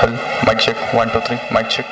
Hell, mic check, 1, 2, 3, mic check.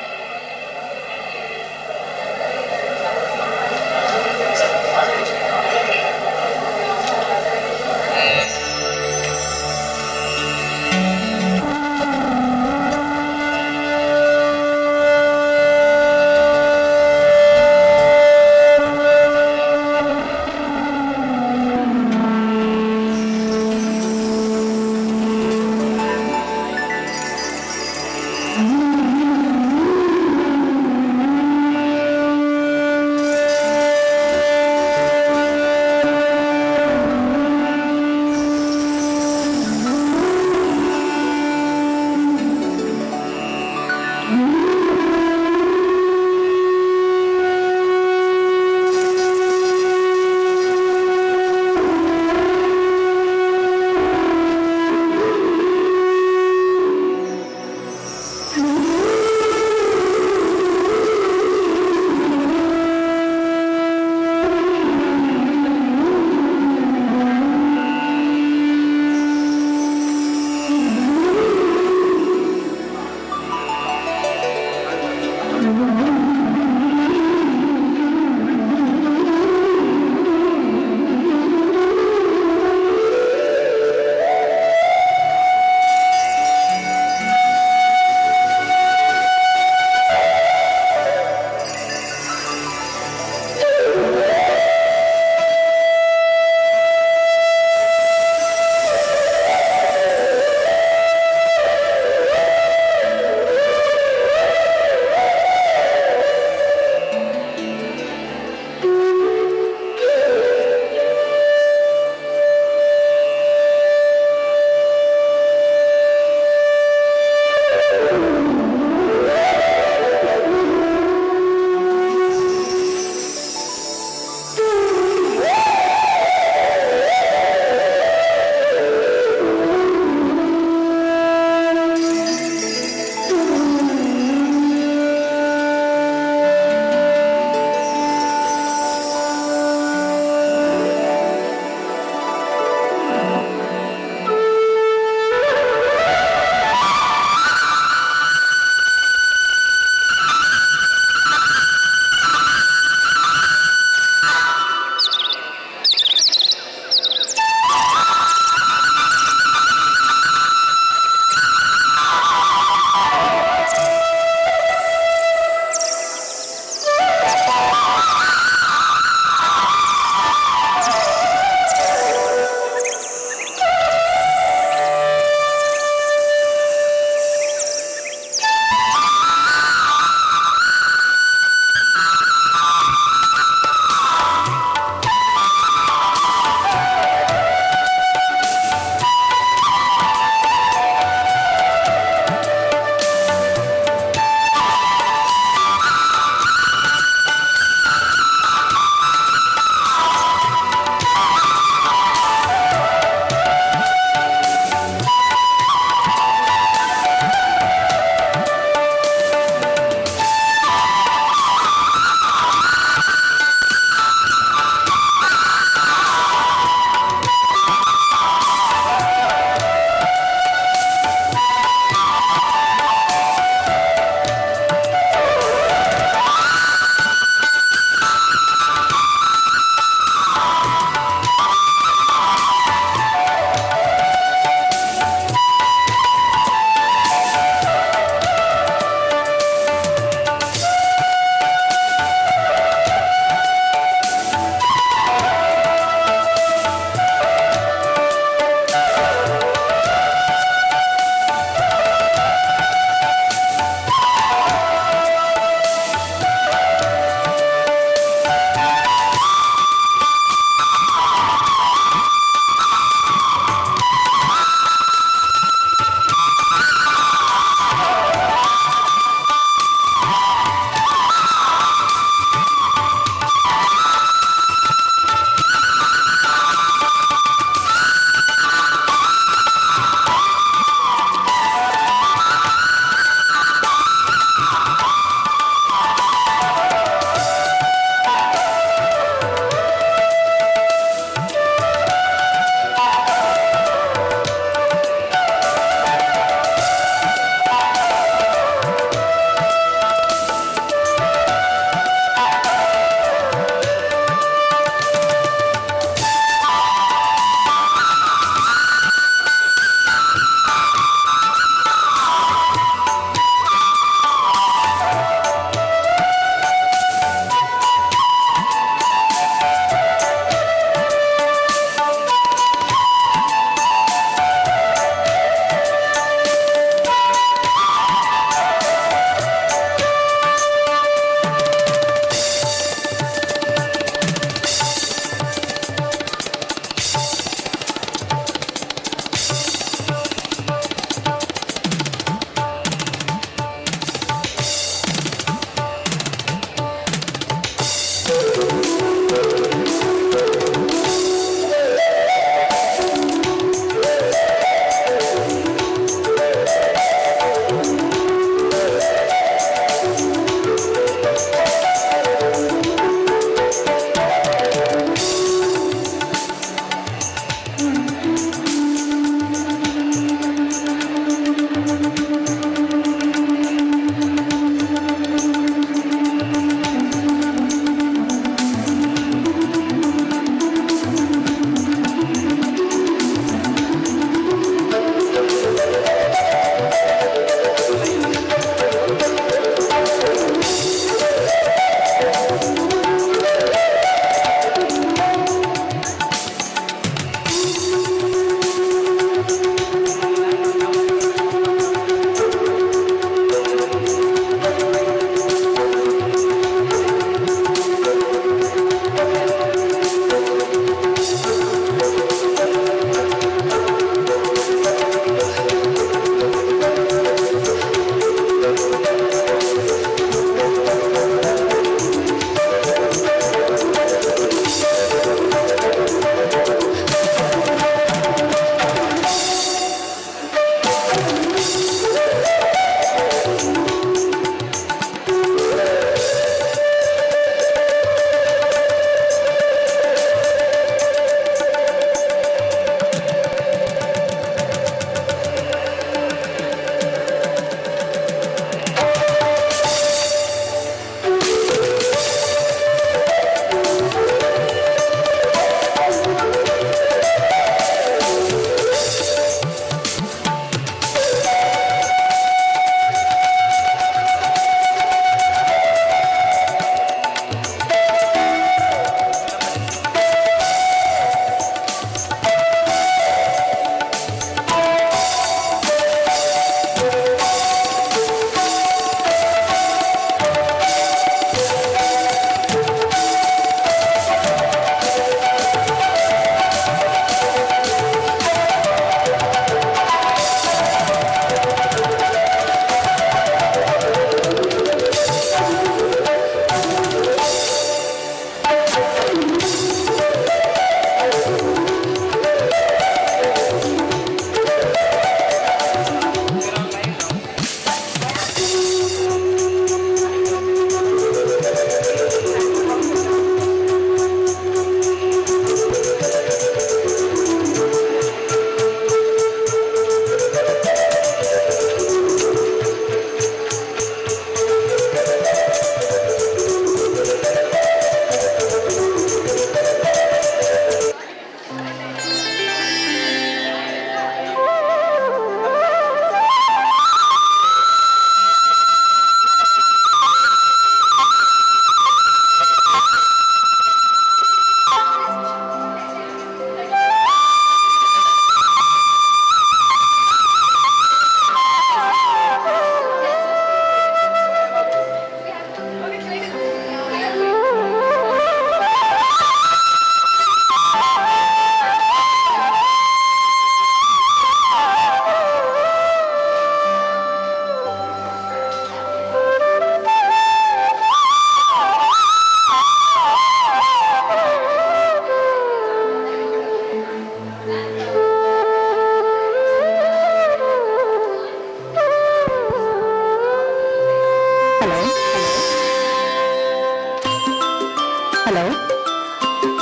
Hello.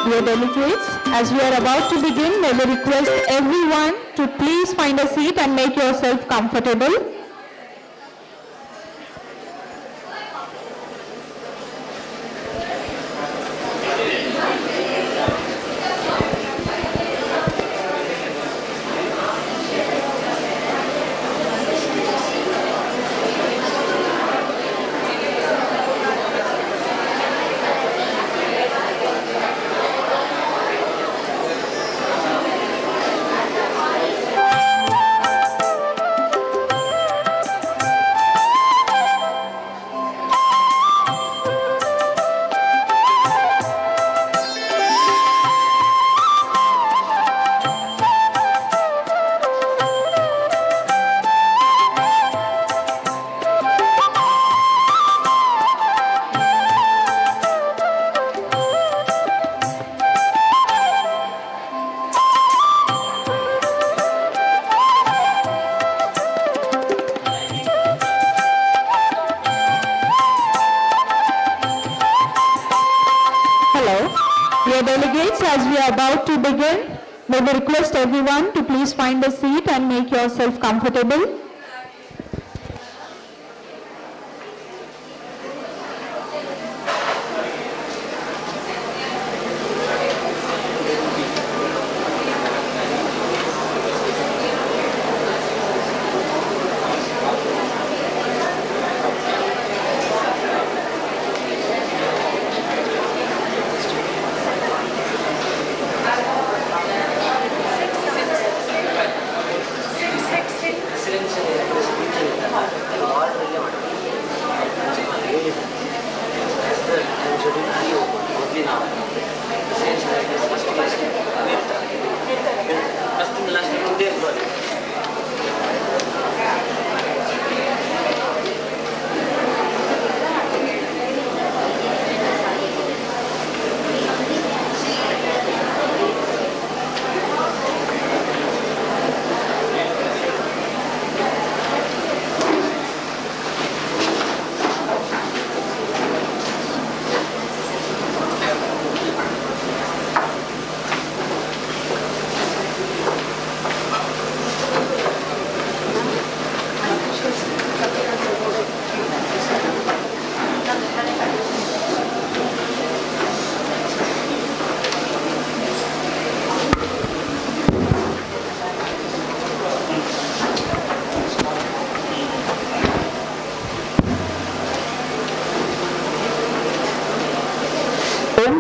Dear delegates, as we are about to begin, may we request everyone to please find a seat and make yourself comfortable. Dear delegates, as we are about to begin, may we request everyone to please find a seat and make yourself comfortable.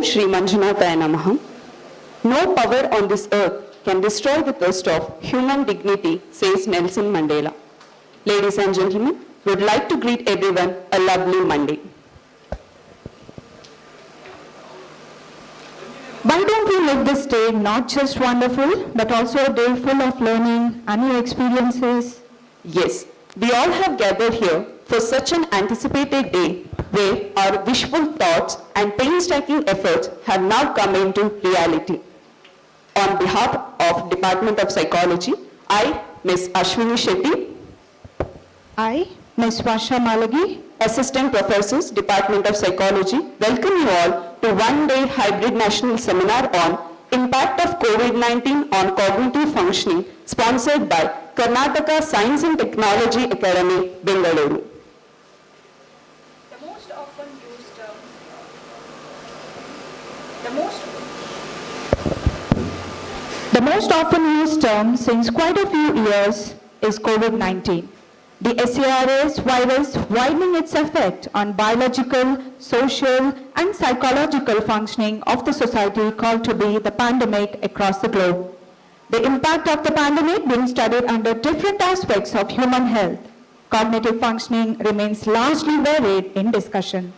Om Shri Manjunathaya Namaha. No power on this earth can destroy the thirst of human dignity, says Nelson Mandela. Ladies and gentlemen, we would like to greet everyone a lovely Monday. Why don't we make this day not just wonderful, but also a day full of learning and new experiences? Yes, we all have gathered here for such an anticipated day where our wishful thoughts and painstaking efforts have now come into reality. On behalf of Department of Psychology, I, Ms. Ashwini Shetty, I, Ms. Vasha Malagi, Assistant Professors, Department of Psychology, welcome you all to one-day hybrid national seminar on Impact of COVID-19 on Cognitive Functioning, sponsored by Karnataka Science and Technology Academy, Bengaluru. The most often used term since quite a few years is COVID-19. The SARS virus widening its effect on biological, social, and psychological functioning of the society called to be the pandemic across the globe. The impact of the pandemic being studied under different aspects of human health. Cognitive functioning remains largely varied in discussion.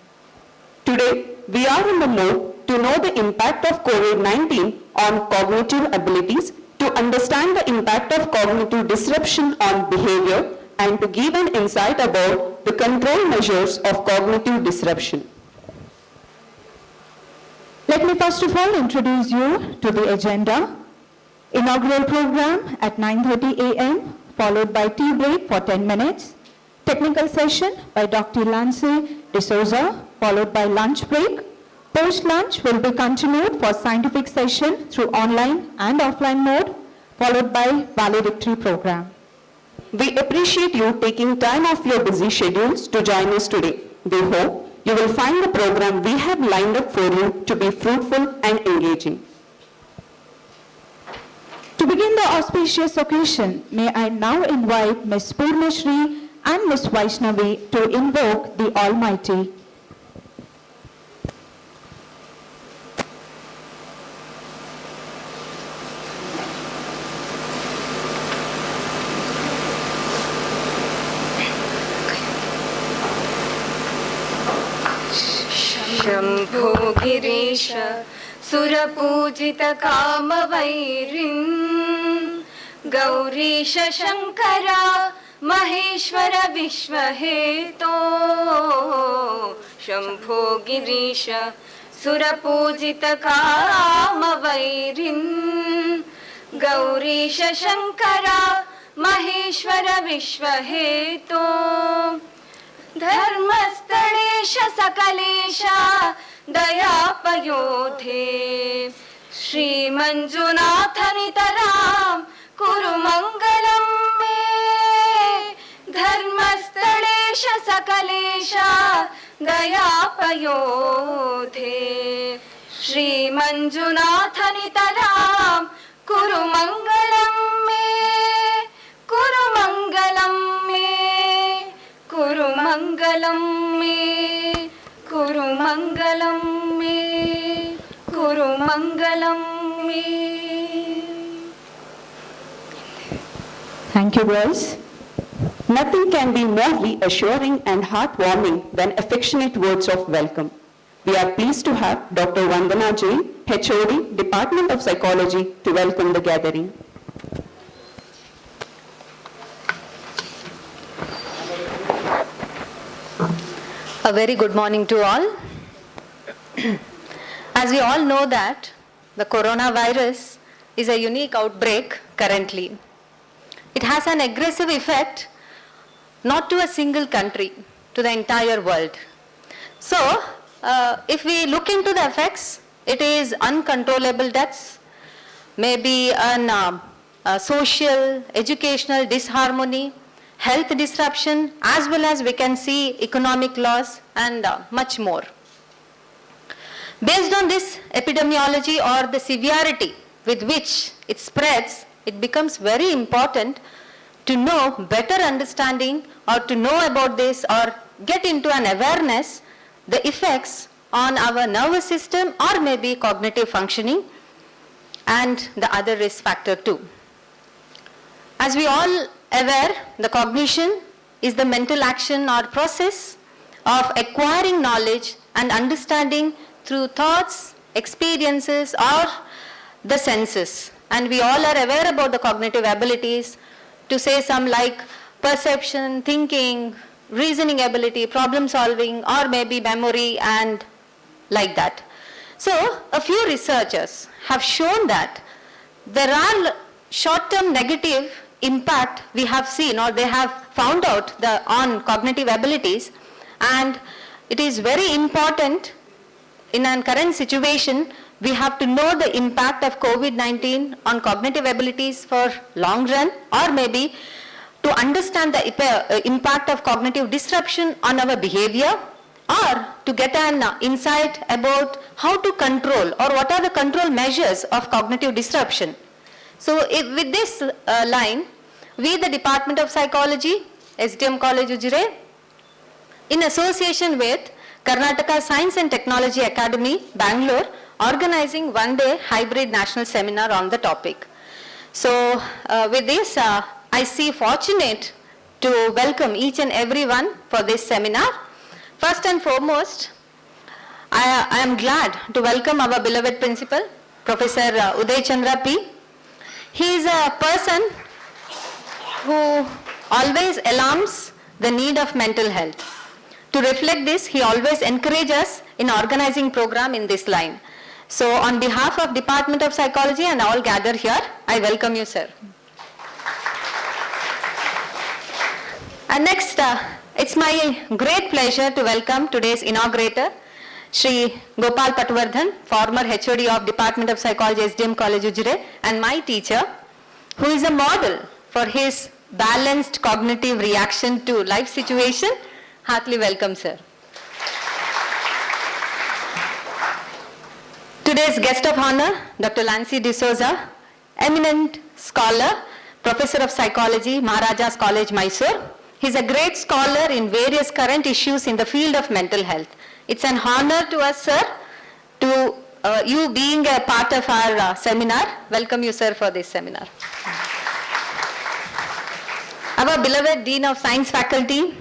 Today, we are in the mood to know the impact of COVID-19 on cognitive abilities, to understand the impact of cognitive disruption on behavior, and to give an insight about the control measures of cognitive disruption. Let me first of all introduce you to the agenda. Inaugural program at 9:30 a.m. followed by tea break for 10 minutes. Technical session by Dr. Lance D'Souza followed by lunch break. Post-lunch will be continued for scientific session through online and offline mode followed by valedictory program. We appreciate you taking time off your busy schedules to join us today. We hope you will find the program we have lined up for you to be fruitful and engaging. To begin the auspicious occasion, may I now invite Ms. Purnashri and Ms. Vaishnavi to invoke the Almighty. Shambho Girish सुरपूजित कामवैरिन् Gourish Shankar Maheshwar विश्वहेतो Shambho Girish सुरपूजित कामवैरिन् Gourish Shankar Maheshwar विश्वहेतो धर्मस्थलेश Sakalesh दयापयोधे Shri Manjunath नितरां कुरु मङ्गलं मे धर्मस्थलेश सकलेश दयापयोधे श्रीमञ्जुनाथ नितरां कुरु मङ्गलं मे कुरु मङ्गलं मे कुरु मङ्गलं मे कुरु मङ्गलं मे कुरु मङ्गलं मे. Thank you, girls. Nothing can be more reassuring and heartwarming than affectionate words of welcome. We are pleased to have Dr. Vandana Jain, HOD, Department of Psychology, to welcome the gathering. A very good morning to all. As we all know that the coronavirus is a unique outbreak currently. It has an aggressive effect not to a single country, to the entire world. So, if we look into the effects, it is uncontrollable deaths, maybe social, educational disharmony, health disruption, as well as we can see economic loss and much more. Based on this epidemiology or the severity with which it spreads, it becomes very important to know better understanding or to know about this or get into an awareness the effects on our nervous system or maybe cognitive functioning and the other risk factor too. As we all aware, the cognition is the mental action or process of acquiring knowledge and understanding through thoughts, experiences or the senses. And we all are aware about the cognitive abilities, to say some like perception, thinking, reasoning ability, problem solving or maybe memory and like that. So a few researchers have shown that there are short-term negative impact we have seen, or they have found out on cognitive abilities, and it is very important in our current situation. We have to know the impact of COVID-19 on cognitive abilities for long run, or maybe to understand the impact of cognitive disruption on our behavior, or to get an insight about how to control or what are the control measures of cognitive disruption. So with this line, we, the Department of Psychology, SDM College Ujire, in association with Karnataka Science and Technology Academy, Bengaluru, organizing one-day hybrid national seminar on the topic. So with this, I see fortunate to welcome each and everyone for this seminar. First and foremost, I am glad to welcome our beloved principal, Professor Uday Chandra P. He is a person who always alarms the need of mental health. To reflect this, he always encourages us in organizing program in this line. So on behalf of Department of Psychology and all gathered here, I welcome you, sir. And next, it's my great pleasure to welcome today's inaugurator, Shri Gopal Patwardhan, former HOD of Department of Psychology, SDM College Ujire, and my teacher, who is a model for his balanced cognitive reaction to life situation. Heartily welcome, sir. Today's guest of honor, Dr. Lancy D'Souza, eminent scholar, Professor of Psychology, Maharaja's College, Mysore. He's a great scholar in various current issues in the field of mental health. It's an honor to us, sir, to you being a part of our seminar. Welcome you, sir, for this seminar. Our beloved Dean of Science Faculty,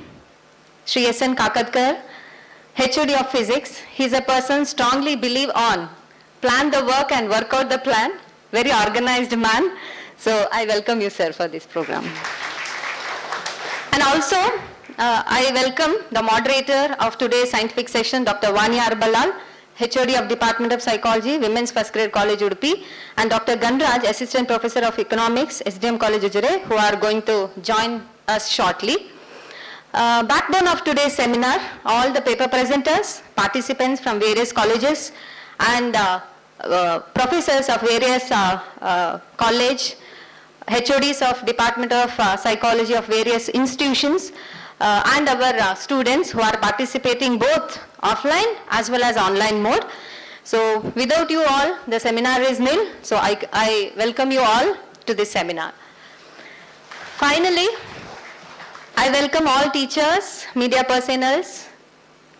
Shri S.N. Kakadkar, HOD of Physics. He's a person strongly believe on plan the work and work out the plan. Very organized man. So I welcome you, sir, for this program. And also, I welcome the moderator of today's scientific session, Dr. Vani Arbalal, HOD of Department of Psychology, Women's First Grade College, Udupi, and Dr. Ganraj, Assistant Professor of Economics, SDM College, Ujire, who are going to join us shortly. Backbone of today's seminar, all the paper presenters, participants from various colleges, and professors of various college, HODs of Department of Psychology of various institutions, and our students who are participating both offline as well as online mode. So without you all, the seminar is nil. So I welcome you all to this seminar. Finally, I welcome all teachers, media personnel,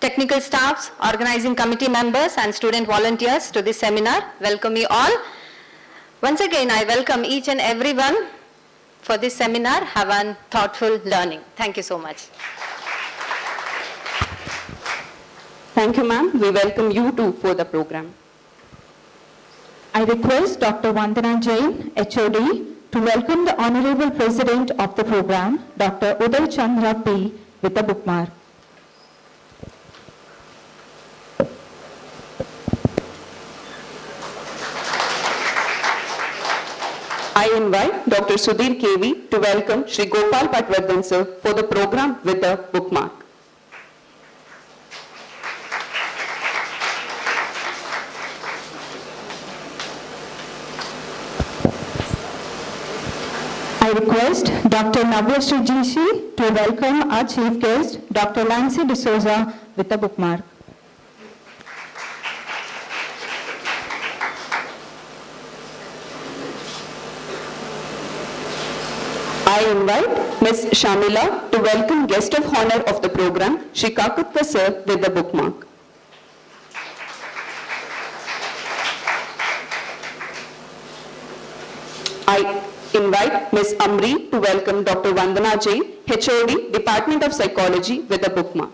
technical staffs, organizing committee members and student volunteers to this seminar. Welcome you all. Once again, I welcome each and everyone for this seminar. Have a thoughtful learning. Thank you so much. Thank you, ma'am. We welcome you too for the program. I request Dr. Vandana Jain, HOD, to welcome the Honorable President of the program, Dr. Uday Chandra P, with a bookmark. I invite Dr. Sudhir KV to welcome Shri Gopal Patwardhan sir for the program with a bookmark. I request Dr. Navyasri Jishi to welcome our chief guest, Dr. Lancy D'Souza, with a bookmark. I invite Ms. Shamila to welcome guest of honor of the program, Shri Kakadkar sir, with the bookmark. I invite Ms. Amri to welcome Dr. Vandana Jain, HOD, Department of Psychology, with a bookmark.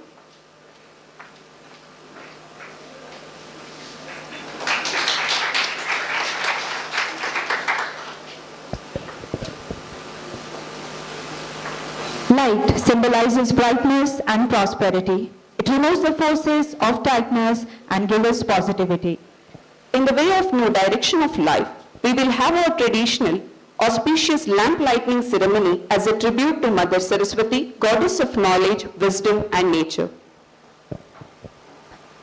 Light symbolizes brightness and prosperity. It removes the forces of darkness and gives us positivity. In the way of new direction of life, we will have our traditional auspicious lamp lighting ceremony as a tribute to Mother Saraswati, goddess of knowledge, wisdom and nature.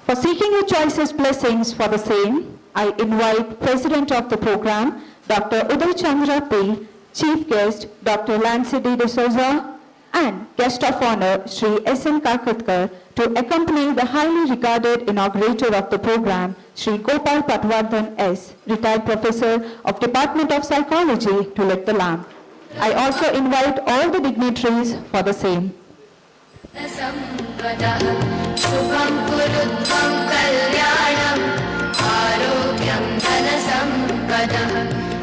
For seeking your choices blessings for the same, I invite President of the program, Dr. Uday Chandra P, Chief Guest, Dr. Lance D. D'Souza, and Guest of Honor, Sri S.N. Kakatkar, to accompany the highly regarded inaugurator of the program, Sri Gopal Patwardhan S., retired Professor of Department of Psychology, to lit the lamp. I also invite all the dignitaries for the same. शुभं कुरुत्वं कल्याणं आरोग्यं धनसम्पदः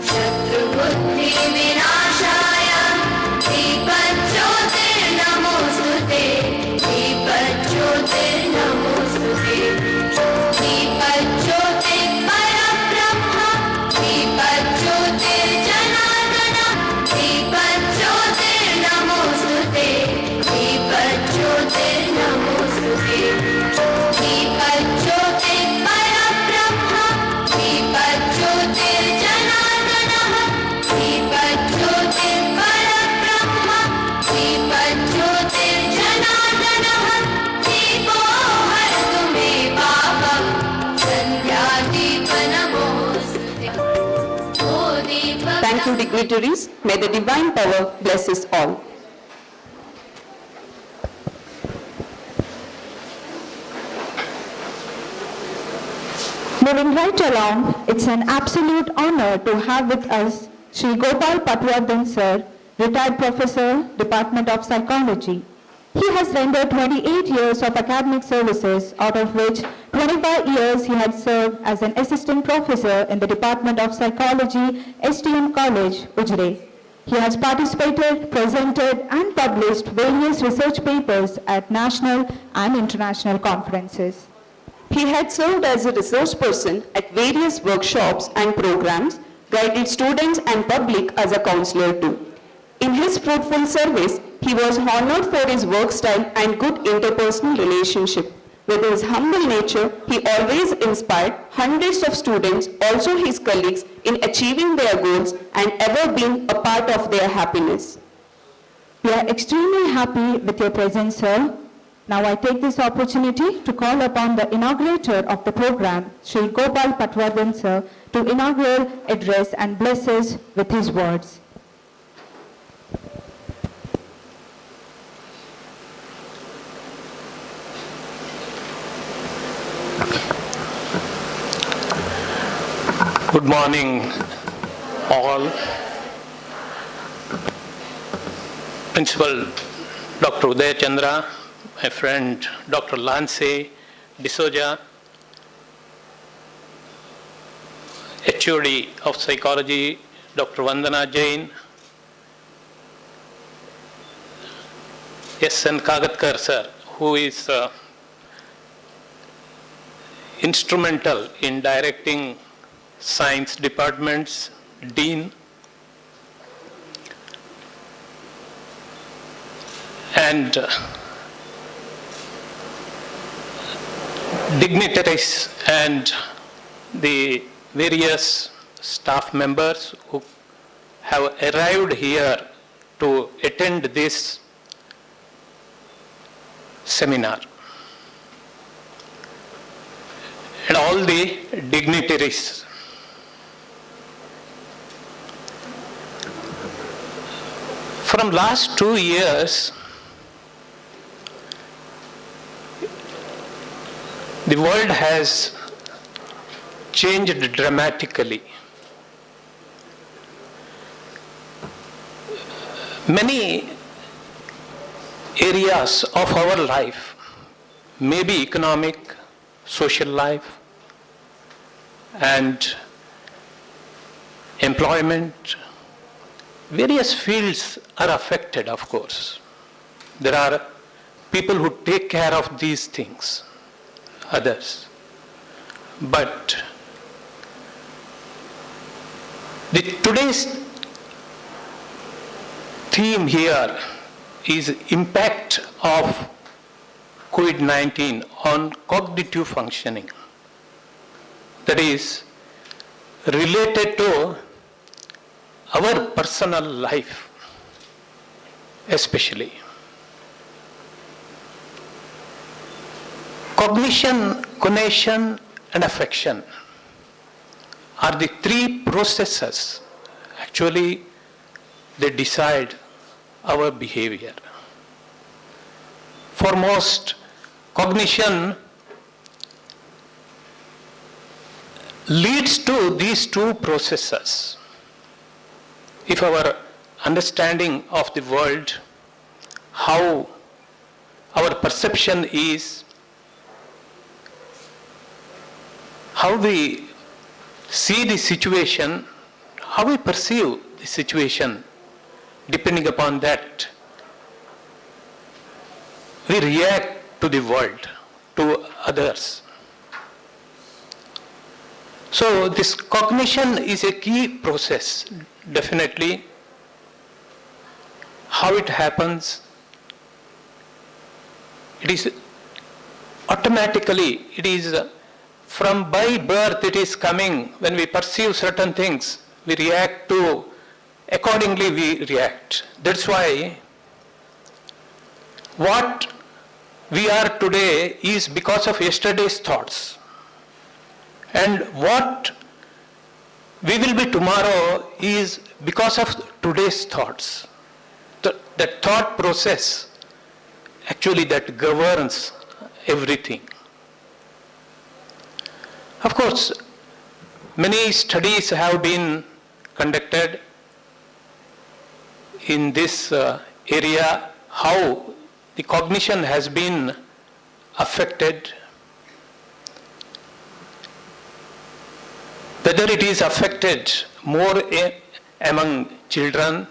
शत्रुबुद्धिविनाशाय दीपज्योतिर्नमोऽस्तुते दीपज्योतिर्नमोऽस्तुते दीपज्योतिर्परब्रह्म दीपज्योतिर्जनार्दनः दीपज्योतिर्नमोऽस्तुते दीपज्योतिर्नमोऽस्तुते दीपज्योतिर्परब्रह्म दीपज्योतिर्जनार्दनः दीपज्योतिर्परब्रह्म दीपज्योतिर्जनार्दनः दीपो हरतु मे पापं सन्ध्यादीपनमोऽस्तुते ओ दीप Thank you, dignitaries. May the divine power bless us all. Moving right along, it's an absolute honor to have with us Sri Gopal Patwardhan Sir, retired Professor, Department of Psychology. He has rendered 28 years of academic services, out of which 25 years he had served as an assistant professor in the Department of Psychology, STM College, Ujire. He has participated, presented and published various research papers at national and international conferences. He had served as a resource person at various workshops and programs, guided students and public as a counselor too. In his fruitful service, he was honored for his work style and good interpersonal relationship. With his humble nature, he always inspired hundreds of students, also his colleagues, in achieving their goals and ever being a part of their happiness. We are extremely happy with your presence, sir. Now I take this opportunity to call upon the inaugurator of the program, Sri Gopal Patwardhan Sir, to inaugural address and bless us with his words. Good morning, all. Principal Dr. Uday Chandra, my friend Dr. Lance D'Souza, HOD of Psychology, Dr. Vandana Jain, S.N. Kakatkar sir, who is instrumental in directing science departments, Dean, and dignitaries and the various staff members who have arrived here to attend this seminar, and all the dignitaries. From last 2 years, the world has changed dramatically. Many areas of our life, maybe economic, social life, and employment, various fields are affected, of course. There are people who take care of these things, others. But today's theme here is impact of COVID-19 on cognitive functioning. That is related to our personal life, especially. Cognition, conation, and affection are the three processes. Actually, they decide our behavior. Foremost, cognition leads to these two processes. If our understanding of the world, how our perception is, how we see the situation, how we perceive the situation, depending upon that, we react to the world, to others. So this cognition is a key process, definitely. How it happens, it is automatically, it is from by birth it is coming. When we perceive certain things, we react to, accordingly we react. That's why what we are today is because of yesterday's thoughts. And what we will be tomorrow is because of today's thoughts. The thought process actually that governs everything. Of course, many studies have been conducted in this area, how the cognition has been affected, whether it is affected more among children,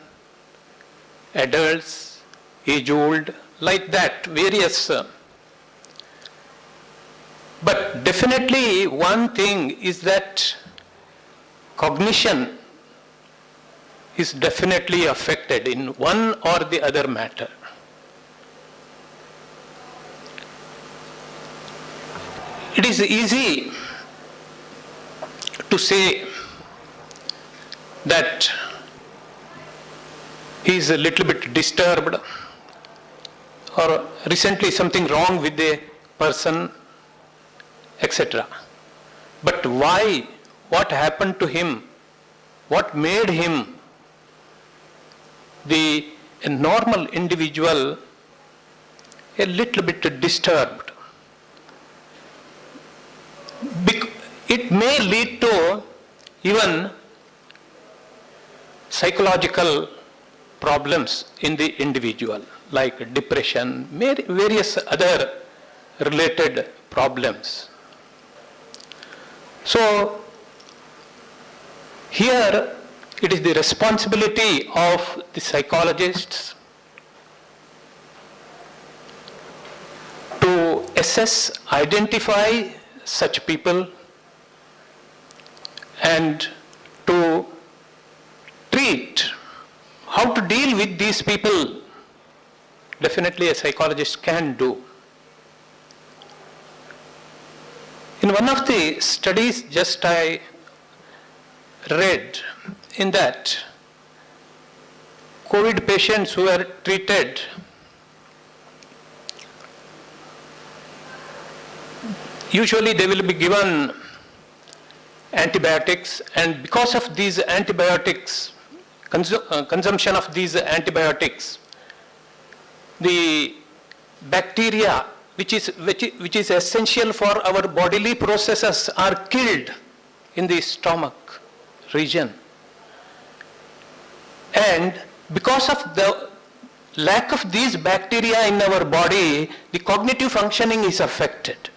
adults, age-old, like that, various. But definitely one thing is that cognition is definitely affected in one or the other matter. It is easy to say that he is a little bit disturbed, or recently something wrong with the person, etc. But why? What happened to him? What made him a normal individual a little bit disturbed? It may lead to even psychological problems in the individual, like depression, various other related problems. So, here it is the responsibility of the psychologists to assess, identify such people and to treat, how to deal with these people, definitely a psychologist can do. In one of the studies just I read, in that COVID patients who were treated, usually they will be given antibiotics, and because of these antibiotics, consumption of these antibiotics, the bacteria which is essential for our bodily processes are killed in the stomach region. And because of the lack of these bacteria in our body, the cognitive functioning is affected.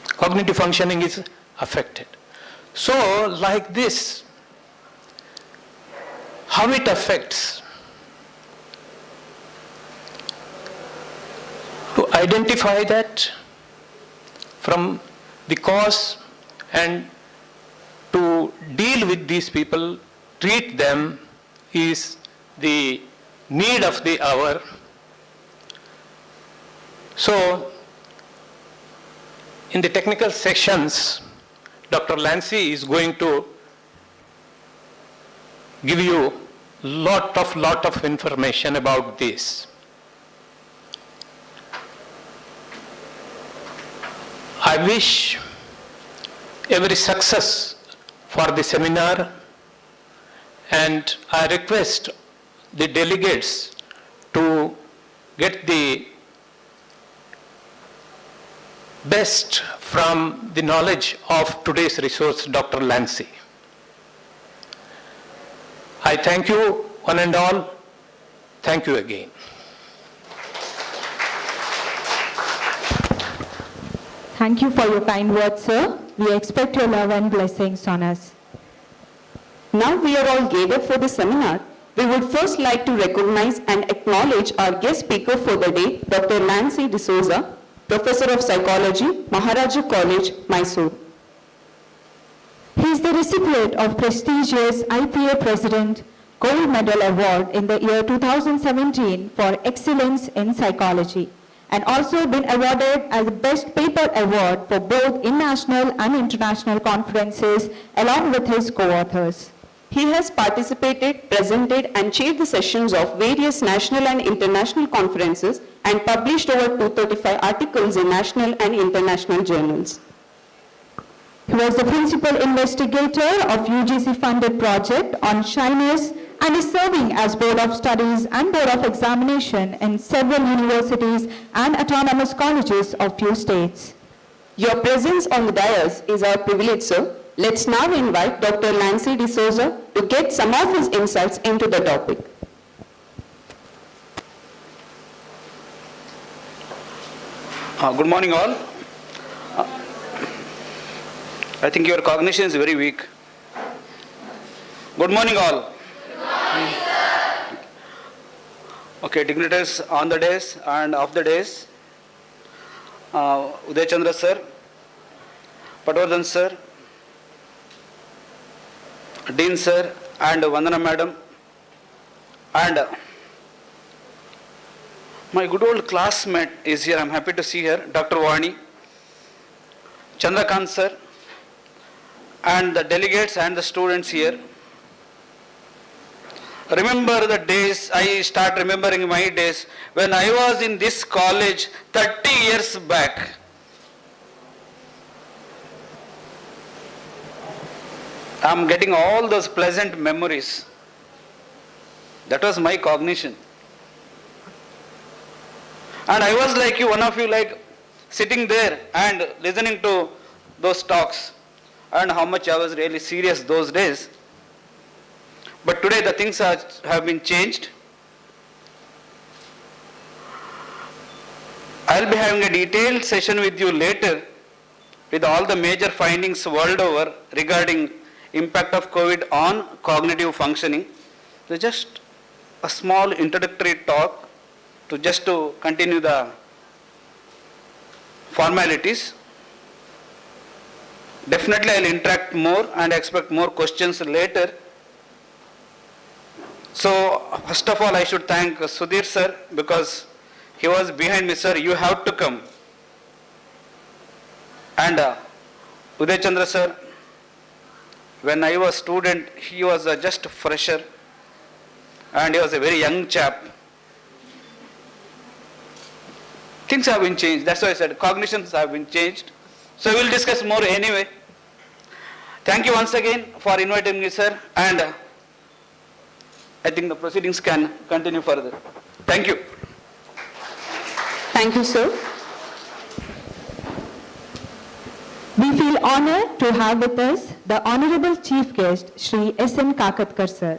Cognitive functioning is affected. So, like this, how it affects. To identify that from the cause and to deal with these people, treat them is the need of the hour. So, in the technical sections, Dr. Lancy is going to give you lot of information about this. I wish every success for the seminar, and I request the delegates to get the best from the knowledge of today's resource, Dr. Lancy. I thank you one and all. Thank you again. Thank you for your kind words, sir. We expect your love and blessings on us. Now we are all gathered for the seminar. We would first like to recognize and acknowledge our guest speaker for the day, Dr. Nancy D'Souza, Professor of Psychology, Maharaja College, Mysore. He is the recipient of prestigious IPA President Gold Medal Award in the year 2017 for excellence in psychology, and also been awarded as the Best Paper Award for both in-national and international conferences along with his co-authors. He has participated, presented and chaired the sessions of various national and international conferences and published over 235 articles in national and international journals. He was the principal investigator of UGC-funded project on shyness and is serving as Board of Studies and Board of Examination in several universities and autonomous colleges of few states. Your presence on the dais is our privilege, sir. Let's now invite Dr. Nancy D'Souza to get some of his insights into the topic. Good morning all. I think your cognition is very weak. Good morning all. Good morning, sir. Okay, dignitaries on the days and off the days. Uday Chandra sir, Patwardhan sir, Dean sir and Vandana madam, and my good old classmate is here. I'm happy to see her, Dr. Vani, Chandrakant sir, and the delegates and the students here. Remember the days, I start remembering my days when I was in this college 30 years back. I'm getting all those pleasant memories. That was my cognition. And I was like you, one of you, like sitting there and listening to those talks, and how much I was really serious those days. But today the things have been changed. I'll be having a detailed session with you later with all the major findings world over regarding impact of COVID on cognitive functioning. So just a small introductory talk to continue the formalities. Definitely I'll interact more and expect more questions later. So first of all I should thank Sudhir sir, because he was behind me. Sir, you have to come. And Uday Chandra sir, when I was student, he was just a fresher and he was a very young chap. Things have been changed. That's why I said cognitions have been changed. So we'll discuss more anyway. Thank you once again for inviting me, sir. And I think the proceedings can continue further. Thank you. Thank you, sir. We feel honored to have with us the Honorable Chief Guest, Shri S.N. Kakatkar sir.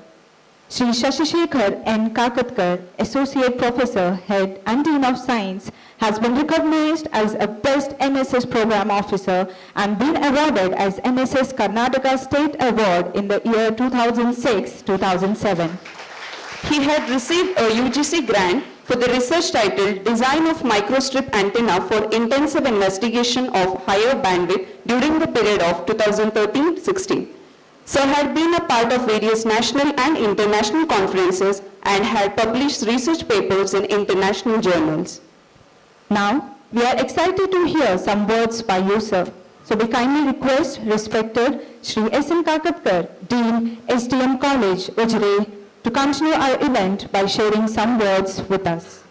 Shri Shashishekhar N. Kakatkar, Associate Professor, Head and Dean of Science, has been recognized as a Best NSS Program Officer and been awarded as NSS Karnataka State Award in the year 2006-2007. He had received a UGC grant for the research titled Design of Microstrip Antenna for Intensive Investigation of Higher Bandwidth during the period of 2013-16. Sir had been a part of various national and international conferences and had published research papers in international journals. Now, we are excited to hear some words by you, sir. So we kindly request respected Shri S.N. Kakatkar, Dean, SDM College, Ujire, to continue our event by sharing some words with us.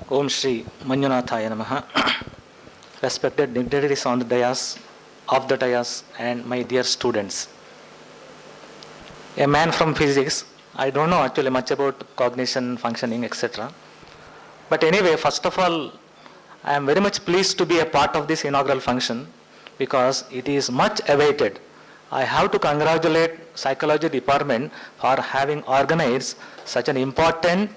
Om Shri Manjunathaya Namaha. Respected dignitaries on the dais, of the dais, and my dear students. A man from physics, I don't know actually much about cognition, functioning, etc. But anyway, first of all, I am very much pleased to be a part of this inaugural function because it is much awaited. I have to congratulate Psychology Department for having organized such an important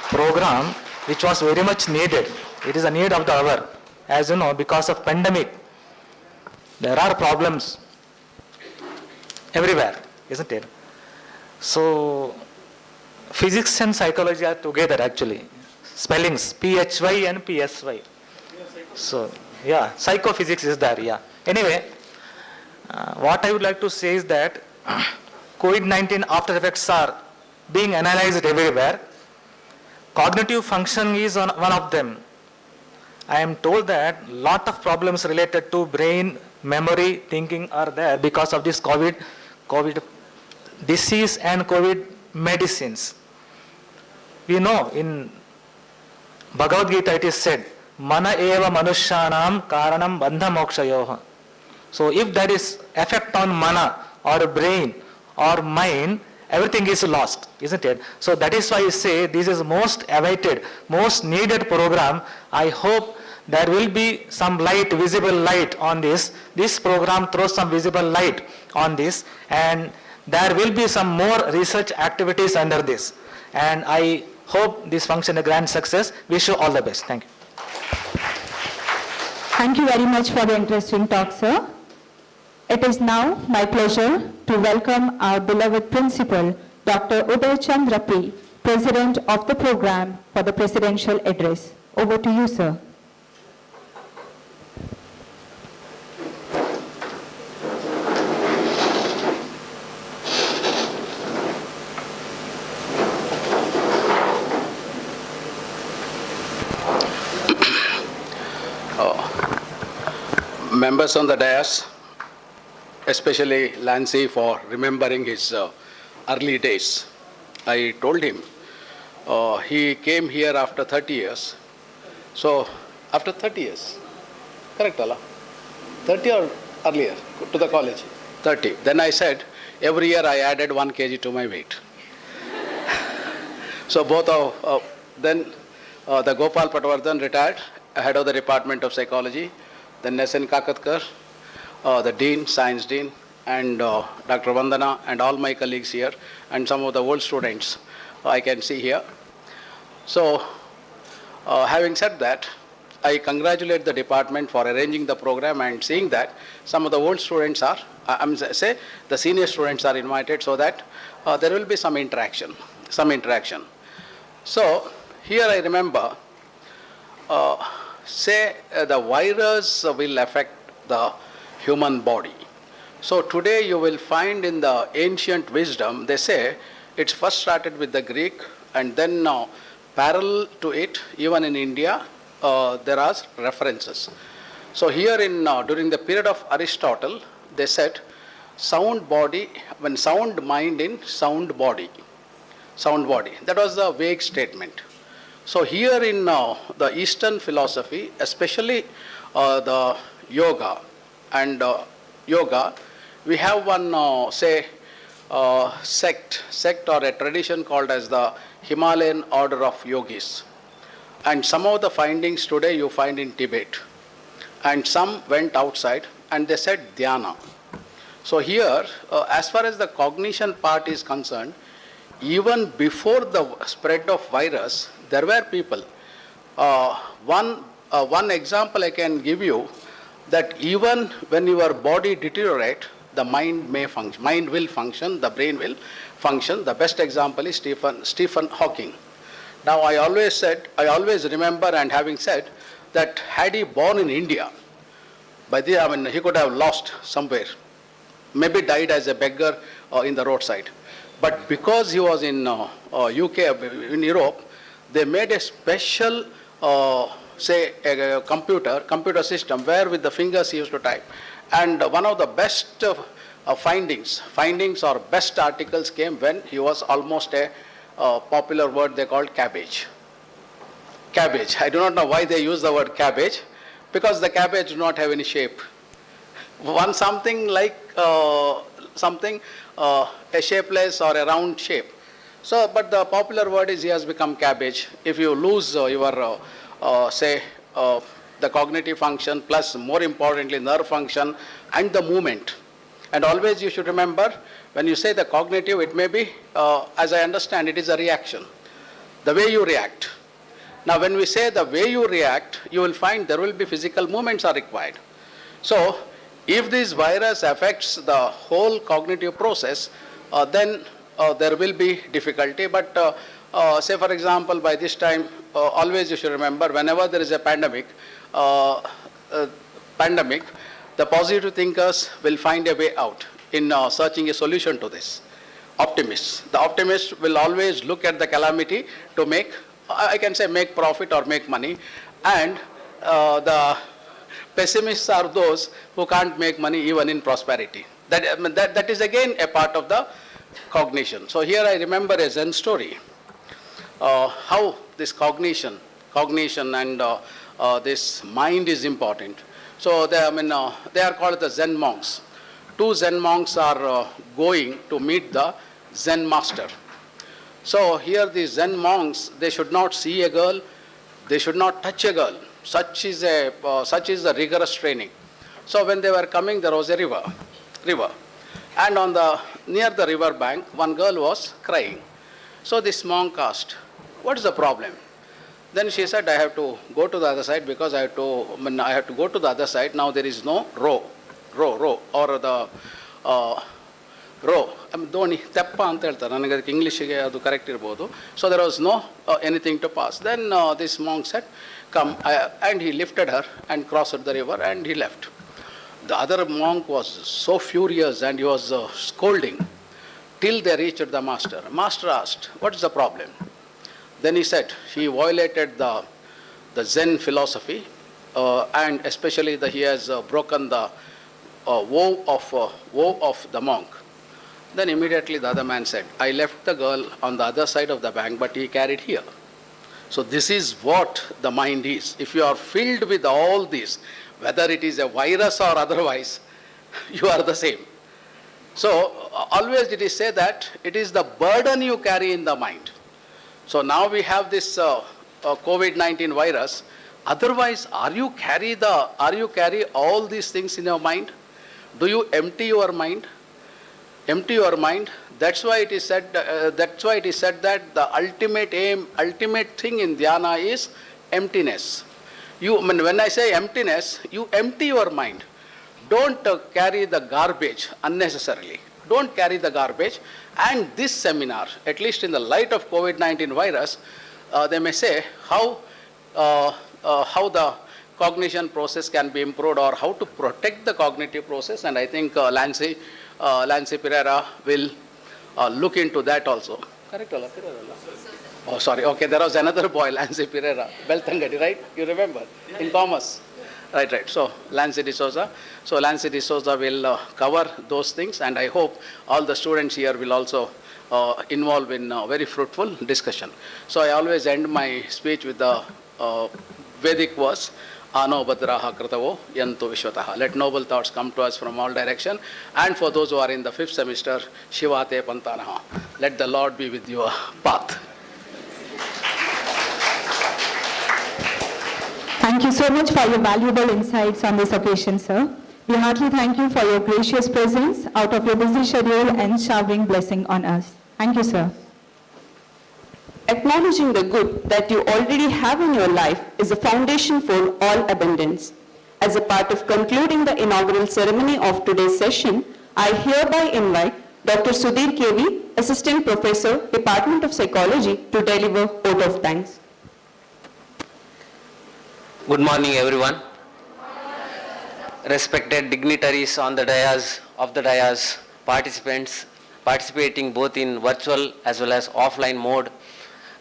program which was very much needed. It is a need of the hour. As you know, because of pandemic, there are problems everywhere, isn't it? So, physics and psychology are together actually. Spellings, PHY and PSY. So, yeah, psychophysics is there, yeah. Anyway, what I would like to say is that COVID-19 after effects are being analyzed everywhere. Cognitive function is one of them. I am told that lot of problems related to brain, memory, thinking are there because of this COVID disease and COVID medicines. We know in Bhagavad Gita it is said, Mana eva manushyanam karanam bandha mokshayoha. So if there is effect on mana or brain or mind, everything is lost, isn't it? So that is why I say this is most awaited, most needed program. I hope there will be some light, visible light on this. This program throws some visible light on this, and there will be some more research activities under this. And I hope this function a grand success. Wish you all the best. Thank you. Thank you very much for the interesting talk, sir. It is now my pleasure to welcome our beloved principal, Dr. Uday Chandra P., President of the program, for the presidential address. Over to you, sir. Members on the dais, especially Lancy for remembering his early days. I told him he came here after 30 years. So, after 30 years, correct Allah? 30 or earlier to the college? 30. Then I said, every year I added 1 kg to my weight. So both of, then the Gopal Patwardhan retired, head of the Department of Psychology. Then S.N. Kakatkar, the Dean, Science Dean, and Dr. Vandana, and all my colleagues here, and some of the old students I can see here. So, having said that, I congratulate the department for arranging the program and seeing that some of the old students are, say, the senior students are invited so that there will be some interaction. So, here I remember, say the virus will affect the human body. So today you will find in the ancient wisdom, they say it's first started with the Greek and then parallel to it, even in India, there are references. So here in during the period of Aristotle, they said sound body, when sound mind in sound body. That was the vague statement. So here in the Eastern philosophy, especially the yoga and yoga, we have one sect or a tradition called as the Himalayan order of yogis. And some of the findings today you find in Tibet. And some went outside and they said dhyana. So here, as far as the cognition part is concerned, even before the spread of virus, there were people. One example I can give you, that even when your body deteriorate, the mind will function, the brain will function. The best example is Stephen Hawking. Now I always remember and having said that had he born in India, he could have lost somewhere, maybe died as a beggar in the roadside. But because he was in UK, in Europe, they made a special, a computer system where with the fingers he used to type. And one of the best findings or best articles came when he was almost a popular word they called cabbage. Cabbage. I do not know why they use the word cabbage, because the cabbage do not have any shape. Something like a shapeless or a round shape. So, but the popular word is he has become cabbage. If you lose your, the cognitive function, plus more importantly nerve function and the movement. And always you should remember, when you say the cognitive, it may be, as I understand, it is a reaction. The way you react. Now when we say the way you react, you will find there will be physical movements are required. So if this virus affects the whole cognitive process, then there will be difficulty. But say for example, by this time, always you should remember, whenever there is a pandemic, the positive thinkers will find a way out in searching a solution to this. Optimists. The optimist will always look at the calamity to make, I can say, make profit or make money. And the pessimists are those who can't make money even in prosperity. That is again a part of the cognition. So here I remember a Zen story, how this cognition and this mind is important. So they are called the Zen monks. Two Zen monks are going to meet the Zen master. So here the Zen monks, they should not see a girl, they should not touch a girl. Such is the rigorous training. So when they were coming, there was a river. And near the river bank, one girl was crying. So this monk asked, "What is the problem?" Then she said, "I have to go to the other side because I have to go to the other side. Now there is no row, or the row. Doni teppa anta heltare. Nanage adಕ್ಕೆ ಇಂಗ್ಲಿಷ್ಗೆ ಅದು correct ಇರಬಹುದು. So there was no anything to pass. Then this monk said, "Come," and he lifted her and crossed the river and he left. The other monk was so furious and he was scolding till they reached the master. Master asked, "What is the problem?" Then he said he violated the Zen philosophy, and especially he has broken the vow of the monk. Then immediately the other man said, "I left the girl on the other side of the bank, but he carried here." So this is what the mind is. If you are filled with all this, whether it is a virus or otherwise, you are the same. So always it is said that it is the burden you carry in the mind. So now we have this COVID-19 virus. Otherwise, are you carry all these things in your mind? Do you empty your mind? Empty your mind. That's why it is said. That the ultimate thing in dhyana is emptiness. When I say emptiness, you empty your mind. Don't carry the garbage unnecessarily. Don't carry the garbage. And this seminar, at least in the light of COVID-19 virus, they may say how the cognition process can be improved or how to protect the cognitive process. And I think Lancy Pereira will look into that also. Correct? Oh, sorry. Okay, there was another boy, Lancy Pereira, Beltangadi, right? You remember? Yeah. In commerce. Right. So, Lancy D'Souza. So, Lancy D'Souza will cover those things, and I hope all the students here will also involve in very fruitful discussion. So, I always end my speech with the Vedic verse, Ano Badraha Kratavo Yanto Vishwataha. Let noble thoughts come to us from all direction. And for those who are in the 5th semester, Shivate Pantanaha. Let the Lord be with your path. Thank you so much for your valuable insights on this occasion, sir. We heartily thank you for your gracious presence out of your busy schedule and showering blessing on us. Thank you, sir. acknowledging the good that you already have in your life is a foundation for all abundance. As a part of concluding the inaugural ceremony of today's session, I hereby invite Dr. Sudhir KV, Assistant Professor, Department of Psychology, to deliver vote of thanks. Good morning, everyone. Respected dignitaries on the dais, participants participating both in virtual as well as offline mode,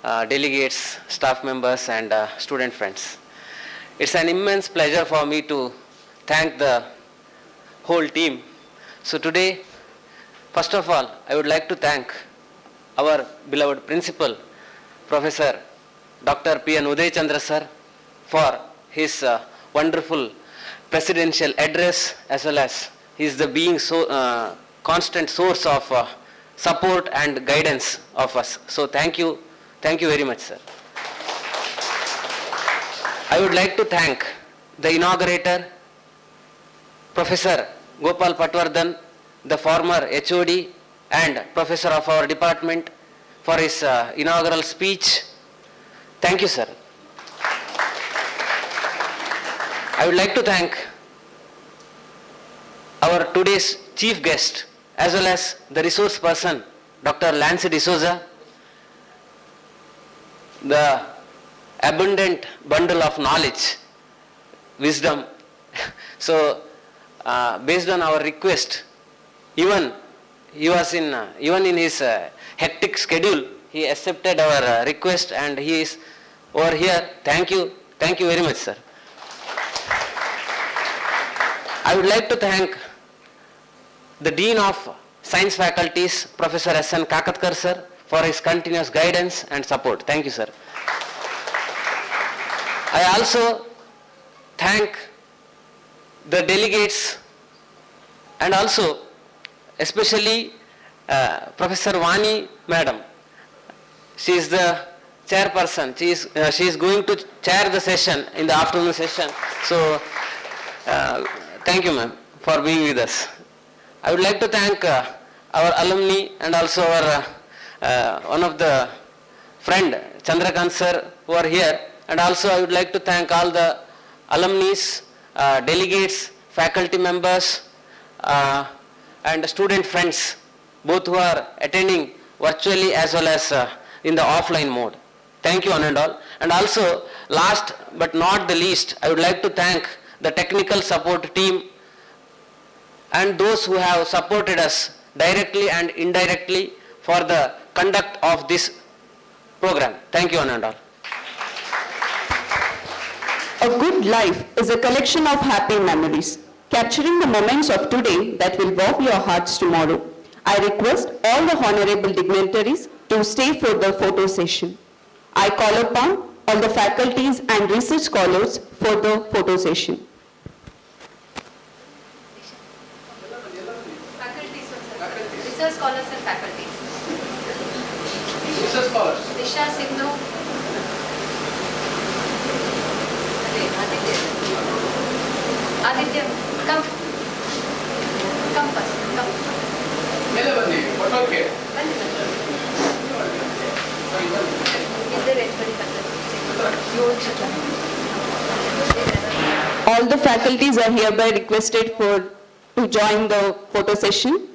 delegates, staff members and student friends. It's an immense pleasure for me to thank the whole team. So today, first of all, I would like to thank our beloved principal, Professor Dr. P. N. Uday Chandra sir, for his wonderful presidential address, as well as he is the being so constant source of support and guidance of us. So thank you very much, sir. I would like to thank the inaugurator, Professor Gopal Patwardhan, the former HOD and professor of our department, for his inaugural speech. Thank you, sir. I would like to thank our today's chief guest, as well as the resource person, Dr. Lance D'Souza, the abundant bundle of knowledge, wisdom. So, based on our request, even in his hectic schedule, he accepted our request and he is over here. Thank you very much, sir. I would like to thank the Dean of Science Faculties, Professor S. N. Kakatkar sir, for his continuous guidance and support. Thank you, sir. I also thank the delegates and also especially Professor Vani Madam. She is the chairperson. She is going to chair the session in the afternoon session. So thank you, ma'am, for being with us. I would like to thank our alumni and also our one of the friend Chandrakant sir who are here, and also I would like to thank all the alumni, delegates, faculty members and student friends, both who are attending virtually as well as in the offline mode. Thank you one and all. And also, last but not the least, I would like to thank the technical support team and those who have supported us directly and indirectly for the conduct of this program. Thank you one and all. A good life is a collection of happy memories, capturing the moments of today that will warm your hearts tomorrow. I request all the honorable dignitaries to stay for the photo session. I call upon all the faculties and research scholars for the photo session. Research scholars and faculty. Research scholars. Disha, Sindhu. Aditya, come. Come first, come. What okay? Is there anybody faculty? All the faculties are hereby requested to join the photo session.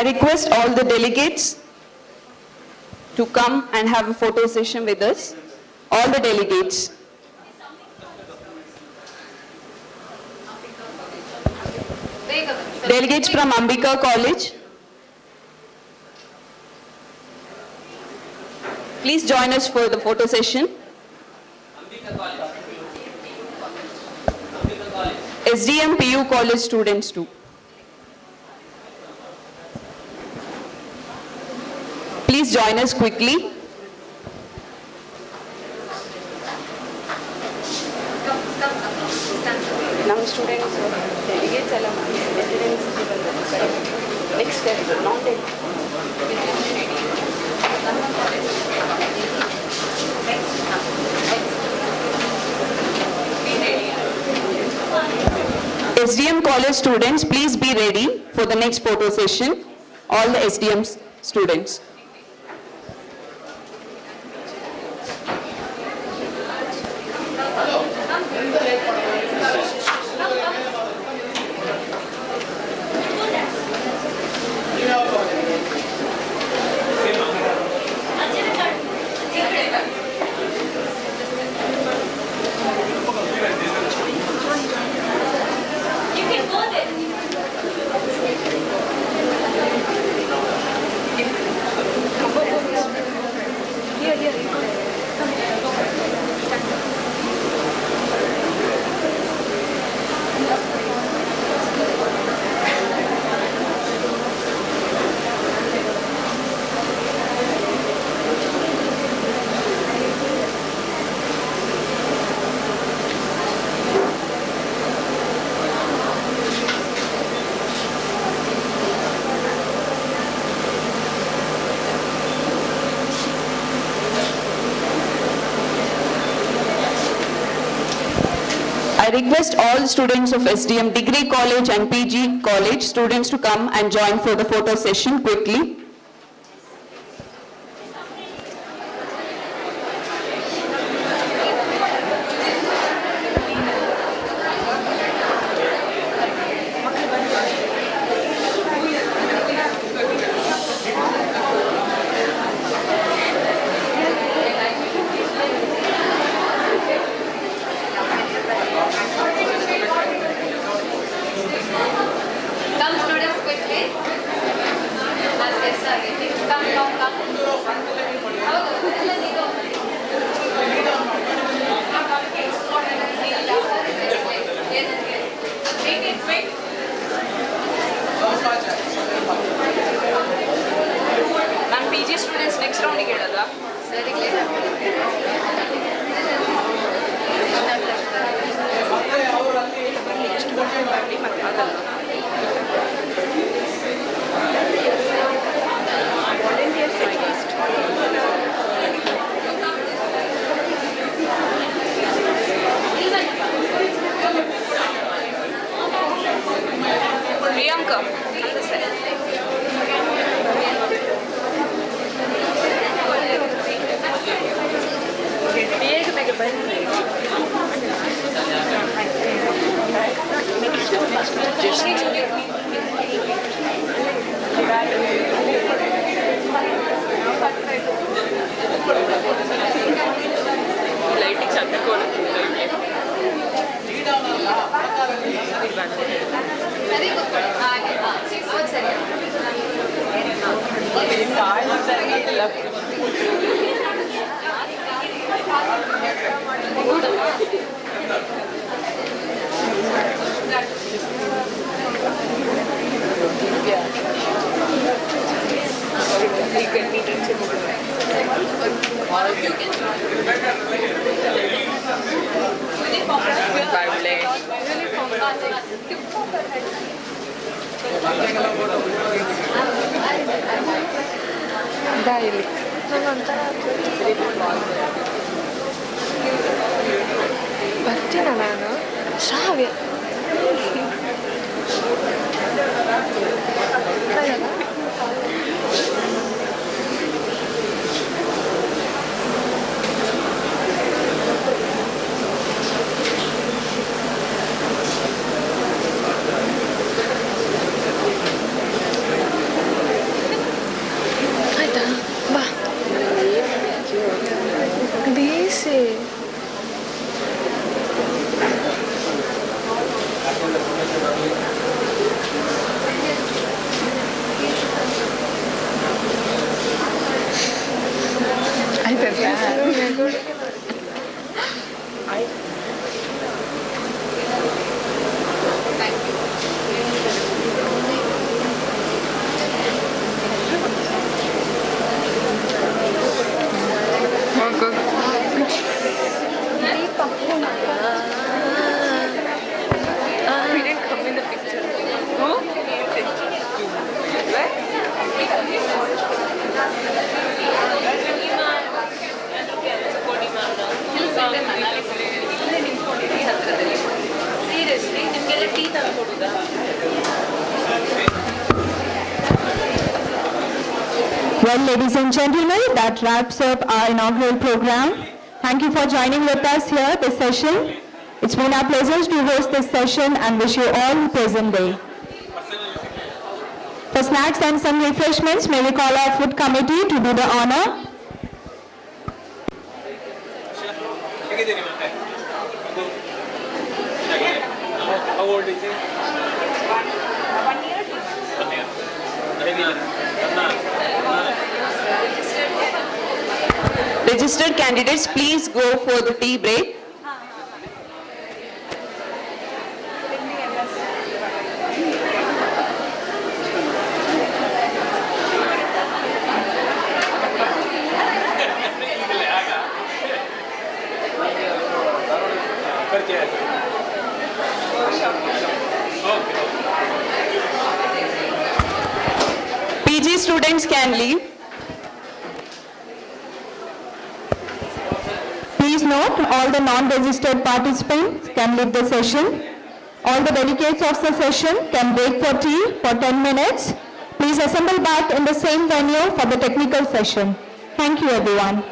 I request all the delegates to come and have a photo session with us. All the delegates. Delegates from Ambika College. Please join us for the photo session. SDM PU College students too. Please join us quickly. Now students, delegates next non SDM college students, please be ready for the next photo session. All the SDM students. I request all students of SDM Degree College and PG College students to come and join for the photo session quickly. Come students quickly. As guests are getting. Come. Make it quick. Ma'am, PG students next round ಗೆಳದ Very clear. Priyanka on the side. ಬೇಗ ಬನ್ನಿ. Lighting ಸತ್ತಕೋಲು Very good. One second. ಬರ್ತೀನ ನಾನು ಶ್ರಾವ್ಯ Well, ladies and gentlemen, that wraps up our inaugural program. Thank you for joining with us here this session. It's been our pleasure to host this session and wish you all a pleasant day. For snacks and some refreshments, may we call our food committee to do the honor. How old is he? Registered candidates, please go for the tea break. PG students can leave. Please note, all the non-registered participants can leave the session. All the delegates of the session can break for tea for 10 minutes. Please assemble back in the same venue for the technical session. Thank you, everyone.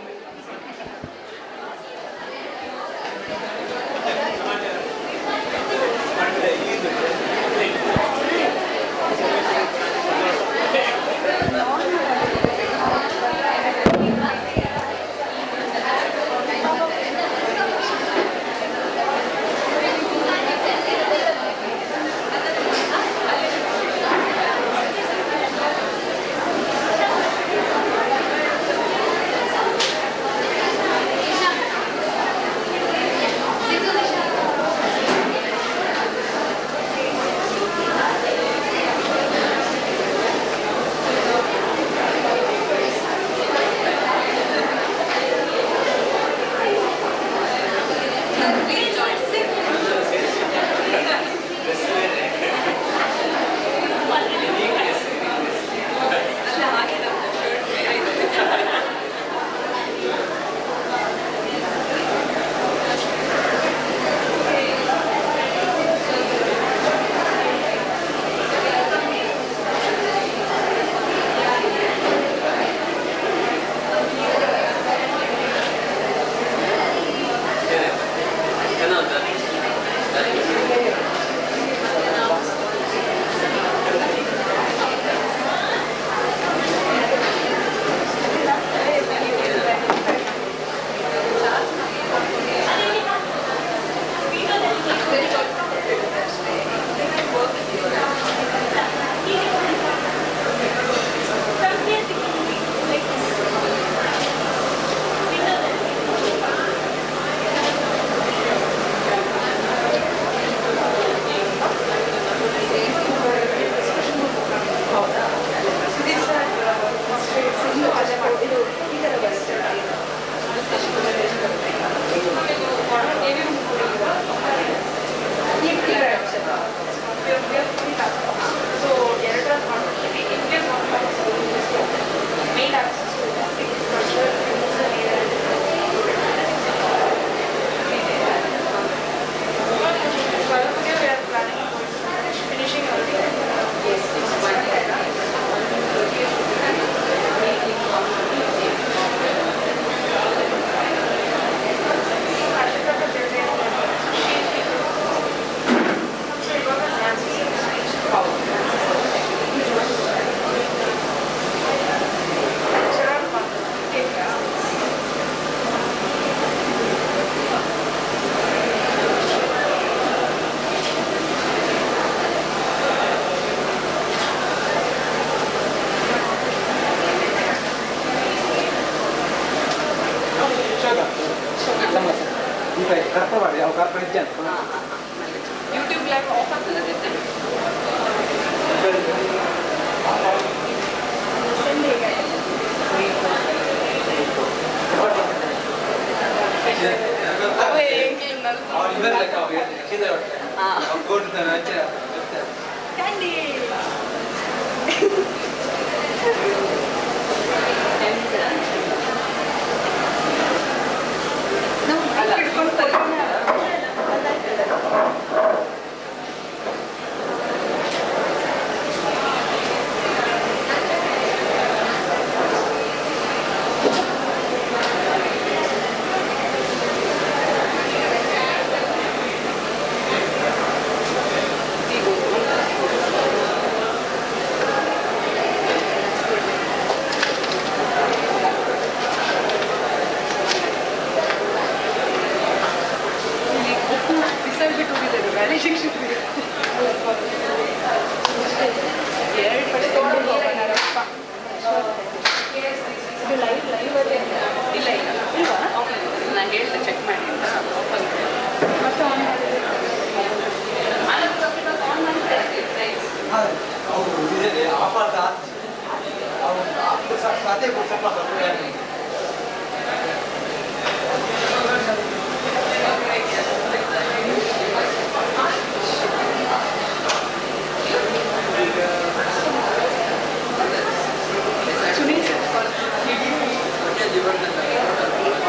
YouTube live off ಆಗ್ತದೆ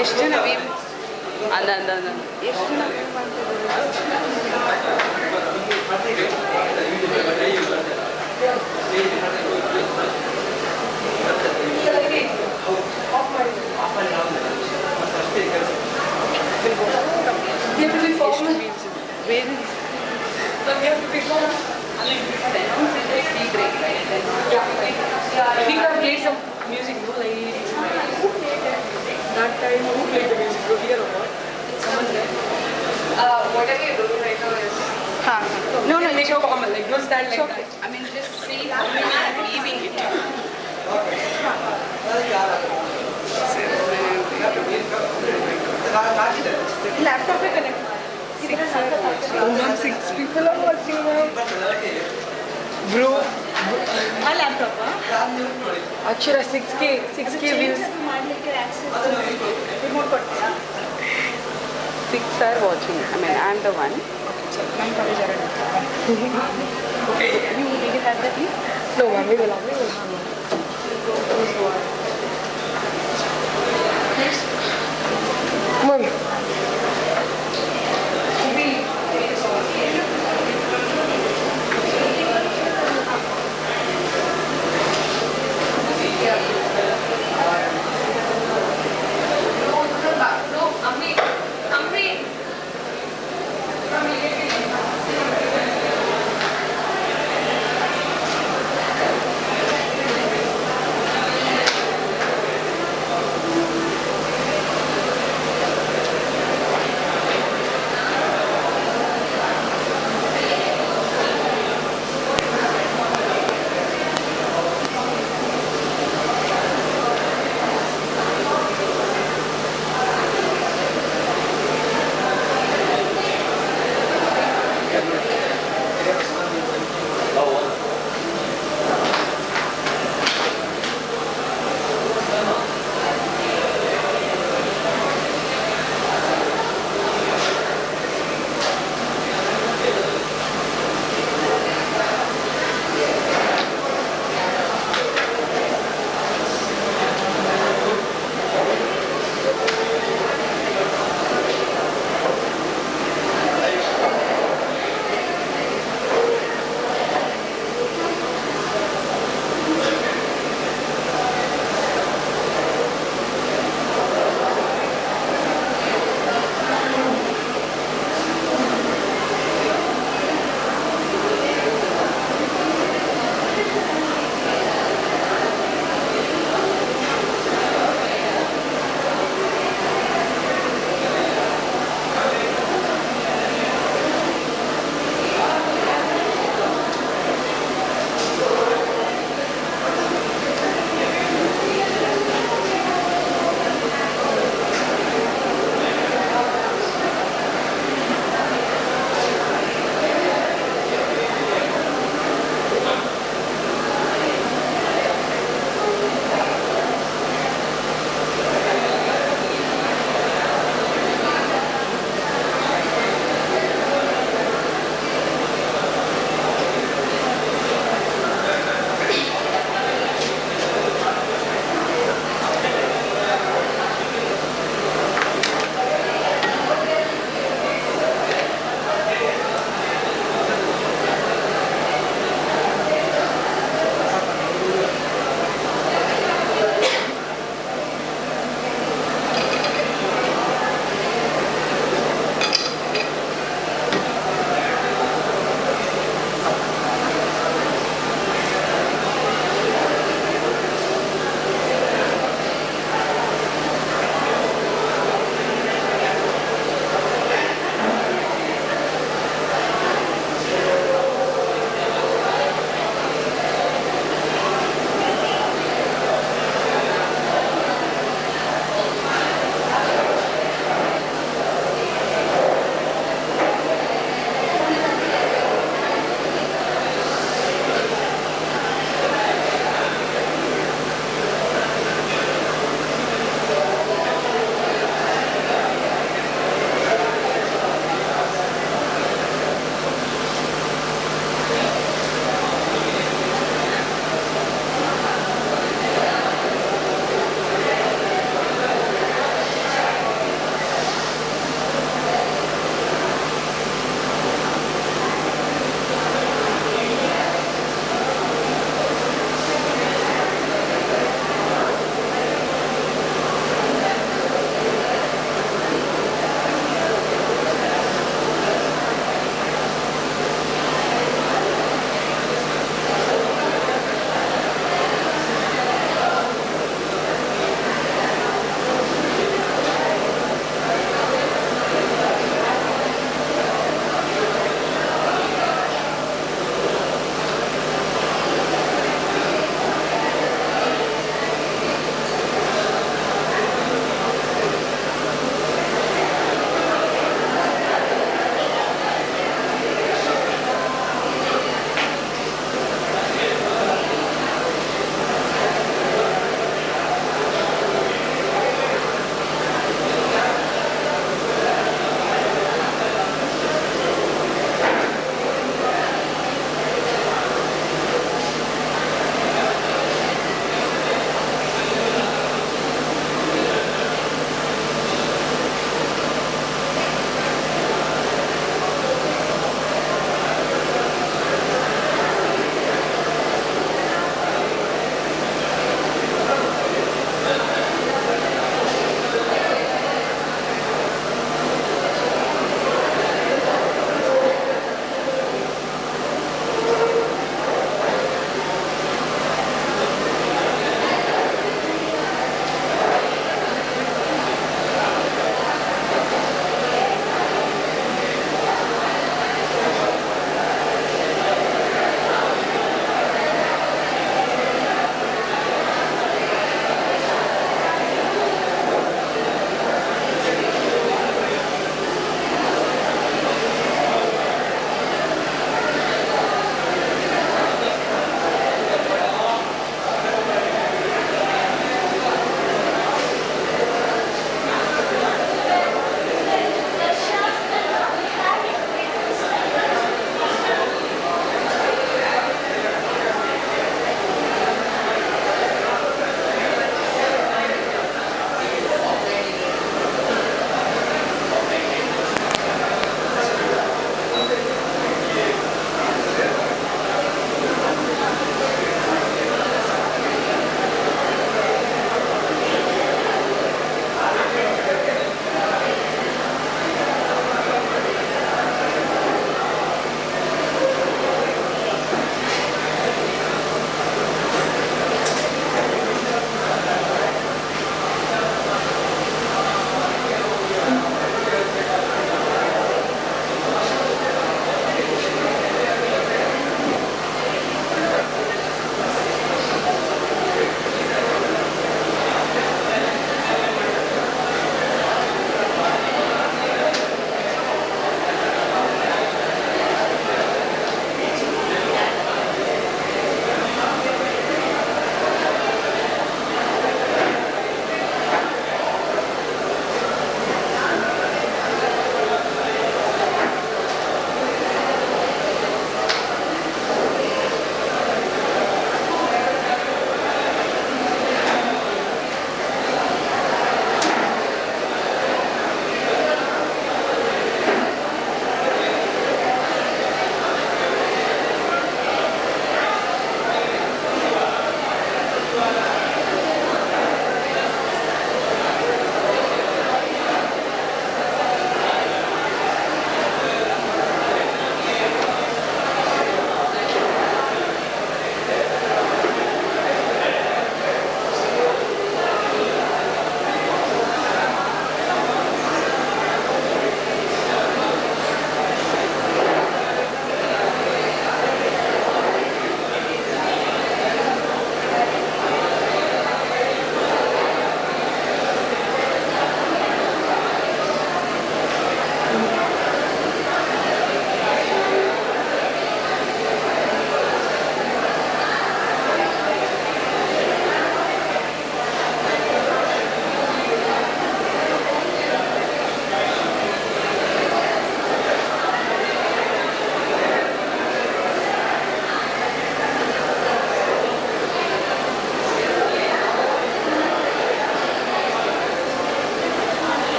ಎಷ್ಟು ಜನ ಅಂದ ಅಂದ ಅಂದ ಎಷ್ಟು ಜನ We could have played some music, no? Like that time, who played the music? Bro, here or what? Someone there? Whatever you do right now is. No, no, Make it formal, like don't stand like okay. that. I mean, just see how many are leaving it. Laptop पे connect. Six people are watching now. Bro. My laptop, huh? Akshara 6K views. Remote control. 6 are watching. I mean, I'm the one. You did you have that link? No, ma'am, we will have. Mom.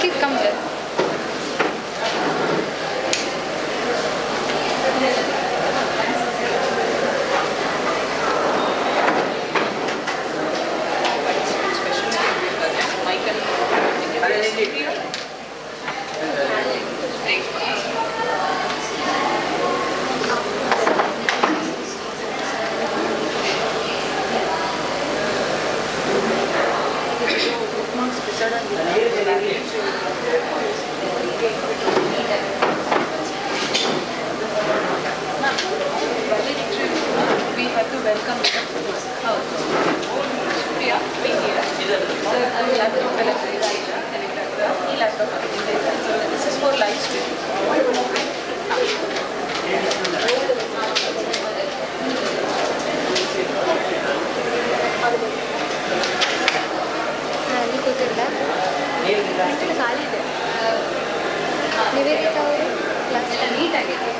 Keep come here. We have to welcome them. Priya, be here. We have to collect the laptop. So this is for live stream. ಅಲ್ಲಿ ಕೂತಿಲ್ಲ ಖಾಲಿ ಇದೆ ನಿವೇದಿತ ಅವರು class ಎಲ್ಲ ನೀಟಾಗಿದೆ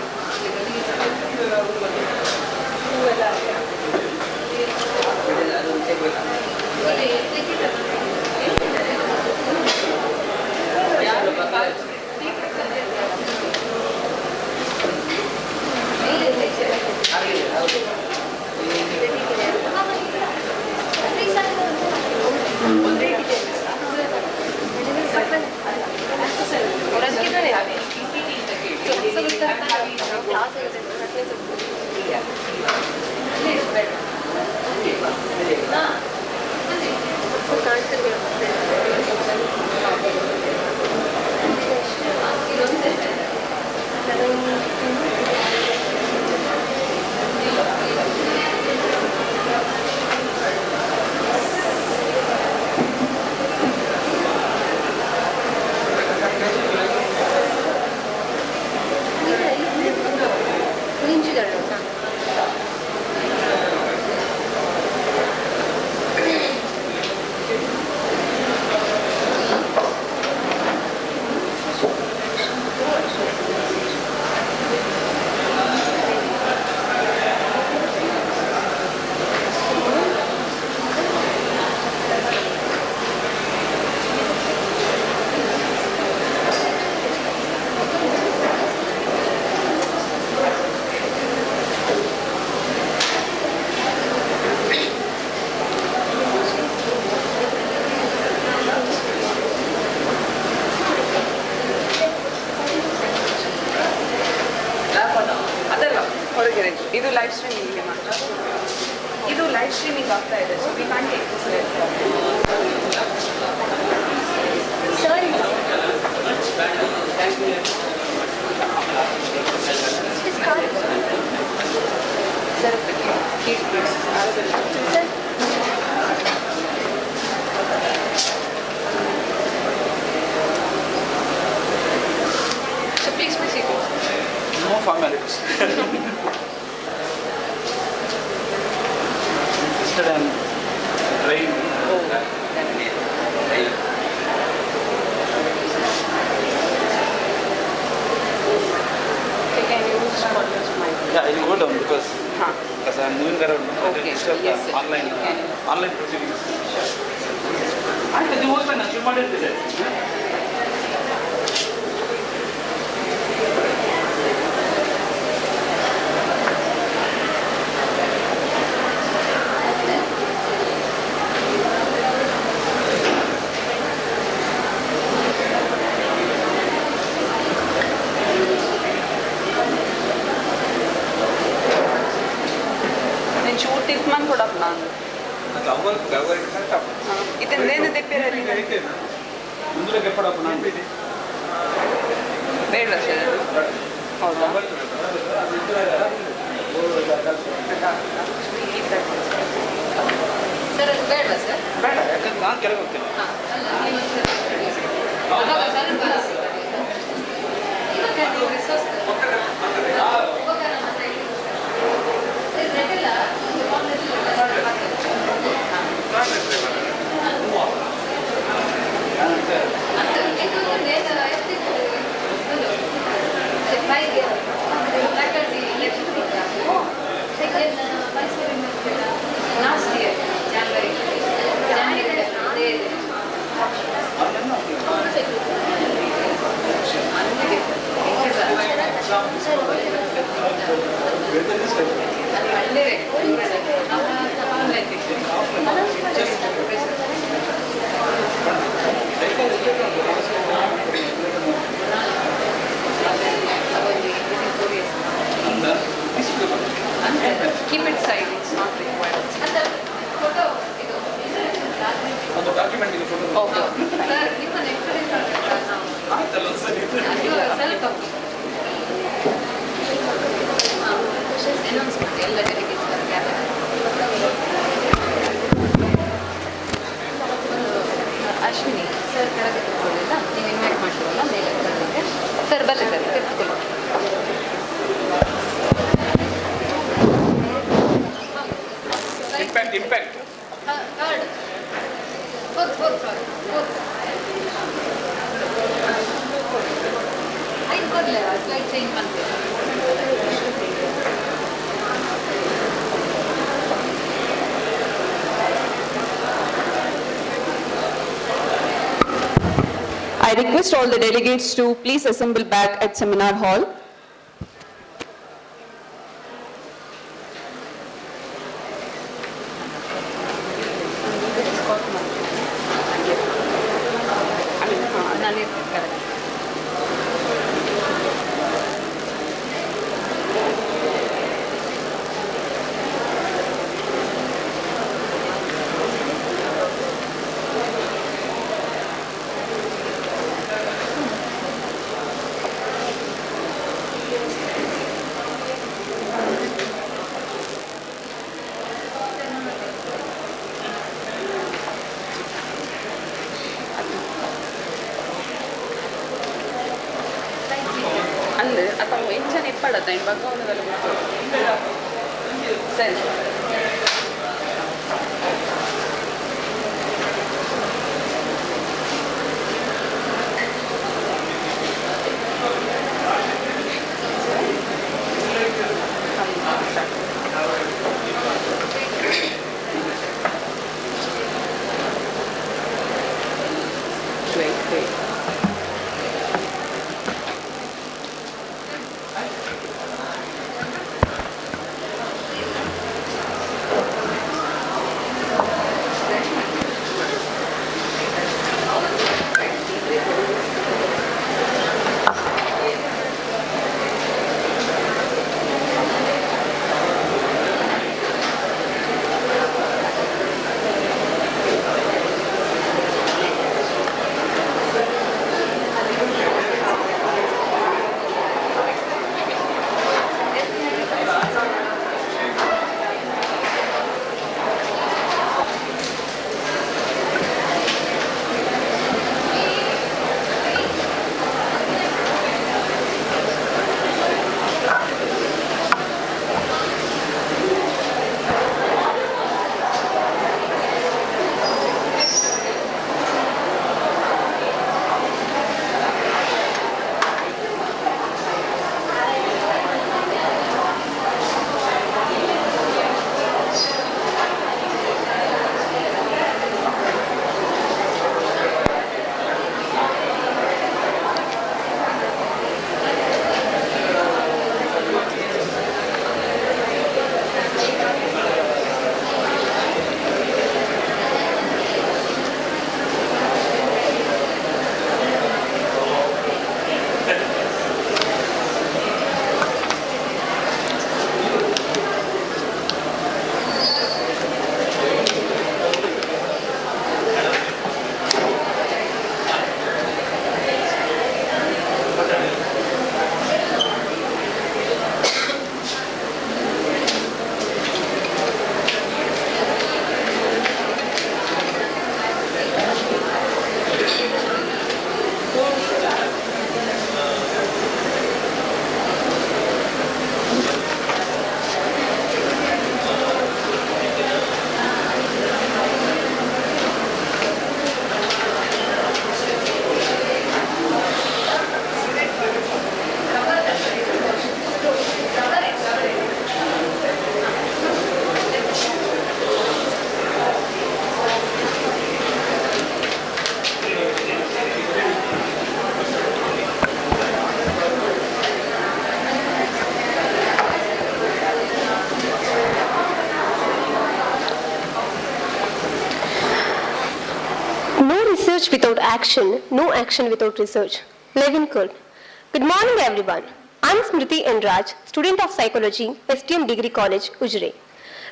ಇದು live streaming ಮಾತ್ರ ಇದು live streaming ಆಗ್ತಾ ಇದೆ so we can take So please proceed. No formalities. Interested in trying. Can you start your mic? Yeah, I will go down because I'm moving around. Okay, yes, sir. Online Can you? online proceedings. And the open achievement is there. నేను shoot తీసుకోమని కూడా అన్నాను ఇతను నేను తెప్పారు ముందులో ఎప్పుడు ಬೇಡ sir ಹೌದಾ ಸರ್ ಅದು ಬೇಡವಾ ಸರ್ ಬೇಡ ಯಾಕಂದ್ರೆ ನಾನು ಕೆಳಗೆ ಹೋಗ್ತೇನೆ Last year, January. I request all the delegates to please assemble back at Seminar Hall. ಅಂದ್ರೆ ಅಥವಾ ಎಂಜನ್ ಎಪ್ಪಡತ್ತ ಇನ್ನು ಭಗವಂತದಲ್ಲಿ ಸರಿ Research without action, no action without research. Levin Kurt. Good morning everyone. I am Smriti N. Raj, student of psychology, STM Degree College, Ujire.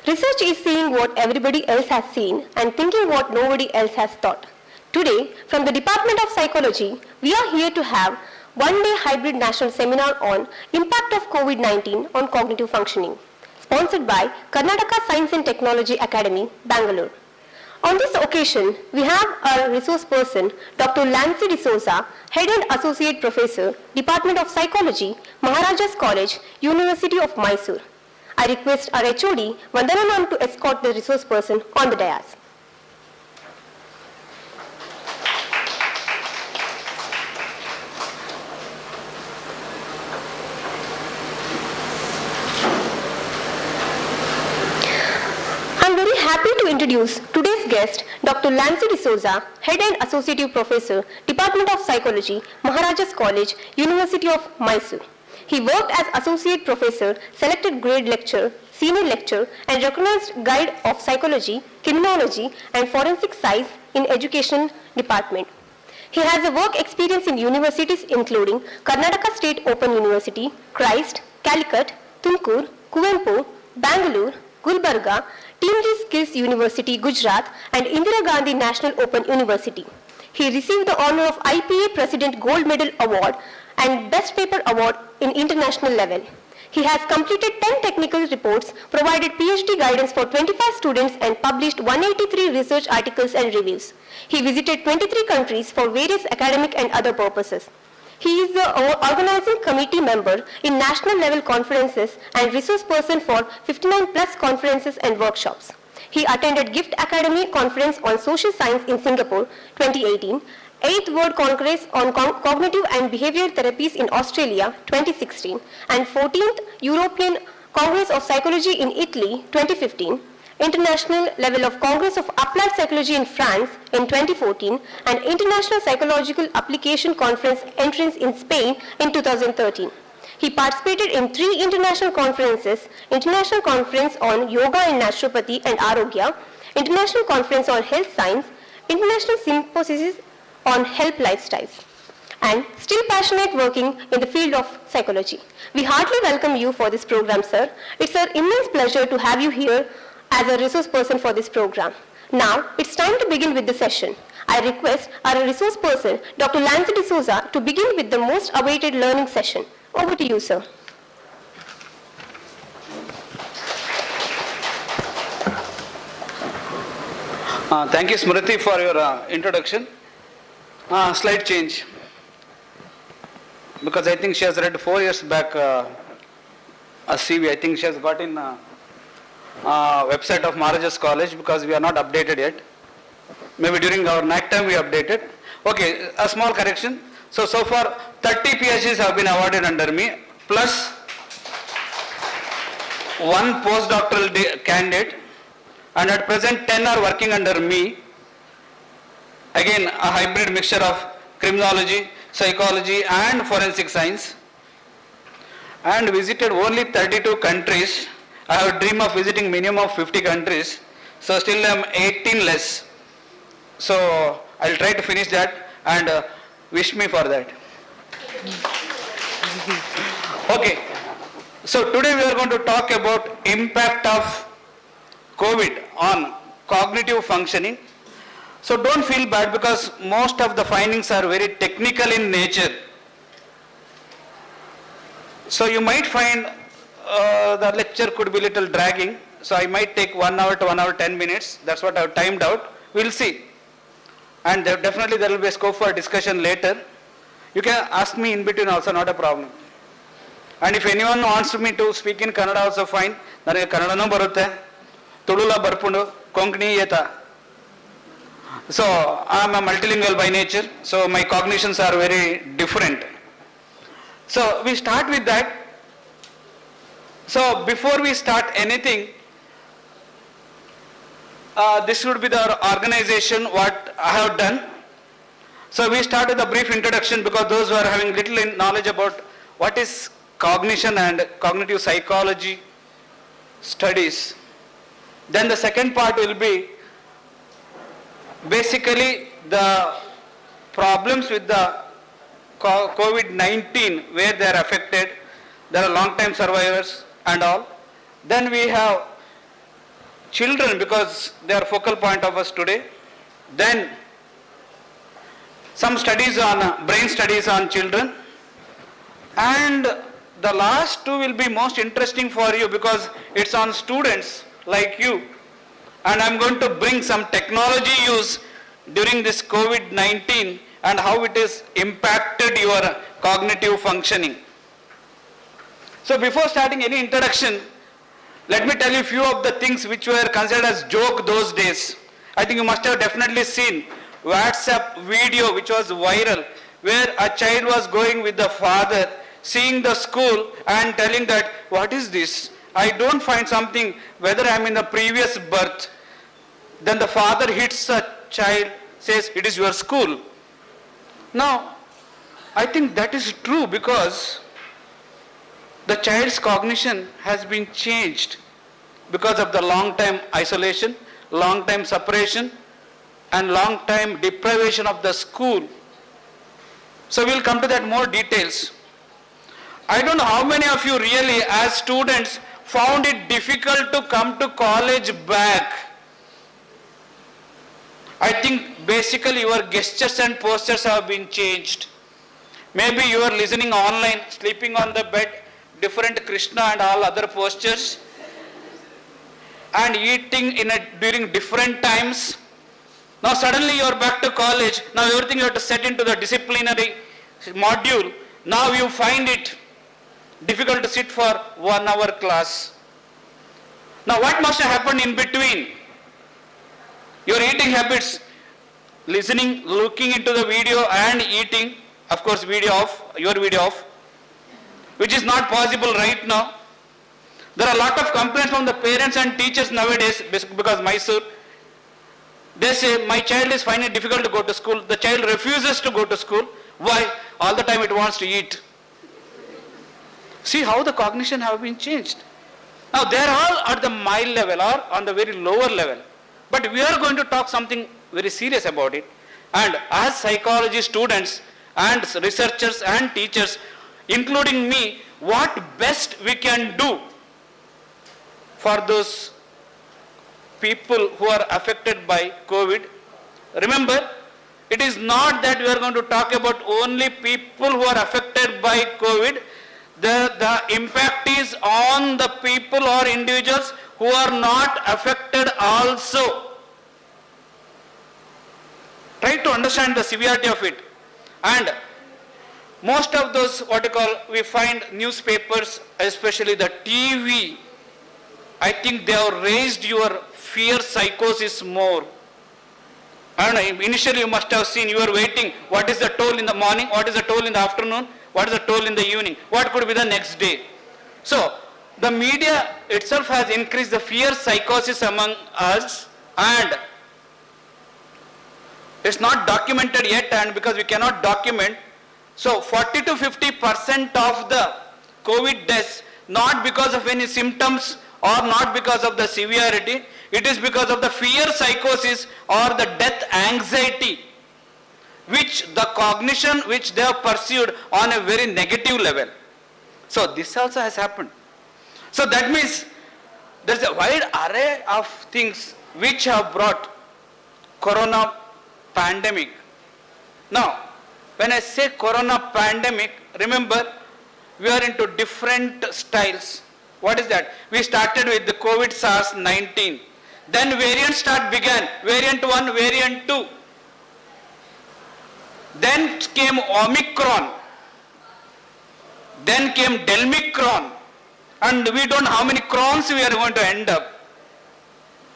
Research is seeing what everybody else has seen and thinking what nobody else has thought. Today, from the Department of Psychology, we are here to have one-day hybrid national seminar on impact of COVID-19 on cognitive functioning, sponsored by Karnataka Science and Technology Academy, Bengaluru. On this occasion, we have our resource person, Dr. Lancy D'Souza, Head and Associate Professor, Department of Psychology, Maharajas College, University of Mysore. I request our HOD, Vandana ma'am, to escort the resource person on the dais. introduce today's guest, Dr. Lancy D'Souza, Head and Associate Professor, Department of Psychology, Maharajas College, University of Mysore. He worked as Associate Professor, Selected Grade Lecturer, Senior Lecturer, and Recognized Guide of Psychology, Criminology, and Forensic Science in Education Department. He has a work experience in universities including Karnataka State Open University, Christ, Calicut, Tumkur, Kuvempu, Bengaluru, Gulbarga, Teamri Skills University, Gujarat, and Indira Gandhi National Open University. He received the honor of IPA President Gold Medal Award and Best Paper Award in international level. He has completed 10 technical reports, provided PhD guidance for 25 students, and published 183 research articles and reviews. He visited 23 countries for various academic and other purposes. He is the organizing committee member in national level conferences and resource person for 59 plus conferences and workshops. He attended Gift Academy Conference on Social Science in Singapore 2018, 8th World Congress on Cognitive and Behavioral Therapies in Australia 2016, and 14th European Congress of Psychology in Italy 2015, International Level of Congress of Applied Psychology in France in 2014, and International Psychological Application Conference Entrance in Spain in 2013. He participated in 3 international conferences: International Conference on Yoga and Naturopathy and Arogya, International Conference on Health Science, International Symposium on Health Lifestyles, and still passionate working in the field of psychology. We heartily welcome you for this program, sir. It's an immense pleasure to have you here as a resource person for this program. Now, it's time to begin with the session. I request our resource person, Dr. Lancy D'Souza, to begin with the most awaited learning session. Over to you, sir. Thank you, Smriti, for your introduction. Slide change. Because I think she has read 4 years back a CV. I think she has got in website of Maharajas College, because we are not updated yet. Maybe during our night time we updated. Okay, a small correction. So far 30 PhDs have been awarded under me, plus 1 postdoctoral candidate, and at present 10 are working under me. Again, a hybrid mixture of criminology, psychology and forensic science, and visited only 32 countries. I have a dream of visiting minimum of 50 countries, so still I am 18 less. So I'll try to finish that, and wish me for that. Okay, so today we are going to talk about impact of COVID on cognitive functioning. So don't feel bad, because most of the findings are very technical in nature. So you might find the lecture could be a little dragging. So I might take 1 hour to 1 hour 10 minutes. That's what I have timed out. We'll see. And definitely there will be a scope for discussion later. You can ask me in between also, not a problem. And if anyone wants me to speak in Kannada also fine. Nare Kannadanu barutte, Tulula barpundu, Konkani yeta. So I am a multilingual by nature, so my cognitions are very different. So we start with that. So before we start anything, this would be the organization what I have done. So we start with a brief introduction, because those who are having little knowledge about what is cognition and cognitive psychology studies. Then the second part will be basically the problems with the COVID-19, where they are affected. There are long-time survivors and all. Then we have children, because they are focal point of us today. Then some studies on brain studies on children. And the last 2 will be most interesting for you, because it's on students like you. And I'm going to bring some technology use during this COVID-19 and how it has impacted your cognitive functioning. So before starting any introduction, let me tell you a few of the things which were considered as joke those days. I think you must have definitely seen WhatsApp video which was viral, where a child was going with the father, seeing the school and telling that, what is this? I don't find something, whether I am in the previous birth. then the father hits a child, says it is your school. Now, I think that is true because the child's cognition has been changed because of the long time isolation, long time separation, and long time deprivation of the school. So we'll come to that more details. I don't know how many of you really as students found it difficult to come to college back. I think basically your gestures and postures have been changed. Maybe you are listening online, sleeping on the bed, different Krishna and all other postures, and eating during different times. Now suddenly you are back to college. Now everything you have to set into the disciplinary module. Now you find it difficult to sit for 1 hour class. Now what must have happened in between? Your eating habits, listening, looking into the video and eating, of course video off, your video off, which is not possible right now. There are a lot of complaints from the parents and teachers nowadays because Mysore, they say my child is finding it difficult to go to school. The child refuses to go to school. Why? All the time it wants to eat. See how the cognition have been changed. Now they are all at the mild level or on the very lower level. But we are going to talk something very serious about it. And as psychology students and researchers and teachers, including me, what best we can do for those people who are affected by COVID. Remember, it is not that we are going to talk about only people who are affected by COVID. The impact is on the people or individuals who are not affected also. Try to understand the severity of it. And most of those, we find newspapers, especially the TV, I think they have raised your fear psychosis more. I don't know, initially you must have seen, you are waiting, what is the toll in the morning, what is the toll in the afternoon, what is the toll in the evening, what could be the next day. So, the media itself has increased the fear psychosis among us, and it's not documented yet, and because we cannot document, so 40 to 50% of the COVID deaths, not because of any symptoms or not because of the severity, it is because of the fear psychosis or the death anxiety, which the cognition which they have pursued on a very negative level. So this also has happened. So that means there is a wide array of things which have brought corona pandemic. Now, when I say corona pandemic, remember we are into different styles. What is that? We started with the COVID SARS-19. Then variant began. Variant 1, variant 2. Then came Omicron. Then came Delmicron. And we don't know how many crons we are going to end up.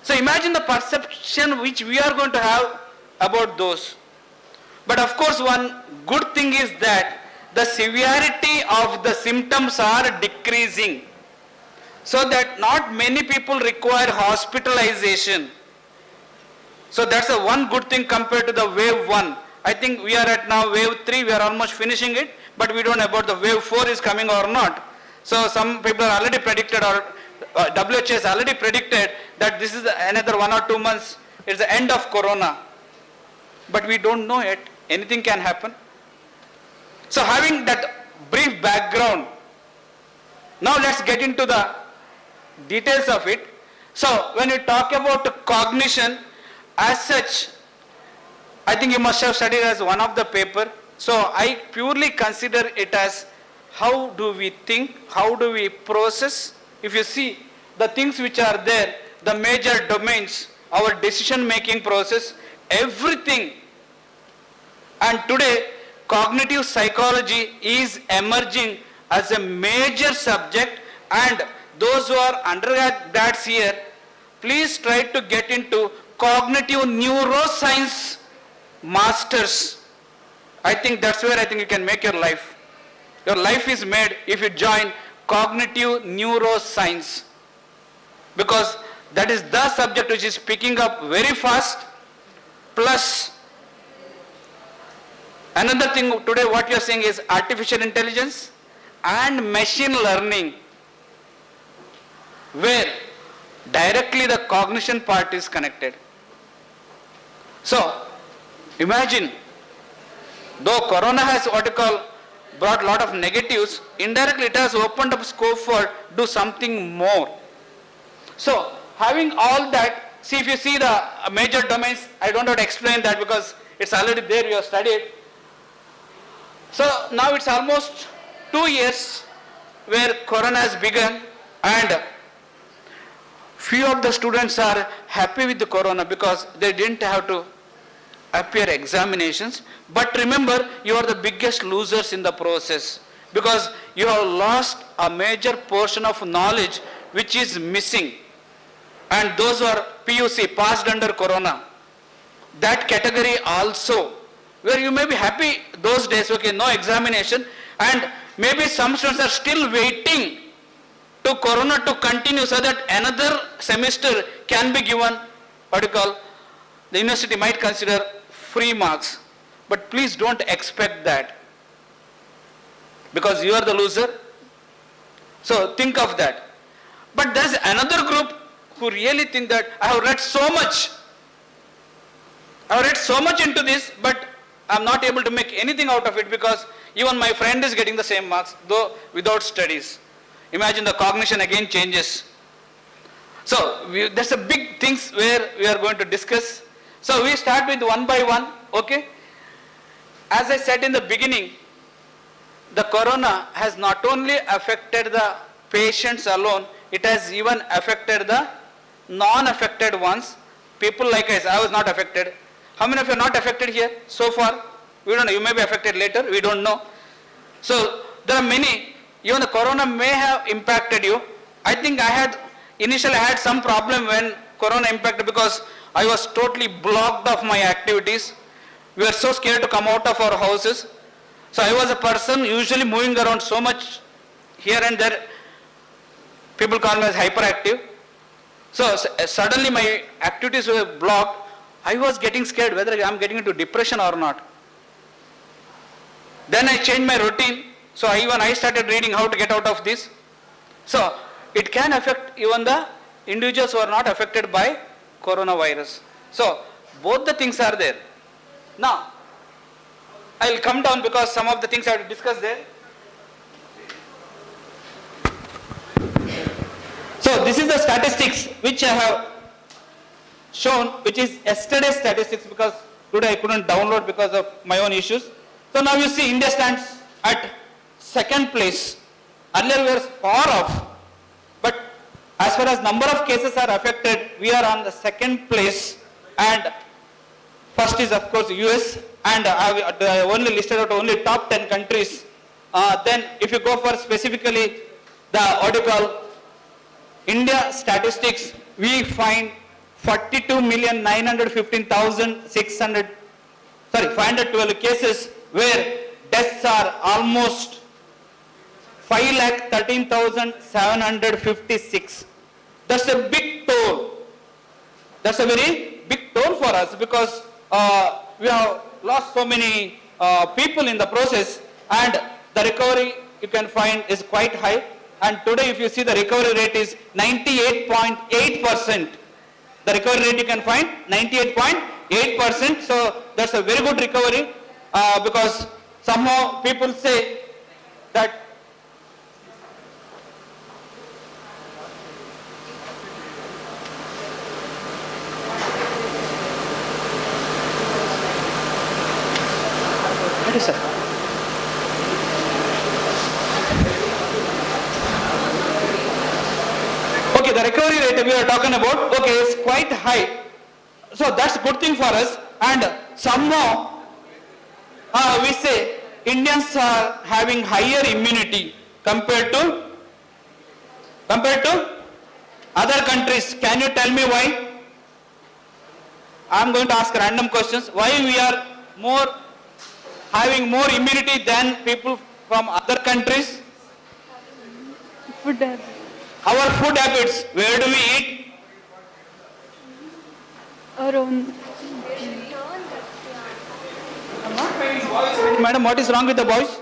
So imagine the perception which we are going to have about those. But of course one good thing is that the severity of the symptoms are decreasing. So that not many people require hospitalization. So that's the one good thing compared to the wave 1. I think we are at now wave 3, we are almost finishing it, but we don't know about the wave 4 is coming or not. So some people are already predicted, or WHO has already predicted that this is another 1 or 2 months, it's the end of corona. But we don't know yet, anything can happen. So having that brief background, now let's get into the details of it. So when you talk about cognition as such, I think you must have studied as one of the paper. So I purely consider it as how do we think, how do we process. If you see the things which are there, the major domains, our decision making process, everything. And today cognitive psychology is emerging as a major subject, and those who are undergrads here, please try to get into cognitive neuroscience masters. I think that's where I think you can make your life. Your life is made if you join cognitive neuroscience, because That is the subject which is picking up very fast. Plus, another thing today what you are saying is artificial intelligence and machine learning, where directly the cognition part is connected. So, imagine, though Corona has what you call brought a lot of negatives, indirectly it has opened up scope for do something more. So, having all that, see if you see the major domains, I don't have to explain that because it's already there, you have studied. So, now it's almost 2 years where Corona has begun, and few of the students are happy with the Corona because they didn't have to appear examinations. But remember, you are the biggest losers in the process because you have lost a major portion of knowledge which is missing. And those who are PUC, passed under Corona, that category also, where you may be happy those days, okay, no examination, and maybe some students are still waiting to Corona to continue so that another semester can be given, what you call, the university might consider free marks. But please don't expect that because you are the loser. So think of that. But there is another group who really think that I have read so much into this, but I am not able to make anything out of it because even my friend is getting the same marks, though without studies. Imagine the cognition again changes. So there's a big things where we are going to discuss. So we start with one by one, okay? As I said in the beginning, the Corona has not only affected the patients alone, it has even affected the non-affected ones. People like us, I was not affected. How many of you are not affected here so far? We don't know, you may be affected later, we don't know. So there are many, even the Corona may have impacted you. I think initially I had some problem when Corona impacted because I was totally blocked off my activities. We were so scared to come out of our houses. So I was a person usually moving around so much here and there. People call me as hyperactive. So suddenly my activities were blocked. I was getting scared whether I am getting into depression or not. Then I changed my routine. So I started reading how to get out of this. So it can affect even the individuals who are not affected by coronavirus. So both the things are there. Now, I will come down because some of the things I have to discuss there. So this is the statistics which I have shown, which is yesterday's statistics because today I couldn't download because of my own issues. So now you see India stands at second place. Earlier we were far off, but as far as number of cases are affected, we are on the second place, and first is of course US, and I only listed out only top 10 countries. Then if you go for specifically the what you call India statistics, we find 512 cases where deaths are almost 5,13,756. That's a big toll. That's a very big toll for us because we have lost so many people in the process, and the recovery you can find is quite high. And today if you see the recovery rate is 98.8%. The recovery rate you can find 98.8%. So that's a very good recovery because somehow people say that okay, the recovery rate we are talking about, okay, is quite high. So that's a good thing for us. And somehow we say Indians are having higher immunity compared to other countries. Can you tell me why? I am going to ask random questions. Why we are having more immunity than people from other countries? Food habits. Our food habits, where do we eat? Madam, what is wrong with the boys?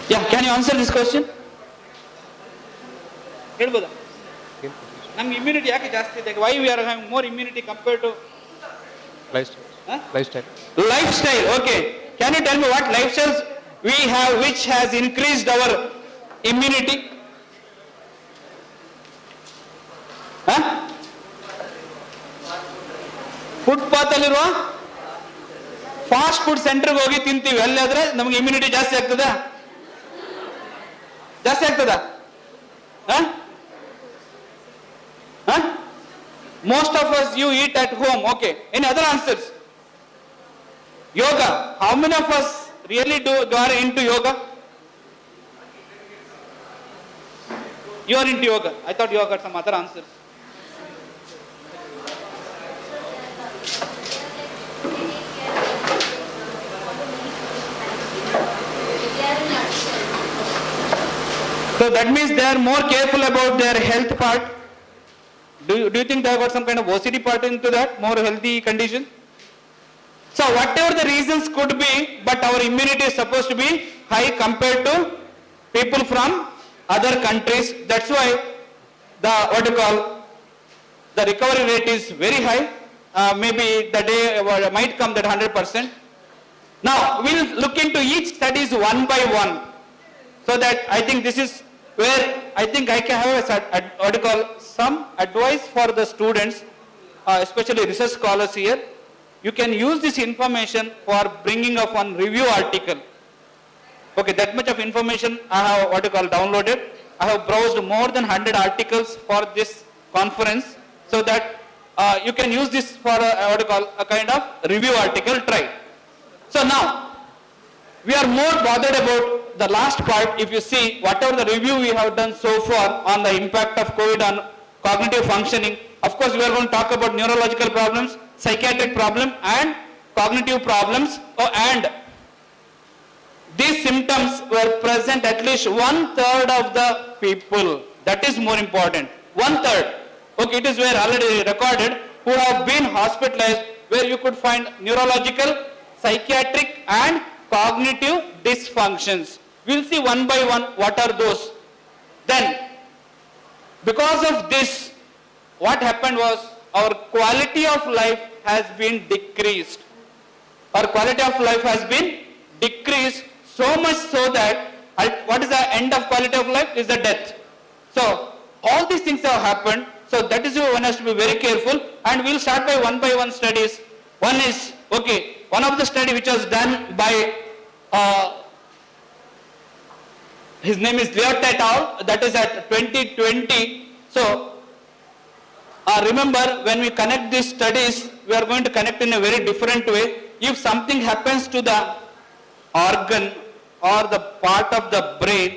Yeah, can you answer this question? ಹೇಳ್ಬೋದಾ ನಮ್ಗೆ immunity ಯಾಕೆ ಜಾಸ್ತಿ ಇದೆ why we are having more immunity compare to lifestyle? Okay, can you tell me what lifestyles we have which has increased our immunity? Footpath ಅಲ್ಲಿರುವ fast food ಸೆಂಟರ್ಗೆ ಹೋಗಿ ತಿಂತೀವಿ, ಅಲ್ಲಾದ್ರೆ ನಮ್ಗೆ ಇಮ್ಯುನಿಟಿ ಜಾಸ್ತಿ ಆಗ್ತದ? ಜಾಸ್ತಿ ಆಗ್ತದ? Most of us you eat at home. Okay, any other answers? Yoga, how many of us really are into yoga? You are into yoga. I thought you got some other answers. So that means they are more careful about their health part. Do you think they have got some kind of OCD part into that, more healthy condition? So whatever the reasons could be, but our immunity is supposed to be high compared to people from other countries. That's why the the recovery rate is very high. Maybe the day might come that 100%. Now we'll look into each studies one by one, so that I think this is where I think I can have some advice for the students, especially research scholars here. You can use this information for bringing up one review article. Okay, that much of information I have downloaded. I have browsed more than 100 articles for this conference, so that you can use this for a kind of review article. Try. So now we are more bothered about the last part. If you see whatever the review we have done so far on the impact of COVID on cognitive functioning, of course we are going to talk about neurological problems, psychiatric problem and cognitive problems, and these symptoms were present at least 1/3 of the people. That is more important. 1/3. Okay, it is where already recorded who have been hospitalized, where you could find neurological, psychiatric and cognitive dysfunctions. We'll see one by one what are those. Then, because of this, what happened was our quality of life has been decreased. Our quality of life has been decreased so much so that what is the end of quality of life? Is the death. So all these things have happened. So that is why one has to be very careful, and we'll start by one studies. One is, okay, one of the study which was done by his name is Dept et al. That is at 2020. So remember, when we connect these studies, we are going to connect in a very different way. If something happens to the organ or the part of the brain,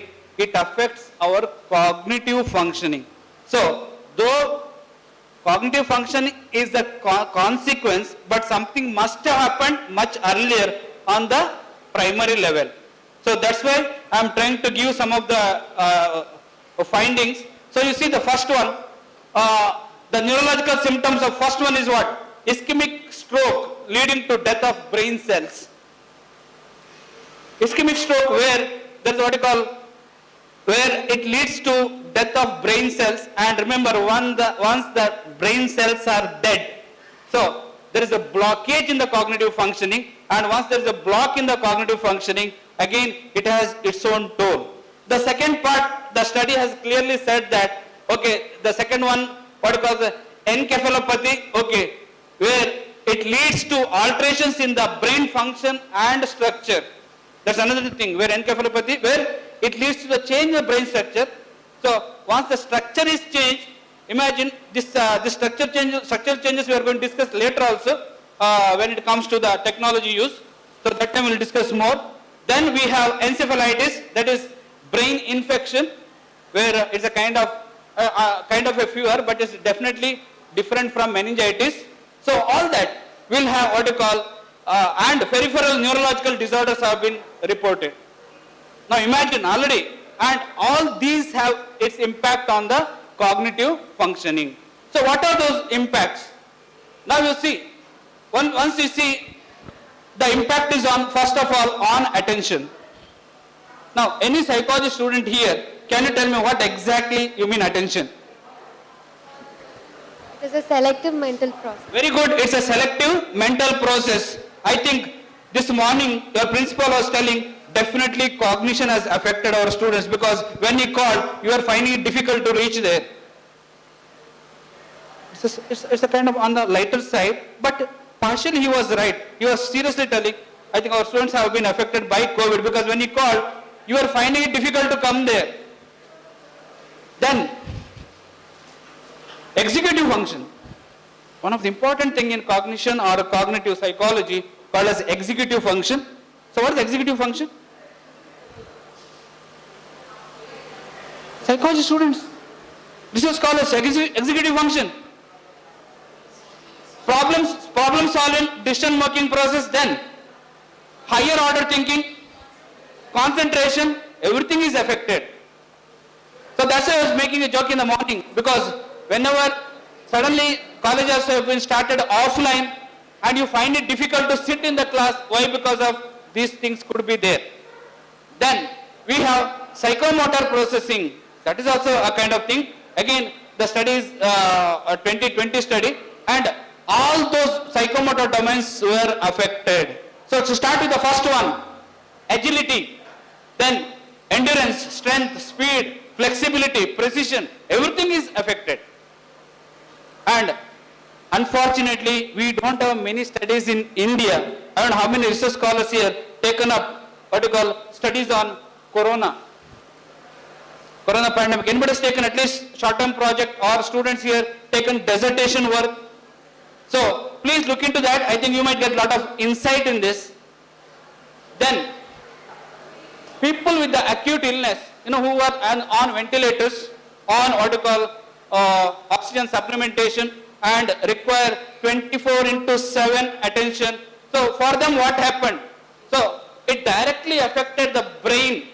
it affects our cognitive functioning. So though cognitive functioning is the consequence, but something must have happened much earlier on the primary level. So that's why I am trying to give some of the findings. So you see the first one, the neurological symptoms of first one is what? Ischemic stroke leading to death of brain cells. Ischemic stroke, where there is what you call, where it leads to death of brain cells, and remember once the brain cells are dead, so there is a blockage in the cognitive functioning, and once there is a block in the cognitive functioning, again it has its own toll. The second part, the study has clearly said that, okay, the second one, what you call the encephalopathy, okay, where it leads to alterations in the brain function and structure. That's another thing, where encephalopathy, where it leads to the change in the brain structure. So once the structure is changed, imagine this structural changes we are going to discuss later also when it comes to the technology use. So that time we will discuss more. Then we have encephalitis, that is brain infection, where it's a kind of a fever, but it's definitely different from meningitis. So all that will have what you call and peripheral neurological disorders have been reported. Now imagine already, and all these have its impact on the cognitive functioning. So what are those impacts? Now you see, once you see, the impact is on, first of all, on attention. Now, any psychology student here, can you tell me what exactly you mean attention? It is a selective mental process. Very good, it's a selective mental process. I think this morning your principal was telling definitely cognition has affected our students because when he called, you are finding it difficult to reach there. It's a kind of on the lighter side, but partially he was right. He was seriously telling, I think our students have been affected by COVID because when he called, you are finding it difficult to come there. Then, executive function. One of the important thing in cognition or cognitive psychology called as executive function. So what is executive function? Psychology students, this is called as executive function. Problem solving, decision making process, then higher order thinking, concentration, everything is affected. So that's why I was making a joke in the morning because whenever suddenly colleges have been started offline and you find it difficult to sit in the class, why? Because of these things could be there. Then we have psychomotor processing, that is also a kind of thing. Again, the study is a 2020 study and all those psychomotor domains were affected. So to start with the first one, agility, then endurance, strength, speed, flexibility, precision, everything is affected. And unfortunately, we don't have many studies in India. I don't know how many research scholars here taken up what you call studies on corona pandemic. Anybody has taken at least short-term project or students here taken dissertation work? So please look into that. I think you might get a lot of insight in this. Then people with the acute illness, who are on ventilators, on what you call oxygen supplementation and require 24/7 attention. So for them what happened? So it directly affected the brain,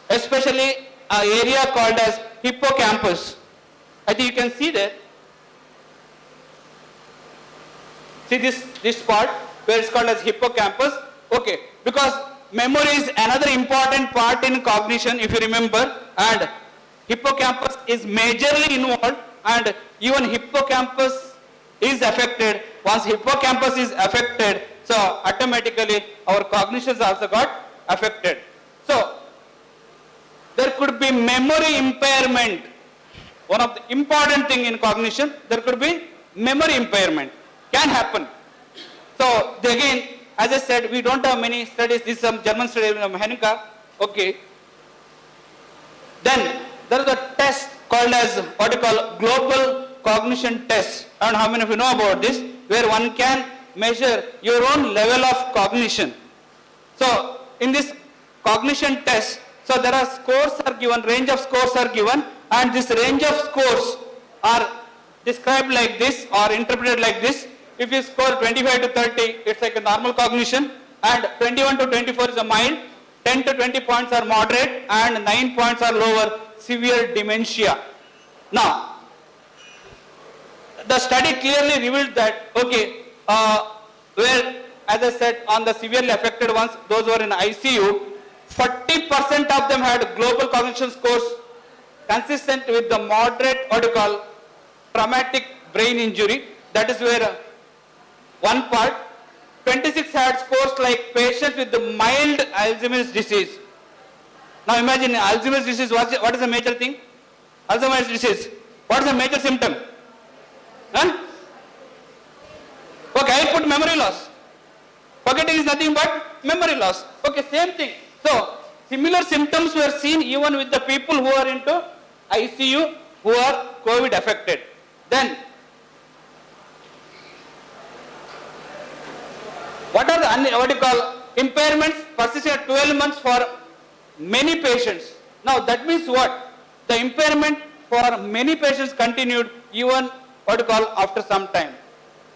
especially an area called as hippocampus. I think you can see that. See this part where it's called as hippocampus. Okay, because memory is another important part in cognition, if you remember, and hippocampus is majorly involved, and even hippocampus is affected. Once hippocampus is affected, so automatically our cognitions also got affected. So there could be memory impairment. One of the important thing in cognition, there could be memory impairment. Can happen. So again, as I said, we don't have many studies. This is some German study from Hennika. Okay. Then there is a test called as what you call global cognition test. I don't know how many of you know about this, where one can measure your own level of cognition. So in this cognition test, so there are scores are given, range of scores are given, and this range of scores are described like this or interpreted like this. If you score 25 to 30, it's like a normal cognition, and 21 to 24 is a mild, 10 to 20 points are moderate, and 9 points are lower, severe dementia. Now, the study clearly revealed that, okay, where, as I said, on the severely affected ones, those who are in ICU, 40% of them had global cognition scores consistent with the moderate, what you call, traumatic brain injury. That is where one part, 26 had scores like patients with the mild Alzheimer's disease. Now imagine Alzheimer's disease, what is the major thing? Alzheimer's disease, what is the major symptom? Huh? Okay, I put memory loss. Forgetting is nothing but memory loss. Okay, same thing. So, similar symptoms were seen even with the people who are into ICU, who are COVID affected. Then, what are the what you call impairments persisting at 12 months for many patients? Now that means what? The impairment for many patients continued even what you call after some time.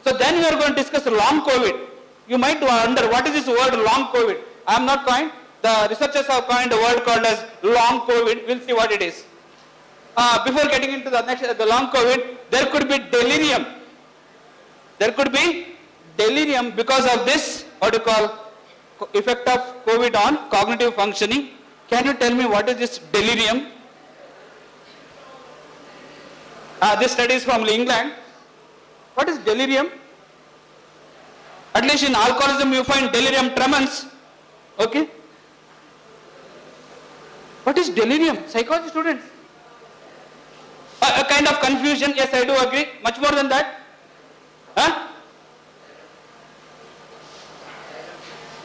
So then we are going to discuss long COVID. You might wonder what is this word long COVID? I am not coined. The researchers have coined a word called as long COVID. We'll see what it is. before getting into the next, the long COVID, there could be delirium. There could be delirium because of this, what you call, effect of COVID on cognitive functioning. Can you tell me what is this delirium? This study is from England. What is delirium? At least in alcoholism you find delirium tremens. Okay. What is delirium? Psychology students. A kind of confusion. Yes, I do agree. Much more than that. Huh?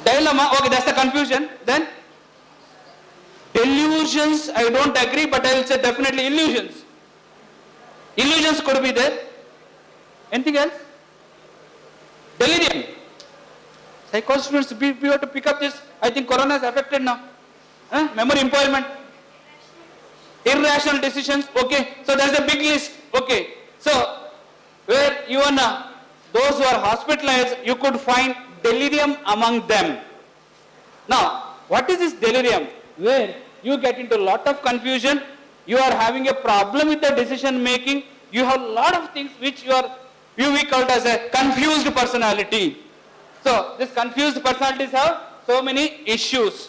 Dilemma. Okay, that's the confusion. Then delusions. I don't agree, but I will say definitely illusions. Illusions could be there. Anything else? Delirium. Psychology students, we have to pick up this. I think corona is affected now. Memory impairment. Irrational decisions. Okay. So there's a big list. Okay. So where even those who are hospitalized, you could find delirium among them. Now, what is this delirium? Where you get into a lot of confusion, you are having a problem with the decision making, you have a lot of things which we call it as a confused personality. So, this confused personalities have so many issues.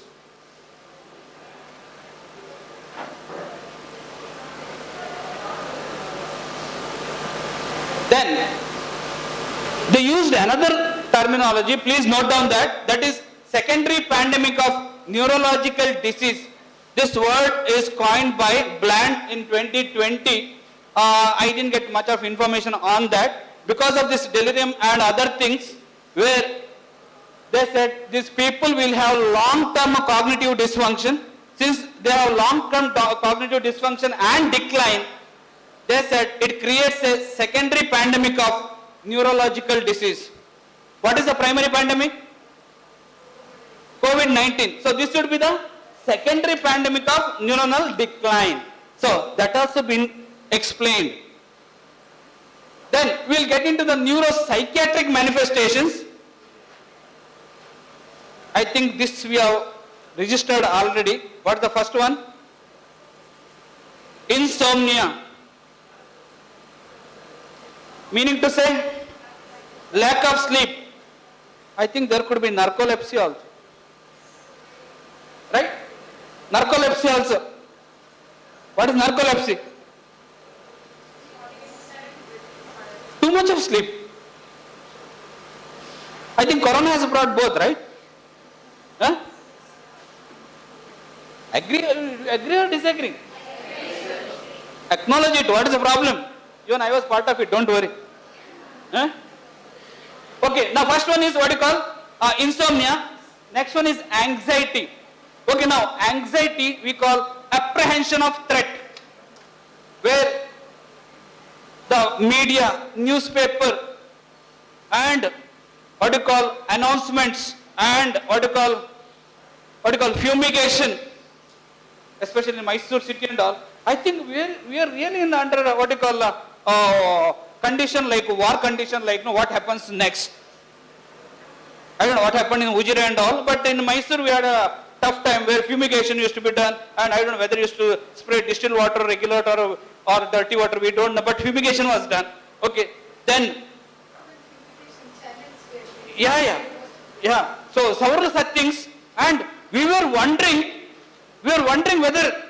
Then, they used another terminology, please note down that is secondary pandemic of neurological disease. This word is coined by Bland in 2020. I didn't get much of information on that. Because of this delirium and other things, where they said these people will have long-term cognitive dysfunction. Since they have long-term cognitive dysfunction and decline, they said it creates a secondary pandemic of neurological disease. What is the primary pandemic? COVID-19. So this should be the secondary pandemic of neuronal decline. So that also been explained. Then we will get into the neuropsychiatric manifestations. I think this we have registered already. What is the first one? Insomnia. Meaning to say, lack of sleep. I think there could be narcolepsy also. Right? Narcolepsy also. What is narcolepsy? Too much of sleep. I think corona has brought both, right? Huh? Agree or disagree? Acknowledge it. What is the problem? Even I was part of it. Don't worry. Huh? Okay. Now first one is what you call insomnia. Next one is anxiety. Okay. Now anxiety we call apprehension of threat, where the media, newspaper, and what you call announcements, and what you call fumigation, especially in Mysore city and all. I think we are really under what you call condition like war condition, like what happens next. I don't know what happened in Ujire and all, but in Mysore we had a tough time where fumigation used to be done, and I don't know whether used to spray distilled water, regular water, or dirty water, we don't know, but fumigation was done. Okay, then, yeah. So several such things, and we were wondering whether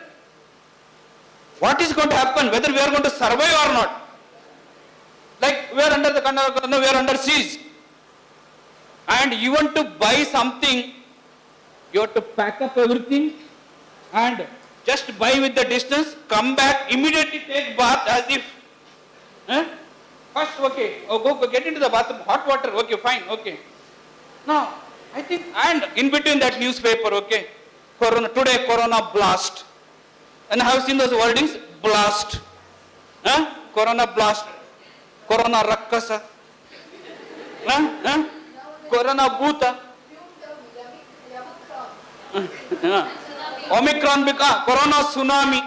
what is going to happen, whether we are going to survive or not. Like we are under siege, and you want to buy something, you have to pack up everything and just buy with the distance, come back, immediately take bath as if, first, okay, go get into the bathroom, hot water, okay, fine, okay. Now, I think, and in between that newspaper, okay, today corona blast. And I have seen those wordings, blast. Corona blast. Corona rakkasa. Corona bhuta. Omicron, corona tsunami.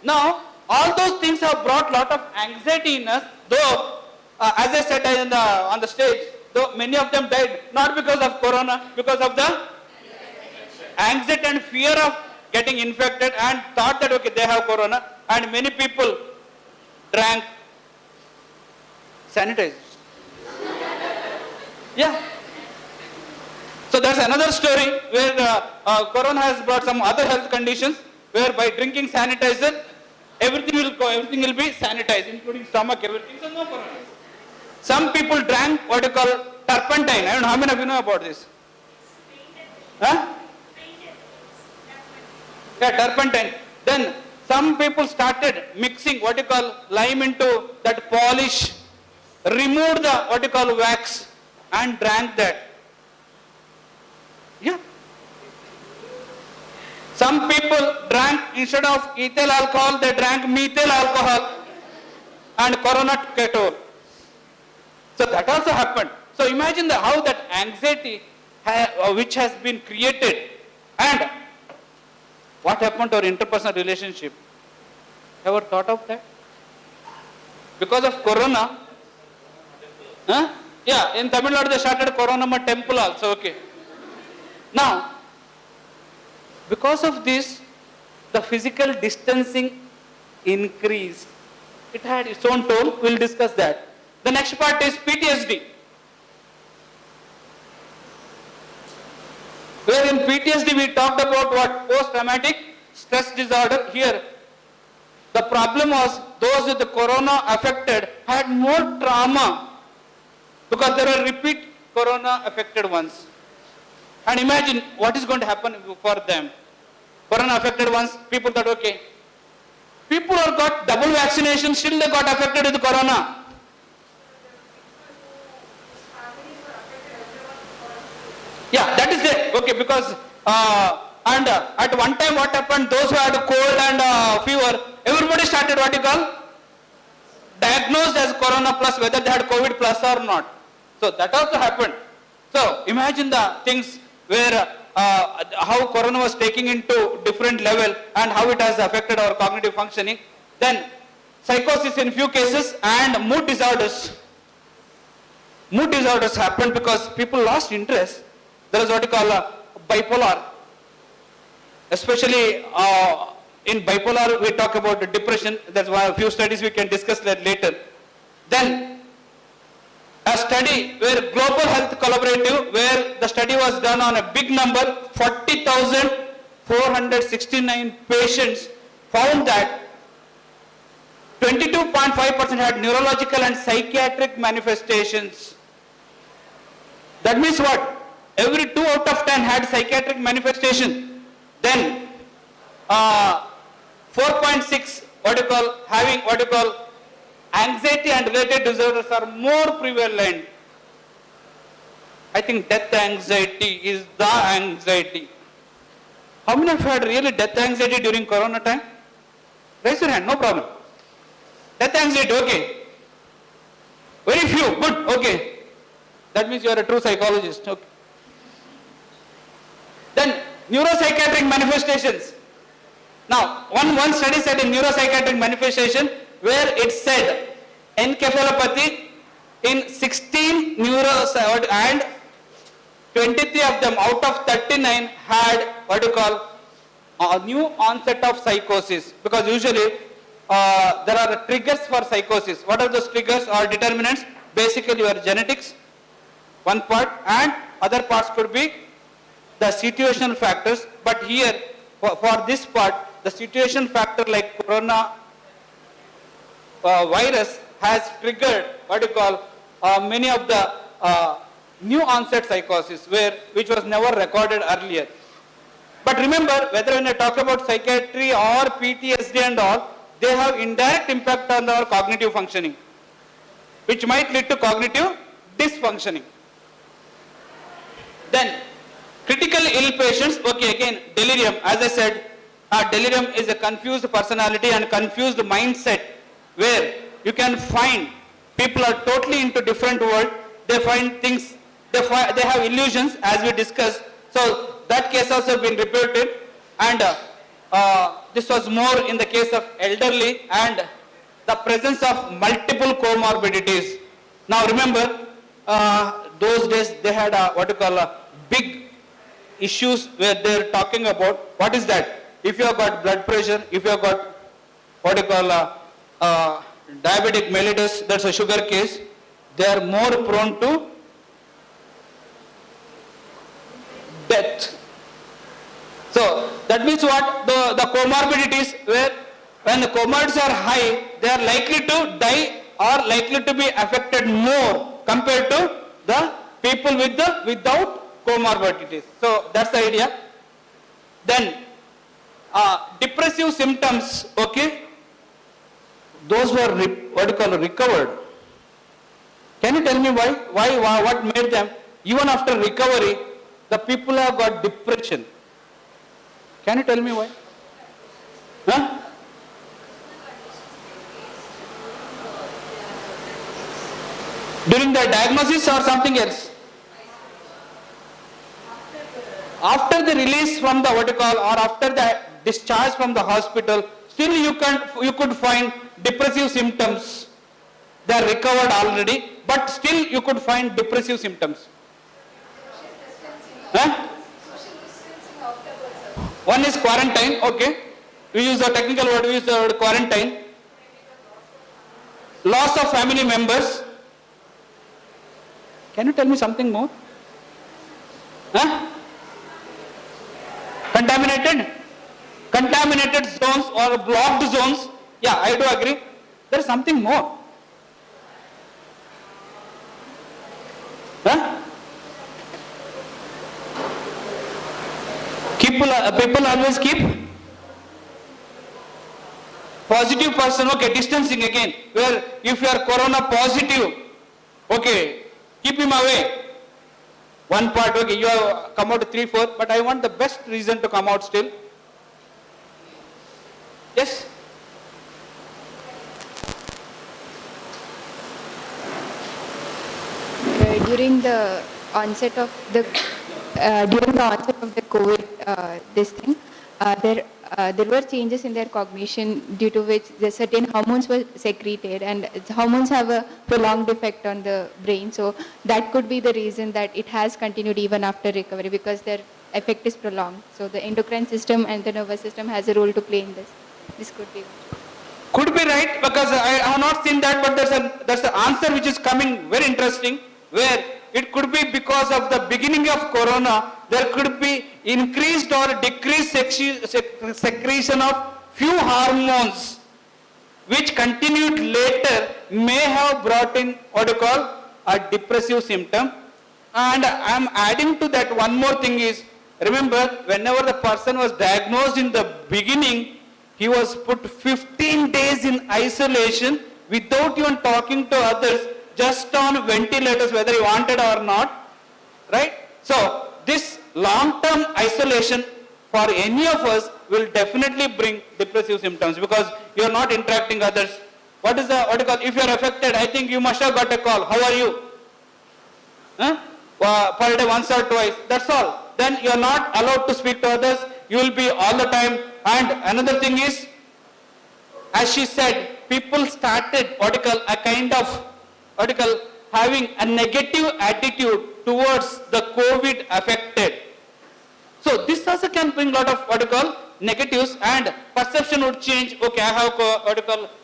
Now, all those things have brought lot of anxiety in us, though, as I said on the stage, though many of them died, not because of corona, because of the anxiety and fear of getting infected, and thought that, okay, they have corona. and many people drank sanitizer. Yeah. So that's another story where Corona has brought some other health conditions where by drinking sanitizer, everything will be sanitized, including stomach, everything. So no Corona. Some people drank what you call turpentine. I don't know how many of you know about this. Huh? Yeah, turpentine. Then some people started mixing what you call lime into that polish, removed the what you call wax and drank that. Yeah. Some people drank, instead of ethyl alcohol, they drank methyl alcohol and Corona took it over. So that also happened. So imagine how that anxiety which has been created and what happened to our interpersonal relationship. Ever thought of that? Because of Corona, huh? Yeah, in Tamil Nadu they started Coronamma temple also, okay. Now, because of this, the physical distancing increased. It had its own toll, we'll discuss that. The next part is PTSD. Where in PTSD we talked about what? Post-traumatic stress disorder. Here, the problem was those with the Corona affected had more trauma because there were repeat Corona affected ones. And imagine what is going to happen for them. Corona affected ones, people thought, okay, people who got double vaccination, still they got affected with Corona. Yeah, that is it. Okay, because at one time what happened, those who had a cold and fever, everybody started what you call diagnosed as Corona plus, whether they had COVID plus or not. So that also happened. So imagine the things where how Corona was taking into different level and how it has affected our cognitive functioning. Then psychosis in few cases and mood disorders. Mood disorders happened because people lost interest. There is what you call bipolar. Especially in bipolar we talk about depression. That's why a few studies we can discuss that later. Then a study where Global Health Collaborative, where the study was done on a big number, 40,469 patients, found that 22.5% had neurological and psychiatric manifestations. That means what? Every 2 out of 10 had psychiatric manifestation. Then 4.6 having anxiety and related disorders are more prevalent. I think death anxiety is the anxiety. How many of you had really death anxiety during Corona time? Raise your hand, no problem. Death anxiety, okay. Very few, good, okay. That means you are a true psychologist, okay. Then neuropsychiatric manifestations. Now, one study said in neuropsychiatric manifestation where it said encephalopathy in 16 and 23 of them out of 39 had a new onset of psychosis, because usually there are triggers for psychosis. What are those triggers or determinants? Basically your genetics, one part, and other parts could be the situational factors. But here for this part, the situation factor like Corona virus has triggered many of the new onset psychosis which was never recorded earlier. But remember, whether when I talk about psychiatry or PTSD and all, they have indirect impact on our cognitive functioning, which might lead to cognitive dysfunctioning. Then critical ill patients, okay, again delirium. As I said, delirium is a confused personality and confused mindset where you can find people are totally into different world. They find things, they have illusions, as we discussed. So that case also been reported, and this was more in the case of elderly and the presence of multiple comorbidities. Now remember, those days they had big issues where they're talking about what is that? If you have got blood pressure, if you have got what you call diabetic mellitus, that's a sugar case, they are more prone to death. So that means what? The comorbidities, where when the comorbidities are high, they are likely to die or likely to be affected more compared to the people without comorbidities. So that's the idea. Then depressive symptoms, okay, those who are recovered. Can you tell me why, what made them, even after recovery, the people have got depression? Can you tell me why? Huh? During the diagnosis or something else? After the release from the or after the discharge from the hospital, still you could find depressive symptoms. They are recovered already, but still you could find depressive symptoms. Huh? One is quarantine, okay. We use a technical word, we use the word quarantine. Loss of family members. Can you tell me something more? Huh? Contaminated zones or blocked zones. Yeah, I do agree. There is something more. Huh? People always keep positive person, okay, distancing again, where if you are corona positive, okay, keep him away. One part, okay, you have come out 3, 4, but I want the best reason to come out still. Yes? During the onset of the COVID, there were changes in their cognition due to which the certain hormones were secreted, and hormones have a prolonged effect on the brain. So that could be the reason that it has continued even after recovery, because their effect is prolonged. So the endocrine system and the nervous system has a role to play in this. This could be. Could be right, because I have not seen that, but there's an answer which is coming very interesting, where it could be because of the beginning of corona, there could be increased or decreased secretion of few hormones which continued later may have brought in what you call a depressive symptom. And I am adding to that one more thing is, remember, whenever the person was diagnosed in the beginning, he was put 15 days in isolation without even talking to others, just on ventilators, whether he wanted or not, right? So this long-term isolation for any of us will definitely bring depressive symptoms, because you are not interacting others. What is if you are affected, I think you must have got a call. How are you? Huh? Per day, once or twice. That's all. Then you are not allowed to speak to others. You will be all the time. And another thing is, as she said, people started a kind of having a negative attitude towards the COVID affected. So this also can bring a lot of negatives, and perception would change. Okay, I have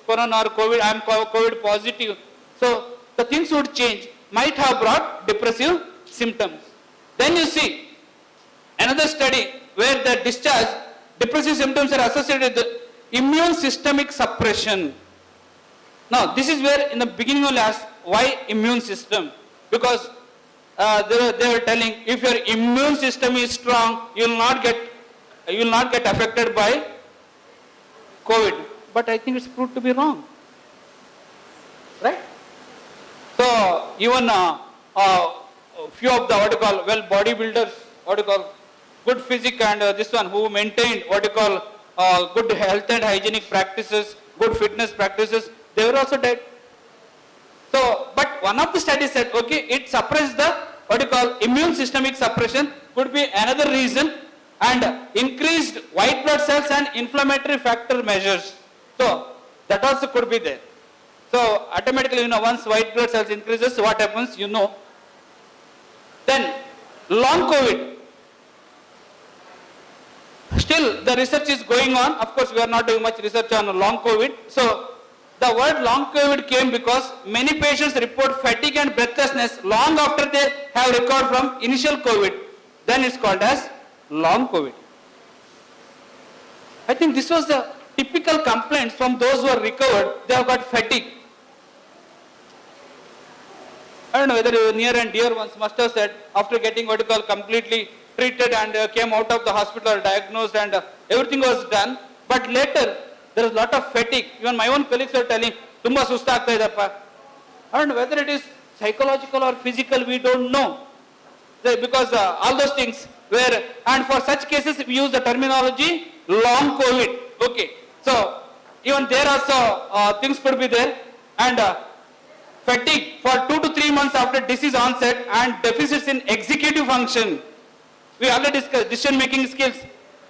corona or COVID, I am COVID positive. So the things would change, might have brought depressive symptoms. Then you see another study where the depressive symptoms are associated with immune systemic suppression. Now this is where in the beginning we'll ask, why immune system? Because they were telling, if your immune system is strong, you will not get affected by COVID. But I think it's proved to be wrong, right? So even few of the bodybuilders, good physique, and this one who maintained good health and hygienic practices, good fitness practices, they were also dead. So, but one of the studies said, okay, it suppressed the immune systemic suppression, could be another reason, and increased white blood cells and inflammatory factor measures. So that also could be there. So automatically, once white blood cells increases, what happens, Then long COVID. Still, the research is going on. Of course, we are not doing much research on long COVID. So, the word long COVID came because many patients report fatigue and breathlessness long after they have recovered from initial COVID. Then it's called as long COVID. I think this was the typical complaints from those who are recovered. They have got fatigue. I don't know whether near and dear ones must have said after getting what you call completely treated and came out of the hospital diagnosed and everything was done. But later there is a lot of fatigue. Even my own colleagues are telling, tumba susta aagta idappa. I don't know whether it is psychological or physical, we don't know. Because all those things were, and for such cases we use the terminology long COVID. Okay. So even there also things could be there, and fatigue for 2 to 3 months after disease onset and deficits in executive function. We already discussed decision making skills,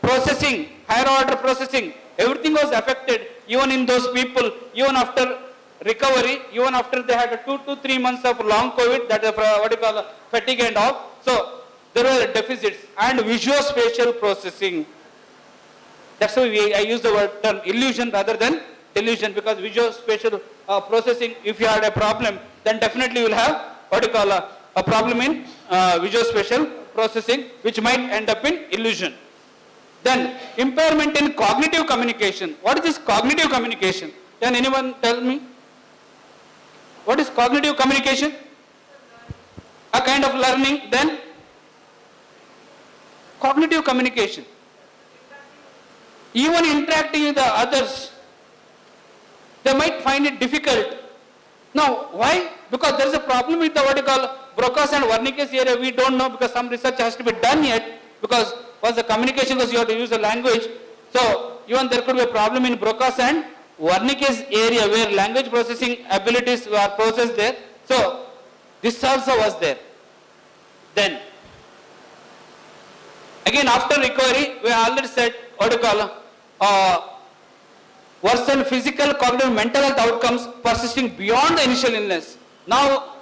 processing, higher order processing, everything was affected even in those people, even after recovery, even after they had 2 to 3 months of long COVID, that is what you call fatigue and all. So there were deficits and visuospatial processing. That's why I use the word term illusion rather than delusion, because visuospatial processing, if you had a problem, then definitely you will have what you call a problem in visuospatial processing, which might end up in illusion. Then impairment in cognitive communication. What is this cognitive communication? Can anyone tell me? What is cognitive communication? A kind of learning. Then cognitive communication. Even interacting with the others, they might find it difficult. Now, why? Because there is a problem with the what you call Broca's and Wernicke's area. We don't know, because some research has to be done yet, because once the communication goes, you have to use the language. So, even there could be a problem in Broca's and Wernicke's area where language processing abilities were processed there. So, this also was there. Then, again after recovery, we already said what you call worsen physical, cognitive, mental health outcomes persisting beyond the initial illness. Now,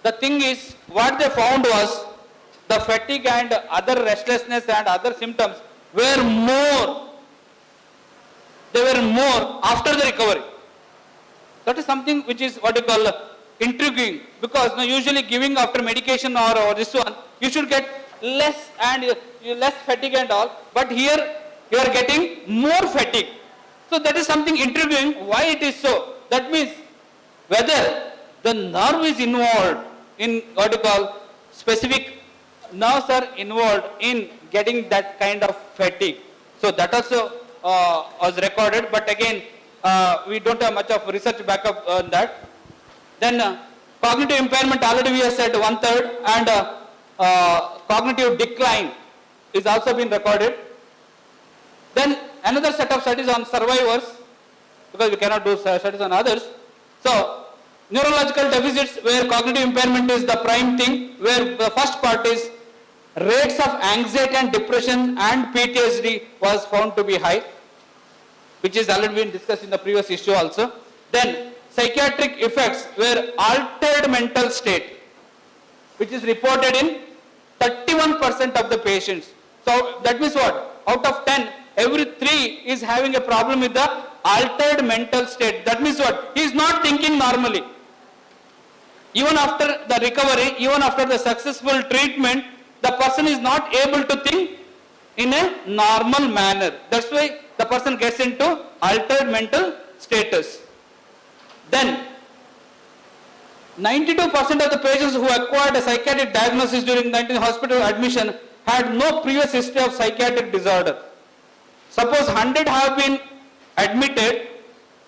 the thing is, what they found was the fatigue and other restlessness and other symptoms were more. They were more after the recovery. That is something which is what you call intriguing, because usually giving after medication or this one, you should get less and less fatigue and all, but here you are getting more fatigue. So that is something intriguing. Why it is so? That means whether the nerve is involved in what you call specific nerves are involved in getting that kind of fatigue. So that also was recorded, but again we don't have much of research backup on that. Then cognitive impairment, already we have said 1/3, and cognitive decline is also been recorded. Then another set of studies on survivors, because we cannot do studies on others. So neurological deficits where cognitive impairment is the prime thing, where the first part is rates of anxiety and depression and PTSD was found to be high, which is already been discussed in the previous issue also. Then psychiatric effects were altered mental state, which is reported in 31% of the patients. So that means what? Out of 10, every 3 is having a problem with the altered mental state. That means what? He is not thinking normally. Even after the recovery, even after the successful treatment, the person is not able to think in a normal manner. That's why the person gets into altered mental status. Then 92% of the patients who acquired a psychiatric diagnosis during 19 hospital admission had no previous history of psychiatric disorder. Suppose 100 have been admitted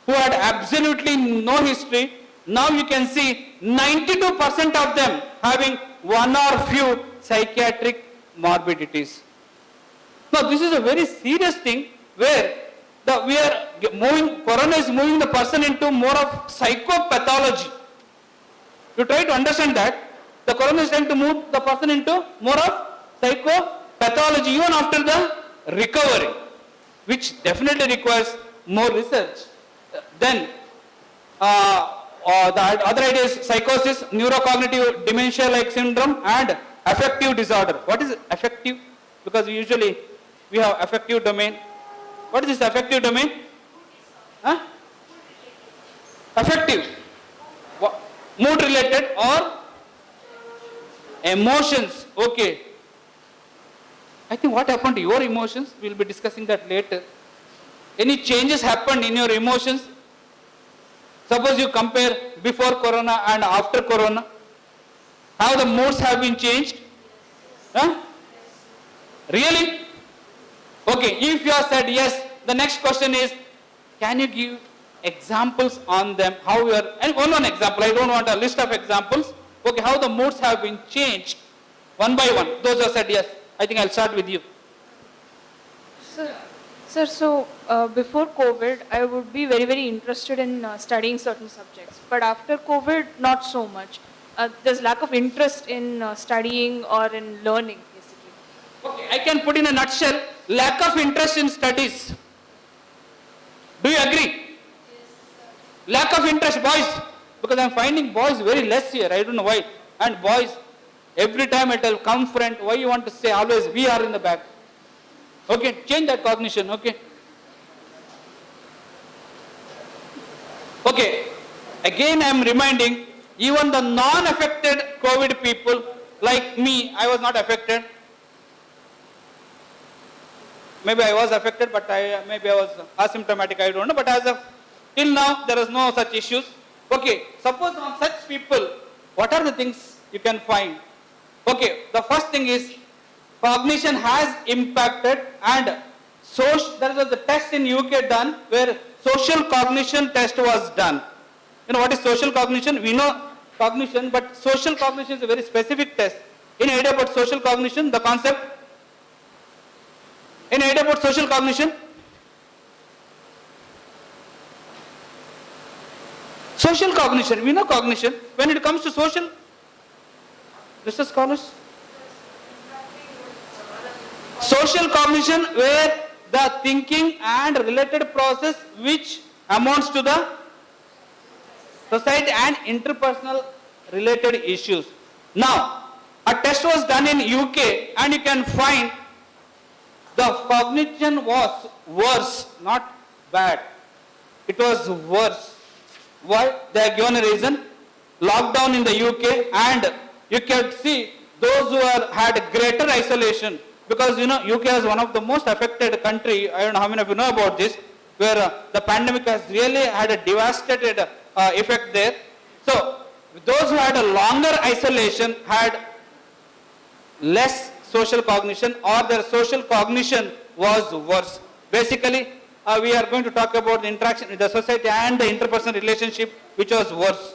who had absolutely no history. Now you can see 92% of them having one or few psychiatric morbidities. Now this is a very serious thing where corona is moving the person into more of psychopathology. You try to understand that the corona is trying to move the person into more of psychopathology even after the recovery, which definitely requires more research. Then the other idea is psychosis, neurocognitive dementia-like syndrome, and affective disorder. What is affective? Because we usually we have affective domain. What is this affective domain? Huh? Affective. Mood related or emotions. Okay. I think what happened to your emotions, we will be discussing that later. Any changes happened in your emotions? Suppose you compare before corona and after corona. How the moods have been changed? Huh? Really? Okay, if you have said yes, the next question is, can you give examples on them? How you are, and one example, I don't want a list of examples. Okay, how the moods have been changed one by one. Those who have said yes, I think I'll start with you. Sir, so before COVID, I would be very, very interested in studying certain subjects. But after COVID, not so much. There's lack of interest in studying or in learning, basically. Okay, I can put in a nutshell, lack of interest in studies. Do you agree? Lack of interest, boys. Because I'm finding boys very less here, I don't know why. And boys, every time it will come front, why you want to say always we are in the back? Okay, change that cognition, okay. Okay, again I am reminding, even the non-affected COVID people, like me, I was not affected. Maybe I was affected, but maybe I was asymptomatic, I don't know. But as of till now, there is no such issues. Okay, suppose on such people, what are the things you can find? Okay, the first thing is, cognition has impacted, and there was a test in UK done where social cognition test was done. You know what is social cognition? We know cognition, but social cognition is a very specific test. Any idea about social cognition, the concept? Any idea about social cognition? Social cognition, we know cognition. When it comes to social, research scholars? Social cognition, where the thinking and related process which amounts to the society and interpersonal related issues. Now, a test was done in UK and you can find the cognition was worse, not bad. It was worse. Why? They have given a reason. Lockdown in the UK, and you can see those who had greater isolation, because you know UK is one of the most affected country. I don't know how many of you know about this, where the pandemic has really had a devastated effect there. So those who had a longer isolation had less social cognition, or their social cognition was worse. Basically, we are going to talk about the interaction with the society and the interpersonal relationship, which was worse.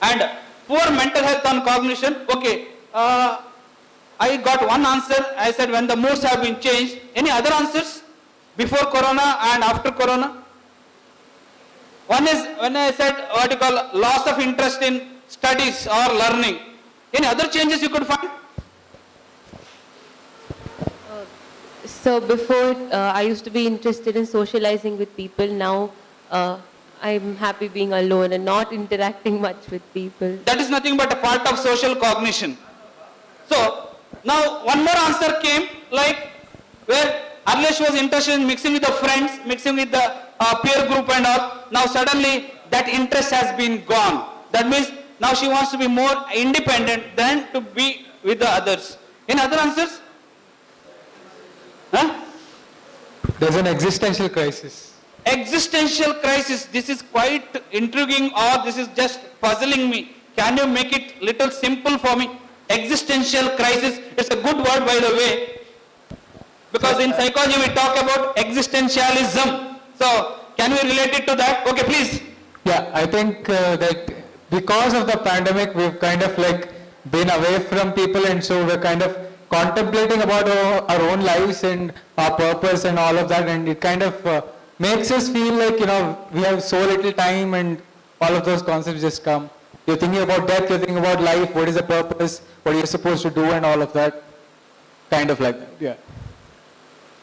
And poor mental health on cognition. Okay, I got one answer. I said when the moods have been changed. Any other answers before corona and after corona? One is when I said what you call loss of interest in studies or learning. Any other changes you could find? So before, I used to be interested in socializing with people. Now, I'm happy being alone and not interacting much with people. That is nothing but a part of social cognition. So, now one more answer came, like where earlier she was interested in mixing with the friends, mixing with the peer group and all. Now suddenly that interest has been gone. That means now she wants to be more independent than to be with the others. Any other answers? Huh? There's an existential crisis. Existential crisis. This is quite intriguing, or this is just puzzling me. Can you make it little simple for me? Existential crisis. It's a good word, by the way, because in psychology we talk about existentialism. So can we relate it to that? Okay, please. Yeah, I think that because of the pandemic, we've kind of like been away from people, and so we're kind of contemplating about our own lives and our purpose and all of that, and it kind of makes us feel like, you know, we have so little time, and all of those concepts just come. You're thinking about death, you're thinking about life, what is the purpose, what are you supposed to do, and all of that. Kind of like that, yeah.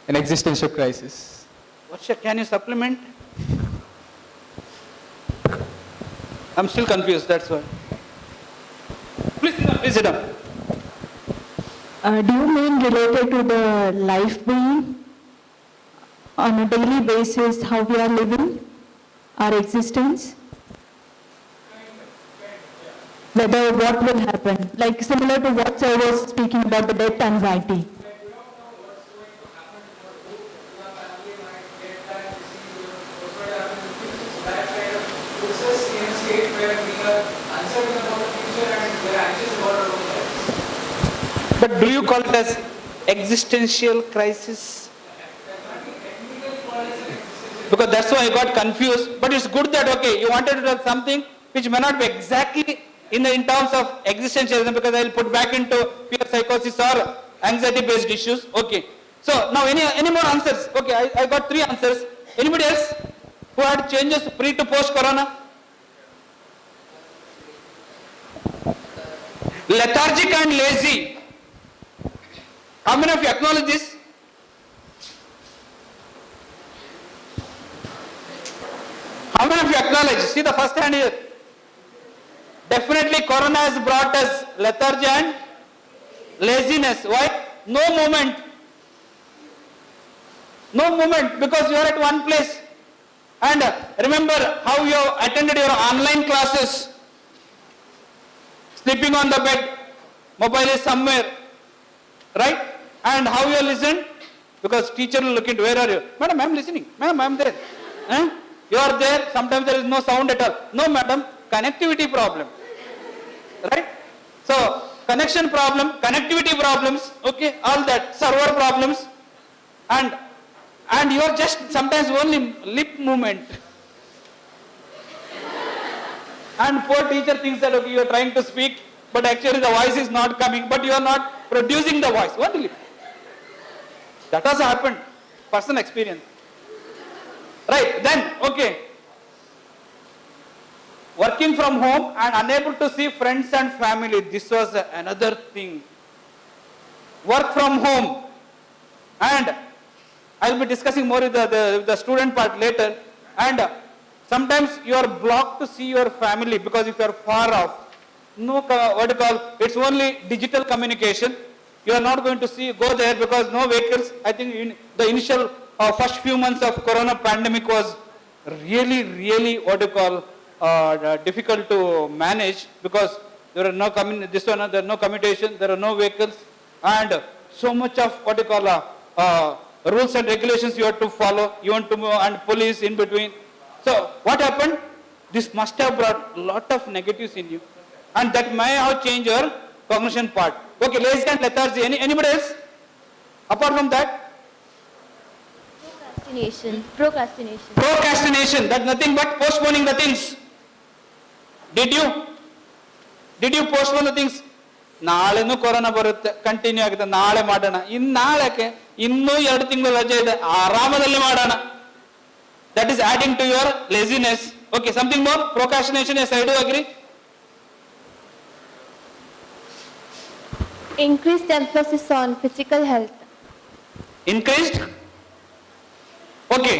An existential crisis. Can you supplement? I'm still confused, that's why. Please sit down, please sit down. Do you mean related to the life being on a daily basis, how we are living, our existence? Whether what will happen, like similar to what sir was speaking about the debt anxiety. But do you call it as existential crisis? Because that's why I got confused. But it's good that, okay, you wanted to do something which may not be exactly in terms of existentialism, because I will put back into pure psychosis or anxiety-based issues. Okay. So now any more answers? Okay, I got 3 answers. Anybody else who had changes pre to post corona? Lethargic and lazy. How many of you acknowledge this? How many of you acknowledge? See the first hand here. Definitely corona has brought us lethargy and laziness. Why? No movement. No movement because you are at one place. And remember how you attended your online classes. Sleeping on the bed. Mobile is somewhere. Right? And how you listen? Because teacher will look into, where are you? Madam, I am listening. Madam, I am there. You are there. Sometimes there is no sound at all. No, madam. Connectivity problem. Right? So, connection problem, connectivity problems, okay, all that, server problems, and you are just sometimes only lip movement. And poor teacher thinks that, okay, you are trying to speak, but actually the voice is not coming, but you are not producing the voice. Only. That has happened. Personal experience. Right, then, okay. Working from home and unable to see friends and family. This was another thing. Work from home. And I will be discussing more with the student part later. And sometimes you are blocked to see your family because if you are far off. No, what you call, it's only digital communication. You are not going to go there because no vehicles. I think in the initial first few months of corona pandemic was really, what you call, difficult to manage because there are no there are no commutation, there are no vehicles, and so much of what you call rules and regulations you have to follow, you want to move, and police in between. So what happened? This must have brought a lot of negatives in you, and that may have changed your cognition part. Okay, lazy and lethargy. Anybody else? Apart from that? Procrastination. That's nothing but postponing the things. Did you postpone the things? ನಾಳೆನೂ corona ಬರುತ್ತೆ, continue ಆಗುತ್ತೆ, ನಾಳೆ ಮಾಡೋಣ, ನಾಳೆಗೆ ಇನ್ನೂ 2 ತಿಂಗಳು ರಜೆ ಇದೆ, ಆರಾಮದಲ್ಲಿ ಮಾಡೋಣ. That is adding to your laziness. Okay, something more? Procrastination, yes, I do agree. Increased emphasis on physical health. Increased? Okay,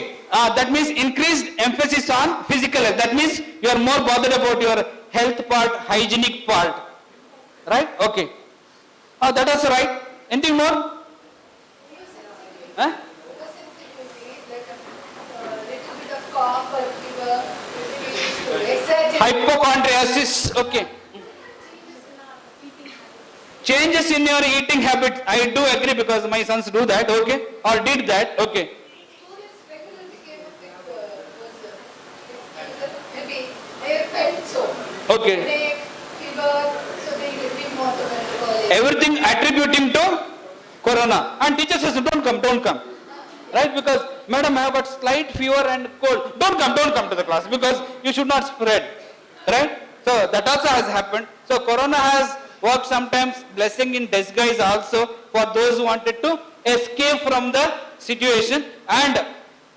that means increased emphasis on physical health. That means you are more bothered about your health part, hygienic part. Right? Okay. That is right. Anything more? Huh? Hypochondriasis. Okay. Changes in your eating habits. I do agree because my sons do that. Okay. Or did that. Okay. Okay. Everything attributing to corona. And teachers says, don't come. Right? Because, madam, I have got slight fever and cold. Don't come to the class because you should not spread. Right? So, that also has happened. So, corona has worked sometimes blessing in disguise also for those who wanted to escape from the situation. And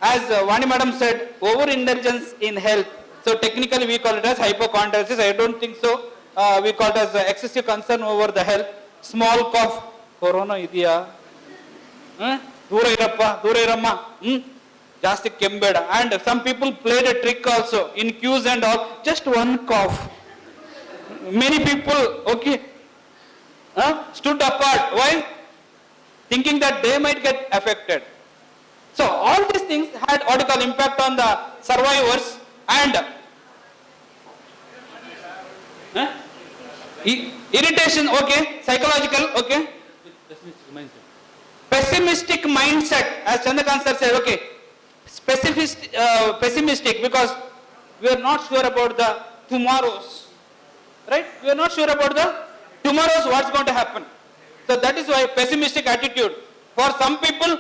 as Vani madam said, overindulgence in health. So technically we call it as hypochondriasis. I don't think so. We call it as excessive concern over the health. Small cough. Corona idya. Dura irappa. Jasti kembeda. And some people played a trick also in queues and all. Just one cough. Many people, okay. stood apart. Why? Thinking that they might get affected. So all these things had what you call impact on the survivors and irritation, okay, psychological, okay. Pessimistic mindset, as Chandrakant sir said, okay, pessimistic because we are not sure about the tomorrows, right? We are not sure about the tomorrows, what's going to happen. So that is why pessimistic attitude. For some people,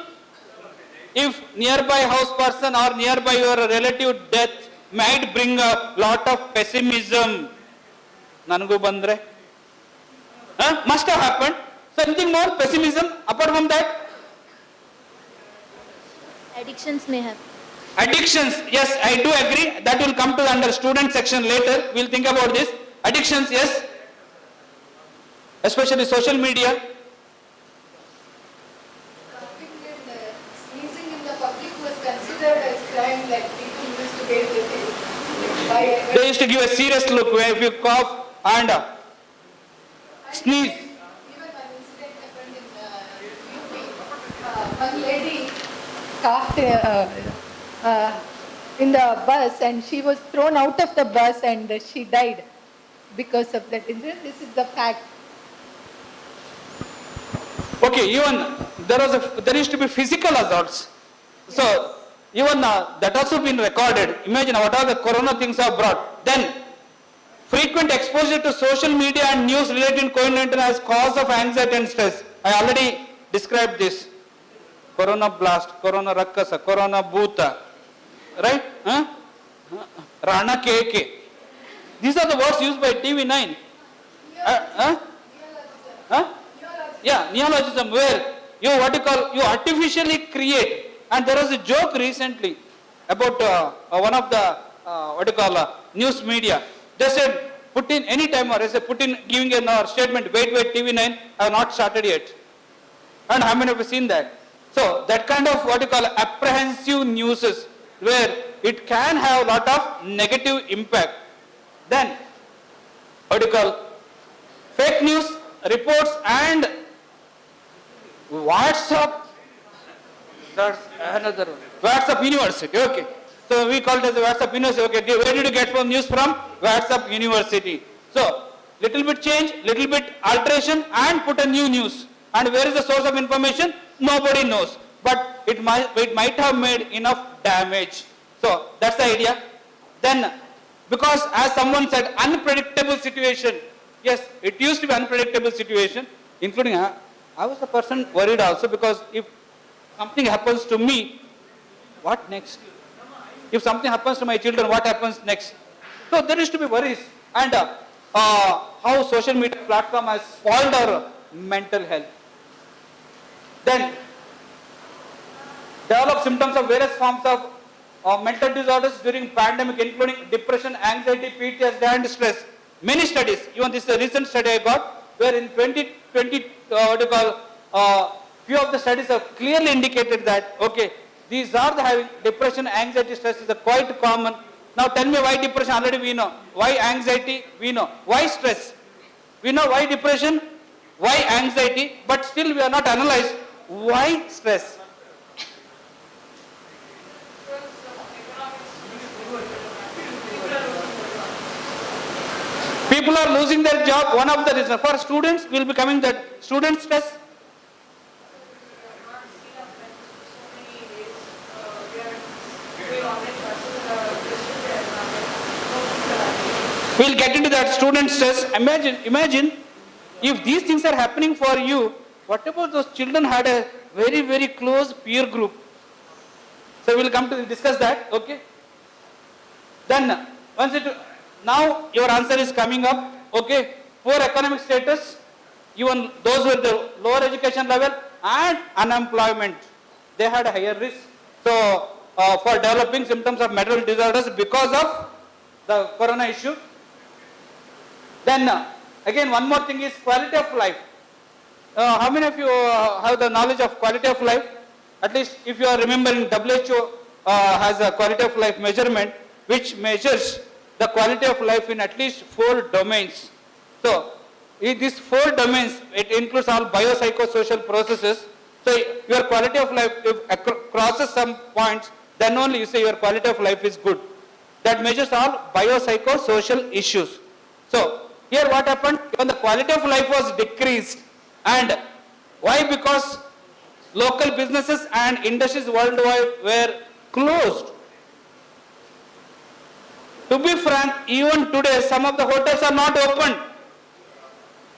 if nearby house person or nearby your relative death might bring a lot of pessimism. Nangu bandre. Must have happened. Something more pessimism apart from that? Addictions may have. Addictions, yes, I do agree. That will come to the under student section later. We'll think about this. Addictions, yes. Especially social media. Sneezing in the public was considered as crime, like people used to get the They used to give a serious look where if you cough and sneeze. Even one incident happened in UP. One lady coughed in the bus and she was thrown out of the bus and she died because of that incident. This is the fact. Okay, even there used to be physical assaults. So even that also been recorded. Imagine what all the corona things have brought. Then frequent exposure to social media and news related to COVID-19 as cause of anxiety and stress. I already described this. Corona blast, Corona Rakasa, Corona Bhuta, right? Rana KK. These are the words used by TV9. Yeah, neologism, where you artificially create. And there was a joke recently about one of the news media. They said, put in any time, or they said, put in giving a statement, wait, TV9, I have not started yet. And how many of you seen that? So that kind of apprehensive news is where it can have a lot of negative impact. Then, fake news reports and WhatsApp, that's another one. WhatsApp University, okay. So we call it as a WhatsApp University, okay. Where did you get from news from? WhatsApp University. So, little bit change, little bit alteration and put a new news. And where is the source of information? Nobody knows. But it might have made enough damage. So, that's the idea. Then, because as someone said, unpredictable situation. Yes, it used to be unpredictable situation, including I was the person worried also because if something happens to me, what next? If something happens to my children, what happens next? So there used to be worries. And how social media platform has spoiled our mental health. Then develop symptoms of various forms of mental disorders during pandemic, including depression, anxiety, PTSD and stress. Many studies, even this is a recent study I got, where in 2020, few of the studies have clearly indicated that, okay, these are the having depression, anxiety, stress is quite common. Now tell me why depression, already we know. Why anxiety, we know. Why stress? We know why depression, why anxiety, but still we are not analyzed why stress. People are losing their job. One of the reasons for students will be coming that student stress. We'll get into that student stress. Imagine if these things are happening for you, what about those children had a very, very close peer group? So we'll come to discuss that, okay? Then, now your answer is coming up, okay? Poor economic status, even those with the lower education level and unemployment, they had a higher risk. So, for developing symptoms of mental disorders because of the corona issue. Then, again, one more thing is quality of life. How many of you have the knowledge of quality of life? At least if you are remembering, WHO has a quality of life measurement which measures the quality of life in at least 4 domains. So, these 4 domains, it includes all biopsychosocial processes. So your quality of life, if crosses some points, then only you say your quality of life is good. That measures all biopsychosocial issues. So here what happened? When the quality of life was decreased, and why? Because local businesses and industries worldwide were closed. To be frank, even today some of the hotels are not open.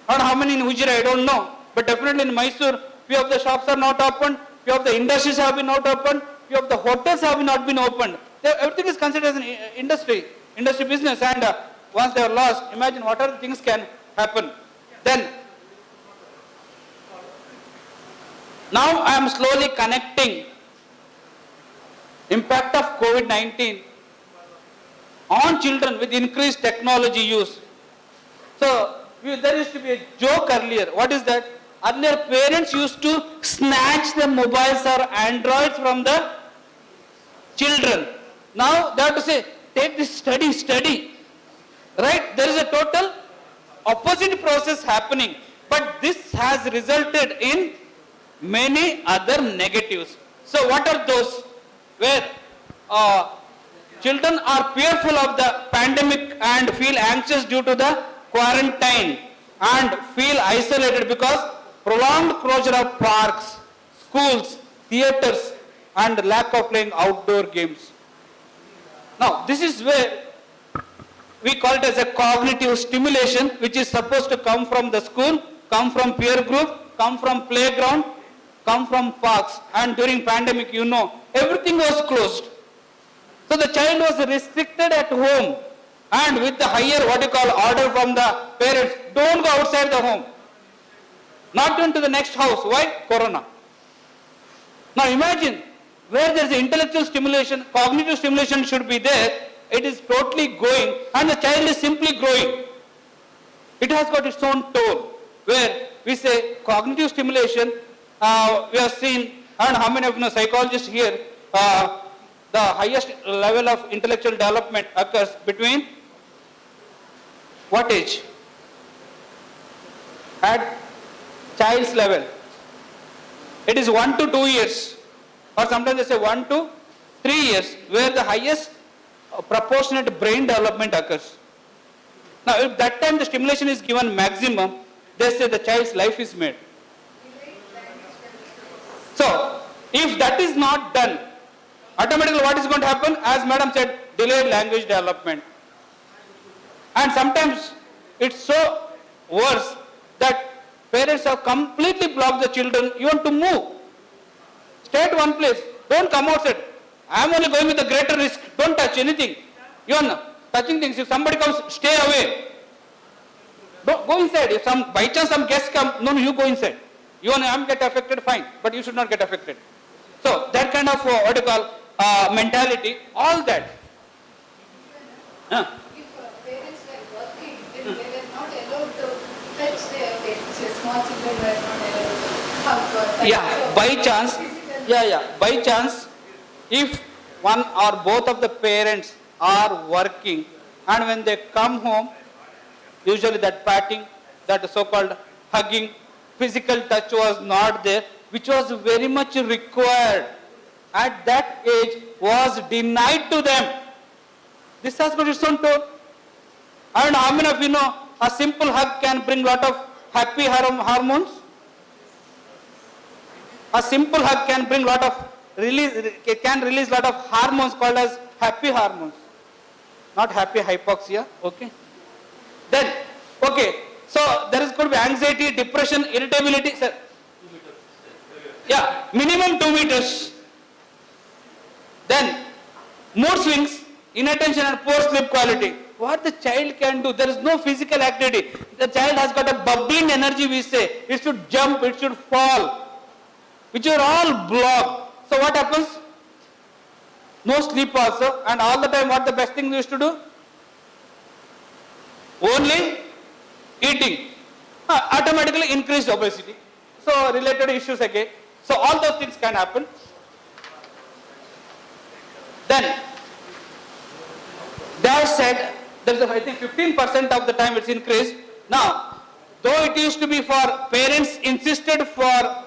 Not how many in Ujire, I don't know, but definitely in Mysore, few of the shops are not open, few of the industries have been not open, few of the hotels have not been opened. Everything is considered as an industry business, and once they are lost, imagine what other things can happen. Then, now I am slowly connecting impact of COVID-19 on children with increased technology use. So, there used to be a joke earlier. What is that? Earlier parents used to snatch the mobiles or androids from the children. Now they have to say, take this, study. Right? There is a total opposite process happening. But this has resulted in many other negatives. So what are those? Where children are fearful of the pandemic and feel anxious due to the quarantine and feel isolated because prolonged closure of parks, schools, theaters, and lack of playing outdoor games. Now, this is where we call it as a cognitive stimulation, which is supposed to come from the school, come from peer group, come from playground, come from parks. And during pandemic, everything was closed. So the child was restricted at home, and with the higher order from the parents, don't go outside the home. Not into the next house. Why? Corona. Now imagine, where there is intellectual stimulation, cognitive stimulation should be there, it is totally going, and the child is simply growing. It has got its own toll, where we say cognitive stimulation, we have seen, and how many of psychologists here, the highest level of intellectual development occurs between what age? At child's level. It is 1 to 2 years, or sometimes they say 1 to 3 years, where the highest proportionate brain development occurs. Now, if that time the stimulation is given maximum, they say the child's life is made. So, if that is not done, automatically what is going to happen? As madam said, delayed language development. And sometimes it's so worse that parents have completely blocked the children even to move. Stay at one place. Don't come outside. I am only going with the greater risk. Don't touch anything. Even touching things. If somebody comes, stay away. Don't go inside. If by chance some guests come, no, you go inside. You and I am get affected, fine. But you should not get affected. So that kind of mentality, all that. If parents were working, then they were not allowed to touch their kids. Small children were not allowed to hug. By chance, if one or both of the parents are working, and when they come home, usually that patting, that so-called hugging, physical touch was not there, which was very much required at that age, was denied to them. This has got its own toll. And how many of you know a simple hug can bring lot of happy hormones? A simple hug can bring lot of release lot of hormones called as happy hormones. Not happy hypoxia, okay? Then, okay, so there is going to be anxiety, depression, irritability. Sir. Yeah, minimum 2 meters. Then, mood swings, inattention and poor sleep quality. What the child can do? There is no physical activity. The child has got a bubbling energy, we say. It should jump, it should fall, which are all blocked. So what happens? No sleep also, and all the time what the best thing we used to do? Only eating. Automatically increased obesity. So related issues again. So all those things can happen. Then they have said there is I think 15% of the time it's increased. Now though it used to be for parents insisted for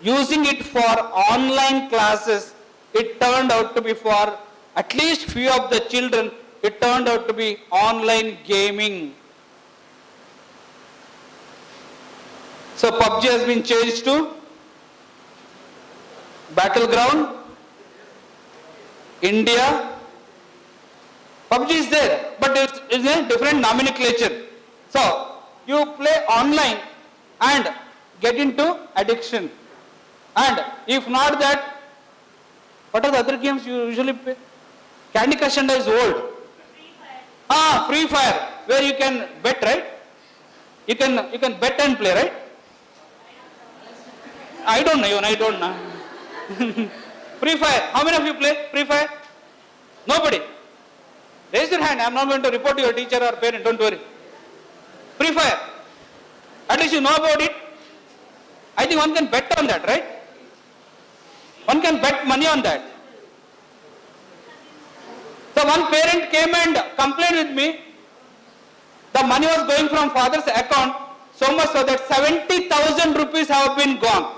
using it for online classes, it turned out to be for at least few of the children, it turned out to be online gaming. So PUBG has been changed to Battleground, India. PUBG is there, but it's a different nomenclature. So you play online and get into addiction. And if not that, what are the other games you usually play? Candy Crush and is old. Free Fire, where you can bet, right? You can bet and play, right? I don't know, even I don't know. Free Fire, how many of you play Free Fire? Nobody. Raise your hand, I am not going to report to your teacher or parent, don't worry. Free Fire, at least you know about it. I think one can bet on that, right? One can bet money on that. So one parent came and complained with me. The money was going from father's account, so much so that 70,000 rupees have been gone.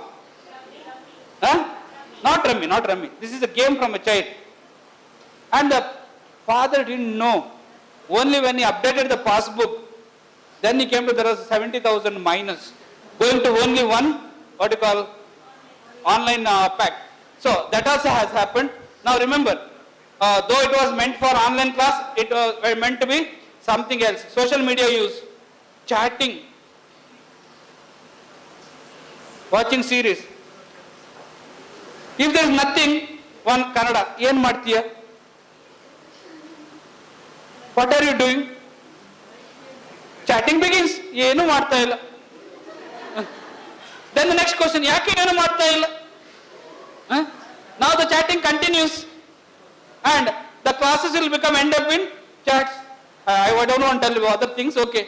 Not rummy, not rummy. This is a game from a child. And the father didn't know. Only when he updated the passbook, then he came to there was 70,000 minus. Going to only one, online pack. So that also has happened. Now remember, though it was meant for online class, it was meant to be something else. Social media use, chatting, watching series. If there is nothing, one Kannada, ಏನು ಮಾಡ್ತೀಯ? What are you doing? Chatting begins. ಏನು ಮಾಡ್ತಾ ಇಲ್ಲ. Then the next question, ಯಾಕೆ ಏನು ಮಾಡ್ತಾ ಇಲ್ಲ? Now the chatting continues and the classes will become end up in chats. I don't want to tell you other things, okay.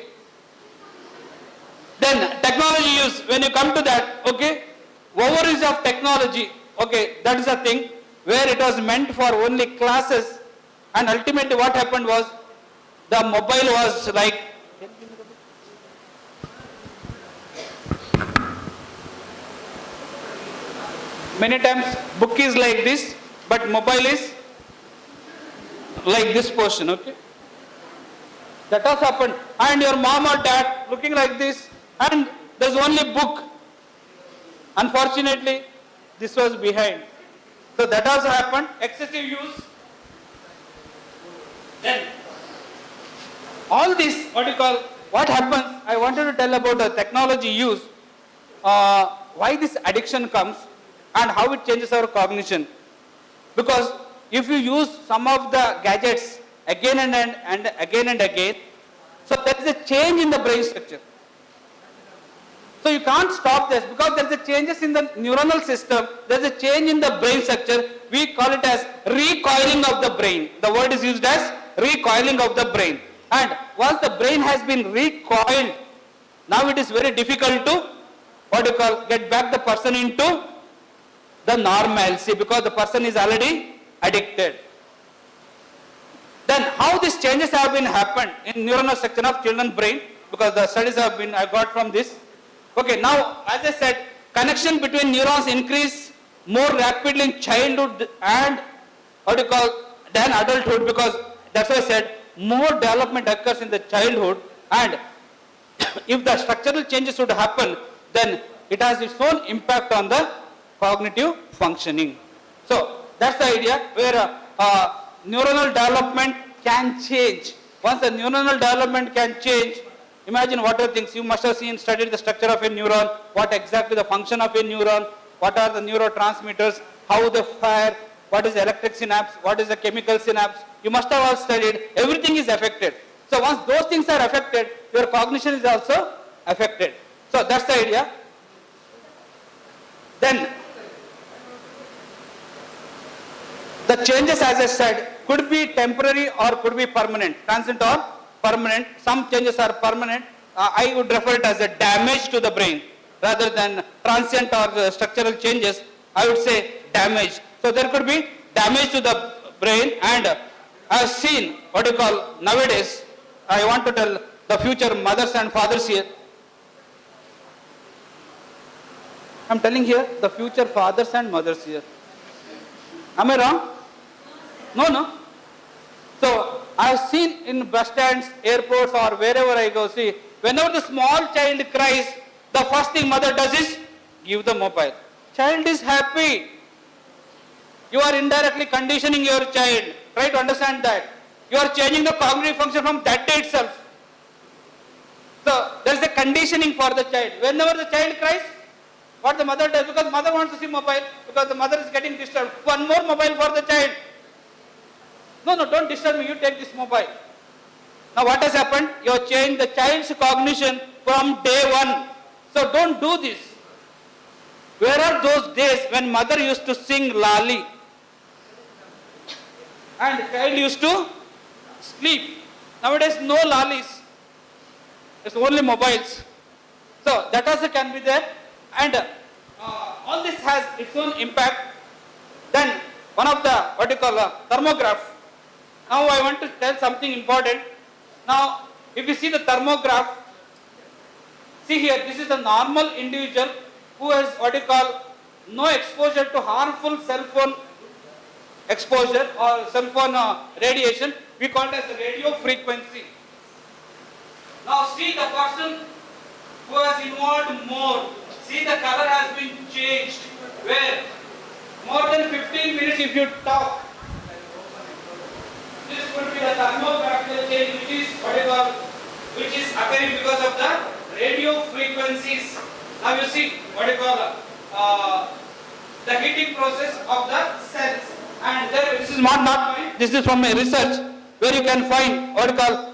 Then technology use, when you come to that, okay, overuse of technology, okay, that is a thing where it was meant for only classes, and ultimately what happened was the mobile was like, many times book is like this, but mobile is like this portion, okay. That has happened. And your mom or dad looking like this, and there's only book. Unfortunately, this was behind. So that also happened. Excessive use. Then all this, what happens, I wanted to tell about the technology use, why this addiction comes and how it changes our cognition. Because if you use some of the gadgets again and again, so there is a change in the brain structure. So you can't stop this because there is a changes in the neuronal system, there is a change in the brain structure. We call it as recoiling of the brain. The word is used as recoiling of the brain. And once the brain has been recoiled, now it is very difficult to get back the person into the normalcy because the person is already addicted. Then how these changes have been happened in neuronal structure of children's brain, because the studies have been, I got from this. Okay, now as I said, connection between neurons increase more rapidly in childhood and than adulthood, because that's why I said more development occurs in the childhood, and if the structural changes would happen, then it has its own impact on the cognitive functioning. So that's the idea where neuronal development can change. Once the neuronal development can change, imagine what are things you must have seen, studied the structure of a neuron, what exactly the function of a neuron, what are the neurotransmitters, how they fire, what is electric synapse, what is the chemical synapse. You must have all studied. Everything is affected. So once those things are affected, your cognition is also affected. So that's the idea. Then the changes, as I said, could be temporary or could be permanent, transient or permanent. Some changes are permanent. I would refer it as a damage to the brain rather than transient or structural changes. I would say damage. So there could be damage to the brain, and I've seen nowadays, I want to tell the future mothers and fathers here, I'm telling here the future fathers and mothers here. Am I wrong? No. So I have seen in bus stands, airports or wherever I go, see, whenever the small child cries, the first thing mother does is give the mobile. Child is happy. You are indirectly conditioning your child. Try to understand that. You are changing the cognitive function from that day itself. So there is a conditioning for the child. Whenever the child cries, what the mother does, because mother wants to see mobile, because the mother is getting disturbed. One more mobile for the child. No, don't disturb me, you take this mobile. Now what has happened? You have changed the child's cognition from day one. So don't do this. Where are those days when mother used to sing lali and child used to sleep? Nowadays no lalis. It's only mobiles. So that also can be there, and all this has its own impact. Then one of the thermograph. Now I want to tell something important. Now if you see the thermograph, see here, this is a normal individual who has no exposure to harmful cell phone exposure or cell phone radiation. We call it as radio frequency. Now see the person who has involved more. See the color has been changed. Where? More than 15 minutes if you talk. This could be the thermographical change which is occurring because of the radio frequencies. Now you see the heating process of the cells. And there, this is not mine, this is from a research where you can find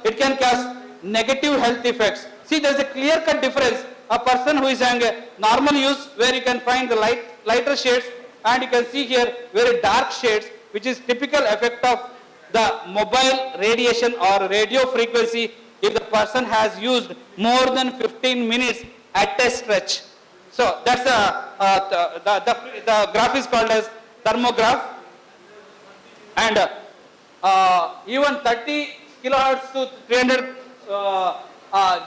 it can cause negative health effects. See, there is a clear-cut difference. A person who is having a normal use where you can find the lighter shades, and you can see here very dark shades, which is typical effect of the mobile radiation or radio frequency if the person has used more than 15 minutes at a stretch. So that's the graph is called as thermograph, and even 30 kilohertz to 300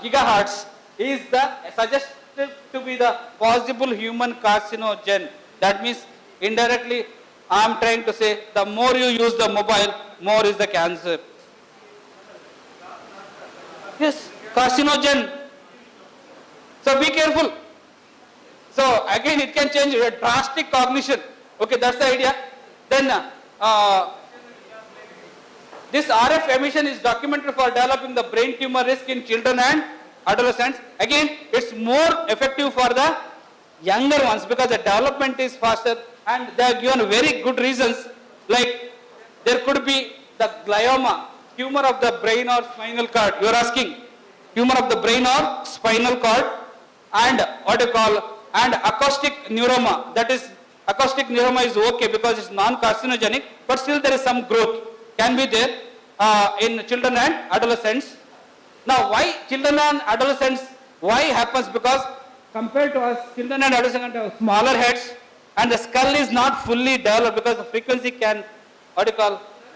gigahertz is suggested to be the possible human carcinogen. That means indirectly I am trying to say the more you use the mobile, more is the cancer. Yes, carcinogen. So be careful. So again it can change your drastic cognition. Okay, that's the idea. Then this RF emission is documented for developing the brain tumor risk in children and adolescents. Again, it's more effective for the younger ones because the development is faster, and they are given very good reasons, like there could be the glioma, tumor of the brain or spinal cord. You are asking, tumor of the brain or spinal cord, and and acoustic neuroma. That is, acoustic neuroma is okay because it's non-carcinogenic, but still there is some growth can be there in children and adolescents. Now why children and adolescents, why happens? Because compared to us, children and adolescents have smaller heads and the skull is not fully developed because the frequency can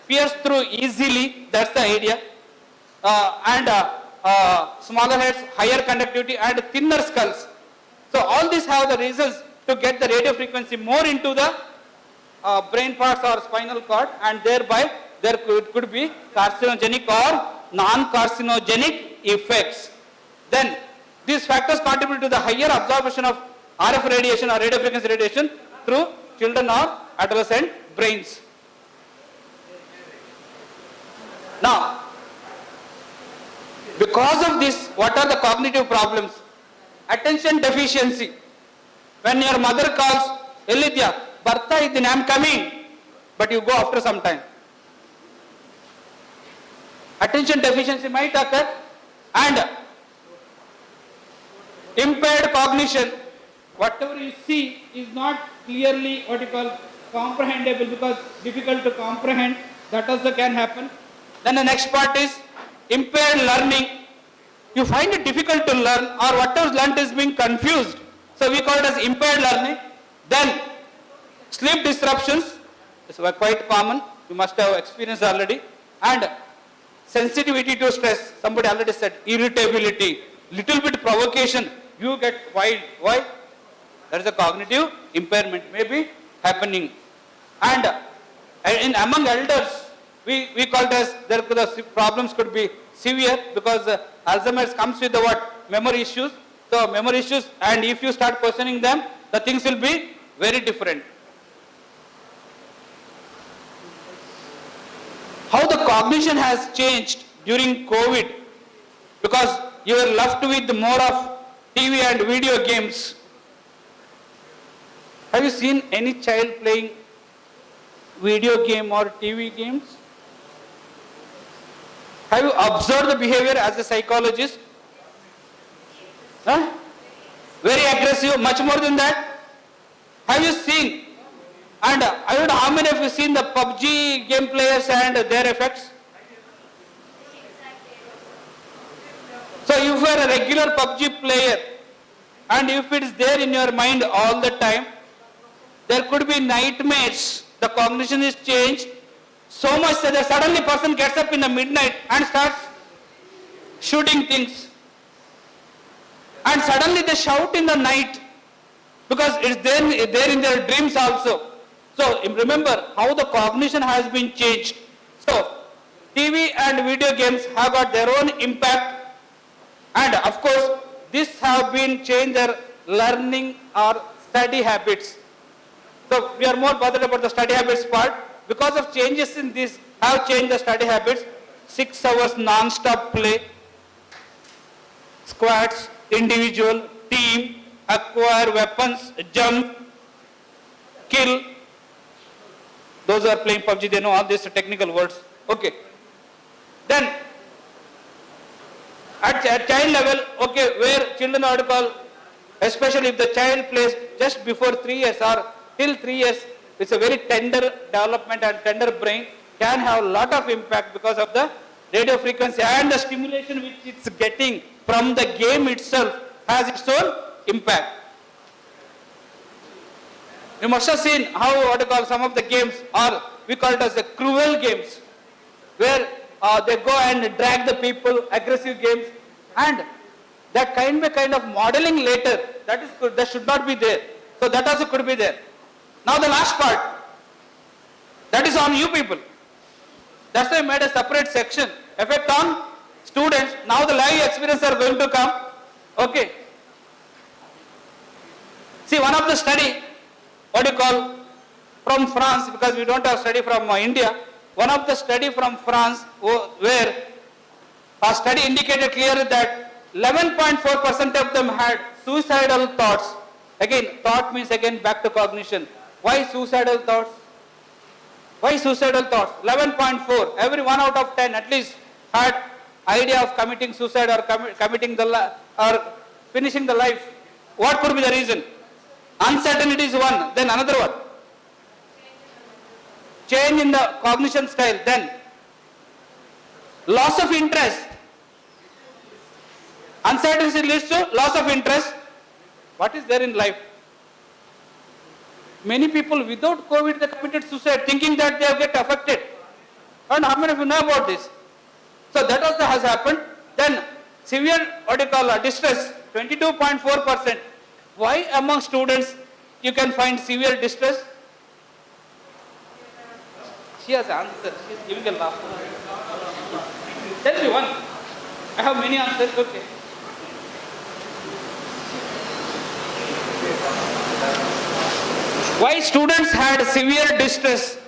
pierce through easily. That's the idea. Smaller heads, higher conductivity and thinner skulls. So all these have the reasons to get the radio frequency more into the brain parts or spinal cord, and thereby there could be carcinogenic or non-carcinogenic effects. Then these factors contribute to the higher absorption of RF radiation or radio frequency radiation through children or adolescent brains. Now, because of this, what are the cognitive problems? Attention deficiency. When your mother calls, Elidya, Bartha idin, I am coming, but you go after some time. Attention deficiency might occur, and impaired cognition. Whatever you see is not clearly comprehensible because difficult to comprehend. That also can happen. Then the next part is impaired learning. You find it difficult to learn, or whatever learned is being confused. So we call it as impaired learning. Then sleep disruptions. It's quite common. You must have experienced already. And sensitivity to stress. Somebody already said irritability. Little bit provocation. You get wild. Why? There is a cognitive impairment may be happening. And in among elders, we call it as the problems could be severe because Alzheimer's comes with the what? Memory issues. So memory issues, and if you start questioning them, the things will be very different. How the cognition has changed during COVID, because you were left with more of TV and video games. Have you seen any child playing video game or TV games? Have you observed the behavior as a psychologist? Huh? Very aggressive, much more than that. Have you seen? And I don't know how many of you seen the PUBG game players and their effects? So if you are a regular PUBG player and if it is there in your mind all the time, there could be nightmares. The cognition is changed so much that suddenly person gets up in the midnight and starts shooting things. And suddenly they shout in the night because it's there in their dreams also. So remember how the cognition has been changed. So TV and video games have got their own impact, and of course this have been changed their learning or study habits. So we are more bothered about the study habits part. Because of changes in this have changed the study habits. 6 hours non-stop play, squads, individual, team, acquire weapons, jump, kill. Those who are playing PUBG, they know all these technical words. Okay. Then, at child level, okay, where children are to call, especially if the child plays just before 3 years or till 3 years, it's a very tender development and tender brain, can have a lot of impact because of the radio frequency and the stimulation which it's getting from the game itself has its own impact. You must have seen how some of the games are, we call it as the cruel games, where they go and drag the people, aggressive games, and that kind of modeling later, that is good, that should not be there. So that also could be there. Now the last part, that is on you people. That's why I made a separate section. Effect on students. Now the live experience are going to come. Okay. See, one of the study, from France, because we don't have study from India. One of the study from France where a study indicated clearly that 11.4% of them had suicidal thoughts. Again, thought means again back to cognition. Why suicidal thoughts? Why suicidal thoughts? 11.4. Every 1 out of 10 at least had idea of committing suicide or or finishing the life. What could be the reason? Uncertainty is one. Then another one. Change in the cognition style. Then loss of interest. Uncertainty leads to loss of interest. What is there in life? Many people without COVID, they committed suicide thinking that they will get affected. And how many of you know about this? So that also has happened. Then severe distress, 22.4%. Why among students you can find severe distress? She has answered. She is giving a laugh. Tell me one. I have many answers. Okay. Why students had severe distress?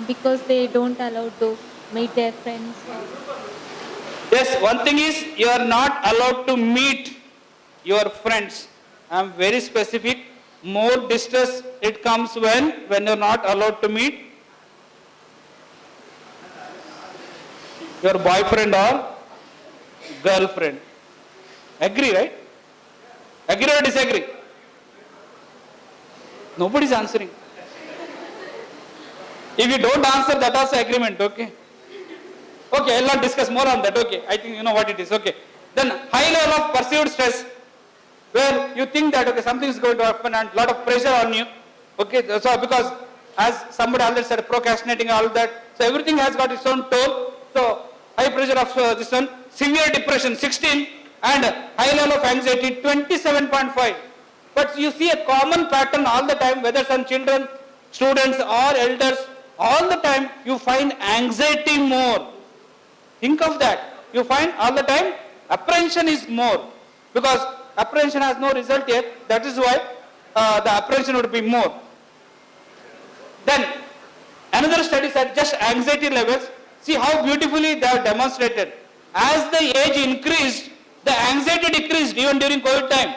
Because they don't allow to meet their friends. Yes, one thing is you are not allowed to meet your friends. I am very specific. More distress it comes when you are not allowed to meet your boyfriend or girlfriend. Agree, right? Agree or disagree? Nobody is answering. If you don't answer, that also agreement, okay? Okay, I will not discuss more on that, okay? I think you know what it is, okay? Then high level of perceived stress, where you think that, okay, something is going to happen and lot of pressure on you, okay? So because as somebody already said, procrastinating, all that, so everything has got its own toll. So high pressure of this one, severe depression, 16, and high level of anxiety 27.5. But you see a common pattern all the time, whether some children, students or elders, all the time you find anxiety more. Think of that. You find all the time apprehension is more, because apprehension has no result yet. That is why the apprehension would be more. Then another study said just anxiety levels. See how beautifully they have demonstrated. As the age increased, the anxiety decreased even during COVID time.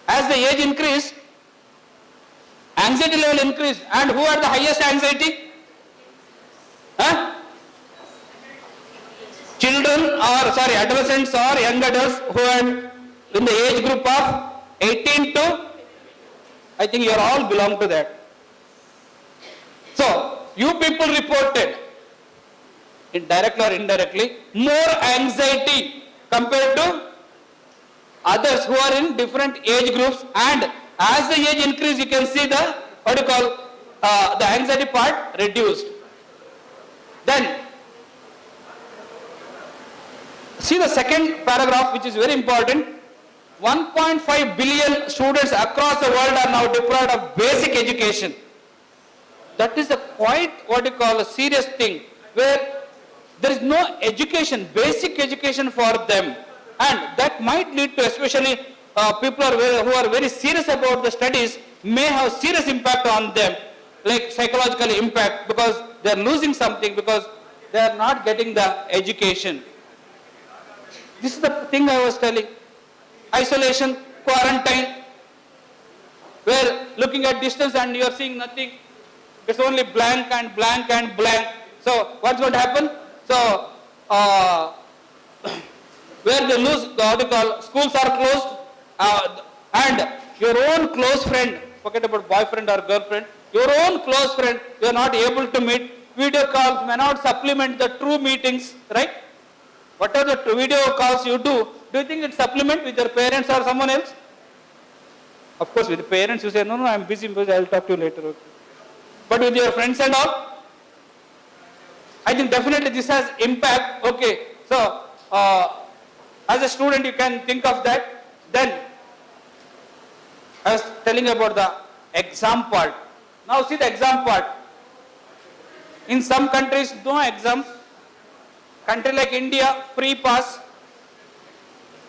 As the age increased, anxiety level increased. And who had the highest anxiety? Huh? Adolescents or young adults who are in the age group of 18 to, I think you all belong to that. So, you people reported, directly or indirectly, more anxiety compared to others who are in different age groups, and as the age increase, you can see the, the anxiety part reduced. Then, see the second paragraph, which is very important. 1.5 billion students across the world are now deprived of basic education. That is a quite a serious thing, where there is no education, basic education for them, and that might lead to, especially people who are very serious about the studies, may have serious impact on them, like psychological impact, because they are losing something because they are not getting the education. This is the thing I was telling. Isolation, quarantine, where looking at distance and you are seeing nothing. It's only blank and blank and blank. So what's going to happen? So where they lose, schools are closed, and your own close friend, forget about boyfriend or girlfriend, your own close friend, you are not able to meet. Video calls may not supplement the true meetings, right? Whatever the video calls you do you think it supplement with your parents or someone else? Of course, with the parents you say, no, I'm busy, I will talk to you later. Okay. But with your friends and all, I think definitely this has impact. Okay, so as a student you can think of that. Then I was telling about the exam part. Now see the exam part. In some countries, no exams. Country like India, free pass.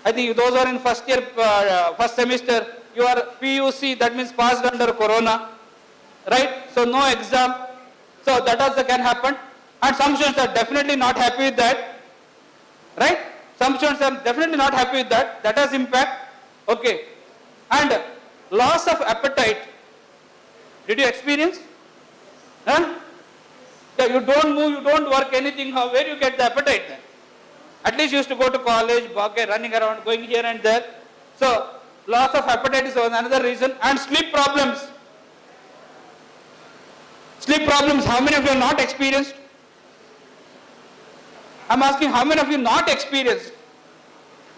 I think those are in first year, first semester, you are PUC, that means passed under Corona, right? So no exam. So that also can happen. And some students are definitely not happy with that, right? Some students are definitely not happy with that. That has impact. Okay. And loss of appetite. Did you experience? Huh? Yeah, you don't move, you don't work anything, where you get the appetite then? At least you used to go to college, okay, running around, going here and there. So, loss of appetite is another reason. And sleep problems. Sleep problems, how many of you are not experienced? I'm asking how many of you not experienced?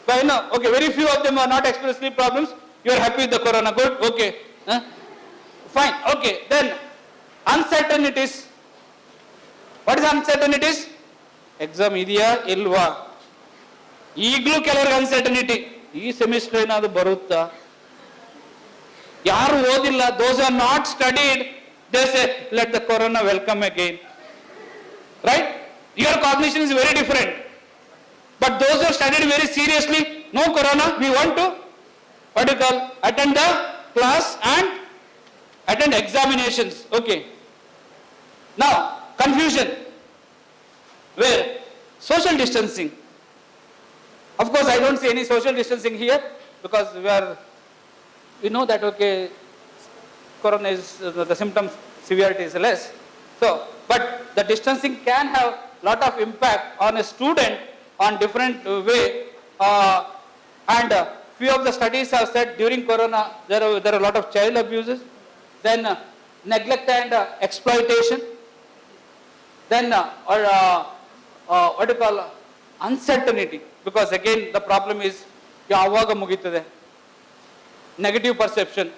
But no, okay, very few of them are not experienced sleep problems. You are happy with the corona, good, okay. Huh? Fine, okay. Then, uncertainties. What is uncertainties? Exam idya ilva. Iglu ಕೆಲವರಿಗೆ uncertainty. ಈ semester ಏನಾದರೂ ಬರುತ್ತಾ? ಯಾರು ಓದಿಲ್ಲ, those are not studied, they say let the corona welcome again. Right? Your cognition is very different. But those who studied very seriously, no corona, we want to attend the class and attend examinations. Okay. Now, confusion. Where? Social distancing. Of course, I don't see any social distancing here because we know that, okay, corona is, the symptoms severity is less. So, but the distancing can have lot of impact on a student on different way. And few of the studies have said during corona, there are a lot of child abuses, then neglect and exploitation, then uncertainty, because again the problem is yavaga mugitade, negative perception,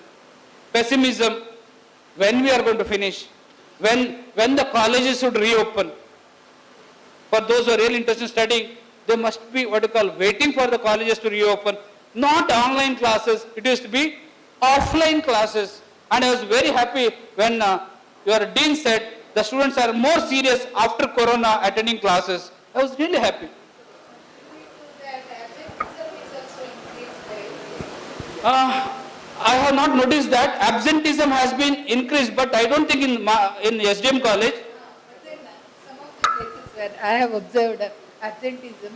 pessimism, when we are going to finish, when the colleges should reopen. For those who are really interested in studying, they must be waiting for the colleges to reopen. Not online classes, it used to be offline classes. And I was very happy when your dean said the students are more serious after Corona attending classes. I was really happy. I have not noticed that. Absenteeism has been increased, but I don't think in SDM college. Some of the places where I have observed absenteeism,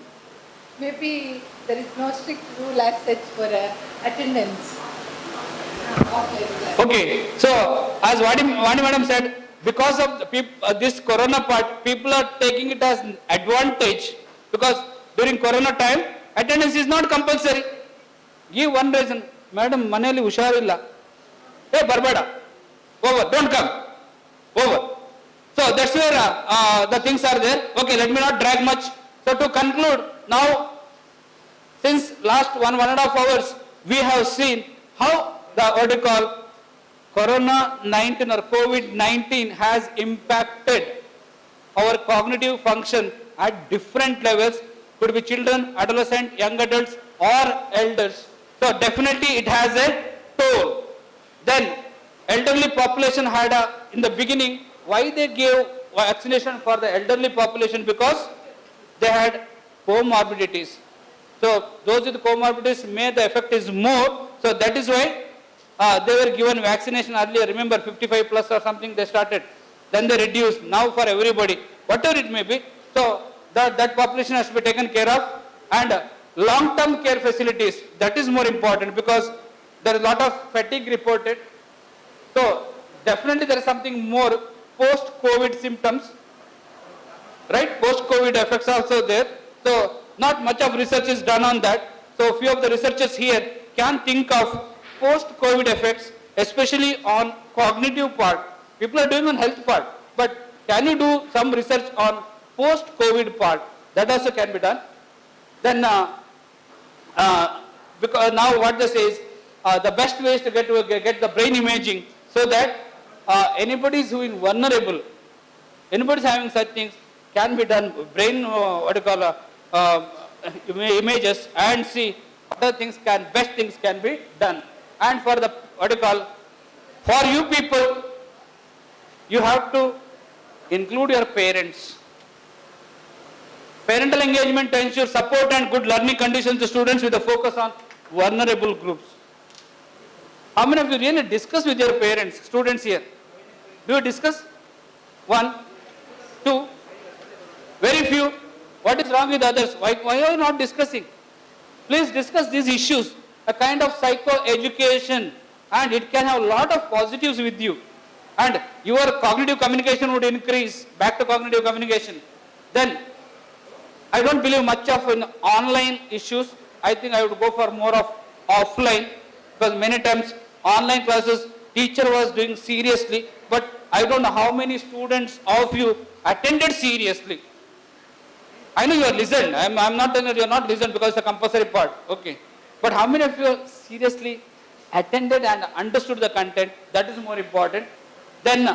maybe there is no strict rule as such for attendance. Okay, so as Vani madam said, because of this corona part, people are taking it as advantage, because during corona time, attendance is not compulsory. Give one reason, madam, maneli usharilla. Hey, barbada, over, don't come, over. So that's where the things are there. Okay, let me not drag much. So to conclude, now, since last 1.5 hours, we have seen how the Corona-19 or COVID-19 has impacted our cognitive function at different levels. Could be children, adolescent, young adults or elders. So definitely it has a toll. Then elderly population had in the beginning, why they gave vaccination for the elderly population? Because they had comorbidities. So those with comorbidities, the effect is more. So that is why they were given vaccination earlier. Remember, 55 plus or something they started. Then they reduced. Now for everybody, whatever it may be. So that population has to be taken care of. And long-term care facilities, that is more important, because there is a lot of fatigue reported. So definitely there is something more post-COVID symptoms, right? Post-COVID effects also there. So not much of research is done on that. So few of the researchers here can think of post-COVID effects, especially on cognitive part. People are doing on health part, but can you do some research on post-COVID part? That also can be done. Then, because now what they say is, the best way is to get the brain imaging, so that anybody who is vulnerable, anybody having such things, can be done. Brain, images, and see other things best things can be done. And for the, for you people, you have to include your parents. Parental engagement to ensure support and good learning conditions to students with a focus on vulnerable groups. How many of you really discuss with your parents, students here? Do you discuss? 1, 2, very few. What is wrong with others? Why are you not discussing? Please discuss these issues. A kind of psycho-education, and it can have a lot of positives with you. And your cognitive communication would increase, back to cognitive communication. Then, I don't believe much of in online issues. I think I would go for more of offline, because many times online classes, teacher was doing seriously, but I don't know how many students of you attended seriously. I know you are listened. I'm not telling you are not listened because it's a compulsory part. Okay. But how many of you seriously attended and understood the content? That is more important. Then,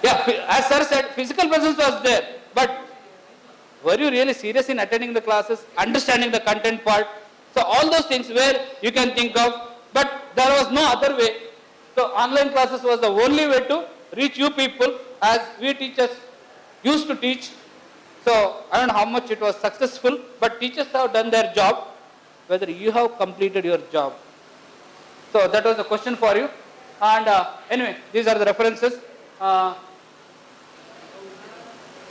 as sir said, physical presence was there. But were you really serious in attending the classes, understanding the content part? So all those things where you can think of, but there was no other way. So online classes was the only way to reach you people, as we teachers used to teach. So I don't know how much it was successful, but teachers have done their job, whether you have completed your job. So that was the question for you. And anyway, these are the references.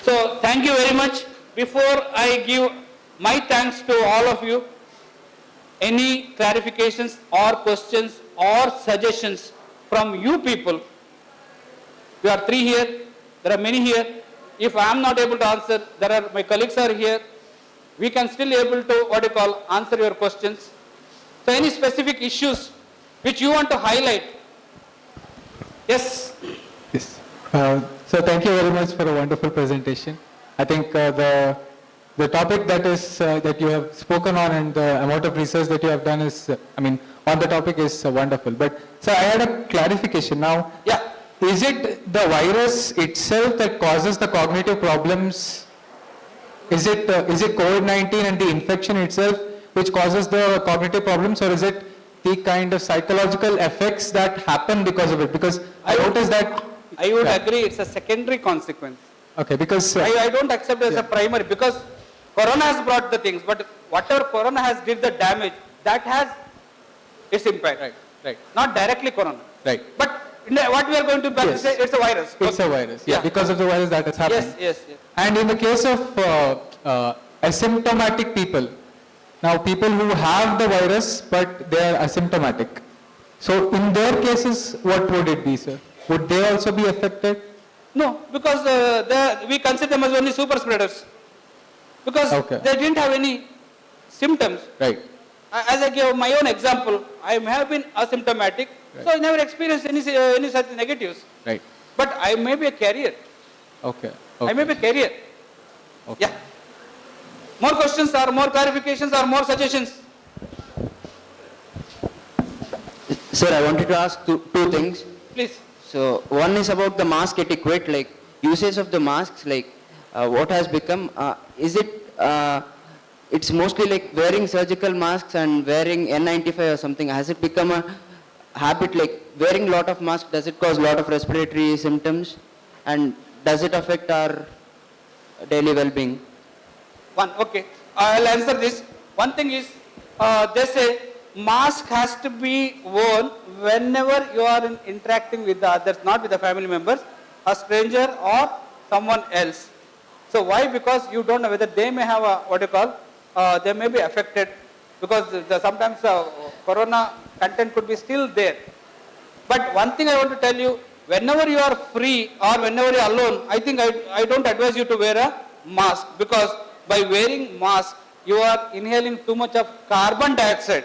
So thank you very much. Before I give my thanks to all of you, any clarifications or questions or suggestions from you people? You are 3 here, there are many here. If I am not able to answer, my colleagues are here. We can still able to, answer your questions. So any specific issues which you want to highlight? Yes. Yes. So thank you very much for a wonderful presentation. I think the topic that you have spoken on and the amount of research that you have done is, on the topic is wonderful. But so I had a clarification now. Yeah. Is it the virus itself that causes the cognitive problems is it COVID-19 and the infection itself which causes the cognitive problems, or is it the kind of psychological effects that happen because of it? Because I noticed that... I would agree it's a secondary consequence. Okay, because... I don't accept it as a primary, because Corona has brought the things, but whatever Corona has did the damage, that has its impact. Right. Not directly Corona. Right. But what we are going to say, it's a virus. It's a virus, yeah, because of the virus that has happened. Yes. And in the case of asymptomatic people, now people who have the virus but they are asymptomatic. So in their cases, what would it be, sir? Would they also be affected? No, because we consider them as only super spreaders. Because they didn't have any symptoms. Right. As I gave my own example, I have been asymptomatic, so I never experienced any such negatives. Right. But I may be a carrier. Okay. I may be a carrier. Okay. Yeah. More questions or more clarifications or more suggestions? Sir, I wanted to ask two things. Please. So one is about the mask etiquette, like usage of the masks, like what has become, is it, it's mostly like wearing surgical masks and wearing N95 or something. Has it become a habit, like wearing a lot of masks, does it cause a lot of respiratory symptoms? And does it affect our daily well-being? Okay. I'll answer this. One thing is, they say mask has to be worn whenever you are interacting with the others, not with the family members, a stranger or someone else. So why? Because you don't know whether they may have a, they may be affected, because sometimes corona content could be still there. But one thing I want to tell you, whenever you are free or whenever you are alone, I think I don't advise you to wear a mask, because by wearing mask, you are inhaling too much of carbon dioxide,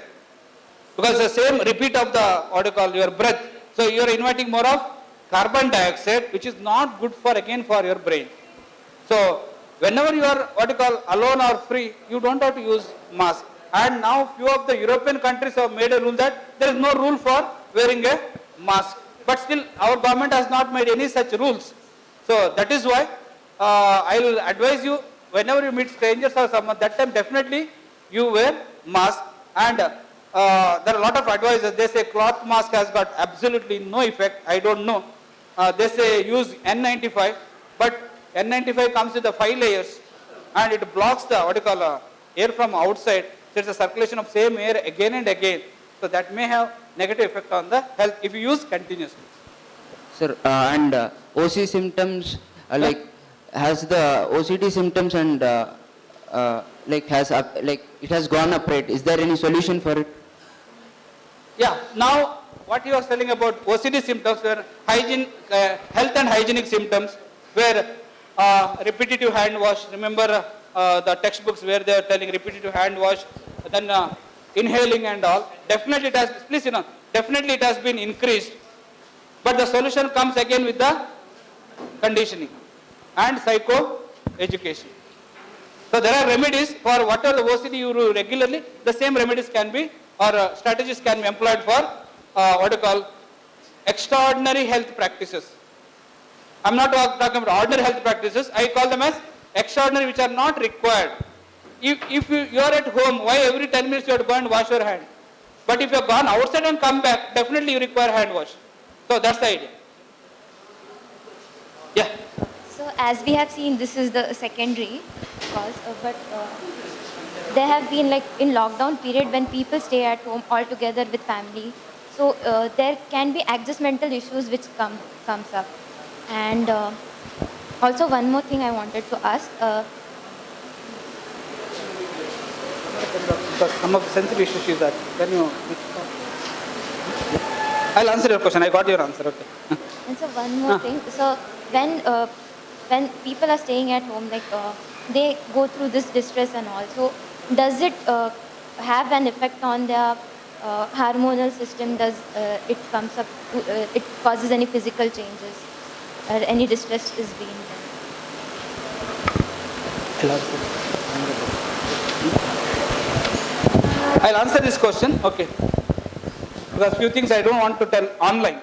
because the same repeat of the your breath. So you are inviting more of carbon dioxide, which is not good for your brain. So whenever you are alone or free, you don't have to use mask. And now few of the European countries have made a rule that there is no rule for wearing a mask. But still our government has not made any such rules. So that is why I will advise you, whenever you meet strangers or someone, that time definitely you wear mask. And there are a lot of advices. They say cloth mask has got absolutely no effect. I don't know. They say use N95, but N95 comes with the 5 layers and it blocks the air from outside. There is a circulation of same air again and again. So that may have negative effect on the health if you use continuously. Sir, and OC symptoms, like has the OCD symptoms and like it has gone up, right? Is there any solution for it? Yeah. Now what you are telling about OCD symptoms, where health and hygienic symptoms, where repetitive hand wash. Remember the textbooks where they are telling repetitive hand wash, then inhaling and all. Definitely it has. Please, definitely it has been increased. But the solution comes again with the conditioning and psycho education. So there are remedies for whatever the OCD you do regularly. The same remedies can be, or strategies can be employed for extraordinary health practices. I'm not talking about ordinary health practices. I call them as extraordinary, which are not required. If you are at home, why every 10 minutes you have to go and wash your hand? But if you have gone outside and come back, definitely you require hand wash. So that's the idea. Yeah. So as we have seen, this is the secondary cause, but there have been, like in lockdown period, when people stay at home all together with family, so there can be adjustmental issues which comes up. And also one more thing I wanted to ask. Because some of the sensitive issues is that, can you... I'll answer your question. I got your answer. Okay. And so one more thing. So when people are staying at home, like they go through this distress and all. So does it have an effect on their hormonal system? Does it comes up? It causes any physical changes, or any distress is being done? I'll answer this question. Okay. Because few things I don't want to tell online.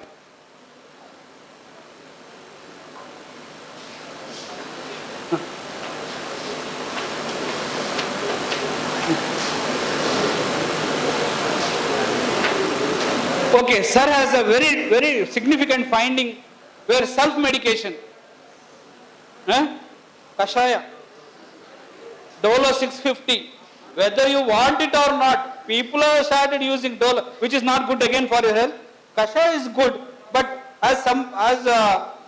Okay, sir has a very, very significant finding where self-medication, Kashaya, Dolo 650, whether you want it or not, people have started using Dolo, which is not good again for your health. Kashaya is good, but as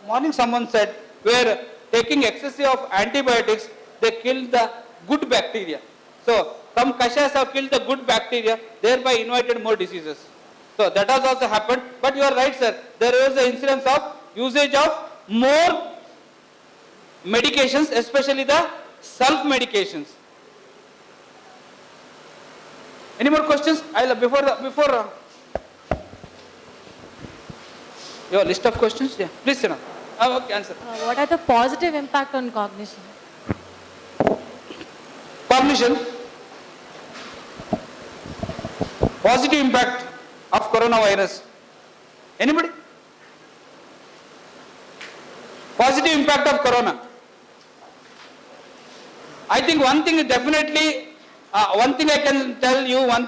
morning someone said, where taking excessive of antibiotics, they kill the good bacteria. So some Kashayas have killed the good bacteria, thereby invited more diseases. So that has also happened, but you are right, sir. There is an incidence of usage of more medications, especially the self-medications. Any more questions? Before your list of questions, yeah. Please sit down. Okay, answer. What are the positive impact on cognition? Cognition. Positive impact of coronavirus. Anybody? Positive impact of corona. I think one thing is definitely, one thing I can tell you, one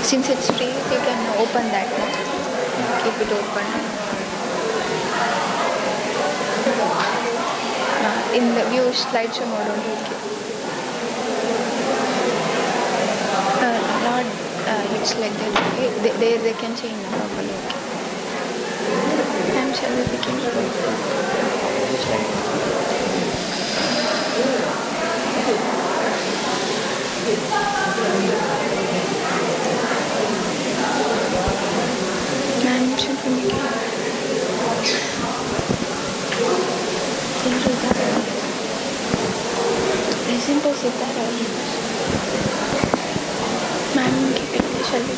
Since it's free, you can open that now. Keep it open. In the view slideshow mode only. Not, it's like that. There they can change the properly. Okay. I'm sure we can. Present or Siddhara? Ma'am, keep it. Shall we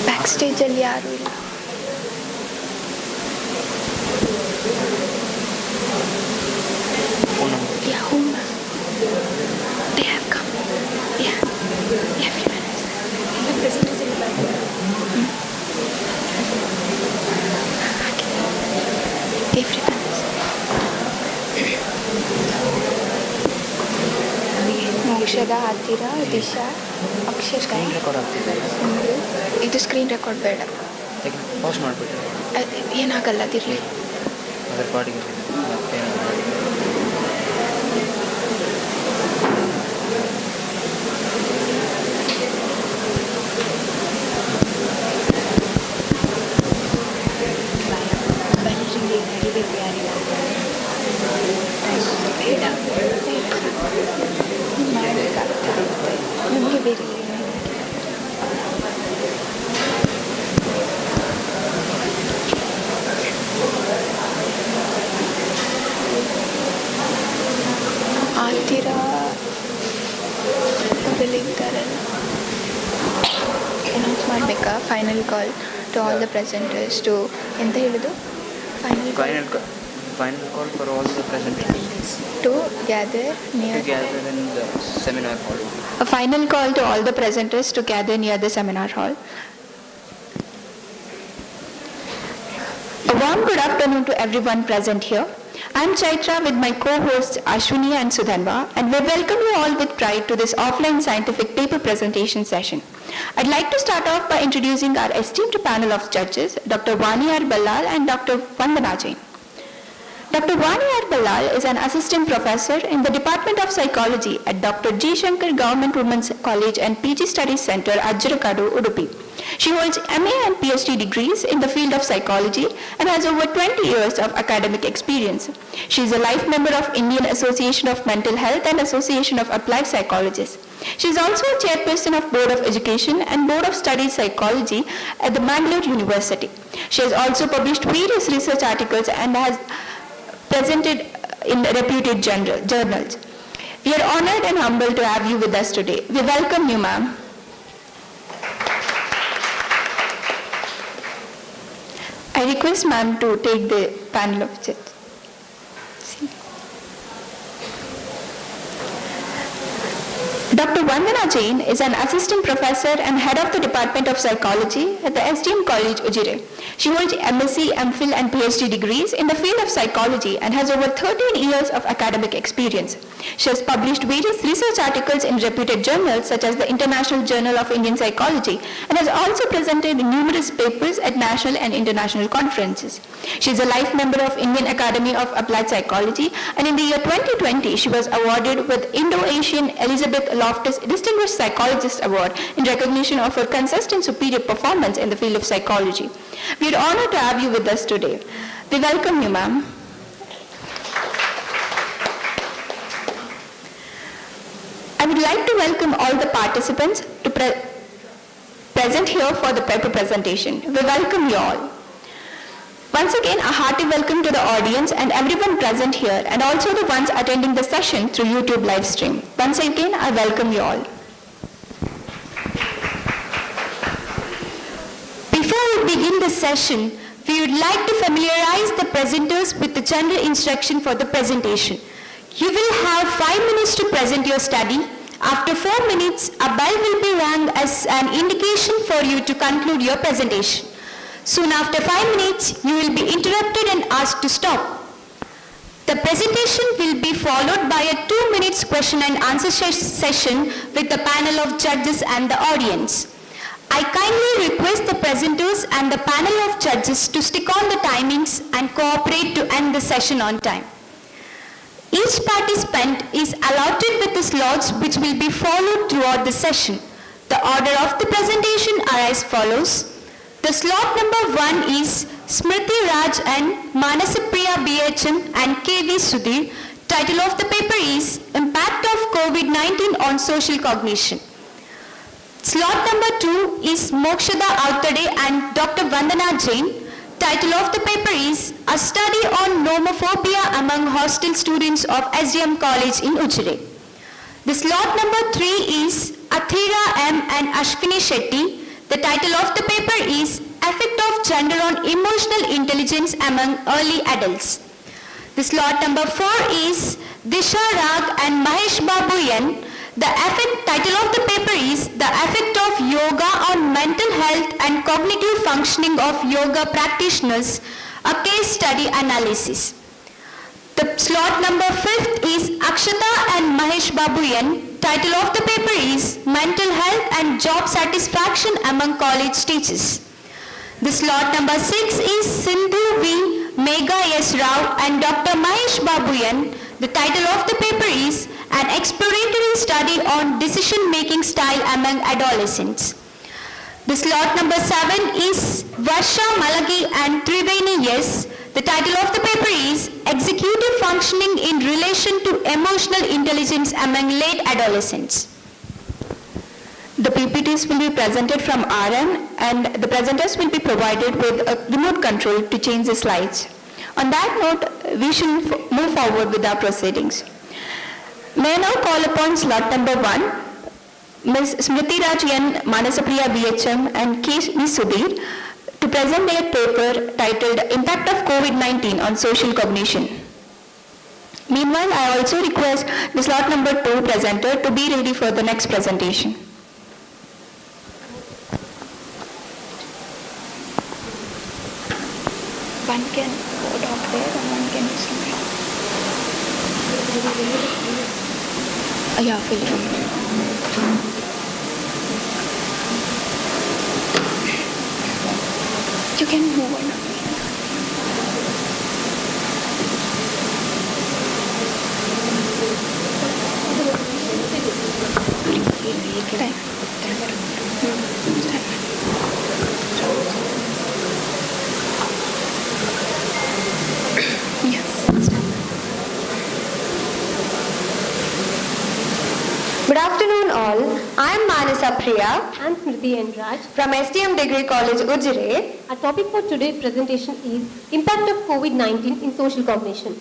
backstage ಅಲ್ಲಿ ಯಾರು ಇಲ್ಲ. Yeah, whom? They have come. Yeah. Everyone is. The president is invited. Okay. Everyone is. ಮೋಕ್ಷದ ಹತ್ತಿರ ದಿಶಾ ಅಕ್ಷರ ಇದು screen record ಬೇಡ, pass ಮಾಡಿಬಿಟ್ಟು ಏನಾಗಲ್ಲ ಅದಿರಲಿ. ಅದರ ಪಾಡಿಗೆ ನಮಗೆ ಬೇರೆ ಹತ್ತಿರ ಇದ್ದಾರಲ್ಲ ಅನೌನ್ಸ್ ಮಾಡಬೇಕಾ? Final call to all the presenters to ಎಂತ ಹೇಳೋದು? ಫೈನಲ್ call for all the presenters to gather near in the seminar hall. A final call to all the presenters to gather near the seminar hall. A warm good afternoon to everyone present here. I am Chaitra with my co-hosts Ashwini and Sudhanva, and we welcome you all with pride to this offline scientific paper presentation session. I'd like to start off by introducing our esteemed panel of judges, Dr. Vani R. Ballal and Dr. Vandana Jain. Dr. Vani R. Ballal is an assistant professor in the Department of Psychology at Dr. G. Shankar Government Women's College and PG Studies Center, Ujire, Udupi. She holds MA and PhD degrees in the field of psychology and has over 20 years of academic experience. She is a life member of Indian Association of Mental Health and Association of Applied Psychologists. She is also a chairperson of Board of Education and Board of Studies Psychology at the Bengaluru University. She has also published various research articles and has presented in reputed journals. We are honored and humbled to have you with us today. We welcome you, ma'am. I request ma'am to take the panel of judges. Dr. Vandana Jain is an assistant professor and head of the Department of Psychology at the SDM College, Ujire. She holds MSc, MPhil and PhD degrees in the field of psychology and has over 13 years of academic experience. She has published various research articles in reputed journals such as the International Journal of Indian Psychology and has also presented numerous papers at national and international conferences. She is a life member of Indian Academy of Applied Psychology, and in the year 2020 she was awarded with Indo-Asian Elizabeth Loftus Distinguished Psychologist Award in recognition of her consistent superior performance in the field of psychology. We are honored to have you with us today. We welcome you, ma'am. I would like to welcome all the participants to present here for the paper presentation. We welcome you all. Once again, a hearty welcome to the audience and everyone present here, and also the ones attending the session through YouTube live stream. Once again, I welcome you all. Before we begin the session, we would like to familiarize the presenters with the general instruction for the presentation. You will have 5 minutes to present your study. After 4 minutes, a bell will be rung as an indication for you to conclude your presentation. Soon after 5 minutes, you will be interrupted and asked to stop. The presentation will be followed by a 2 minutes question and answer session with the panel of judges and the audience. I kindly request the presenters and the panel of judges to stick on the timings and cooperate to end the session on time. Each participant is allotted with the slots which will be followed throughout the session. The order of the presentation are as follows. The slot number 1 is Smriti Raj and Manasapriya BHM and KV Sudhir. Title of the paper is Impact of COVID-19 on Social Cognition. Slot number 2 is Mokshada Avtade and Dr. Vandana Jain. Title of the paper is A Study on Nomophobia Among Hostel Students of SDM College in Ujire. The slot number 3 is Athira M and Ashwini Shetty. The title of the paper is Effect of Gender on Emotional Intelligence Among Early Adults. The slot number 4 is Disha Rag and Mahesh Babu N. The title of the paper is The Effect of Yoga on Mental Health and Cognitive Functioning of Yoga Practitioners, a Case Study Analysis. The slot number 5th is Akshata and Mahesh Babu N. Title of the paper is Mental Health and Job Satisfaction Among College Teachers. The slot number 6 is Sindhu V. Megha S. Rao and Dr. Mahesh Babu N. The title of the paper is An Exploratory Study on Decision-Making Style Among Adolescents. The slot number 7 is Varsha Malagi and Triveni S. The title of the paper is Executive Functioning in Relation to Emotional Intelligence Among Late Adolescents. The PPTs will be presented from RN and the presenters will be provided with a remote control to change the slides. On that note, we should move forward with our proceedings. May I now call upon slot number 1, Ms. Smriti Raj N. Manasapriya BHM and KV Sudhir to present their paper titled Impact of COVID-19 on Social Cognition. Meanwhile, I also request the slot number 2 presenter to be ready for the next presentation. One can go down there and one can be somewhere. Yeah, you can move on. Good afternoon all. I am Manasa Priya and Smriti and Raj from STM Degree College Ujire. Our topic for today's presentation is Impact of COVID-19 in Social Cognition.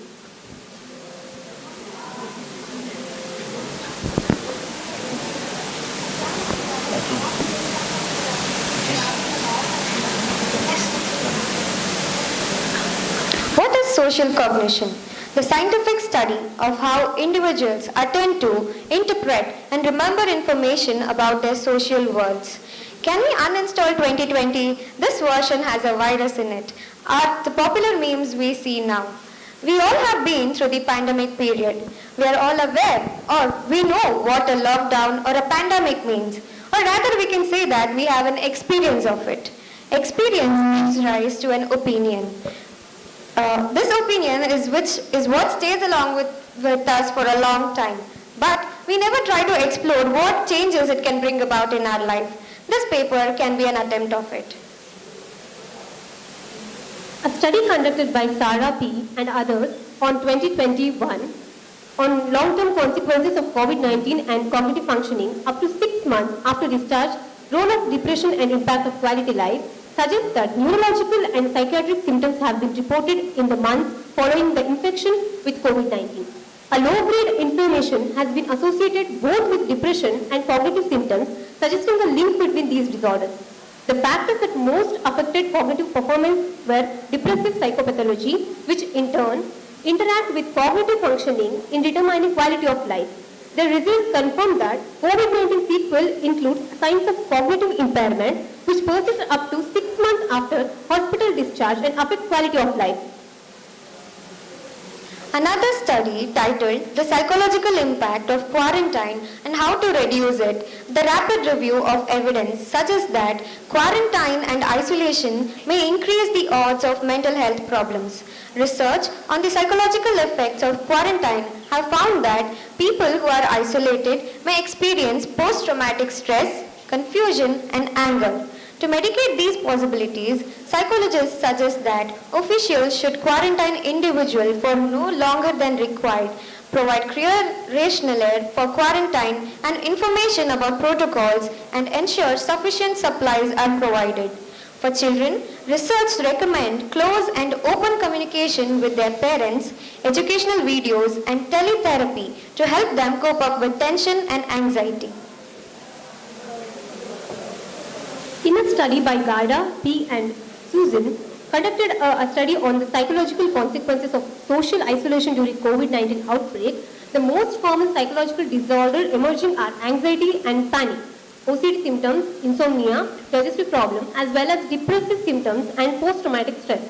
What is social cognition? The scientific study of how individuals attend to, interpret, and remember information about their social worlds. Can we uninstall 2020? This version has a virus in it. Are the popular memes we see now. We all have been through the pandemic period. We are all aware, or we know what a lockdown or a pandemic means. Or rather we can say that we have an experience of it. Experience gives rise to an opinion. This opinion is what stays along with us for a long time. But we never try to explore what changes it can bring about in our life. This paper can be an attempt of it. A study conducted by Sarah P. and others on 2021 on long-term consequences of COVID-19 and cognitive functioning up to 6 months after discharge, role of depression and impact of quality life, suggests that neurological and psychiatric symptoms have been reported in the months following the infection with COVID-19. A low-grade inflammation has been associated both with depression and cognitive symptoms, suggesting a link between these disorders. The factors that most affected cognitive performance were depressive psychopathology, which in turn interact with cognitive functioning in determining quality of life. The results confirm that COVID-19 sequel includes signs of cognitive impairment, which persist up to 6 months after hospital discharge and affect quality of life. Another study titled The Psychological Impact of Quarantine and How to Reduce It, the rapid review of evidence suggests that quarantine and isolation may increase the odds of mental health problems. Research on the psychological effects of quarantine have found that people who are isolated may experience post-traumatic stress, confusion and anger. To mitigate these possibilities, psychologists suggest that officials should quarantine individuals for no longer than required, provide clear rationale for quarantine and information about protocols, and ensure sufficient supplies are provided. For children, research recommend close and open communication with their parents, educational videos, and teletherapy to help them cope up with tension and anxiety. In a study by Gaida, P. and Susan, conducted a study on the psychological consequences of social isolation during COVID-19 outbreak, the most common psychological disorders emerging are anxiety and panic, OCD symptoms, insomnia, digestive problems, as well as depressive symptoms and post-traumatic stress.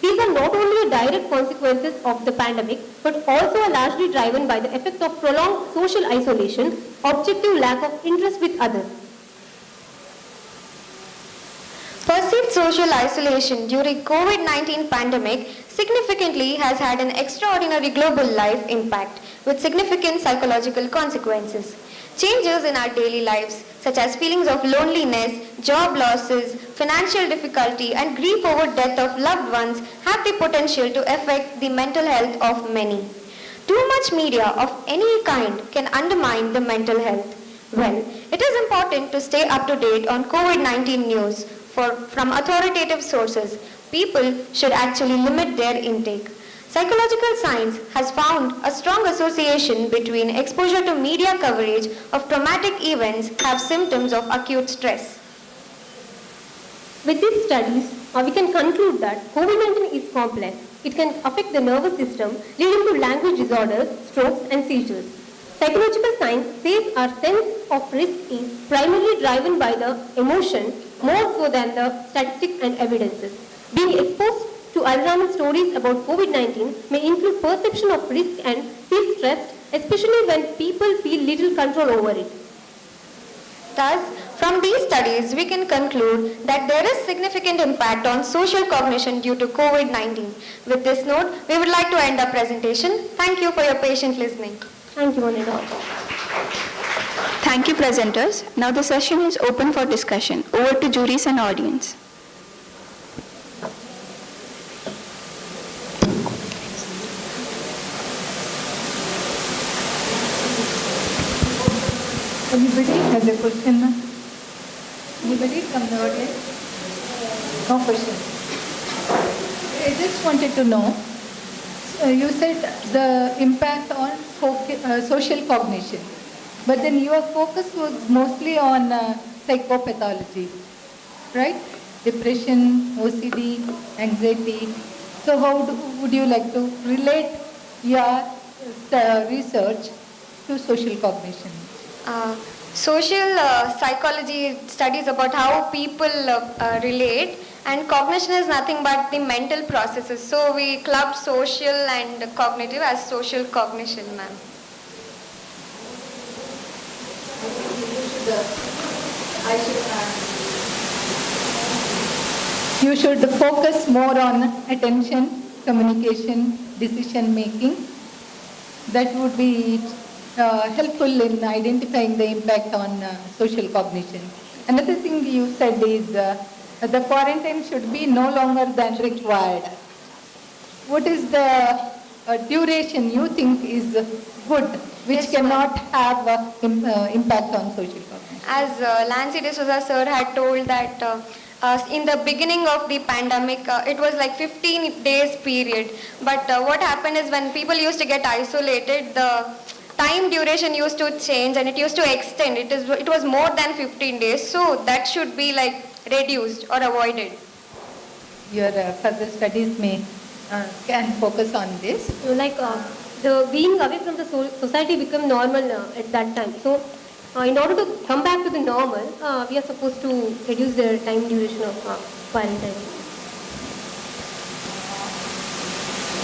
These are not only direct consequences of the pandemic, but also are largely driven by the effect of prolonged social isolation, objective lack of interest with others. Perceived social isolation during COVID-19 pandemic significantly has had an extraordinary global life impact with significant psychological consequences. Changes in our daily lives, such as feelings of loneliness, job losses, financial difficulty, and grief over death of loved ones, have the potential to affect the mental health of many. Too much media of any kind can undermine the mental health. Well, it is important to stay up to date on COVID-19 news from authoritative sources. People should actually limit their intake. Psychological science has found a strong association between exposure to media coverage of traumatic events have symptoms of acute stress. With these studies, we can conclude that COVID-19 is complex. It can affect the nervous system, leading to language disorders, strokes, and seizures. Psychological science says our sense of risk is primarily driven by the emotion more so than the statistics and evidences. Being exposed to alarming stories about COVID-19 may include perception of risk and feel stressed, especially when people feel little control over it. Thus, from these studies, we can conclude that there is significant impact on social cognition due to COVID-19. With this note, we would like to end our presentation. Thank you for your patient listening. Thank you, one and all. Thank you, presenters. Now the session is open for discussion. Over to juries and audience. Anybody has a question? Anybody from the audience? No question. I just wanted to know, you said the impact on social cognition, but then your focus was mostly on psychopathology, right? Depression, OCD, anxiety. So how would you like to relate your research to social cognition? Social psychology studies about how people relate, and cognition is nothing but the mental processes. So we clubbed social and cognitive as social cognition, ma'am. You should focus more on attention, communication, decision making. That would be helpful in identifying the impact on social cognition. Another thing you said is the quarantine should be no longer than required. What is the duration you think is good, which cannot have impact on social cognition? As Lancy D'Souza sir had told that in the beginning of the pandemic, it was like 15 days period. But what happened is when people used to get isolated, the time duration used to change and it used to extend. It was more than 15 days. So that should be like reduced or avoided? Your further studies can focus on this. Like the being away from the society become normal at that time. So in order to come back to the normal, we are supposed to reduce the time duration of quarantine.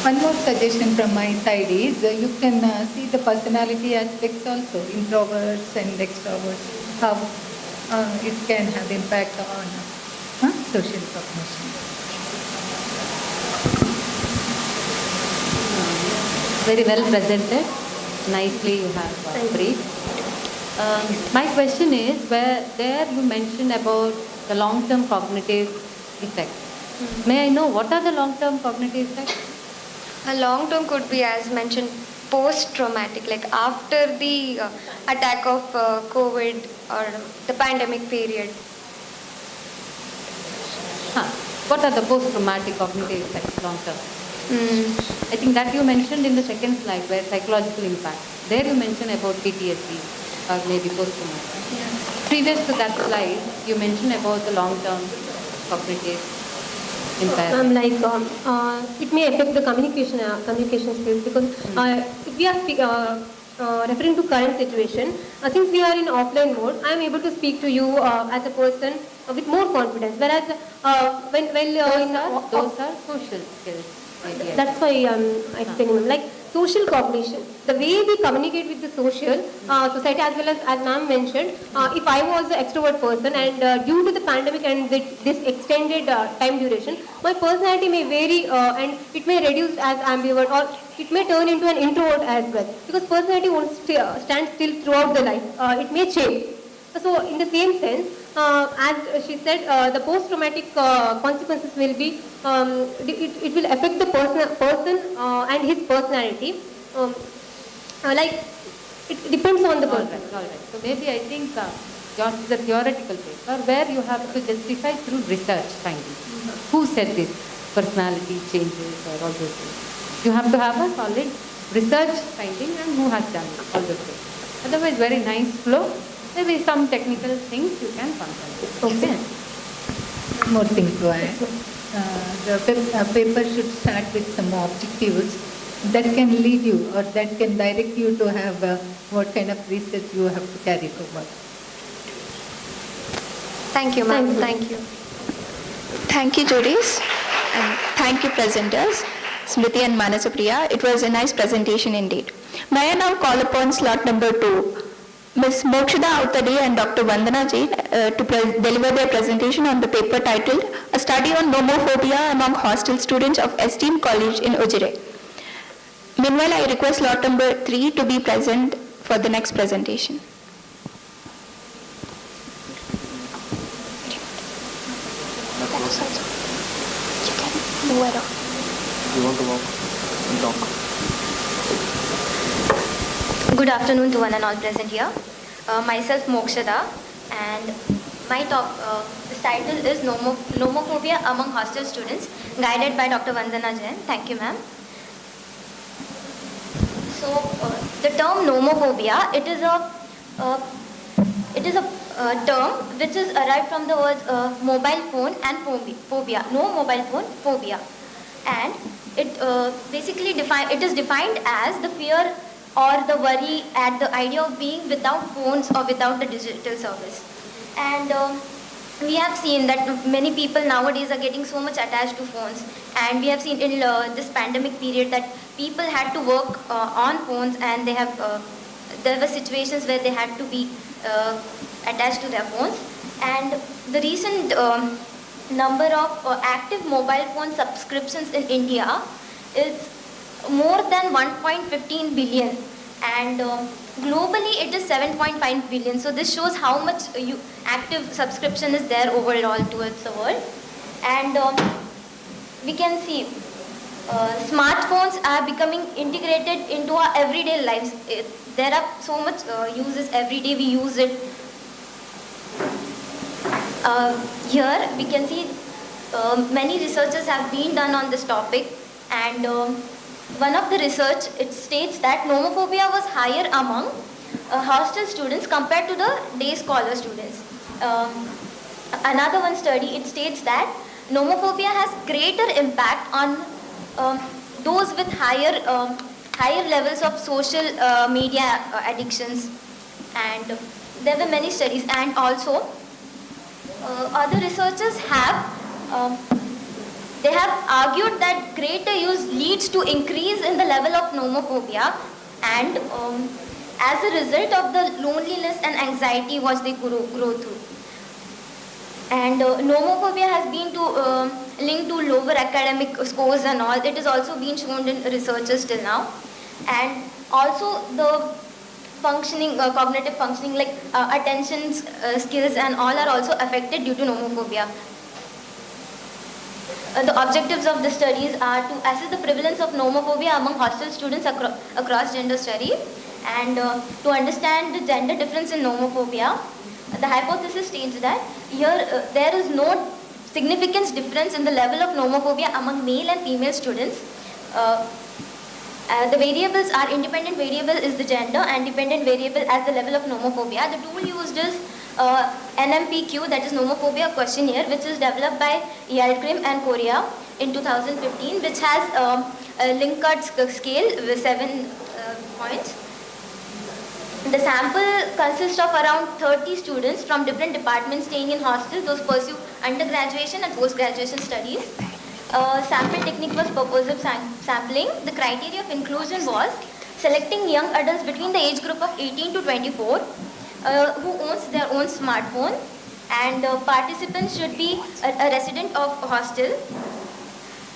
One more suggestion from my side is you can see the personality aspects also, introverts and extroverts, how it can have impact on social cognition. Very well presented. Nicely you have briefed. My question is, there you mentioned about the long-term cognitive effects. May I know what are the long-term cognitive effects? A long term could be, as mentioned, post-traumatic, like after the attack of COVID or the pandemic period. What are the post-traumatic cognitive effects long term? I think that you mentioned in the second slide where psychological impact. There you mentioned about PTSD or maybe post-traumatic. Previous to that slide, you mentioned about the long-term cognitive impact. It may affect the communication skills because if we are referring to current situation, since we are in offline mode, I am able to speak to you as a person with more confidence. Whereas those are social skills. That's why I'm explaining. Like social cognition, the way we communicate with the social society, as ma'am mentioned, if I was an extrovert person and due to the pandemic and this extended time duration, my personality may vary and it may reduce as ambivert, or it may turn into an introvert as well, because personality won't stand still throughout the life. It may change. So in the same sense, as she said, the post-traumatic consequences will be, it will affect the person and his personality. Like, it depends on the person. All right. So maybe I think yours is a theoretical paper where you have to justify through research findings. Who said this? Personality changes or all those things. You have to have a solid research finding and who has done all those things. Otherwise, very nice flow. Maybe some technical things you can concentrate. Okay. One more thing to add. The paper should start with some objectives that can lead you or that can direct you to have what kind of research you have to carry forward. Thank you, ma'am. Thank you. Thank you, juries, and thank you, presenters, Smriti and Manasapriya. It was a nice presentation indeed. May I now call upon slot number 2, Ms. Mokshada Autade and Dr. Vandana Jain to deliver their presentation on the paper titled A Study on Nomophobia Among Hostel Students of Esteem College in Ujire. Meanwhile, I request slot number 3 to be present for the next presentation. You want to walk and talk? Good afternoon to one and all present here. Myself Mokshada, and my title is Nomophobia Among Hostel Students, guided by Dr. Vandana Jain. Thank you, ma'am. So, the term nomophobia, it is a term which is derived from the words mobile phone and phobia. No mobile phone, phobia. And it basically it is defined as the fear or the worry at the idea of being without phones or without the digital service. And we have seen that many people nowadays are getting so much attached to phones, and we have seen in this pandemic period that people had to work on phones, and there were situations where they had to be attached to their phones. And the recent number of active mobile phone subscriptions in India is more than 1.15 billion, and globally it is 7.5 billion. So this shows how much active subscription is there overall towards the world. And we can see smartphones are becoming integrated into our everyday lives. There are so much uses every day, we use it. Here we can see many researches have been done on this topic, and one of the research, it states that nomophobia was higher among hostel students compared to the day scholar students. Another one study, it states that nomophobia has greater impact on those with higher levels of social media addictions. And there were many studies, and also other researchers they have argued that greater use leads to increase in the level of nomophobia, and as a result of the loneliness and anxiety what they grow through. And nomophobia has been linked to lower academic scores and all. It has also been shown in researchers till now. And also the functioning, cognitive functioning like attention skills and all are also affected due to nomophobia. The objectives of the studies are to assess the prevalence of nomophobia among hostel students across gender study, and to understand the gender difference in nomophobia. The hypothesis states that here there is no significant difference in the level of nomophobia among male and female students. The variables are independent variable is the gender and dependent variable as the level of nomophobia. The tool used is NMPQ, that is nomophobia questionnaire, which is developed by Yaltrim and Korea in 2015, which has a Likert scale with 7 points. The sample consists of around 30 students from different departments staying in hostels. Those pursue undergraduation and post-graduation studies. Sample technique was purposive sampling. The criteria of inclusion was selecting young adults between the age group of 18 to 24 who owns their own smartphone, and participants should be a resident of a hostel.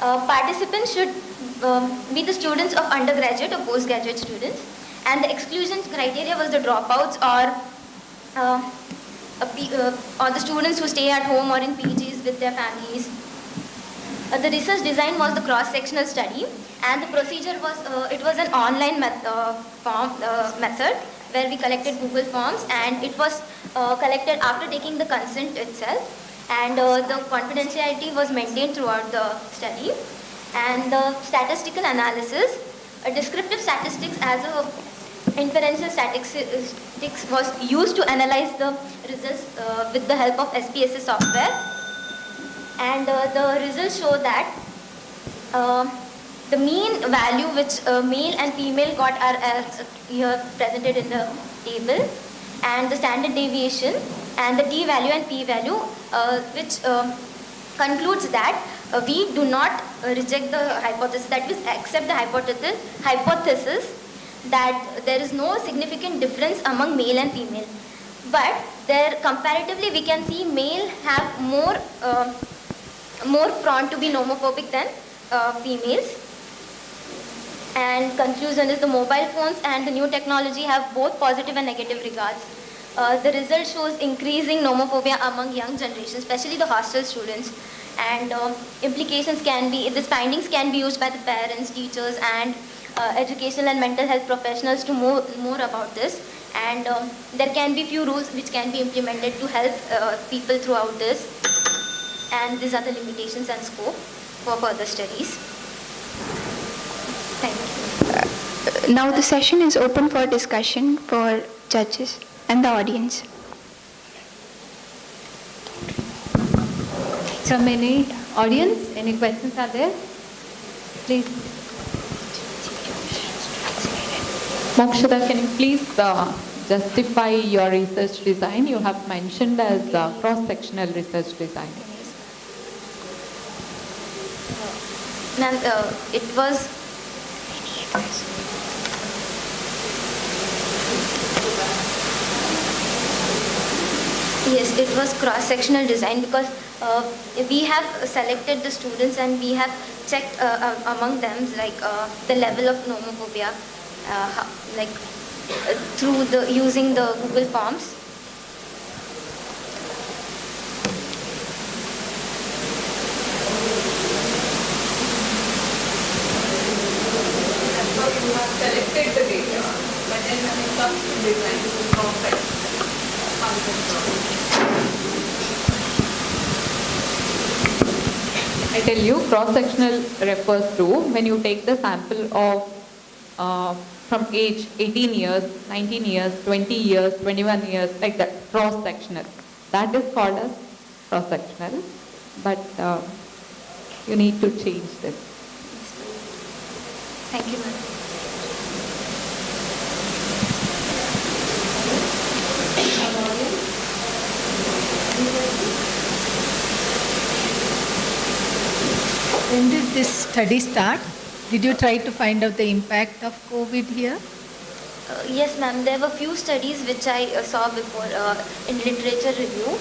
Participants should be the students of undergraduate or postgraduate students, and the exclusion criteria was the dropouts or the students who stay at home or in PGs with their families. The research design was the cross-sectional study, and the procedure was it was an online method where we collected Google Forms, and it was collected after taking the consent itself, and the confidentiality was maintained throughout the study. And the statistical analysis, descriptive statistics as a inferential statistics was used to analyze the results with the help of SPSS software, and the results show that the mean value which male and female got are here presented in the table, and the standard deviation and the t value and p value, which concludes that we do not reject the hypothesis, that is accept the hypothesis that there is no significant difference among male and female, but there comparatively we can see male have more prone to be nomophobic than females. And conclusion is the mobile phones and the new technology have both positive and negative regards. The result shows increasing nomophobia among young generation, especially the hostel students. And implications can be, these findings can be used by the parents, teachers, and educational and mental health professionals to more about this. And there can be few rules which can be implemented to help people throughout this. And these are the limitations and scope for further studies. Thank you. Now the session is open for discussion for judges and the audience. From any audience, any questions are there? Please. Mokshada, can you please justify your research design? You have mentioned as cross-sectional research design. Ma'am, it was yes, it was cross-sectional design because we have selected the students and we have checked among them like the level of nomophobia, through using the Google Forms. You have collected the data, but then when it comes to design, it is perfect. I tell you, cross-sectional refers to when you take the sample of from age 18 years, 19 years, 20 years, 21 years, like that, cross-sectional. That is called as cross-sectional, but you need to change this. Thank you, ma'am. When did this study start? Did you try to find out the impact of COVID here? Yes, ma'am. There were few studies which I saw before in literature review.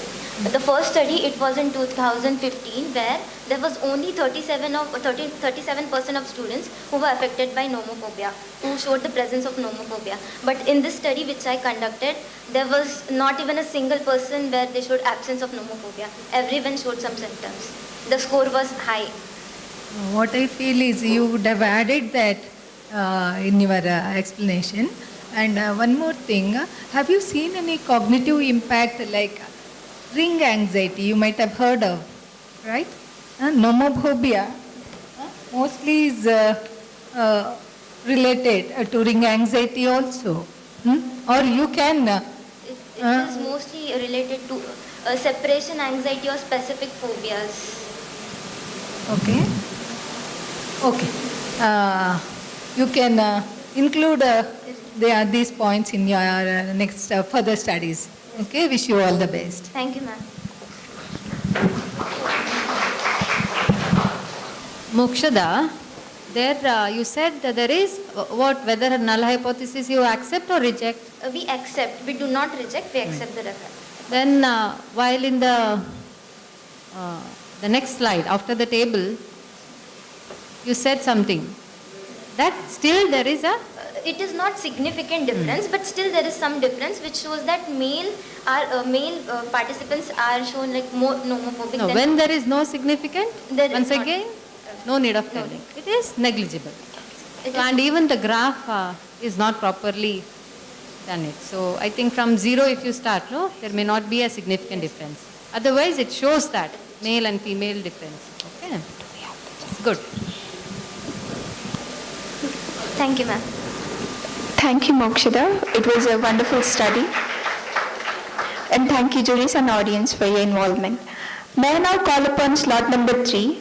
The first study, it was in 2015, where there was only 37% of students who were affected by nomophobia, who showed the presence of nomophobia. But in this study which I conducted, there was not even a single person where they showed absence of nomophobia. Everyone showed some symptoms. The score was high. What I feel is you would have added that in your explanation. And one more thing, have you seen any cognitive impact like ring anxiety? You might have heard of, right? Nomophobia mostly is related to ring anxiety also. Or you can... It is mostly related to separation anxiety or specific phobias. Okay. Okay. You can include these points in your next further studies. Okay. Wish you all the best. Thank you, ma'am. Mokshada, there you said that there is whether a null hypothesis you accept or reject? We accept. We do not reject. We accept the result. Then while in the next slide after the table, you said something that still there is a... It is not significant difference, but still there is some difference which shows that male participants are shown like more nomophobic. No, when there is no significant, once again, no need of telling. It is negligible. And even the graph is not properly done it. So I think from 0 if you start, no, there may not be a significant difference. Otherwise it shows that male and female difference. Okay, it's good. Thank you, ma'am. Thank you, Mokshada. It was a wonderful study. And thank you, juries and audience, for your involvement. May I now call upon slot number 3,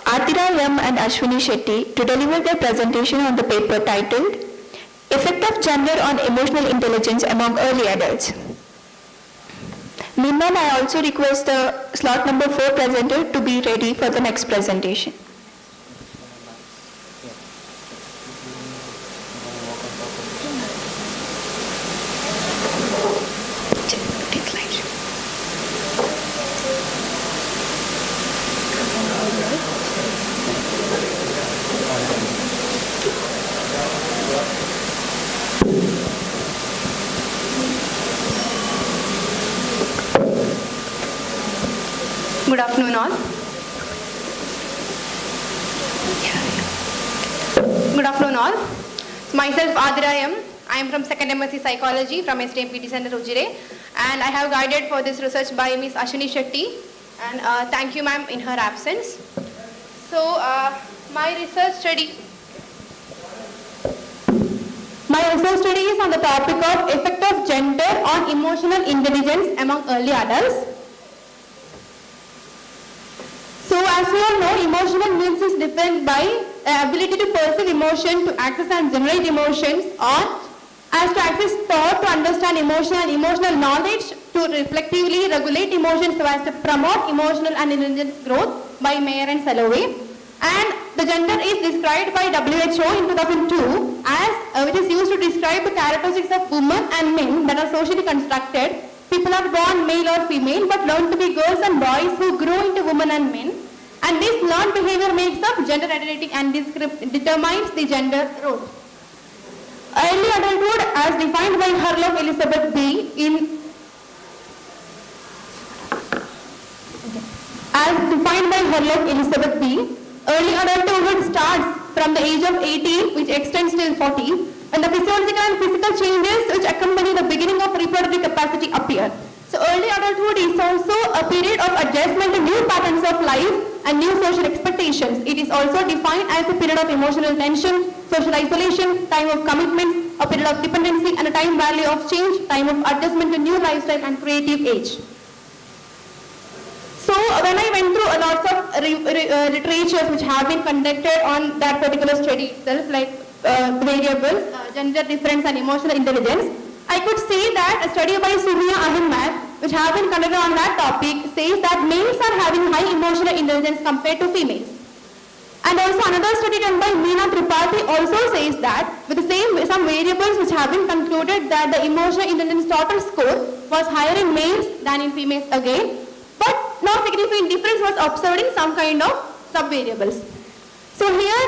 Atira M and Ashwini Shetty, to deliver their presentation on the paper titled Effect of Gender on Emotional Intelligence Among Early Adults. Meanwhile, I also request the slot number 4 presenter to be ready for the next presentation. Good afternoon all. Good afternoon all. Myself Adira M. I am from 2nd MSc Psychology from STMPT Center Ujire, and I have guided for this research by Ms. Ashwini Shetty, and thank you ma'am in her absence. So my research study is on the topic of effect of gender on emotional intelligence among early adults. So as we all know, emotional needs is defined by ability to perceive emotion, to access and generate emotions, or as to access thought, to understand emotion and emotional knowledge, to reflectively regulate emotions so as to promote emotional and intelligence growth by Mayer and Salovey. And the gender is described by WHO in 2002 as which is used to describe the characteristics of women and men that are socially constructed. People are born male or female but learn to be girls and boys who grow into women and men. And this learned behavior makes up gender identity and determines the gender role. Early adulthood as defined by Harlow Elizabeth B. Early adulthood starts from the age of 18 which extends till 40, and the physiological and physical changes which accompany the beginning of reproductive capacity appear. So early adulthood is also a period of adjustment to new patterns of life and new social expectations. It is also defined as a period of emotional tension, social isolation, time of commitment, a period of dependency, and a time value of change, time of adjustment to new lifestyle and creative age. went through a lots of literatures which have been conducted on that particular study itself, like variables, gender difference and emotional intelligence. I could say that a study by Sumia Ahmed, which have been conducted on that topic, says that males are having high emotional intelligence compared to females. And also another study done by Meena Tripathi also says that with the some variables which have been concluded that the emotional intelligence total score was higher in males than in females again, but no significant difference was observed in some kind of sub-variables. So here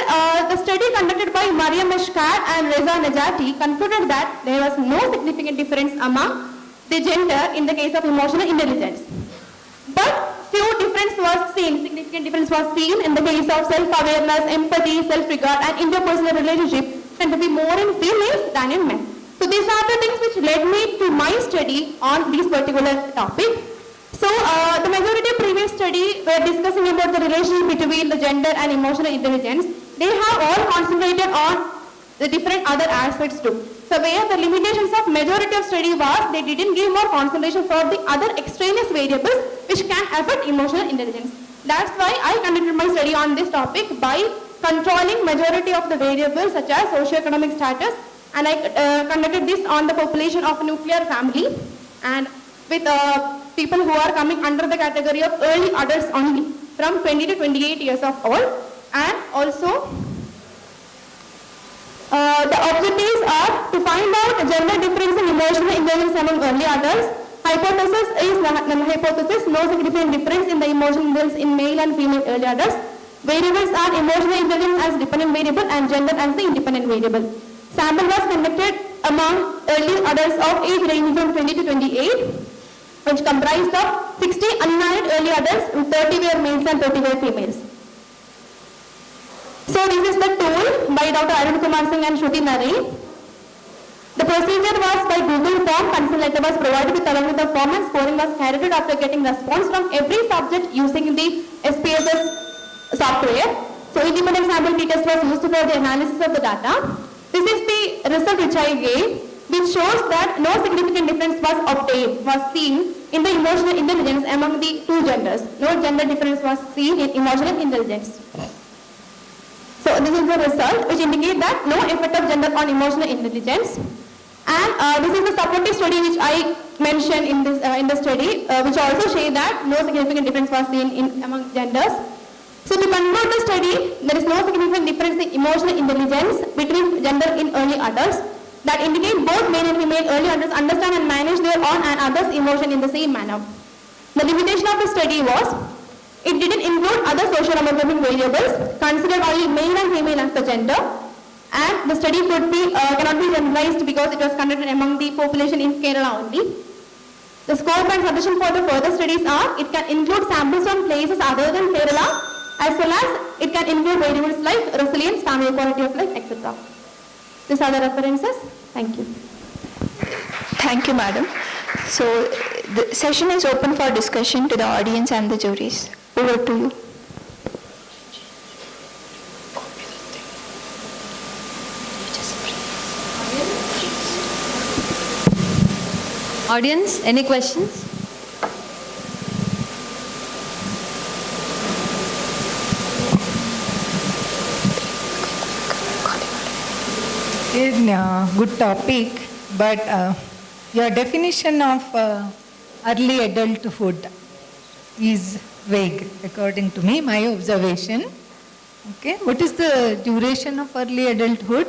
the study conducted by Maria Meshkat and Reza Najati concluded that there was no significant difference among the gender in the case of emotional intelligence. But significant difference was seen in the case of self-awareness, empathy, self-regard and interpersonal relationship tend to be more in females than in men. So these are the things which led me to my study on this particular topic. So the majority of previous study were discussing about the relationship between the gender and emotional intelligence. They have all concentrated on the different other aspects too. So where the limitations of majority of study was, they didn't give more concentration for the other extraneous variables which can affect emotional intelligence. That's why I conducted my study on this topic by controlling majority of the variables such as socioeconomic status, and I conducted this on the population of nuclear family and with people who are coming under the category of early adults only from 20 to 28 years of old, and also the objectives are to find out gender difference in emotional intelligence among early adults. Hypothesis is hypothesis, no significant difference in the emotional intelligence in male and female early adults. Variables are emotional intelligence as dependent variable and gender as the independent variable. Sample was conducted among early adults of age ranging from 20 to 28, which comprised of 60 unmarried early adults with 30 were males and 30 were females. So this is the tool by Dr. Arun Kumar Singh and Shruti Nare. The procedure was by Google form. Consent letter was provided with along with the form and scoring was carried out after getting response from every subject using the SPSS software. So independent sample t-test was used for the analysis of the data. This is the result which I gave, which shows that no significant difference was seen in the emotional intelligence among the two genders. No gender difference was seen in emotional intelligence. So this is the result which indicates that no effect of gender on emotional intelligence. And this is the supportive study which I mentioned in the study, which also shows that no significant difference was seen among genders. So to conclude the study, there is no significant difference in emotional intelligence between gender in early adults that indicate both male and female early adults understand and manage their own and others' emotion in the same manner. The limitation of the study was it didn't include other socio-demographic variables, considered only male and female as the gender, and the study cannot be generalized because it was conducted among the population in Kerala only. The scope and suggestion for the further studies are, it can include samples from places other than Kerala, as well as it can include variables like resilience, family quality of life, etc. These are the references. Thank you. Thank you, madam. So the session is open for discussion to the audience and the juries. Over to you. Audience, any questions? Good topic, but your definition of early adulthood is vague, according to me, my observation. Okay, what is the duration of early adulthood?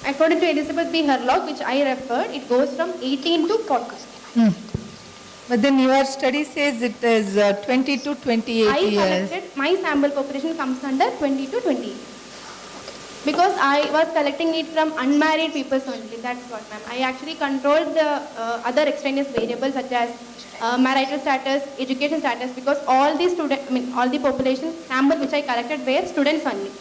According to Elizabeth B. Herlock, which I referred, it goes from 18 to 40. But then your study says it is 20 to 28 years. My sample population comes under 20 to 28. Because I was collecting it from unmarried people only, that's what, ma'am. I actually controlled the other extraneous variables such as marital status, education status, because all the all the population sample which I collected were students only.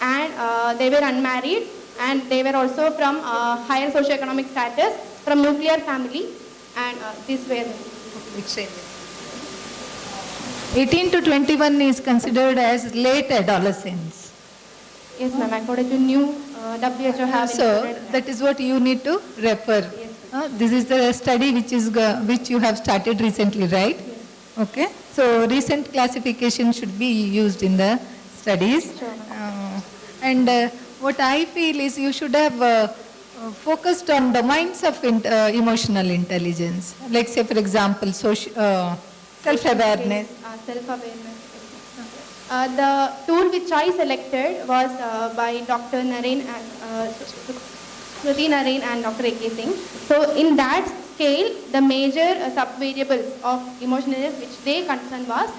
And they were unmarried, and they were also from higher socioeconomic status, from nuclear family, and these were extraneous. 18 to 21 is considered as late adolescence. Yes, ma'am. According to new WHO have so that is what you need to refer. Yes, this is the study which you have started recently, right? Yes. Okay. So recent classification should be used in the studies. And what I feel is you should have focused on domains of emotional intelligence. Like say for example, self-awareness. Self-awareness. The tool which I selected was by Dr. Naren and Smriti Naren and Dr. A.K. Singh. So in that scale, the major sub-variables of emotional which they concerned was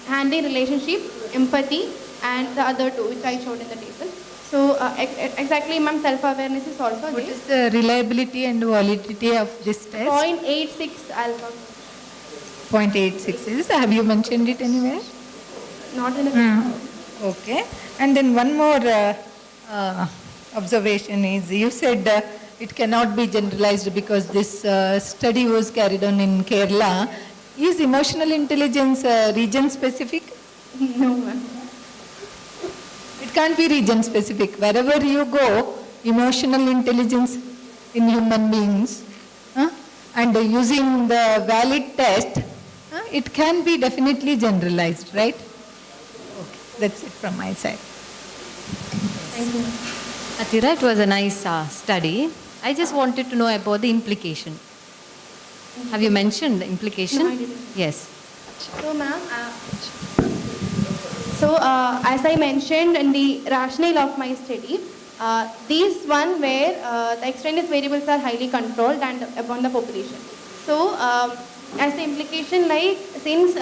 handling relationship, empathy, and the other two which I showed in the table. So exactly, ma'am, self-awareness is also there. What is the reliability and validity of this test? 0.86 alpha. 0.86 is. Have you mentioned it anywhere? Not in a Okay. And then one more observation is, you said it cannot be generalized because this study was carried on in Kerala. Is emotional intelligence region specific? No, ma'am. It can't be region specific. Wherever you go, emotional intelligence in human beings and using the valid test, it can be definitely generalized, right? Okay, that's it from my side. Thank you. Athira, it was a nice study. I just wanted to know about the implication. Have you mentioned the implication? No, I didn't. Yes. So, ma'am, as I mentioned in the rationale of my study, these one where the extraneous variables are highly controlled and upon the population. So, as the implication, like since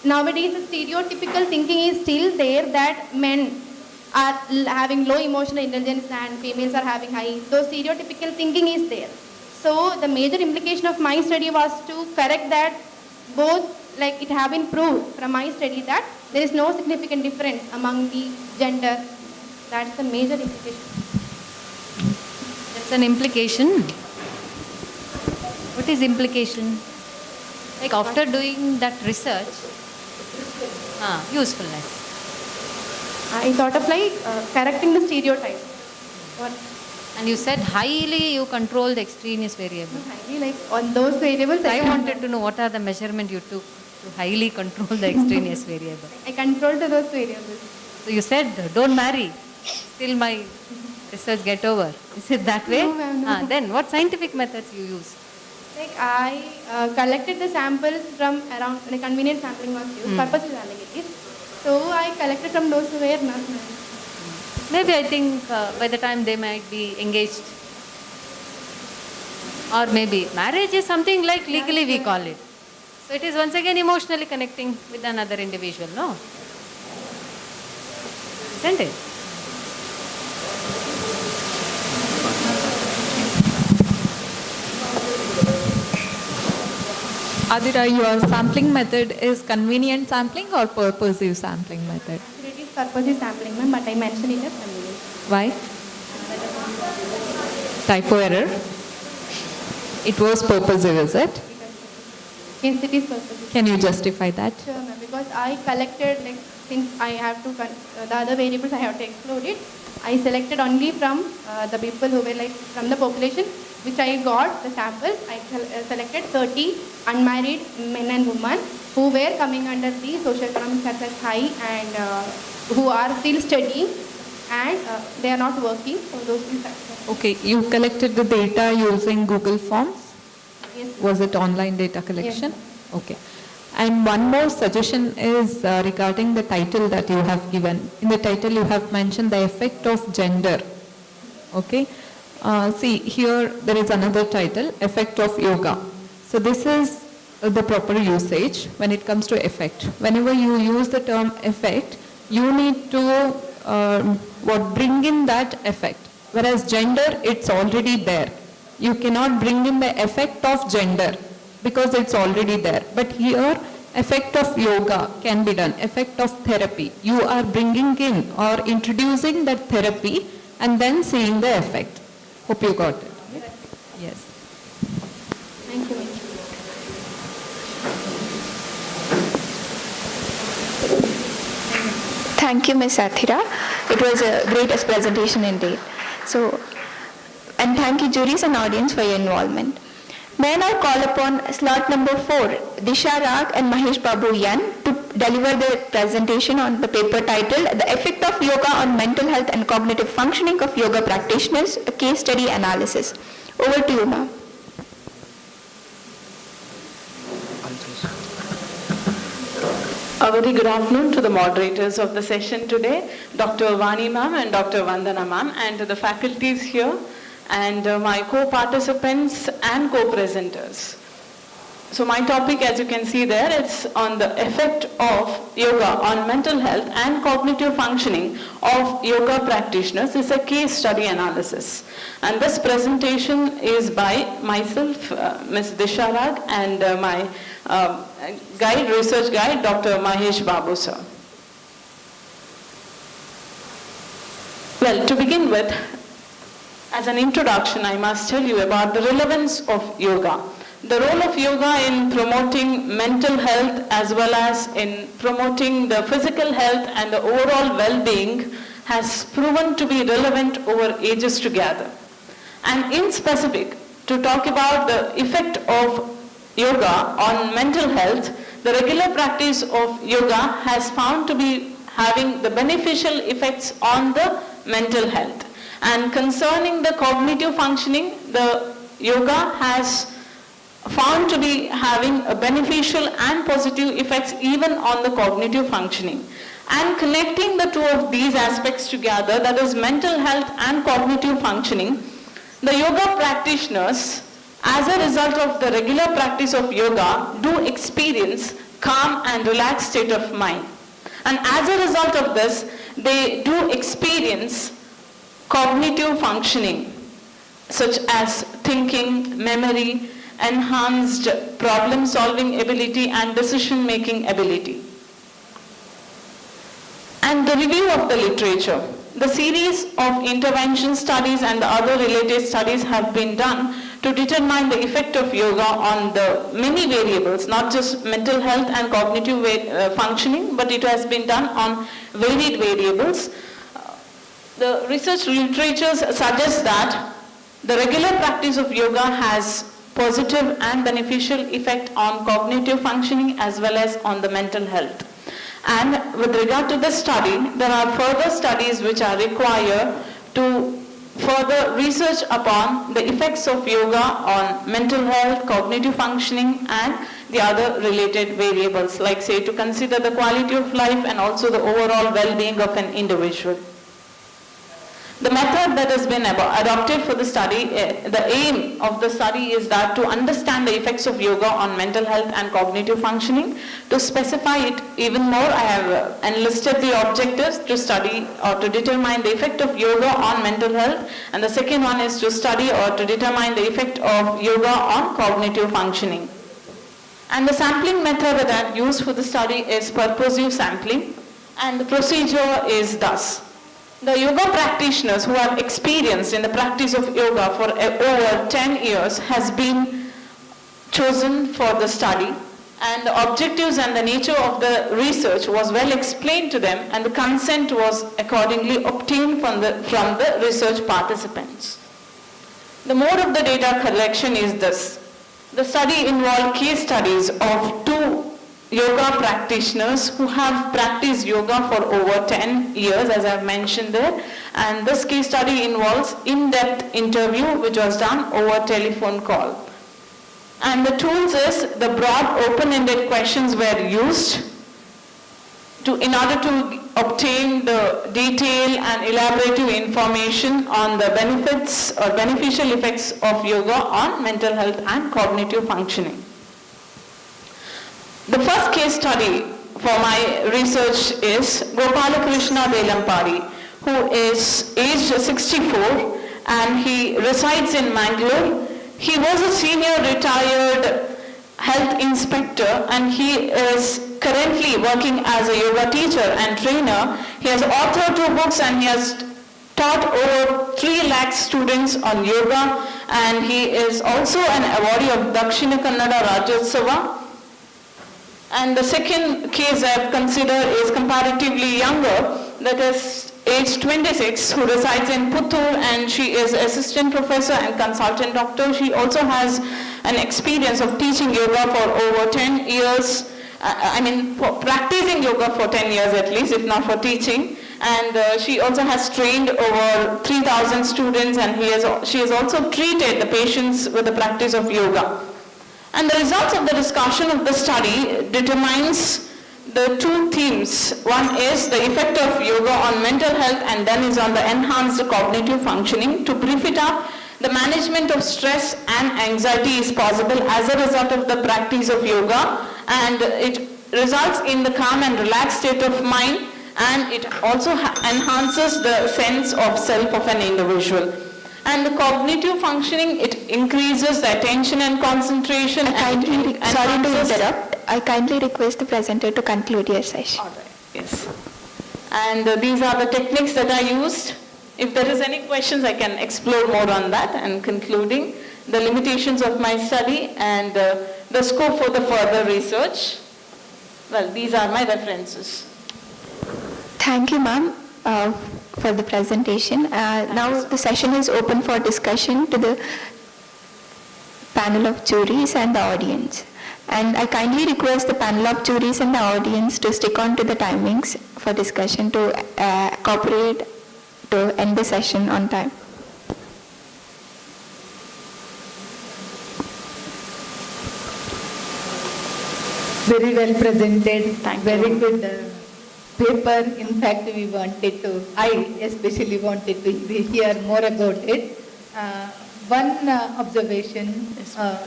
nowadays the stereotypical thinking is still there that men are having low emotional intelligence and females are having high. So stereotypical thinking is there. So the major implication of my study was to correct that both, like it have been proved from my study that there is no significant difference among the gender. That's the major implication. That's an implication. What is implication? Like after doing that research, usefulness. I thought of like correcting the stereotype. And you said highly you control the extraneous variable. Highly, like on those variables. I wanted to know what are the measurement you took to highly control the extraneous variable. I controlled those variables. So you said don't marry till my research get over. Is it that way? No, ma'am, no. Then what scientific methods you use? Like I collected the samples from around, like convenient sampling was used, purposely sampling it is. So I collected from those who were not married. Maybe I think by the time they might be engaged. Or maybe marriage is something like legally we call it. So it is once again emotionally connecting with another individual, no? Isn't it? Adira, your sampling method is convenient sampling or purposive sampling method? It is purposive sampling, ma'am, but I mentioned it as convenient. Why? Typo error. It was purposive, is it? Yes, it is purposive. Can you justify that? Sure, ma'am, because I collected, like, since I have to, the other variables I have to exclude it, I selected only from the people who were like, from the population, which I got the samples. I selected 30 unmarried men and women who were coming under the socio-economic status high and who are still studying and they are not working. So those things are. Okay, you collected the data using Google Forms? Yes. Was it online data collection? Yes. Okay. And one more suggestion is regarding the title that you have given. In the title you have mentioned the effect of gender. Okay. See, here there is another title, effect of yoga. So this is the proper usage when it comes to effect. Whenever you use the term effect, you need to bring in that effect. Whereas gender, it's already there. You cannot bring in the effect of gender because it's already there. But here, effect of yoga can be done, effect of therapy. You are bringing in or introducing that therapy and then seeing the effect. Hope you got it. Yes. Thank you. Thank you, Ms. Athira. It was a great presentation indeed. So, and thank you juries and audience for your involvement. May I now call upon slot number 4, Disha Rag and Mahesh Babu Yan to deliver their presentation on the paper titled The Effect of Yoga on Mental Health and Cognitive Functioning of Yoga Practitioners, a Case Study Analysis. Over to you, ma'am. A very good afternoon to the moderators of the session today, Dr. Vani ma'am and Dr. Vandana ma'am, and to the faculties here, and my co-participants and co-presenters. So my topic, as you can see there, it's on the effect of yoga on mental health and cognitive functioning of yoga practitioners. It's a case study analysis. And this presentation is by myself, Ms. Disha Rag, and my research guide, Dr. Mahesh Babu sir. Well, to begin with, as an introduction, I must tell you about the relevance of yoga. The role of yoga in promoting mental health as well as in promoting the physical health and the overall well-being has proven to be relevant over ages together. And in specific, to talk about the effect of yoga on mental health, the regular practice of yoga has found to be having the beneficial effects on the mental health. And concerning the cognitive functioning, the yoga has found to be having a beneficial and positive effects even on the cognitive functioning. And connecting the two of these aspects together, that is mental health and cognitive functioning, the yoga practitioners, as a result of the regular practice of yoga, do experience calm and relaxed state of mind. And as a result of this, they do experience cognitive functioning, such as thinking, memory, enhanced problem-solving ability and decision-making ability. And the review of the literature. The series of intervention studies and the other related studies have been done to determine the effect of yoga on the many variables, not just mental health and cognitive functioning, but it has been done on varied variables. The research literature suggests that the regular practice of yoga has positive and beneficial effect on cognitive functioning as well as on the mental health. And with regard to this study, there are further studies which are required to further research upon the effects of yoga on mental health, cognitive functioning, and the other related variables, like say to consider the quality of life and also the overall well-being of an individual. The method that has been adopted for the study, the aim of the study is that to understand the effects of yoga on mental health and cognitive functioning. To specify it even more, I have enlisted the objectives to study or to determine the effect of yoga on mental health, and the second one is to study or to determine the effect of yoga on cognitive functioning. And the sampling method that I have used for the study is purposive sampling, and the procedure is thus. The yoga practitioners who have experienced in the practice of yoga for over 10 years has been chosen for the study, and the objectives and the nature of the research was well explained to them, and the consent was accordingly obtained from the research participants. The mode of the data collection is this. The study involved case studies of 2 yoga practitioners who have practiced yoga for over 10 years, as I have mentioned there, and this case study involves in-depth interview which was done over telephone call. And the tools is the broad open-ended questions were used in order to obtain the detailed and elaborative information on the benefits or beneficial effects of yoga on mental health and cognitive functioning. The first case study for my research is Gopalakrishna Velampari, who is aged 64 and he resides in Bengaluru. He was a senior retired health inspector and he is currently working as a yoga teacher and trainer. He has authored 2 books and he has taught over 3 lakh students on yoga, and he is also an awardee of Dakshina Kannada Rajyotsava. And the second case I have considered is comparatively younger, that is age 26, who resides in Puttur, and she is assistant professor and consultant doctor. She also has an experience of teaching yoga for over 10 years, for practicing yoga for 10 years at least, if not for teaching. And she also has trained over 3,000 students, and she has also treated the patients with the practice of yoga. And the results of the discussion of the study determines the two themes. One is the effect of yoga on mental health, and then is on the enhanced cognitive functioning. To brief it up, the management of stress and anxiety is possible as a result of the practice of yoga, and it results in the calm and relaxed state of mind, and it also enhances the sense of self of an individual. And the cognitive functioning, it increases the attention and concentration. Sorry to interrupt. I kindly request the presenter to conclude your session. All right, yes. And these are the techniques that I used. If there is any questions, I can explore more on that. And concluding the limitations of my study and the scope for the further research. Well, these are my references. Thank you, ma'am, for the presentation. Now the session is open for discussion to the panel of juries and the audience. And I kindly request the panel of juries and the audience to stick on to the timings for discussion to cooperate to end the session on time. Very well presented. Very good paper. In fact, I especially wanted to hear more about it. One observation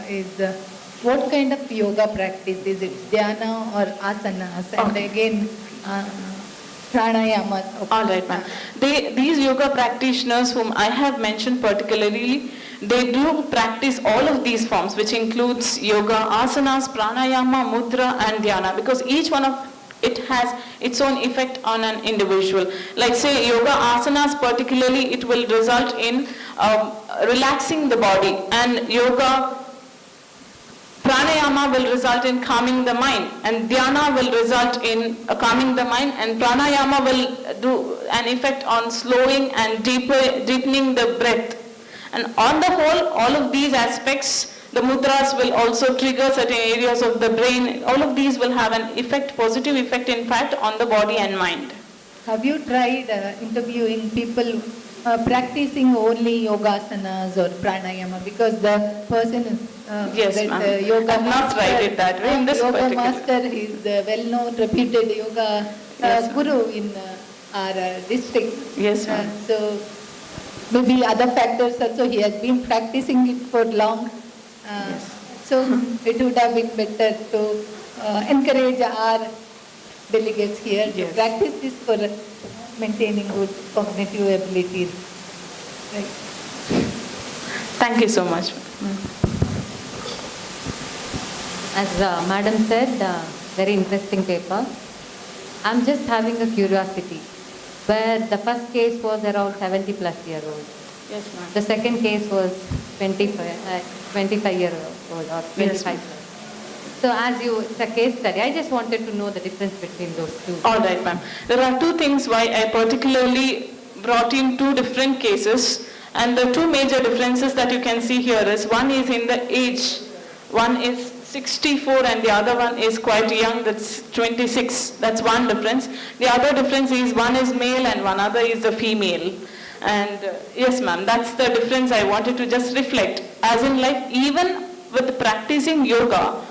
is what kind of yoga practice is it? Dhyana or asanas? And again, pranayama. All right, ma'am. These yoga practitioners whom I have mentioned particularly, they do practice all of these forms, which includes yoga, asanas, pranayama, mudra, and dhyana, because each one of it has its own effect on an individual. Like say yoga asanas particularly, it will result in relaxing the body, and yoga pranayama will result in calming the mind, and dhyana will result in calming the mind, and pranayama will do an effect on slowing and deepening the breath. And on the whole, all of these aspects, the mudras will also trigger certain areas of the brain. All of these will have an effect, positive effect in fact, on the body and mind. Have you tried interviewing people practicing only yogasanas or pranayama? Because the person yes, that yoga I've not tried it that way in this yoga particular. master is the well-known, reputed yoga guru in our district. Yes, ma'am. So maybe other factors also. He has been practicing it for long. So it would have been better to encourage our delegates here to practice this for maintaining good cognitive abilities. Right. Thank you so much. As Madam said, very interesting paper. I'm just having a curiosity, where the first case was around 70 plus year old. Yes, ma'am. The second case was 25 year old or 25 Yes, plus. So as it's a case study, I just wanted to know the difference between those two. All right, ma'am. There are two things why I particularly brought in two different cases, and the two major differences that you can see here is one is in the age. One is 64 and the other one is quite young, that's 26. That's one difference. The other difference is one is male and one other is a female. And yes, ma'am, that's the difference I wanted to just reflect. As in life, even with practicing yoga,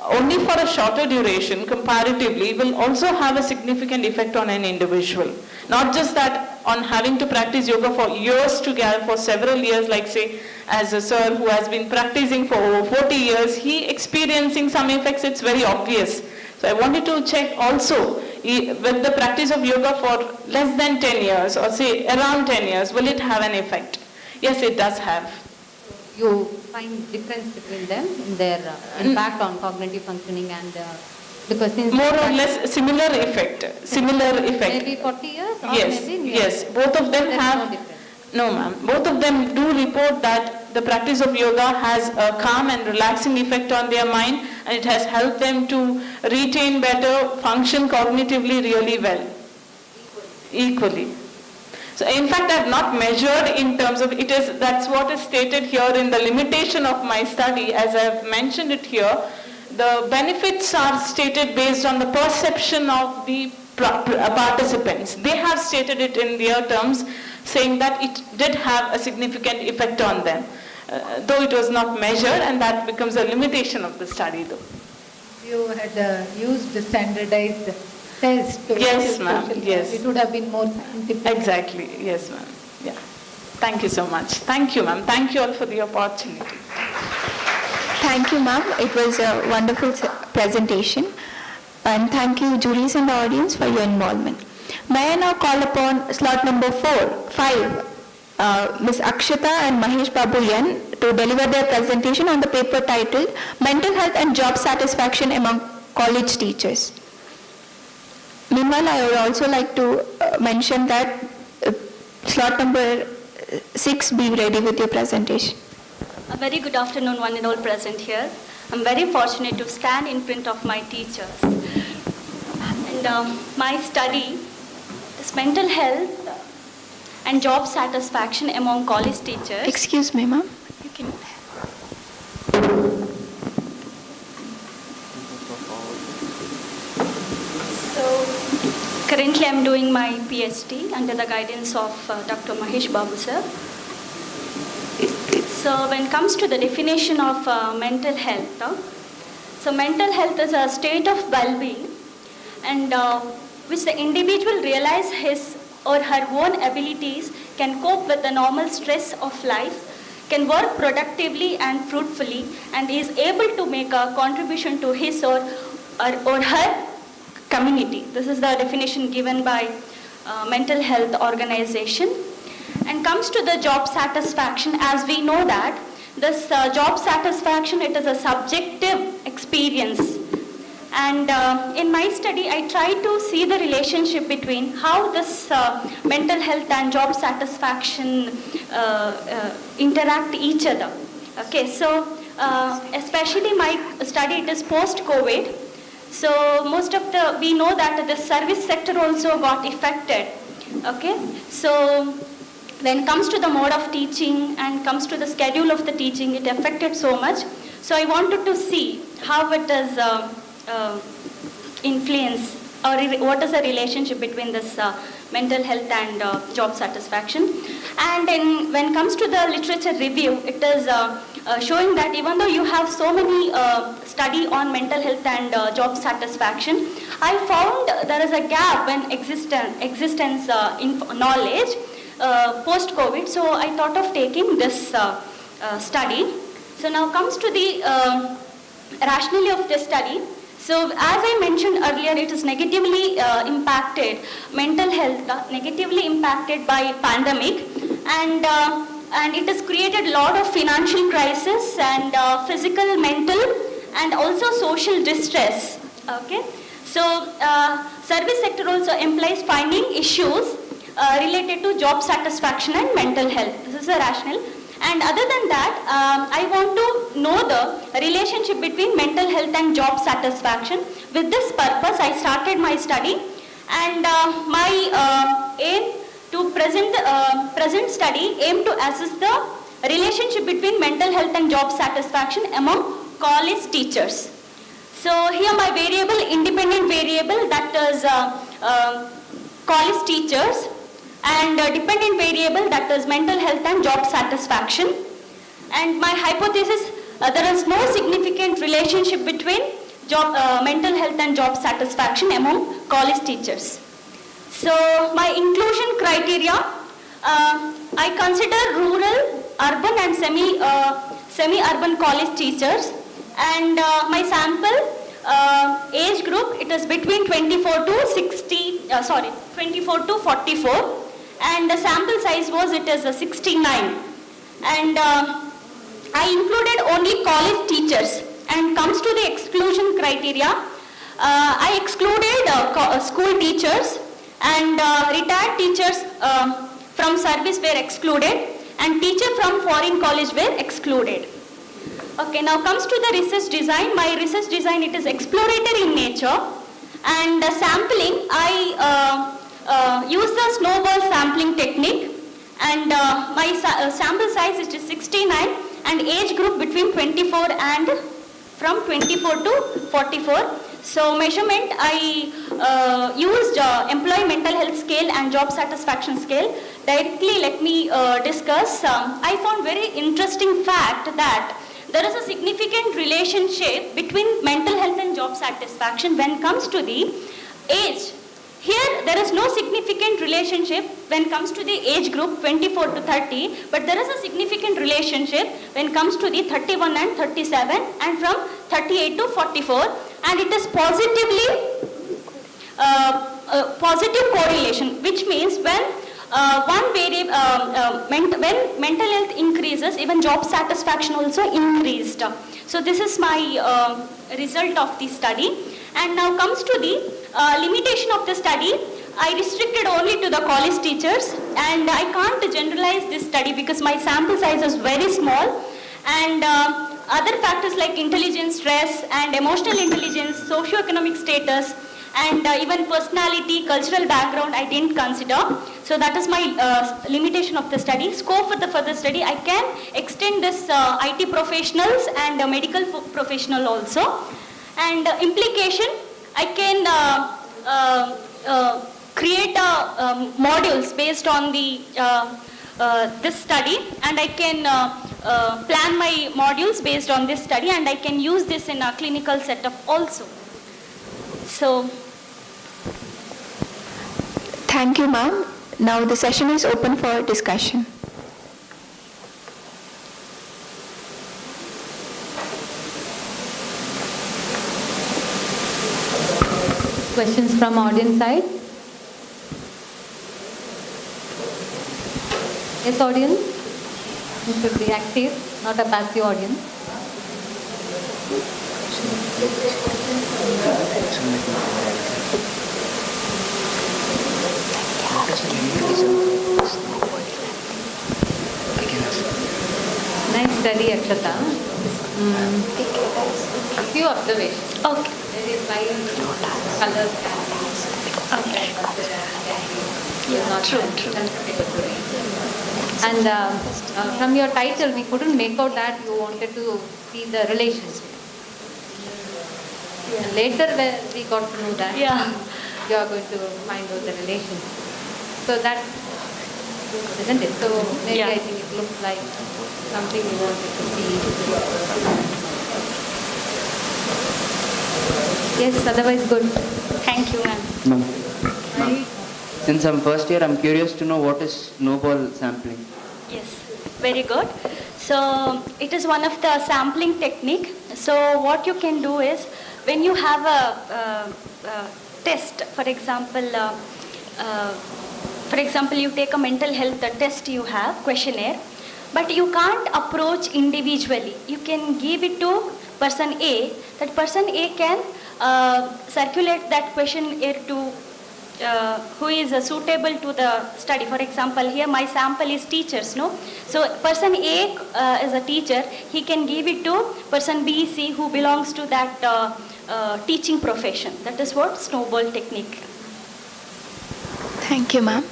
only for a shorter duration comparatively will also have a significant effect on an individual. Not just that on having to practice yoga for years together, for several years, like say as a sir who has been practicing for over 40 years, he experiencing some effects, it's very obvious. So I wanted to check also with the practice of yoga for less than 10 years or say around 10 years, will it have an effect? Yes, it does have. You find difference between them in their impact on cognitive functioning and because since more or less similar effect. Maybe 40 years or Yes, maybe yes. Both of them have. No, ma'am. Both of them do report that the practice of yoga has a calm and relaxing effect on their mind, and it has helped them to retain better, function cognitively really well. Equally. So in fact, I have not measured in terms of that's what is stated here in the limitation of my study, as I have mentioned it here. The benefits are stated based on the perception of the participants. They have stated it in their terms, saying that it did have a significant effect on them, though it was not measured, and that becomes a limitation of the study though. You had used the standardized test. Yes, ma'am. Yes. It would have been more scientific. Exactly. Yes, ma'am. Yeah. Thank you so much. Thank you, ma'am. Thank you all for the opportunity. Thank you, ma'am. It was a wonderful presentation. And thank you, juries and the audience, for your involvement. May I now call upon slot number 5, Ms. Akshita and Mahesh Babu Yan, to deliver their presentation on the paper titled Mental Health and Job Satisfaction Among College Teachers. Meanwhile, I would also like to mention that slot number 6 be ready with your presentation. A very good afternoon, one and all present here. I'm very fortunate to stand in front of my teachers. And my study is mental health and job satisfaction among college teachers. Excuse me, ma'am. You can. So, currently I'm doing my PhD under the guidance of Dr. Mahesh Babu sir. So when it comes to the definition of mental health, so mental health is a state of well-being and which the individual realize his or her own abilities, can cope with the normal stress of life, can work productively and fruitfully, and is able to make a contribution to his or her community. This is the definition given by Mental Health Organization. And comes to the job satisfaction, as we know that this job satisfaction, it is a subjective experience. And in my study, I try to see the relationship between how this mental health and job satisfaction interact each other. Okay, so especially my study, it is post-COVID. So most of we know that the service sector also got affected. Okay, so when it comes to the mode of teaching and comes to the schedule of the teaching, it affected so much. So I wanted to see how it does influence, or what is the relationship between this mental health and job satisfaction. And when it comes to the literature review, it is showing that even though you have so many study on mental health and job satisfaction, I found there is a gap in existence in knowledge post-COVID, so I thought of taking this study. So now comes to the rationale of this study. So as I mentioned earlier, it is negatively impacted, mental health negatively impacted by pandemic, and it has created a lot of financial crisis and physical, mental, and also social distress. Okay, so service sector also implies finding issues related to job satisfaction and mental health. This is a rationale. And other than that, I want to know the relationship between mental health and job satisfaction. With this purpose, I started my study, and my aim to present study aim to assess the relationship between mental health and job satisfaction among college teachers. So here my variable, independent variable, that is college teachers, and dependent variable, that is mental health and job satisfaction. And my hypothesis, there is no significant relationship between mental health and job satisfaction among college teachers. So my inclusion criteria, I consider rural, urban and semi-urban college teachers, and my sample age group, it is between 24 to 44, and the sample size was, it is 69, and I included only college teachers. And comes to the exclusion criteria, I excluded school teachers, and retired teachers from service were excluded, and teachers from foreign college were excluded. Okay, now comes to the research design. My research design, it is exploratory in nature, and the sampling, I use the snowball sampling technique. And my sample size is 69 and age group between 24 and from 24 to 44. So measurement, I used employee mental health scale and job satisfaction scale. Directly let me discuss. I found very interesting fact that there is a significant relationship between mental health and job satisfaction when it comes to the age. Here there is no significant relationship when it comes to the age group 24 to 30, but there is a significant relationship when it comes to the 31 and 37 and from 38 to 44, and it is positively positive correlation, which means when when mental health increases, even job satisfaction also increased. So this is my result of the study. And now comes to the limitation of the study. I restricted only to the college teachers, and I can't generalize this study because my sample size is very small, and other factors like intelligence, stress and emotional intelligence, socio-economic status, and even personality, cultural background I didn't consider. So that is my limitation of the study. Scope for the further study, I can extend this IT professionals and medical professional also. And implication, I can create modules based on the this study, and I can plan my modules based on this study, and I can use this in a clinical setup also. So, Thank you, ma'am. Now the session is open for discussion. Questions from audience side? Yes, audience? You should be active, not a passive audience. Nice study, Akshata. Few observations. Okay. There is light, colors, okay. Yeah, true. And from your title, we couldn't make out that you wanted to see the relationship. Yeah. And later we got to know that you are going to find out the relationship. So that, isn't it? So maybe I think it looks like something you wanted to see. Yes, otherwise good. Thank you, ma'am. Ma'am, since I'm first year, I'm curious to know what is snowball sampling. Yes, very good. So it is one of the sampling technique. So what you can do is, when you have a test, for example, you take a mental health test you have, questionnaire, but you can't approach individually. You can give it to person A. That person A can circulate that questionnaire to who is suitable to the study. For example, here my sample is teachers, no? So person A is a teacher, he can give it to person B, C who belongs to that teaching profession. That is what snowball technique. Thank you, ma'am.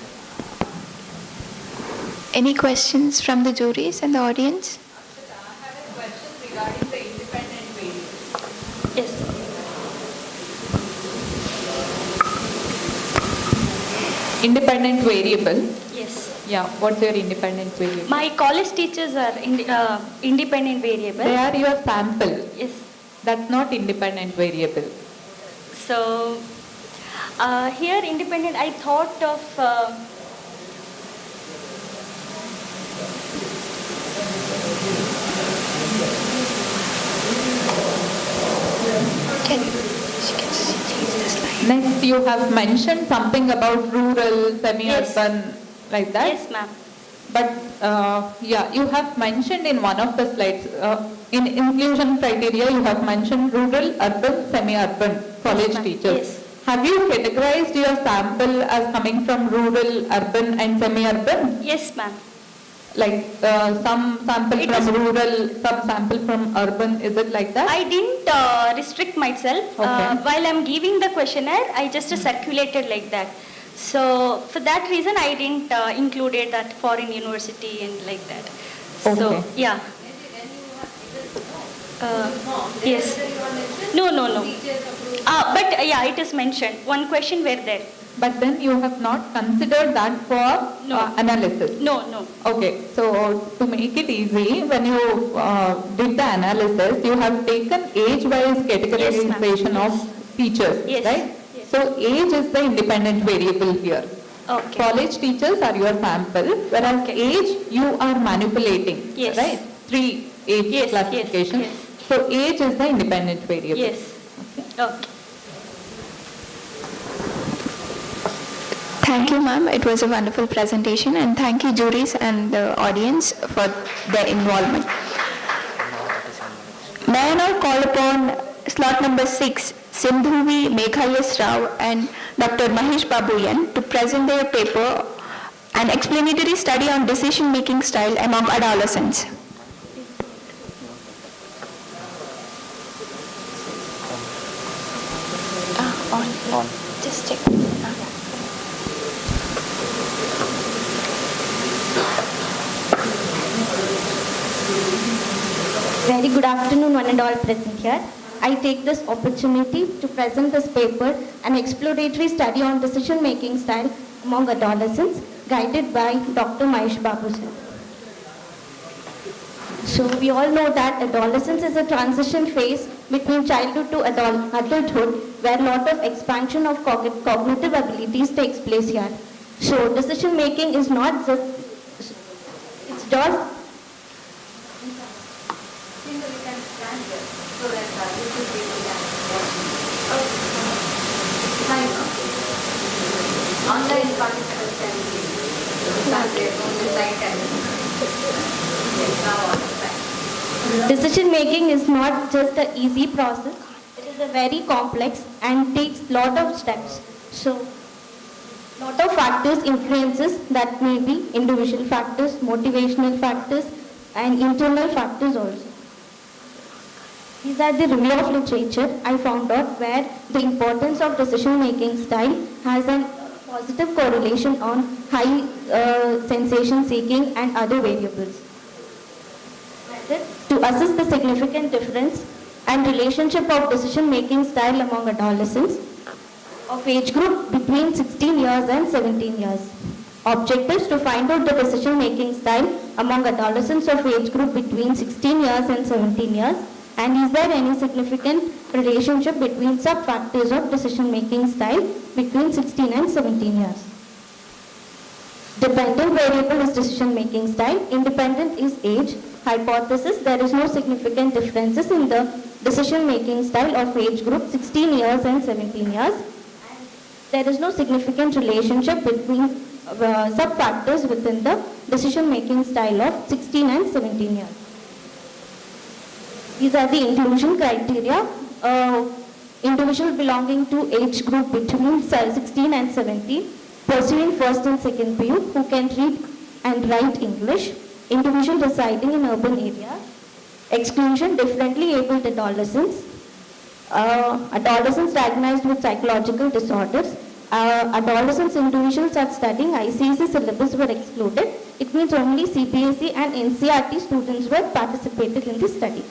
Any questions from the juries and the audience? I have a question regarding the independent variable. Yes. Independent variable? Yes. Yeah, what's your independent variable? My college teachers are independent variable. They are your sample. Yes. That's not independent variable. So, here independent, I thought of Next, you have mentioned something about rural, semi-urban, like that? Yes, ma'am. But, you have mentioned in one of the slides, in inclusion criteria, you have mentioned rural, urban, semi-urban college teachers. Yes. Have you categorized your sample as coming from rural, urban and semi-urban? Yes, ma'am. Like some sample from rural, some sample from urban, is it like that? I didn't restrict myself. Okay. While I'm giving the questionnaire, I just circulated like that. So for that reason, I didn't included that foreign university and like that. So Okay. yeah. Yes. No. But yeah, it is mentioned. One question were there. But then you have not considered that for analysis. No. Okay, so to make it easy, when you did the analysis, you have taken age-wise categorization of teachers, Yes. right? So age is the independent variable here. Okay. College teachers are your sample, whereas age you are manipulating, Yes. right? 3 age classification. yes. So age is the independent variable. Yes. Okay. Thank you, ma'am. It was a wonderful presentation, and thank you, juries and the audience for their involvement. May I now call upon slot number 6, Sindhuvi Meghayas Rao and Dr. Mahesh Babuyan to present their paper, an explanatory study on decision-making style among adolescents. On. Just check. Very good afternoon, one and all present here. I take this opportunity to present this paper, an exploratory study on decision-making style among adolescents, guided by Dr. Mahesh Babu sir. So we all know that adolescence is a transition phase between childhood to adulthood, where a lot of expansion of cognitive abilities takes place here. So decision-making is not just, it's just Online participants can start their own site and decision making is not just an easy process, it is a very complex and takes lot of steps. So lot of factors influences, that may be individual factors, motivational factors and internal factors also. These are the review of literature I found out where the importance of decision making style has a positive correlation on high sensation seeking and other variables. To assess the significant difference and relationship of decision-making style among adolescents of age group between 16 years and 17 years. Objectives to find out the decision-making style among adolescents of age group between 16 years and 17 years, and is there any significant relationship between sub-factors of decision-making style between 16 and 17 years. Dependent variable is decision-making style, independent is age. Hypothesis, there is no significant differences in the decision-making style of age group 16 years and 17 years. There is no significant relationship between sub-factors within the decision-making style of 16 and 17 years. These are the inclusion criteria. Individual belonging to age group between 16 and 17, pursuing first and second PU, who can read and write English. Individual residing in urban areas. Exclusion, differently abled adolescents. Adolescents diagnosed with psychological disorders. Adolescents individuals that studying ICSE syllabus were excluded. It means only CBSE and NCERT students were participated in this study.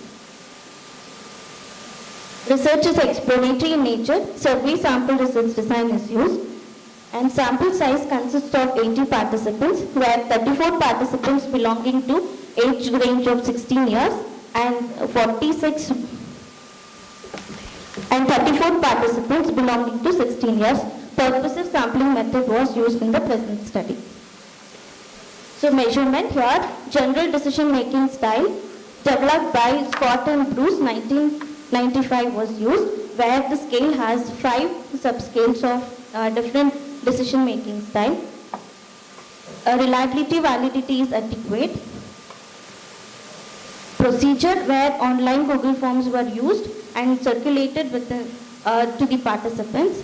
Research is exploratory in nature. Survey sample research design is used. And sample size consists of 80 participants, where 34 participants belonging to age range of 16 years and 34 participants belonging to 16 years. Purposive sampling method was used in the present study. So measurement here, general decision making style developed by Scott and Bruce 1995 was used, where the scale has 5 subscales of different decision making style. Reliability, validity is adequate. Procedure, where online Google Forms were used and circulated with to the participants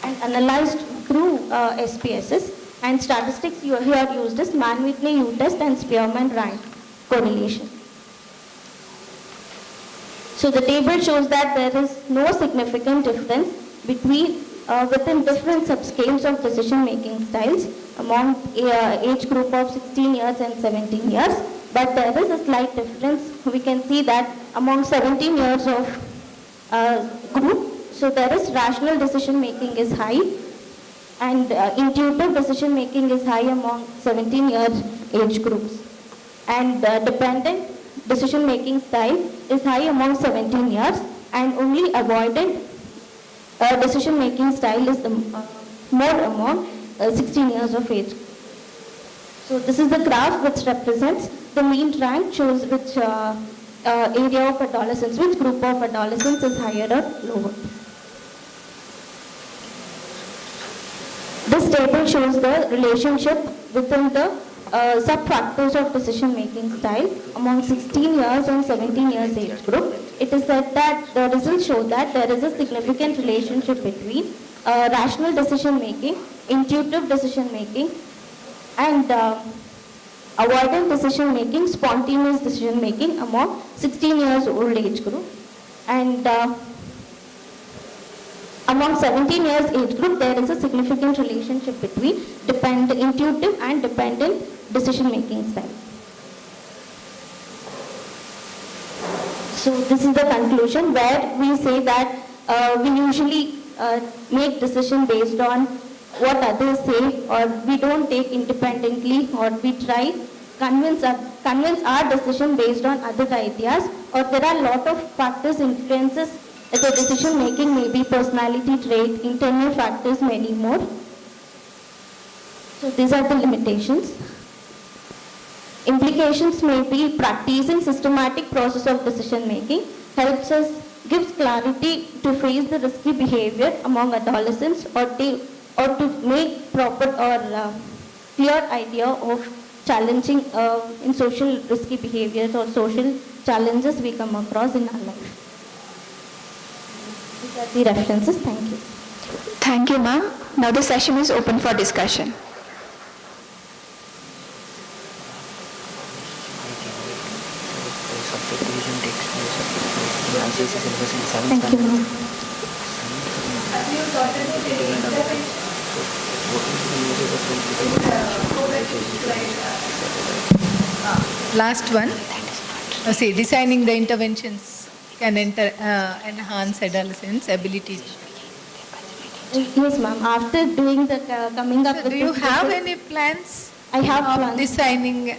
and analyzed through SPSS, and statistics here used as Mann-Whitney U-test and Spearman rank correlation. So the table shows that there is no significant difference between within different subscales of decision-making styles among age group of 16 years and 17 years. But there is a slight difference. We can see that among 17 years of group, so there is rational decision-making is high, and intuitive decision-making is high among 17 years age groups. And dependent decision-making style is high among 17 years, and only avoidant decision-making style is more among 16 years of age. So this is the graph which represents the mean rank, shows which area of adolescence, which group of adolescents is higher or lower. This table shows the relationship within the sub-factors of decision-making style among 16 years and 17 years age group. It is said that the results show that there is a significant relationship between rational decision-making, intuitive decision-making, and avoidant decision-making, spontaneous decision-making among 16 years old age group. And among 17 years age group, there is a significant relationship between intuitive and dependent decision-making style. So this is the conclusion where we say that we usually make decision based on what others say, or we don't take independently, or we try convince our decision based on other ideas, or there are a lot of factors influences the decision making, maybe personality trait, internal factors, many more. So these are the limitations. Implications may be practicing systematic process of decision making helps us, gives clarity to face the risky behavior among adolescents, or to make proper or clear idea of challenging in social risky behaviors or social challenges we come across in our life. These are the references. Thank you. Thank you, ma'am. Now the session is open for discussion. Thank you, ma'am. Last one. See, designing the interventions can enhance adolescents' abilities. Yes, ma'am. After doing the coming up with Do you this have report, any plans? I have of plans. designing?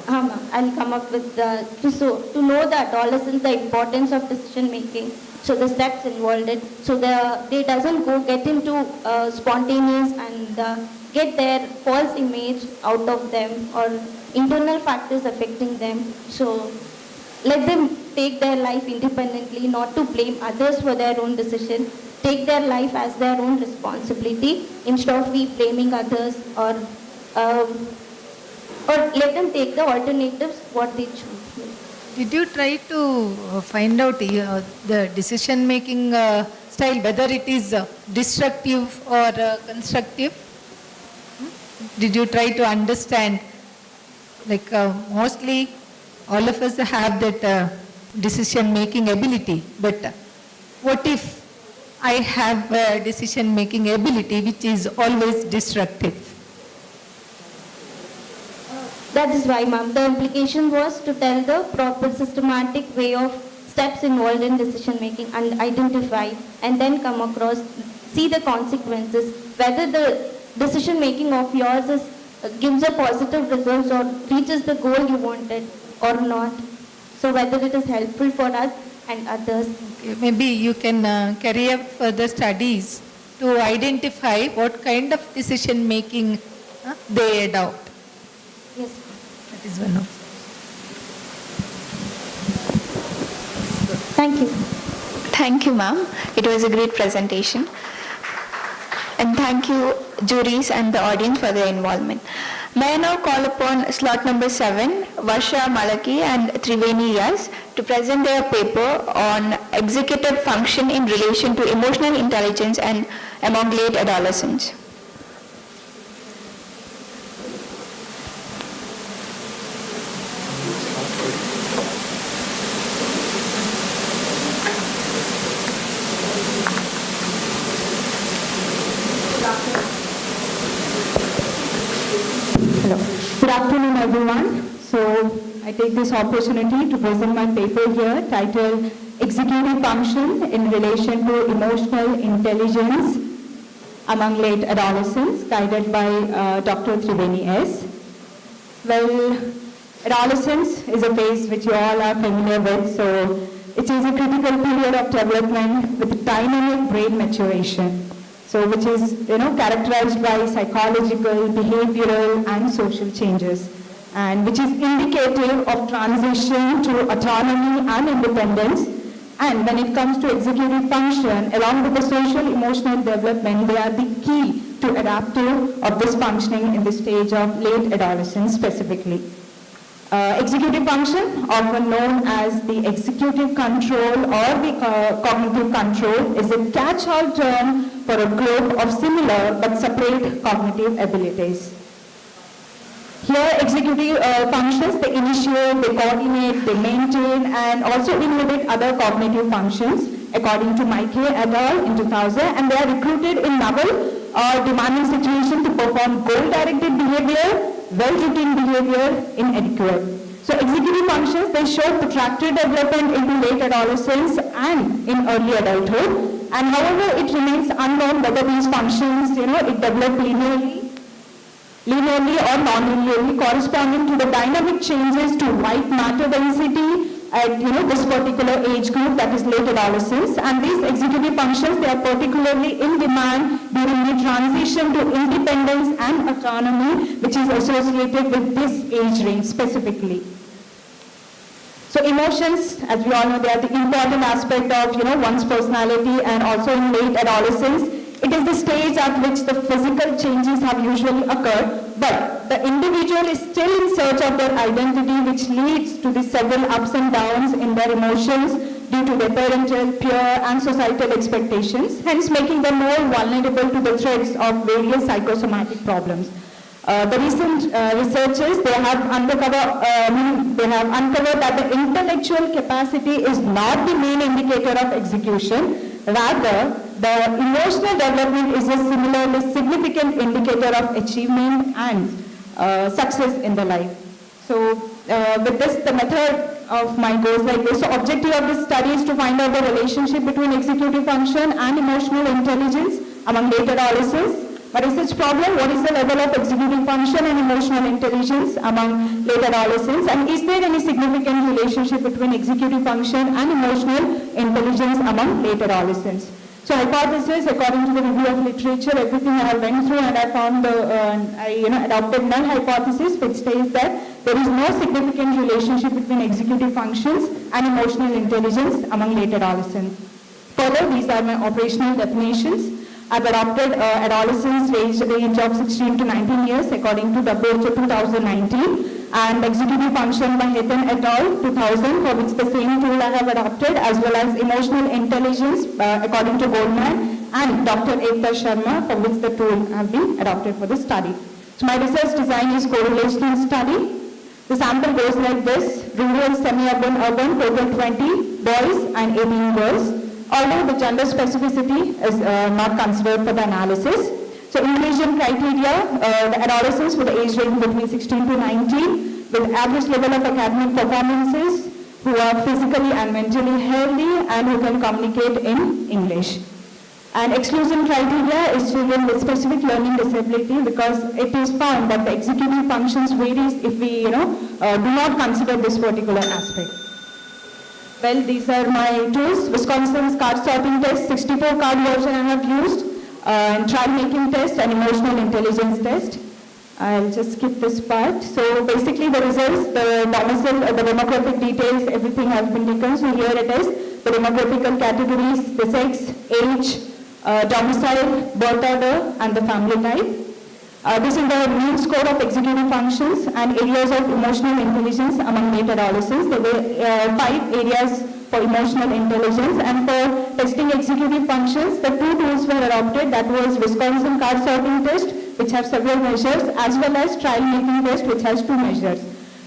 Ma'am, I'll come up with to know the adolescents, the importance of decision making. So the steps involved it. So they doesn't get into spontaneous and get their false image out of them, or internal factors affecting them. So let them take their life independently, not to blame others for their own decision. Take their life as their own responsibility instead of we blaming others, or let them take the alternatives what they choose. Did you try to find out the decision-making style, whether it is destructive or constructive? Did you try to understand? Like mostly all of us have that decision-making ability, but what if I have a decision-making ability which is always destructive? That is why, ma'am, the implication was to tell the proper systematic way of steps involved in decision making and identify, and then come across, see the consequences, whether the decision making of yours is, gives a positive result or reaches the goal you wanted or not. So whether it is helpful for us and others. Okay, maybe you can carry out further studies to identify what kind of decision making they adopt. Yes. That is one of. Thank you. Thank you, ma'am. It was a great presentation. And thank you, juries and the audience, for their involvement. May I now call upon slot number 7, Varsha Malaki and Triveni Yas, to present their paper on executive function in relation to emotional intelligence and among late adolescents. afternoon, everyone. So I take this opportunity to present my paper here titled Executive Function in Relation to Emotional Intelligence Among Late Adolescents, guided by Dr. Triveni S. Well, adolescence is a phase which you all are familiar with, so it is a critical period of development with dynamic brain maturation. So which is, characterized by psychological, behavioral and social changes, and which is indicative of transition to autonomy and independence. And when it comes to executive function, along with the social emotional development, they are the key to adaptive of this functioning in the stage of late adolescence specifically. Executive function, often known as the executive control or the cognitive control, is a catch-all term for a group of similar but separate cognitive abilities. Here, executive functions, they initiate, they coordinate, they maintain, and also inhibit other cognitive functions, according to Mike et al. In 2000, and they are recruited in novel or demanding situations to perform goal-directed behavior, well-routine behavior, inadequate. So executive functions, they show protracted development into late adolescence and in early adulthood. And however, it remains unknown whether these functions, it develop linearly or non-linearly, corresponding to the dynamic changes to white matter density at this particular age group, that is late adolescence. And these executive functions, they are particularly in demand during the transition to independence and autonomy, which is associated with this age range specifically. So emotions, as we all know, they are the important aspect of one's personality, and also in late adolescence, it is the stage at which the physical changes have usually occurred, but the individual is still in search of their identity, which leads to the several ups and downs in their emotions due to their parental, peer and societal expectations, hence making them more vulnerable to the threats of various psychosomatic problems. The recent researchers, they have uncovered that the intellectual capacity is not the main indicator of execution. Rather, the emotional development is a similarly significant indicator of achievement and success in the life. So with this, the method of mine goes like this. So objective of this study is to find out the relationship between executive function and emotional intelligence among late adolescents. What is this problem? What is the level of executive function and emotional intelligence among late adolescents? And is there any significant relationship between executive function and emotional intelligence among late adolescents? So hypothesis, according to the review of literature, everything I went through, and I found adopted null hypothesis, which states that there is no significant relationship between executive functions and emotional intelligence among late adolescents. Further, these are my operational definitions. I've adopted adolescents range of 16 to 19 years according to WHO 2019, and executive function by Hitton et al. 2000, for which the same tool I have adopted, as well as emotional intelligence according to Goldman and Dr. Ekta Sharma, for which the tool have been adopted for the study. So my research design is correlational study. The sample goes like this: rural, semi-urban, urban, total 20 boys and 18 girls. Although the gender specificity is not considered for the analysis. So inclusion criteria, the adolescents with the age range between 16 to 19 with average level of academic performances, who are physically and mentally healthy and who can communicate in English. And exclusion criteria is children with specific learning disability, because it is found that the executive functions varies if we do not consider this particular aspect. Well, these are my tools. Wisconsin's card sorting test, 64 card version I have used, and trial making test and emotional intelligence test. I'll just skip this part. So basically the results, the domicile, the demographic details, everything has been taken. So here it is, the demographical categories, the sex, age, domicile, birth order, and the family type. This is the mean score of executive functions and areas of emotional intelligence among late adolescents. There were 5 areas for emotional intelligence, and for testing executive functions, the 2 tools were adopted. That was Wisconsin card sorting test, which have several measures, as well as trial making test, which has 2 measures.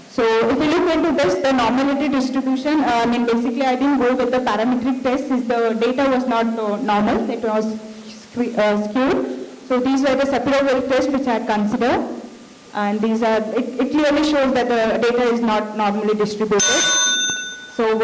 So if you look into this, the normality distribution, basically I didn't go with the parametric test, since the data was not normal, it was skewed. So these were the Sapir-Whorf tests which I had considered. And these are, it clearly shows that the data is not normally distributed. So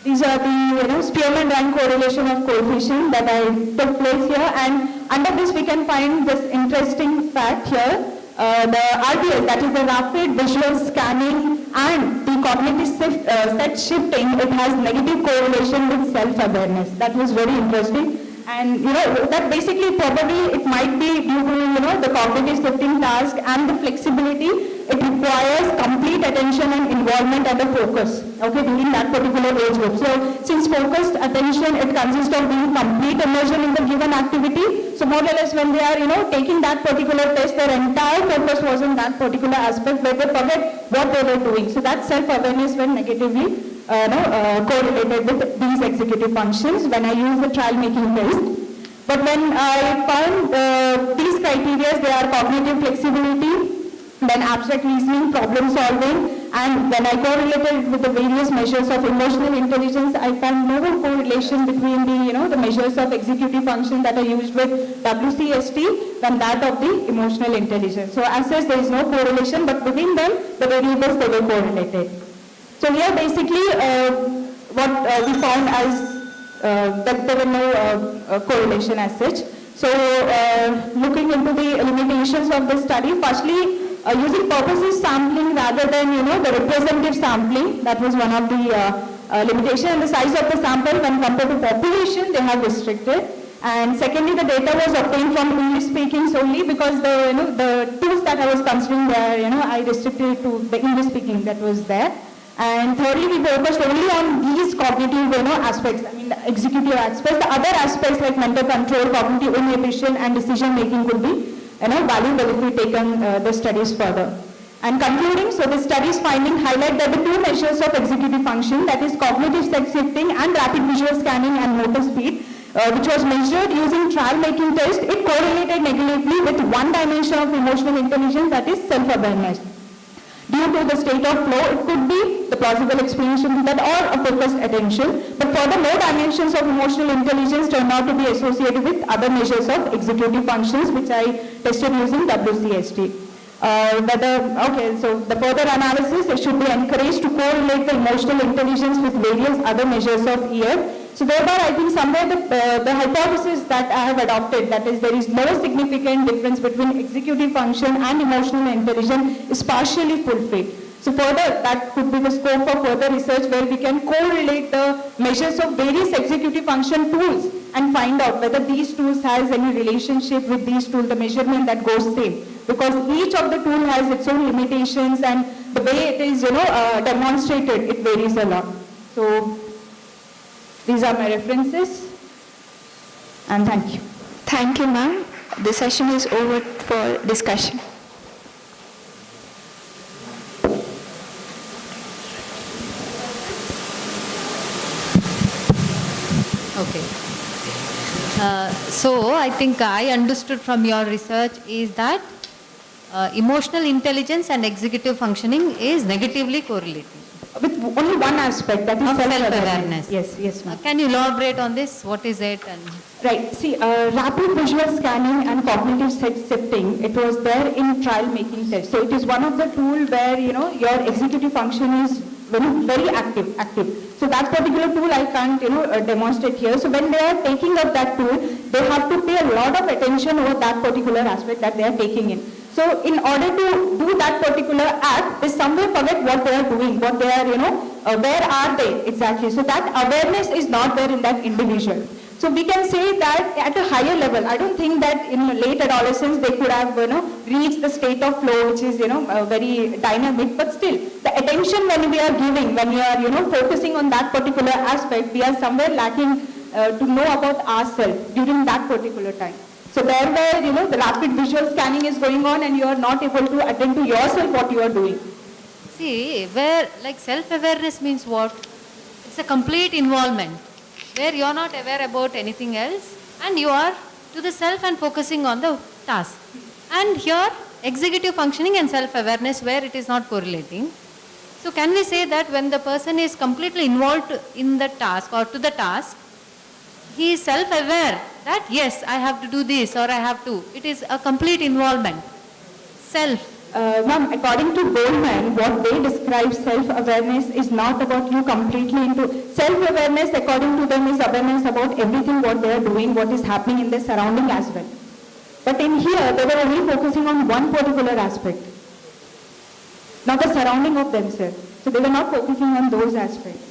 these are the Spearman rank correlation of coefficient that I took place here, and under this we can find this interesting fact here. The RVS, that is the rapid visual scanning, and the cognitive set shifting, it has negative correlation with self-awareness. That was very interesting. And that basically probably it might be due to the cognitive shifting task and the flexibility. It requires complete attention and involvement and the focus, okay, during that particular age group. So since focused attention, it consists of being complete immersion in the given activity. So more or less when they are taking that particular test, their entire focus was in that particular aspect where they forget what they were doing. So that self-awareness went negatively correlated with these executive functions when I use the trial making test. But when I found these criteria, they are cognitive flexibility, then abstract reasoning, problem solving, and when I correlated with the various measures of emotional intelligence, I found no correlation between the measures of executive function that are used with WCST than that of the emotional intelligence. So as such, there is no correlation, but within them, the variables, they were correlated. So here basically what we found as that there were no correlation as such. So looking into the limitations of the study, firstly using purposive sampling rather than the representative sampling, that was one of the limitations, and the size of the sample when compared to population they have restricted. And secondly, the data was obtained from English speaking solely because the tools that I was considering there, I restricted to the English speaking that was there. And thirdly, we focused only on these cognitive aspects, I mean the executive aspects. The other aspects like mental control, cognitive inhibition and decision making could be valuable if we taken the studies further. And concluding, so the studies finding highlight that the two measures of executive function, that is cognitive set shifting and rapid visual scanning and motor speed, which was measured using trial making test, it correlated negatively with one dimension of emotional intelligence, that is self-awareness. Due to the state of flow, it could be the plausible explanation to that or a focused attention. But further, more dimensions of emotional intelligence turned out to be associated with other measures of executive functions, which I tested using WCST. So the further analysis, it should be encouraged to correlate the emotional intelligence with various other measures of EF. So thereby, I think somewhere the hypothesis that I have adopted, that is there is no significant difference between executive function and emotional intelligence, is partially fulfilled. So further, that could be the scope for further research where we can correlate the measures of various executive function tools and find out whether these tools has any relationship with these tools, the measurement that goes same. Because each of the tool has its own limitations and the way it is demonstrated, it varies a lot. So these are my references, and thank you. Thank you, ma'am. The session is over for discussion. Okay. So I think I understood from your research is that emotional intelligence and executive functioning is negatively correlated. With only one aspect, that is self-awareness. Yes, ma'am. Can you elaborate on this? What is it? And right. See, rapid visual scanning and cognitive set shifting, it was there in trial making test. So it is one of the tool where your executive function is very active. So that particular tool I can't demonstrate here. So when they are taking up that tool, they have to pay a lot of attention over that particular aspect that they are taking in. So in order to do that particular act, they somewhere forget what they are doing, what they are, where are they exactly. So that awareness is not there in that individual. So we can say that at a higher level, I don't think that in late adolescence they could have reached the state of flow, which is very dynamic, but still the attention when we are giving, when we are focusing on that particular aspect, we are somewhere lacking to know about ourselves during that particular time. So there where the rapid visual scanning is going on and you are not able to attend to yourself what you are doing. see, where like self-awareness means what? It's a complete involvement, where you are not aware about anything else and you are to the self and focusing on the task. And here, executive functioning and self-awareness where it is not correlating. So can we say that when the person is completely involved in the task or to the task, he is self-aware that yes, I have to do this or I have to. It is a complete involvement. Self Ma'am, according to Goldman, what they describe self-awareness is not about you completely into self-awareness. According to them, is awareness about everything what they are doing, what is happening in their surrounding as well. But in here, they were only focusing on one particular aspect, not the surrounding of themselves. So they were not focusing on those aspects.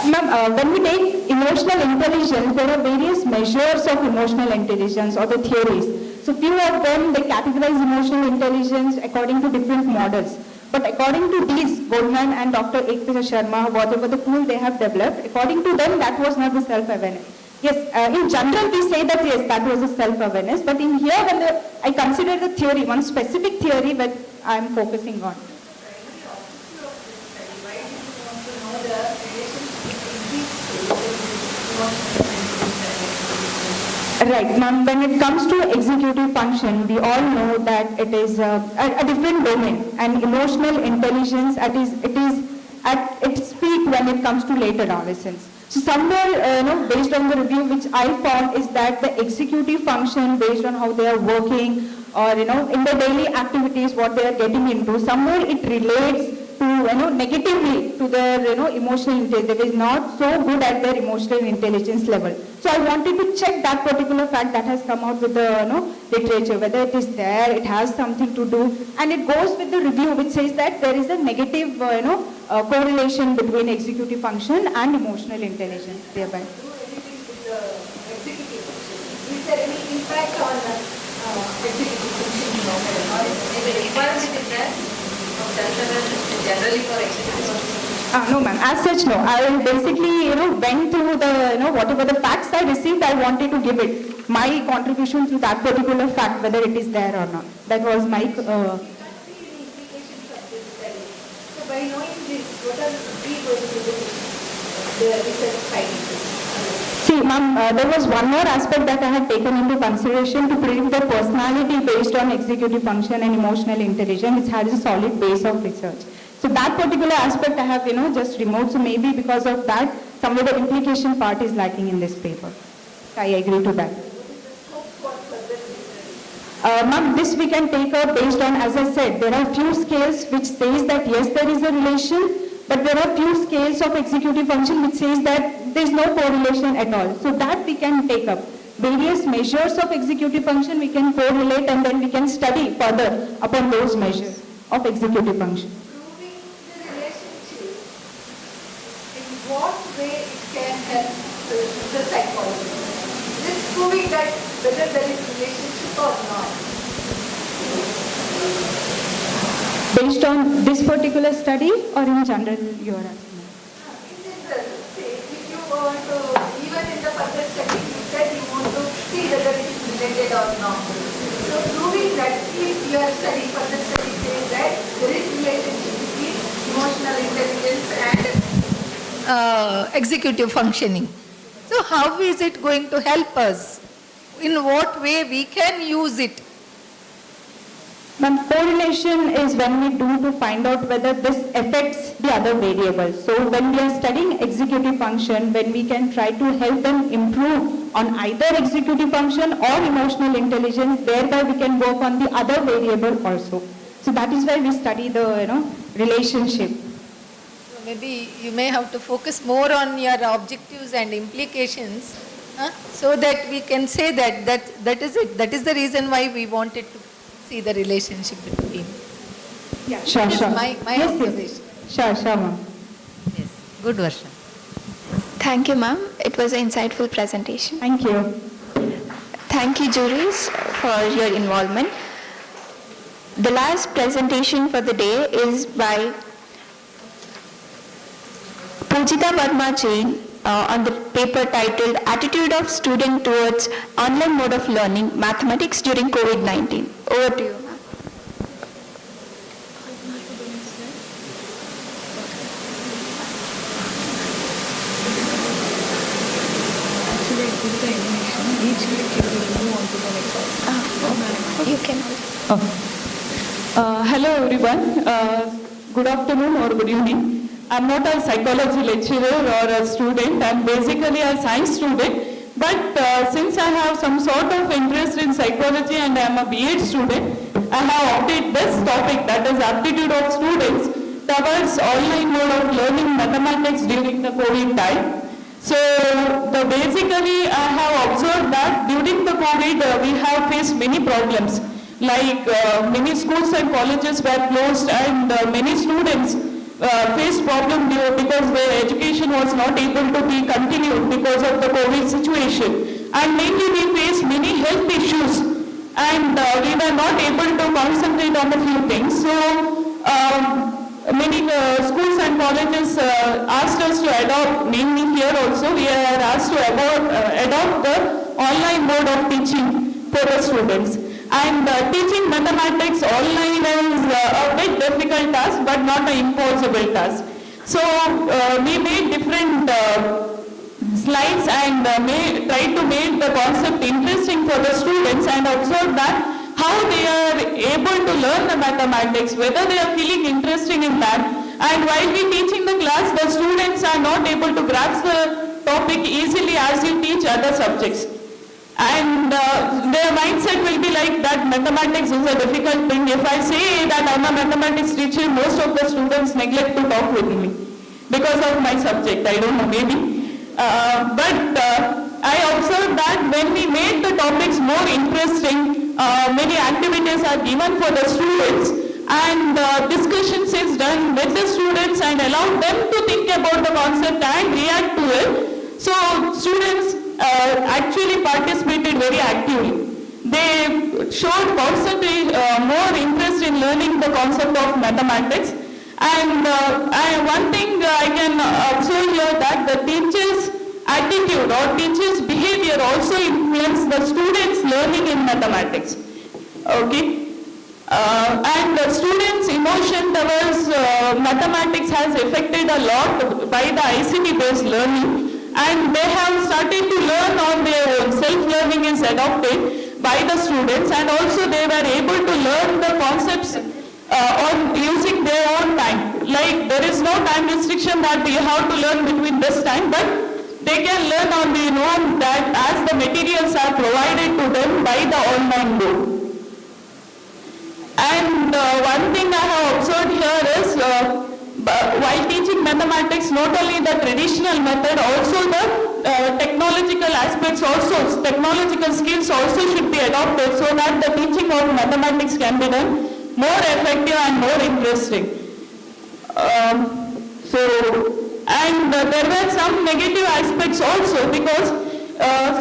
Ma'am, when we take emotional intelligence, there are various measures of emotional intelligence or the theories. So few of them, they categorize emotional intelligence according to different models. But according to these, Goldman and Dr. Ekta Sharma, whatever the tool they have developed, according to them, that was not the self-awareness. Yes, in general we say that yes, that was a self-awareness, but in here when I consider the theory, one specific theory that I am focusing on. Right, ma'am, when it comes to executive function, we all know that it is a different domain, and emotional intelligence, it is at its peak when it comes to late adolescence. So somewhere, based on the review which I found is that the executive function, based on how they are working or, in the daily activities, what they are getting into, somewhere it relates to, negatively to their, emotional intelligence. They is not so good at their emotional intelligence level. So I wanted to check that particular fact that has come out with the, literature, whether it is there, it has something to do, and it goes with the review which says that there is a negative, correlation between executive function and emotional intelligence thereby. Is there any impact on executive functioning? Generally for executive function? No, ma'am. As such, no. I basically, went through the, whatever the facts I received, I wanted to give it my contribution to that particular fact, whether it is there or not. That was my. So by knowing this, what are the research findings? See, ma'am, there was one more aspect that I had taken into consideration to predict the personality based on executive function and emotional intelligence, which has a solid base of research. So that particular aspect I have, just removed. So maybe because of that, somewhere the implication part is lacking in this paper. I agree to that. Ma'am, this we can take up based on, as I said, there are few scales which says that yes, there is a relation, but there are few scales of executive function which says that there is no correlation at all. So that we can take up. Various measures of executive function we can correlate, and then we can study further upon those measures of executive function. Proving the relationship, in what way it can help the psychology? Just proving that whether there is relationship or not. Based on this particular study or in general you are asking? In general, say, if you want to, even in the further study, you said you want to see whether it is related or not. So proving that if your study, further study says that there is relationship between emotional intelligence and executive functioning. So how is it going to help us? In what way we can use it? Ma'am, correlation is when we do to find out whether this affects the other variables. So when we are studying executive function, when we can try to help them improve on either executive function or emotional intelligence, thereby we can work on the other variable also. So that is why we study the relationship. So maybe you may have to focus more on your objectives and implications, so that we can say that is it. That is the reason why we wanted to see the relationship between. Yeah, sure. My observation. Sure, ma'am. Yes, good version. Thank you, ma'am. It was an insightful presentation. Thank you. Thank you, juries, for your involvement. The last presentation for the day is by Pujita Verma Jain on the paper titled Attitude of Student Towards Online Mode of Learning, Mathematics During COVID-19. Over to you, ma'am. You can. Hello everyone. Good afternoon or good evening. I'm not a psychology lecturer or a student. I'm basically a science student. But But since I have some sort of interest in psychology and I am a B.Ed student, I have opted this topic, that is aptitude of students towards online mode of learning mathematics during the COVID time. So basically I have observed that during the COVID we have faced many problems, like many schools and colleges were closed and many students faced problem because their education was not able to be continued because of the COVID situation. And mainly we faced many health issues and we were not able to concentrate on a few things. So many schools and colleges asked us to adopt, mainly here also, we are asked to adopt the online mode of teaching for the students. And teaching mathematics online is a bit difficult task, but not an impossible task. So we made different slides and try to make the concept interesting for the students and observe that how they are able to learn the mathematics, whether they are feeling interesting in that. And while we teaching the class, the students are not able to grasp the topic easily as you teach other subjects. And their mindset will be like that mathematics is a difficult thing. If I say that I'm a mathematics teacher, most of the students neglect to talk with me because of my subject. I don't know, maybe. I observed that when we made the topics more interesting, many activities are given for the students and discussions is done with the students and allow them to think about the concept and react to it. So students actually participated very actively. They showed constantly more interest in learning the concept of mathematics. And one thing I can observe here that the teacher's attitude or teacher's behavior also influence the students' learning in mathematics. Okay. And the students' emotion towards mathematics has affected a lot by the ICT-based learning. And they have started to learn on their own. Self-learning is adopted by the students and also they were able to learn the concepts on using their own time. Like there is no time restriction that you have to learn between this time, but they can learn on their own that as the materials are provided to them by the online mode. And one thing I have observed here is while teaching mathematics, not only the traditional method, also the technological aspects also, technological skills also should be adopted so that the teaching of mathematics can be done more effective and more interesting. And there were some negative aspects also because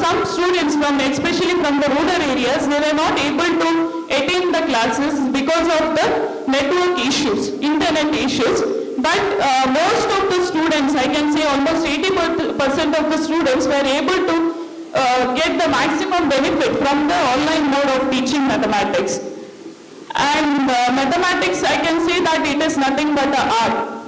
some students especially from the rural areas, they were not able to attend the classes because of the network issues, internet issues. But most of the students, I can say almost 80% of the students were able to get the maximum benefit from the online mode of teaching mathematics. And mathematics, I can say that it is nothing but an art.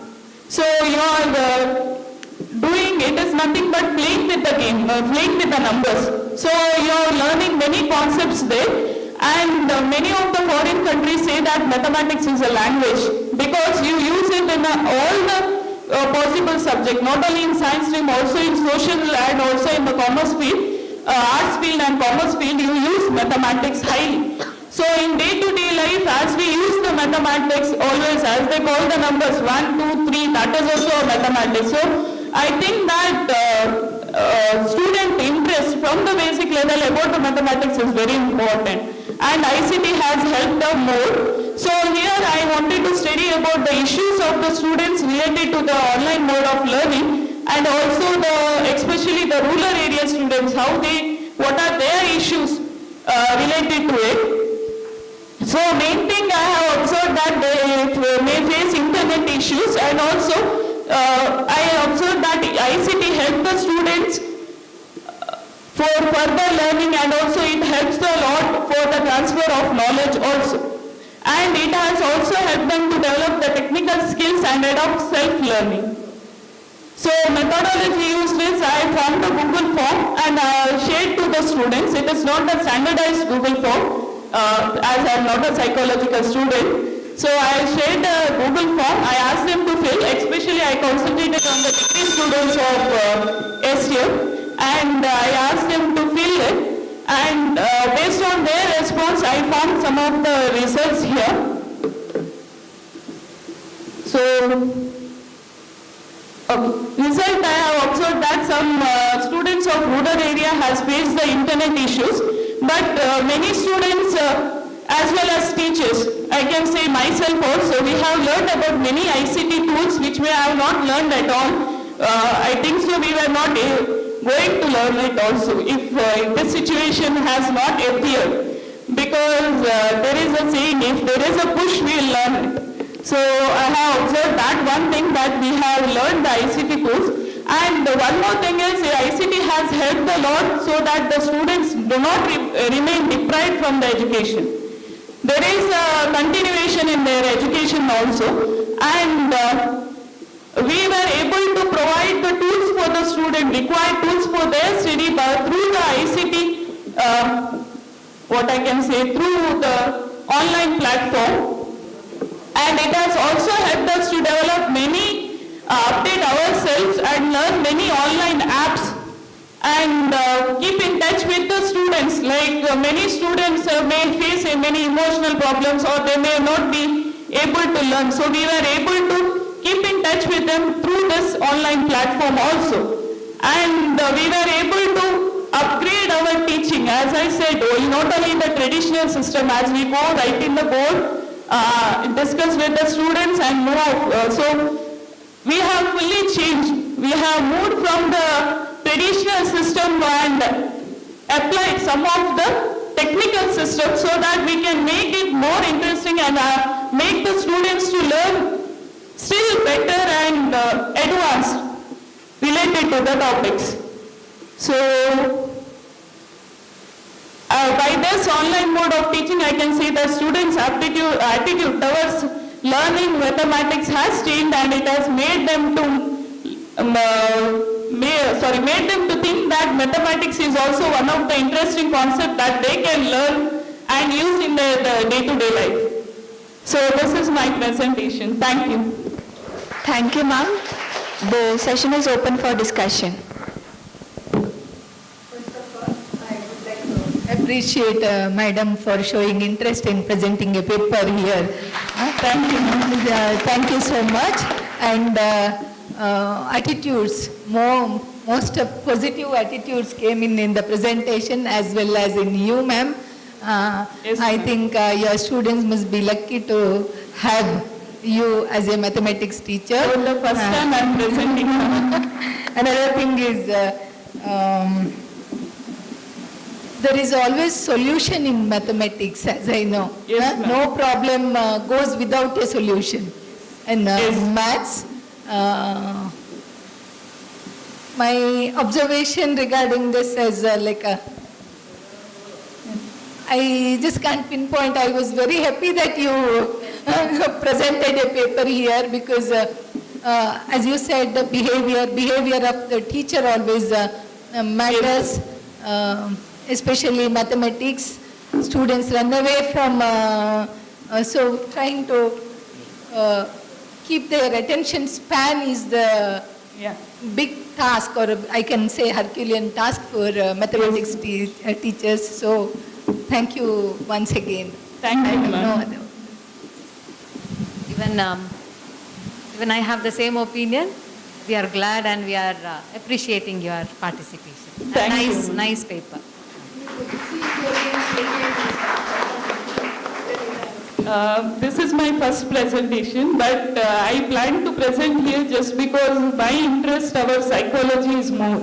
So you are doing, it is nothing but playing with the game, playing with the numbers. So you are learning many concepts there. And many of the foreign countries say that mathematics is a language because you use it in all the possible subjects, not only in science stream, also in social and also in the commerce field, arts field and commerce field, you use mathematics highly. So in day-to-day life, as we use the mathematics always, as they call the numbers 1, 2, 3, that is also a mathematics. So I think that student interest from the basic level about the mathematics is very important. And ICT has helped them more. So here I wanted to study about the issues of the students related to the online mode of learning and also especially the rural area students, what are their issues related to it. So main thing I have observed that they may face internet issues and also I observed that ICT helped the students for further learning and also it helps a lot for the transfer of knowledge also. And it has also helped them to develop the technical skills and adopt self-learning. So methodology used is I formed a Google form and shared to the students. It is not a standardized Google form as I am not a psychological student. So I shared a Google form. I asked them to fill, especially I concentrated on the degree students of STM. and I asked them to fill it, and based on their response, I found some of the results here. So, result, I have observed that some students of rural area has faced the internet issues, but many students as well as teachers, I can say myself also, we have learned about many ICT tools which we have not learned at all. I think so we were not going to learn it also if this situation has not appeared, because there is a saying, if there is a push, we will learn it. So I have observed that one thing, that we have learned the ICT tools, and one more thing is the ICT has helped a lot so that the students do not remain deprived from the education. There is a continuation in their education also, and we were able to provide the tools for the student, required tools for their study through the ICT, what I can say, through the online platform. And it has also helped us to develop many, update ourselves and learn many online apps and keep in touch with the students. Like many students may face many emotional problems, or they may not be able to learn. So we were able to keep in touch with them through this online platform also. And we were able to upgrade our teaching. As I said, not only the traditional system, as we go right in the board, discuss with the students and move. So we have fully changed. We have moved from the traditional system and applied some of the technical systems so that we can make it more interesting and make the students to learn still better and advanced related to the topics. So by this online mode of teaching, I can say that students' attitude towards learning mathematics has changed, and it has made them to made them to think that mathematics is also one of the interesting concepts that they can learn and use in their day-to-day life. So this is my presentation. Thank you. Thank you, ma'am. The session is open for discussion. Appreciate madam for showing interest in presenting a paper here. Thank you. Thank you so much. And attitudes, most of positive attitudes came in the presentation as well as in you, ma'am. Yes, I think your students must be lucky to have you as a mathematics teacher. For the first time I am presenting. Another thing is, there is always solution in mathematics, as I know. Yes, no problem goes without a solution. And maths, my observation regarding this is I just can't pinpoint. I was very happy that you presented a paper here because, as you said, the behavior of the teacher always matters. Especially mathematics, students run away from, so trying to keep their attention span is the big task, or I can say Herculean task for mathematics teachers. So thank you once again. Thank you, ma'am. Even I have the same opinion. We are glad and we are appreciating your participation. Thank you. Nice paper. This is my first presentation, but I plan to present here just because my interest, our psychology is more.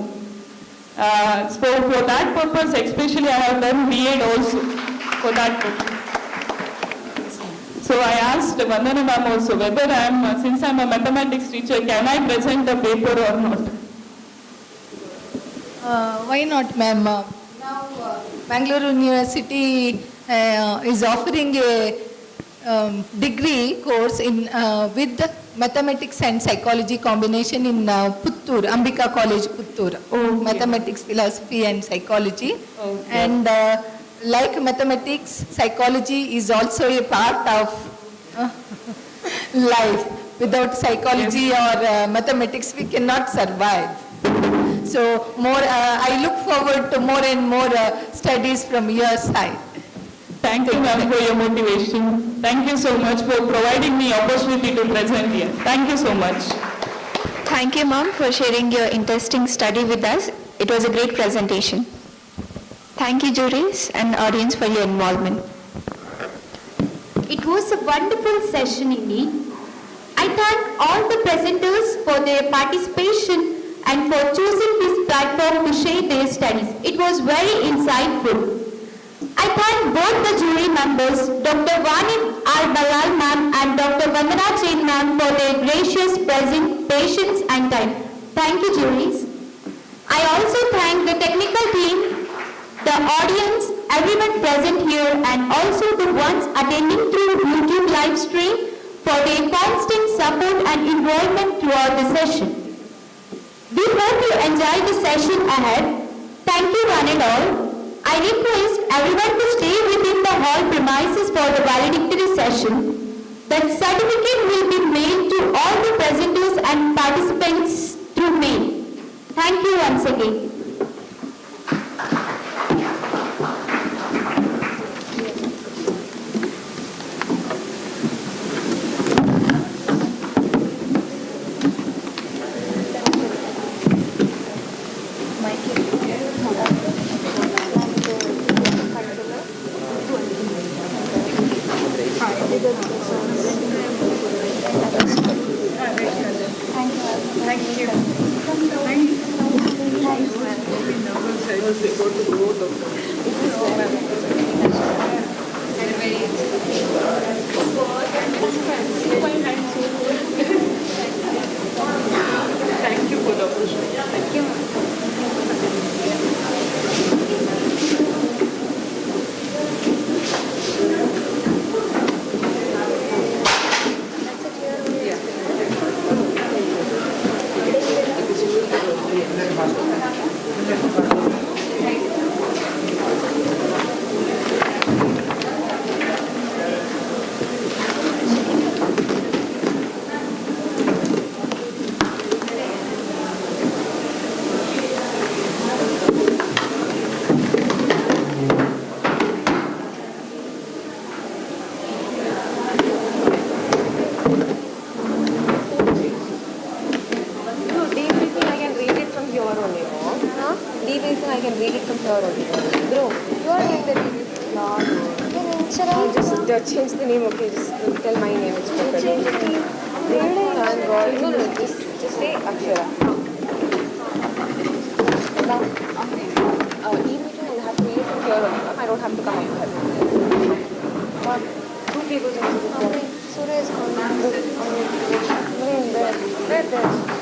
So for that purpose, especially I have done B.Ed also for that purpose. So I asked Vandana ma'am also whether since I am a mathematics teacher, can I present a paper or not? Why not, ma'am? Now, Bengaluru University is offering a degree course in with mathematics and psychology combination in Puttur, Ambika College, Puttur. Mathematics, philosophy and psychology. And like mathematics, psychology is also a part of life. Without psychology or mathematics, we cannot survive. So I look forward to more and more studies from your side. Thank you, ma'am, for your motivation. Thank you so much for providing me opportunity to present here. Thank you so much. Thank you, ma'am, for sharing your interesting study with us. It was a great presentation. Thank you, juries and audience, for your involvement. It was a wonderful session indeed. I thank all the presenters for their participation and for choosing this platform to share their studies. It was very insightful. I thank both the jury members, Dr. Vani R. Balal ma'am and Dr. Vandana Jain ma'am, for their gracious patience and time. Thank you, juries. I also thank the technical team, the audience, everyone present here, and also the ones attending through YouTube live stream for their constant support and involvement throughout the session. We hope you enjoy the session ahead. Thank you one and all. I request everyone to stay within the hall premises for the valedictory session. The certificate will be mailed to all the presenters and participants through mail. Thank you once again. Change the name, okay, just tell my name, it's better. Change the name. No, just say Akshara. Now, e-meeting I'll have to read it from here only, I don't have to come up here. Two people in the Surya is coming. There.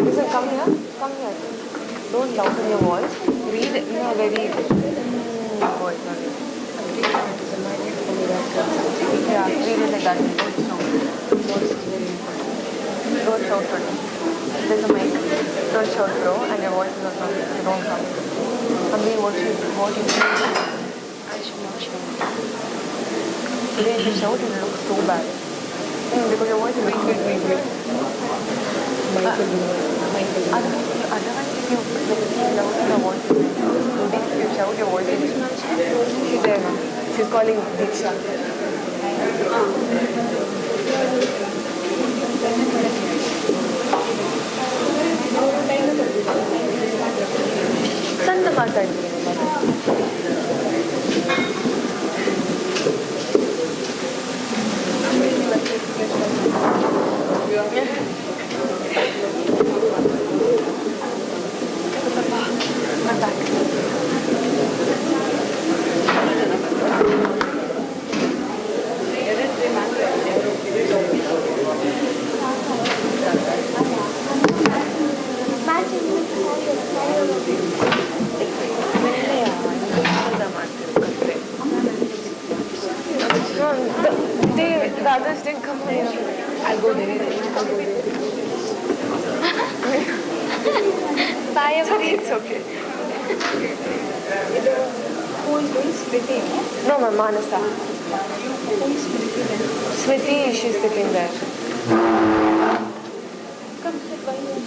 Listen, come here. Come here. Don't louden your voice. Read in a very voice. Yeah, read it like that. Don't shout for me. There's a mic. Don't shout, bro, and your voice is not coming. So don't come. I mean, what you do? I should not shout. Today, if you shout, it will look so bad. Because your voice is very good. Otherwise, if you loud your voice, today if you shout your voice, she's there now. She's calling Diksha. Santa Mata. The others didn't come here. I'll go there. Bye, everybody. It's okay. Who is doing Smriti? No, my Manasa. Who is Smriti? She's sitting there. Come sit by here.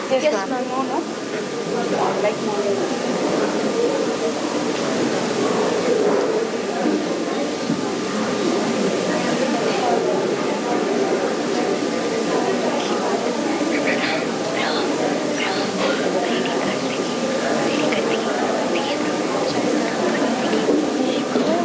Yes, ma'am. No. Like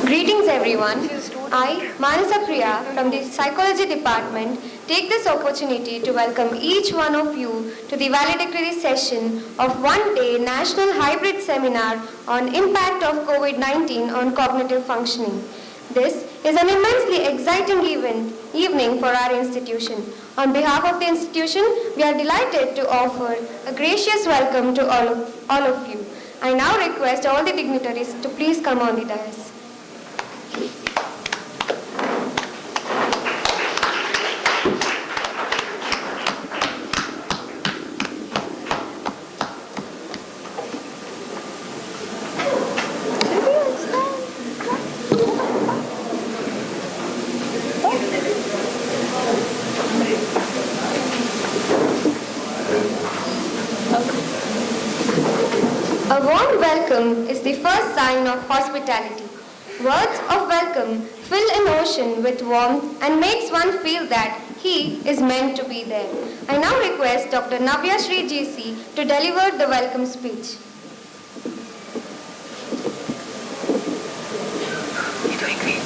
Greetings everyone. I, Manasa Priya from the Psychology Department, take this opportunity to welcome each one of you to the valedictory session of one-day National Hybrid Seminar on Impact of COVID-19 on Cognitive Functioning. This is an immensely exciting evening for our institution. On behalf of the institution, we are delighted to offer a gracious welcome to all of you. I now request all the dignitaries to please come on the dais. A warm welcome is the first sign of hospitality. Words of welcome fill an ocean with warmth and makes one feel that he is meant to be there. I now request Dr. Navya Shri GC to deliver the welcome speech. You're doing great.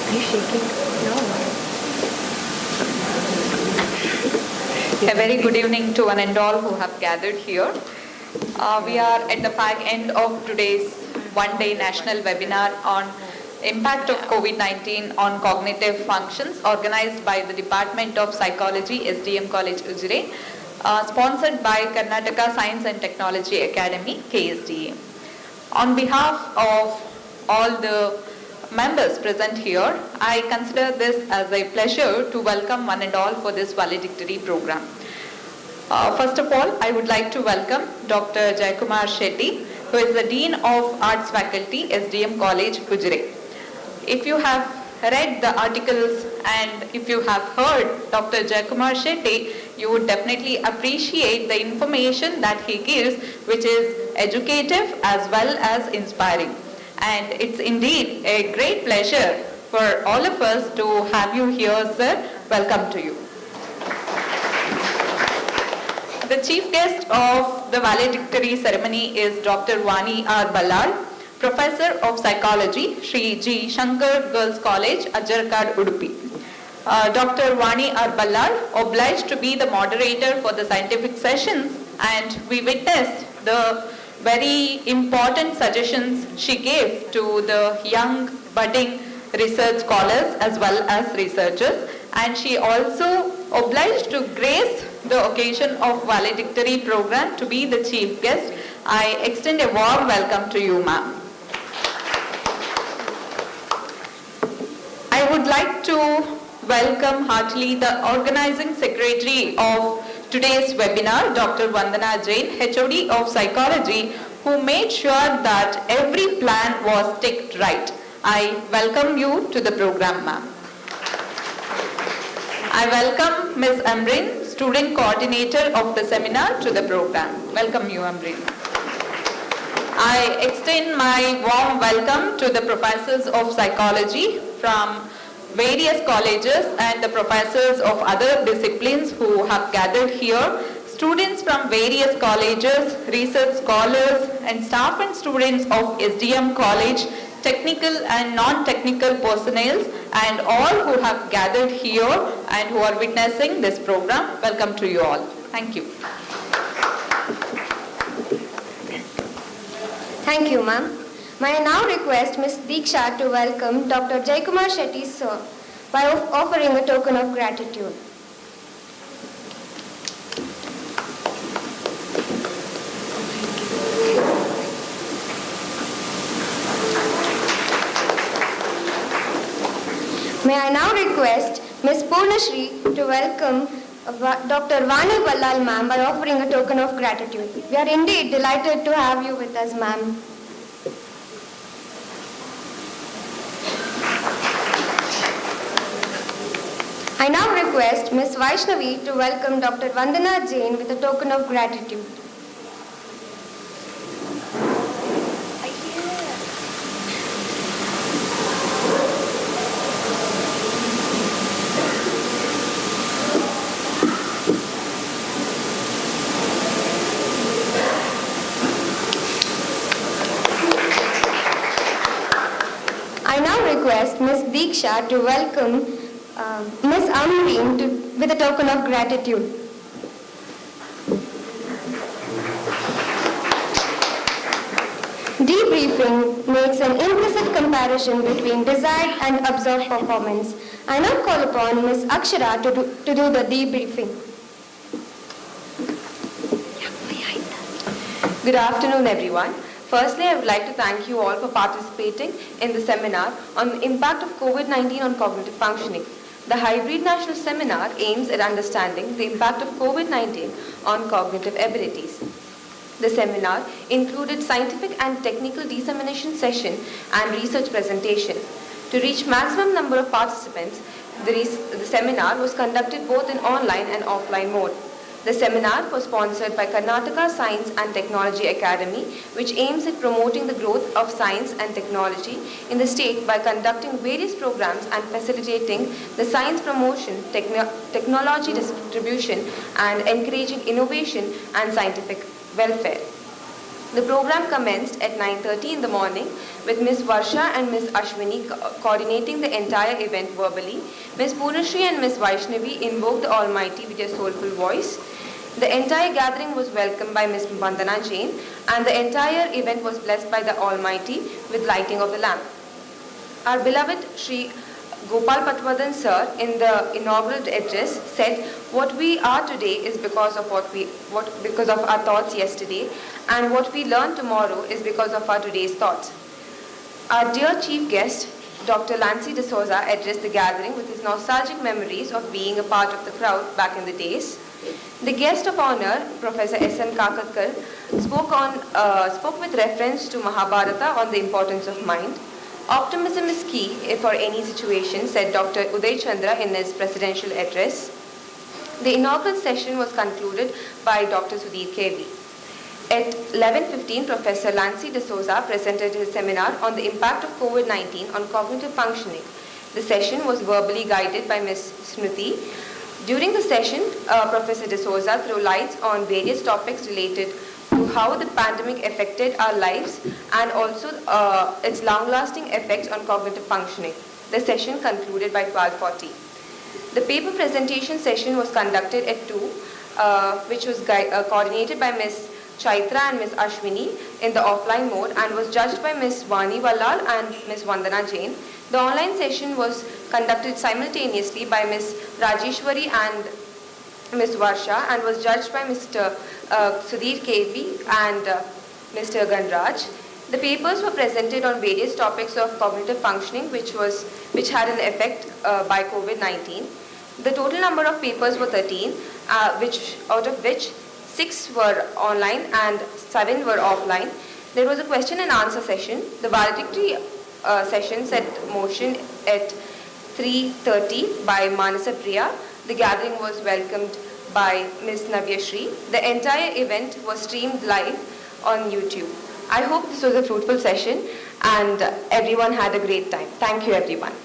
Are you shaking? No. A very good evening to one and all who have gathered here. We are at the fag end of today's one-day national webinar on Impact of COVID-19 on Cognitive Functions, organized by the Department of Psychology, SDM College, Ujire, sponsored by Karnataka Science and Technology Academy, KSTA. On behalf of all the members present here, I consider this as a pleasure to welcome one and all for this valedictory program. First of all, I would like to welcome Dr. Jayakumar Shetty, who is the Dean of Arts Faculty, SDM College, Ujire. If you have read the articles and if you have heard Dr. Jayakumar Shetty, you would definitely appreciate the information that he gives, which is educative as well as inspiring. And it's indeed a great pleasure for all of us to have you here, sir. Welcome to you. The chief guest of the valedictory ceremony is Dr. Vani R. Ballal, Professor of Psychology, Sri G. Shankar Girls College, Ajjarkad, Udupi. Dr. Vani R. Ballal obliged to be the moderator for the scientific sessions, and we witnessed the very important suggestions she gave to the young budding research scholars as well as researchers, and she also obliged to grace the occasion of valedictory program to be the chief guest. I extend a warm welcome to you, ma'am. I would like to welcome heartily the organizing secretary of today's webinar, Dr. Vandana Jain, HOD of Psychology, who made sure that every plan was ticked right. I welcome you to the program, ma'am. I welcome Ms. Amrin, student coordinator of the seminar, to the program. Welcome you, Amrin. I extend my warm welcome to the professors of psychology from various colleges and the professors of other disciplines who have gathered here, students from various colleges, research scholars, and staff and students of SDM College, technical and non-technical personnel, and all who have gathered here and who are witnessing this program. Welcome to you all. Thank you. Thank you, ma'am. May I now request Ms. Diksha to welcome Dr. Jayakumar Shetty, sir, by offering a token of gratitude. May I now request Ms. Purnashri to welcome Dr. Vani Ballal, ma'am, by offering a token of gratitude. We are indeed delighted to have you with us, ma'am. I now request Ms. Vaishnavi to welcome Dr. Vandana Jain with a token of gratitude. I now request Ms. Diksha to welcome Ms. Amreen with a token of gratitude. Debriefing makes an implicit comparison between desired and observed performance. I now call upon Ms. Akshara to do the debriefing. Good afternoon, everyone. Firstly, I would like to thank you all for participating in the seminar on the impact of COVID-19 on cognitive functioning. The Hybrid National Seminar aims at understanding the impact of COVID-19 on cognitive abilities. The seminar included scientific and technical dissemination session and research presentation. To reach maximum number of participants, the seminar was conducted both in online and offline mode. The seminar was sponsored by Karnataka Science and Technology Academy, which aims at promoting the growth of science and technology in the state by conducting various programs and facilitating the science promotion, technology distribution, and encouraging innovation and scientific welfare. The program commenced at 9:30 in the morning with Ms. Varsha and Ms. Ashwini coordinating the entire event verbally. Ms. Purnashri and Ms. Vaishnavi invoked the Almighty with their soulful voice. The entire gathering was welcomed by Ms. Vandana Jain, and the entire event was blessed by the Almighty with lighting of the lamp. Our beloved Sri Gopal Patwadan sir in the inaugural address said, "What we are today is because of because of our thoughts yesterday, and what we learn tomorrow is because of our today's thoughts." Our dear chief guest, Dr. Lancy D'Souza, addressed the gathering with his nostalgic memories of being a part of the crowd back in the days. The guest of honor, Professor S.N. Kakatkar, spoke with reference to Mahabharata on the importance of mind. Optimism is key for any situation, said Dr. Uday Chandra in his presidential address. The inaugural session was concluded by Dr. Sudhir KV. At 11:15, Professor Lancy D'Souza presented his seminar on the impact of COVID-19 on cognitive functioning. The session was verbally guided by Ms. Smriti. During the session, Professor D'Souza threw lights on various topics related to how the pandemic affected our lives and also its long-lasting effects on cognitive functioning. The session concluded by 12:40. The paper presentation session was conducted at 2, which was coordinated by Ms. Chaitra and Ms. Ashwini in the offline mode and was judged by Ms. Vani Vallal and Ms. Vandana Jain. The online session was conducted simultaneously by Ms. Rajeshwari and Ms. Varsha and was judged by Mr. Sudhir KV and Mr. Ganraj. The papers were presented on various topics of cognitive functioning which had an effect by COVID-19. The total number of papers were 13, out of which 6 were online and 7 were offline. There was a question and answer session. The valedictory session set motion at 3:30 by Manasa Priya. The gathering was welcomed by Ms. Navya Shri. The entire event was streamed live on YouTube. I hope this was a fruitful session and everyone had a great time. Thank you, everyone.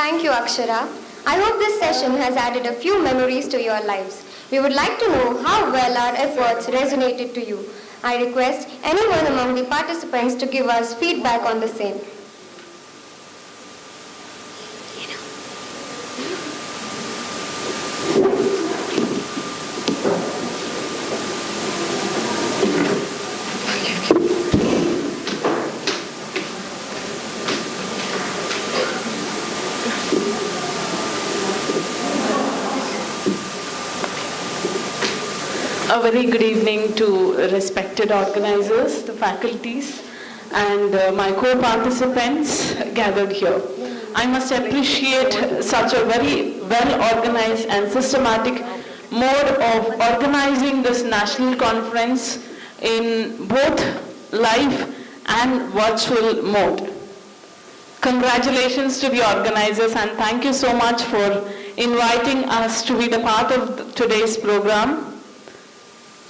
Thank you, Akshara. I hope this session has added a few memories to your lives. We would like to know how well our efforts resonated to you. I request anyone among the participants to give us feedback on the same. A very good evening to respected organizers, the faculties, and my co-participants gathered here. I must appreciate such a very well-organized and systematic mode of organizing this national conference in both live and virtual mode. Congratulations to the organizers and thank you so much for inviting us to be the part of today's program.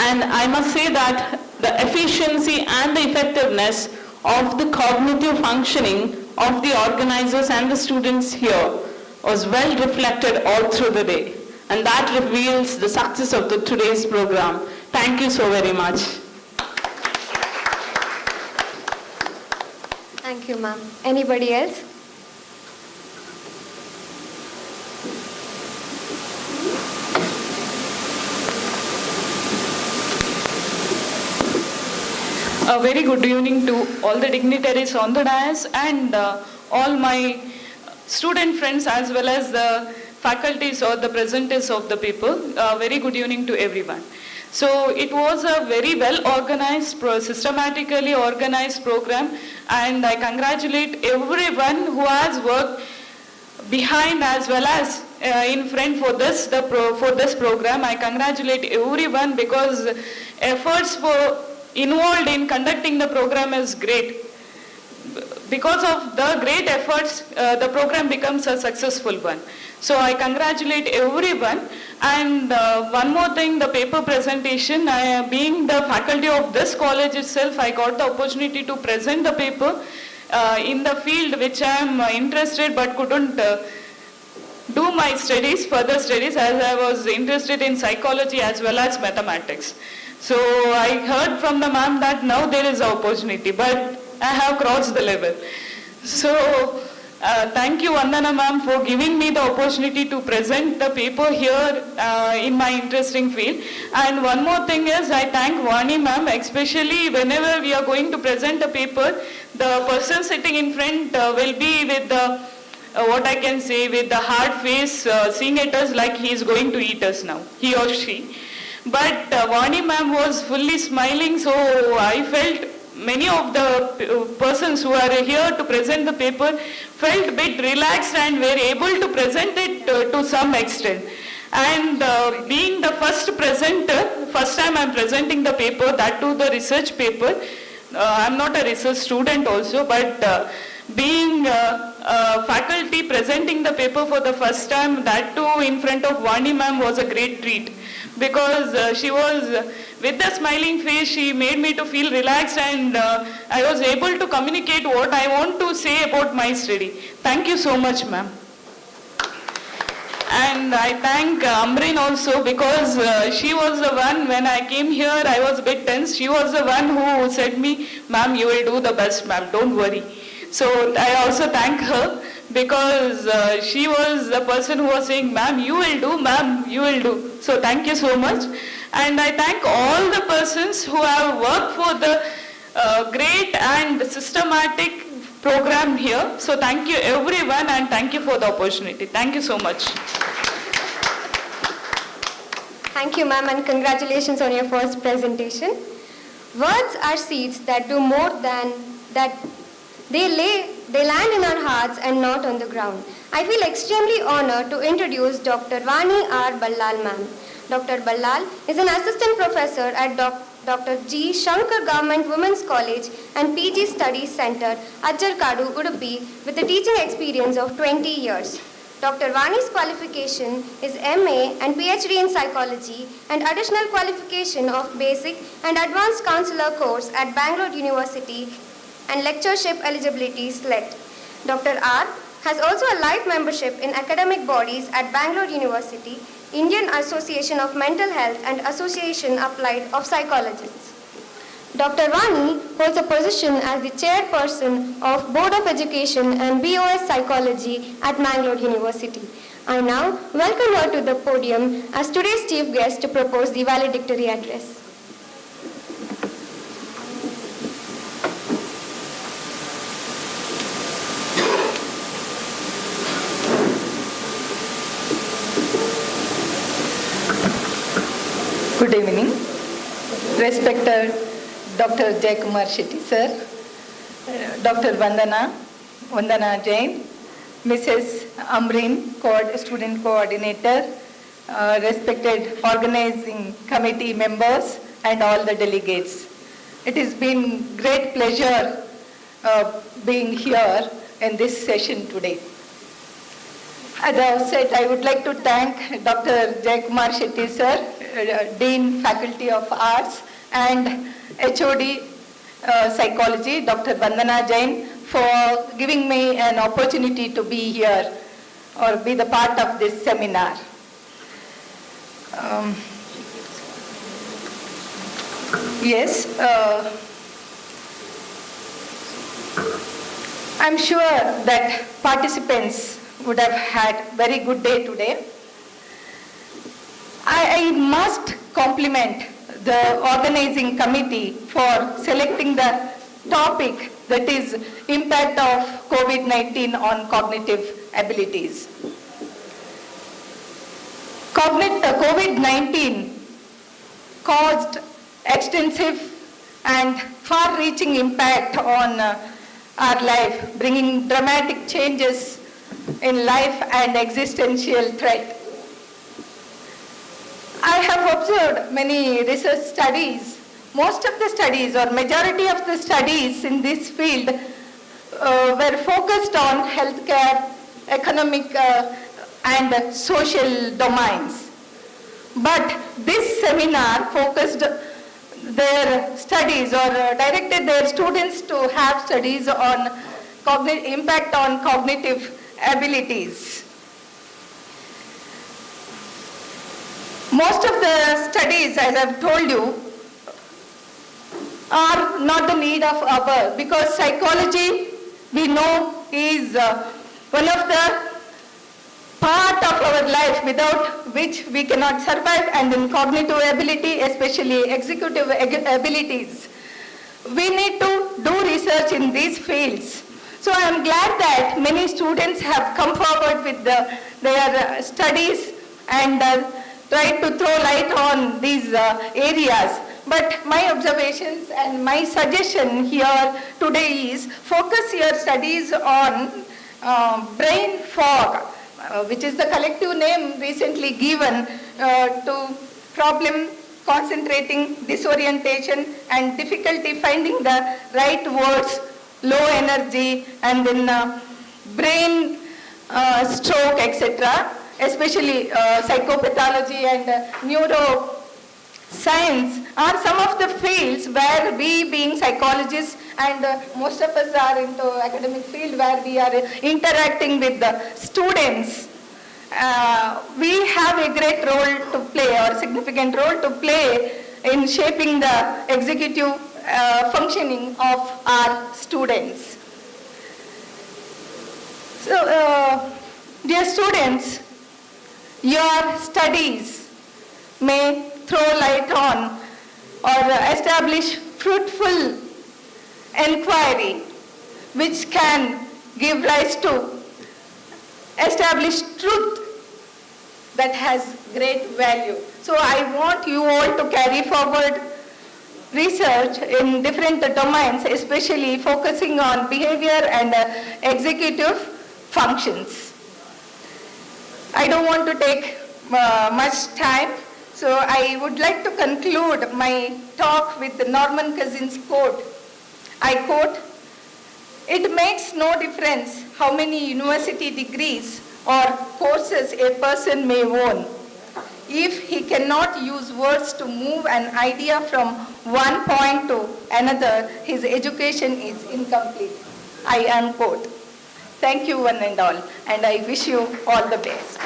And I must say that the efficiency and the effectiveness of the cognitive functioning of the organizers and the students here was well reflected all through the day. And that reveals the success of today's program. Thank you so very much. Thank you, ma'am. Anybody else? A very good evening to all the dignitaries on the dais and all my student friends as well as the faculties or the presenters of the people. Very good evening to everyone. So it was a very well organized, systematically organized program and I congratulate everyone who has worked behind as well as in front for this program. I congratulate everyone because efforts were involved in conducting the program is great. Because of the great efforts, the program becomes a successful one. So I congratulate everyone. And one more thing, the paper presentation, being the faculty of this college itself, I got the opportunity to present the paper in the field which I am interested but couldn't do my studies, further studies, as I was interested in psychology as well as mathematics. So I heard from the ma'am that now there is an opportunity, but I have crossed the level. So Thank you, Vandana ma'am, for giving me the opportunity to present the paper here in my interesting field. And one more thing is, I thank Vani ma'am, especially whenever we are going to present a paper, the person sitting in front will be with the, what I can say, with the hard face, seeing at us like he is going to eat us now, he or she. But Vani ma'am was fully smiling, so I felt many of the persons who are here to present the paper felt a bit relaxed and were able to present it to some extent. And being the first presenter, first time I am presenting the paper, that too the research paper. I am not a research student also, but being faculty presenting the paper for the first time, that too in front of Vani ma'am, was a great treat. Because she was, with a smiling face, she made me to feel relaxed, and I was able to communicate what I want to say about my study. Thank you so much, ma'am. And I thank Amrin also, because she was the one, when I came here, I was a bit tense. She was the one who said me, ma'am, you will do the best, ma'am, don't worry. So I also thank her, because she was the person who was saying, ma'am, you will do, ma'am, you will do. So thank you so much. And I thank all the persons who have worked for the great and systematic program here. So thank you everyone, and thank you for the opportunity. Thank you so much. Thank you, ma'am, and congratulations on your first presentation. Words are seeds that do more than that. They land in our hearts and not on the ground. I feel extremely honored to introduce Dr. Vani R. Ballal ma'am. Dr. Ballal is an assistant professor at Dr. G. Shankar Government Women's College and PG Studies Center, Ajjarkadu, Udupi, with a teaching experience of 20 years. Dr. Vani's qualification is MA and PhD in psychology and additional qualification of basic and advanced counselor course at Bengaluru University and lectureship eligibility select. Dr. R has also a life membership in academic bodies at Bengaluru University, Indian Association of Mental Health and Association Applied of Psychologists. Dr. Vani holds a position as the chairperson of Board of Education and BOS Psychology at Bengaluru University. I now welcome her to the podium as today's chief guest to propose the valedictory address. Good evening. Respected Dr. Jaikumar Shetty sir, Dr. Vandana Jain, Mrs. Amrin, student coordinator, respected organizing committee members and all the delegates. It has been great pleasure being here in this session today. As I said, I would like to thank Dr. Jaikumar Shetty sir, Dean Faculty of Arts and HOD Psychology, Dr. Vandana Jain, for giving me an opportunity to be here or be the part of this seminar. Yes, I'm sure that participants would have had very good day today. I must compliment the organizing committee for selecting the topic, that is impact of COVID-19 on cognitive abilities. COVID-19 caused extensive and far-reaching impact on our life, bringing dramatic changes in life and existential threat. I have observed many research studies. Most of the studies or majority of the studies in this field were focused on healthcare, economic and social domains. But this seminar focused their studies or directed their students to have studies on impact on cognitive abilities. Most of the studies, as I've told you, are not the need of our, because psychology, we know, is one of the part of our life without which we cannot survive, and in cognitive ability, especially executive abilities. We need to do research in these fields. So I am glad that many students have come forward with their studies and tried to throw light on these areas. But my observations and my suggestion here today is focus your studies on brain fog, which is the collective name recently given to problem concentrating, disorientation, and difficulty finding the right words, low energy, and then brain stroke, etc. Especially psychopathology and neuroscience are some of the fields where we, being psychologists, and most of us are into academic field where we are interacting with the students. We have a great role to play, or significant role to play in shaping the executive functioning of our students. So, dear students, your studies may throw light on or establish fruitful inquiry which can give rise to establish truth that has great value. So I want you all to carry forward research in different domains, especially focusing on behavior and executive functions. I don't want to take much time, so I would like to conclude my talk with the Norman Cousin's quote. I quote, "It makes no difference how many university degrees or courses a person may own. If he cannot use words to move an idea from one point to another, his education is incomplete." I unquote. Thank you one and all, and I wish you all the best.